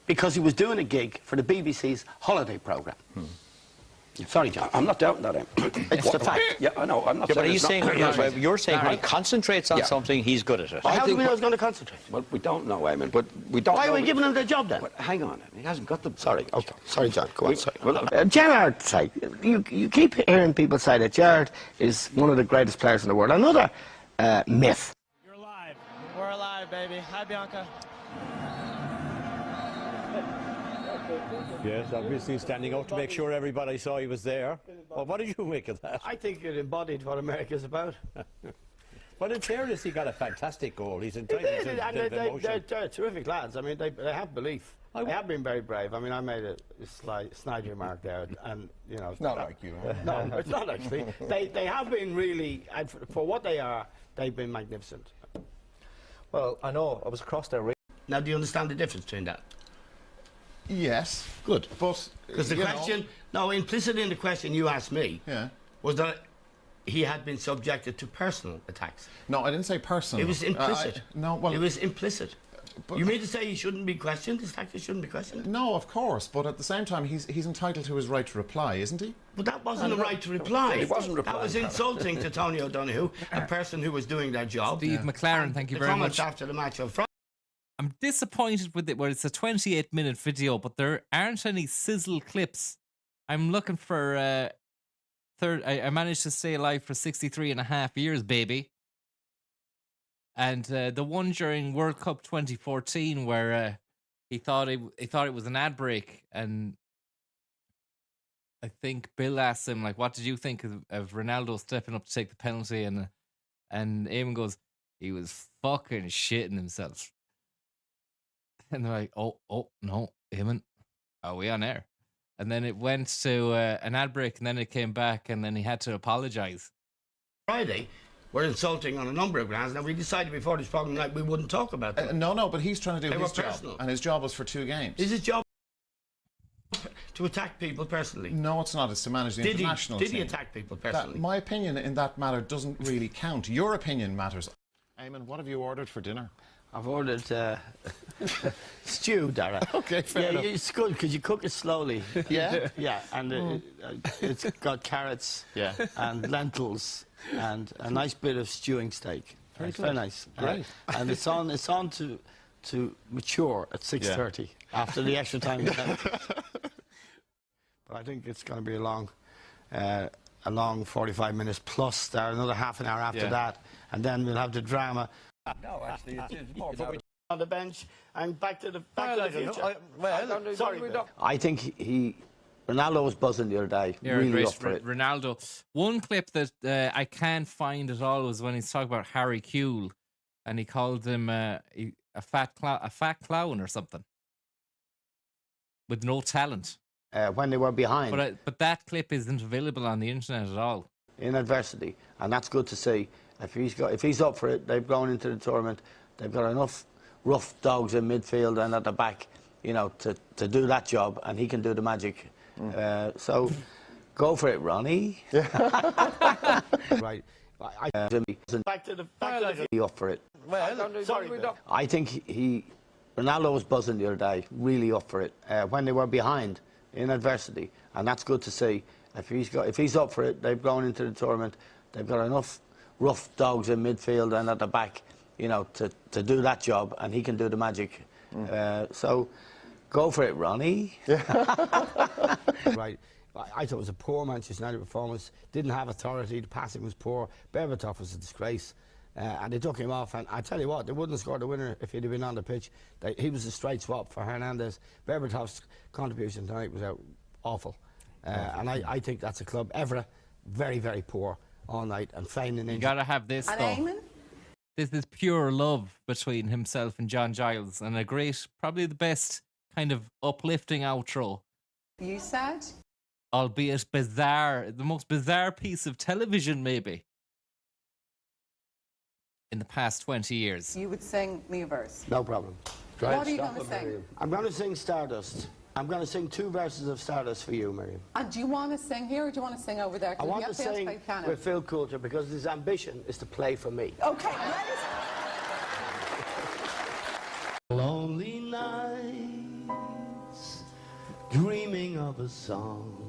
Because he was doing a gig for the BBC's holiday programme. Sorry, John. I'm not doubting that. It's the fact. Yeah, I know. I'm not Yeah, but saying he's it's saying, you're saying when he concentrates on something, he's good at it. How do we know he's going to concentrate? Well, we don't know, Eamon, but we don't Why know. are we giving him the job then? But hang on, he hasn't got the... Sorry, okay. Sorry, John. Go on, sorry. Gerrard, say, you keep hearing people say that Gerrard is one of the greatest players in the world. Another myth. You're alive. We're alive, baby. Hi, Bianca. Yes, obviously standing up to make sure everybody saw he was there. Well, what did you make of that? I think it embodied what America's about. But in fairness, he got a fantastic goal. He's entitled to emotion. They're terrific lads. I mean, they have belief. They have been very brave. I mean, I made a snide remark there, and you know, it's not like you. No, it's not actually. They have been really, for what they are, they've been magnificent. Well, I know. I was across there. Now, do you understand the difference between that? Yes. Good. But because the question, no, implicit in the question you asked me, was that he had been subjected to personal attacks. No, I didn't say personal. It was implicit. No, well, it was implicit. But you mean to say he shouldn't be questioned? His tactics shouldn't be questioned? No, of course. But at the same time, he's entitled to his right to reply, isn't he? But that wasn't a right to reply. It wasn't replying. That was insulting to Tony O'Donoghue, a person who was doing their job. Steve McLaren, thank you very much. The comments after the match on Friday. I'm disappointed with it where it's a 28-minute video, but there aren't any sizzle clips. I'm looking for I managed to stay alive for 63 and a half years, baby. And the one during World Cup 2014 where he thought it was an ad break, and I think Bill asked him, like, what did you think of Ronaldo stepping up to take the penalty? And Eamon goes, he was fucking shitting himself. And they're like, oh, no, Eamon, are we on air? And then it went to an ad break, and then it came back, and then he had to apologise. Friday, we're insulting on a number of grounds. Now, we decided before this program night we wouldn't talk about that. No, but he's trying to do his job. Personal. And his job was for 2 games. Is his job to attack people personally? No, it's not. It's to manage the international team. Did he attack people personally? My opinion in that matter doesn't really count. Your opinion matters. Eamon, what have you ordered for dinner? I've ordered stew, Dara. Okay, fair enough. It's good because you cook it slowly. Yeah? Yeah, and it's got carrots and lentils and a nice bit of stewing steak. Very nice. Great. And it's on to mature at 6:30 after the extra time. But I think it's going to be a long 45 minutes plus. There another half an hour after that, and then we'll have the drama. No, actually, it's more about on the bench and back to the future. Sorry, I think Ronaldo was buzzing the other day. Yeah, really up for it. Ronaldo. One clip that I can't find at all was when he's talking about Harry Kewell, and he called him a fat clown or something with no talent. When they were behind. But that clip isn't available on the internet at all. In adversity, and that's good to see. If he's up for it, they've gone into the tournament. They've got enough rough dogs in midfield and at the back, you know, to do that job, and he can do the magic. So, go for it, Ronnie. Right. Back to the up for it. I think Ronaldo was buzzing the other day, really up for it. When they were behind in adversity, and that's good to see. If he's up for it, they've gone into the tournament. They've got enough rough dogs in midfield and at the back, you know, to do that job, and he can do the magic. So, go for it, Ronnie. Right. I thought it was a poor Manchester United performance. Didn't have authority. The passing was poor. Berbatov was a disgrace. And they took him off. And I tell you what, they wouldn't have scored the winner if he'd have been on the pitch. He was a straight swap for Hernandez. Berbatov's contribution tonight was awful. And I think that's a club. Evra, very, very poor all night. And feigning You got to have this, though. This is pure love between himself and John Giles. And a great, probably the best kind of uplifting outro. You sad? Albeit bizarre. The most bizarre piece of television, maybe, in the past 20 years. You would sing me a verse. No problem. What are you going to sing? I'm going to sing Stardust. I'm going to sing 2 verses of Stardust for you, Miriam. And do you want to sing here or do you want to sing over there? I want to sing with Phil Coulter because his ambition is to play for me. Okay, Lonely nights, dreaming of a song,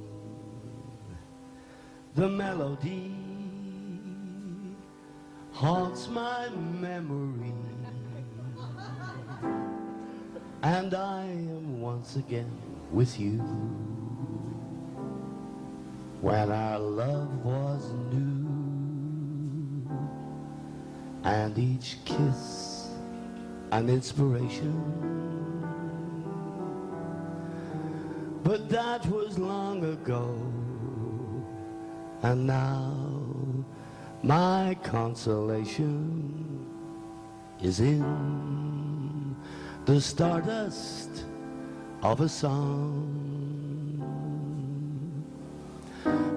the melody haunts my memory, and I am once again with you when our love was new, and each kiss an inspiration. But that was long ago, and now my consolation is in the stardust of a song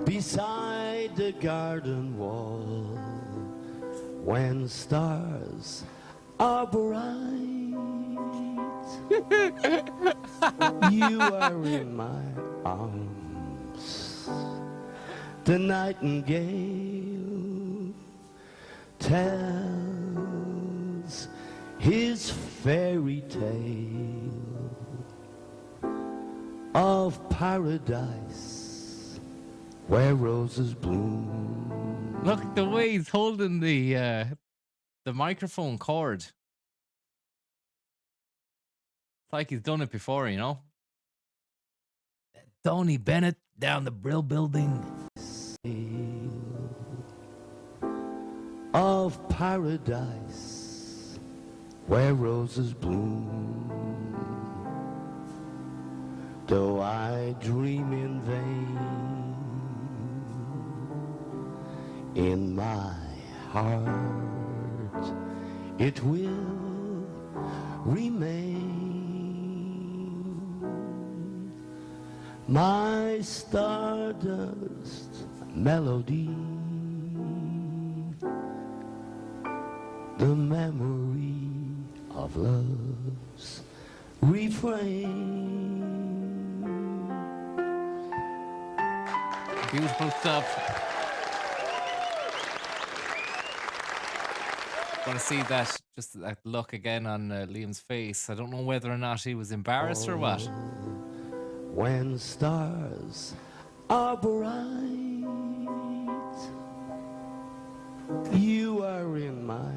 beside the garden wall when stars are bright. You are in my arms. The nightingale tells his fairy tale of paradise where roses bloom. Look at the way he's holding the microphone cord. It's like he's done it before, you know? Tony Bennett down the Brill Building. Of paradise where roses bloom, though I dream in vain, in my heart it will remain. My stardust melody, the memory of love's refrain. Beautiful stuff. Want to see that, just that look again on Liam's face. I don't know whether or not he was embarrassed or what. When stars are bright, you are in my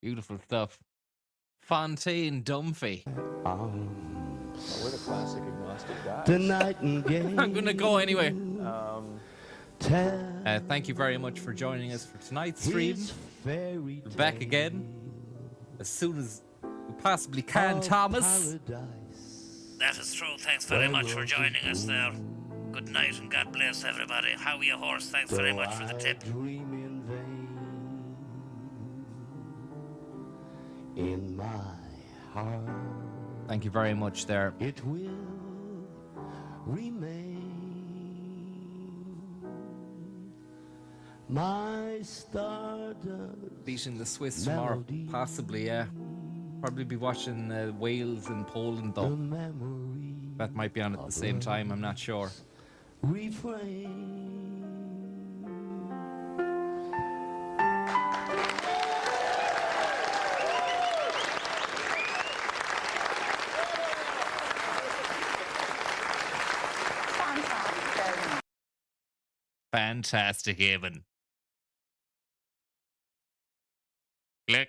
Beautiful stuff. Fontaine Dunphy. We're the classic agnostic guys. The nightingale. I'm going to go anyway. Thank you very much for joining us for tonight's stream. We're back again as soon as we possibly can, Thomas. That is true. Thanks very much for joining us there. Good night and God bless everybody. How are you, horse? Thanks very much for the tip. In my heart, thank you very much there. It will remain. My stardust. Beating the Swiss tomorrow, possibly, yeah. Probably be watching Wales and Poland though. That might be on at the same time, I'm not sure. Refrain. Fantastic, Evan. Click.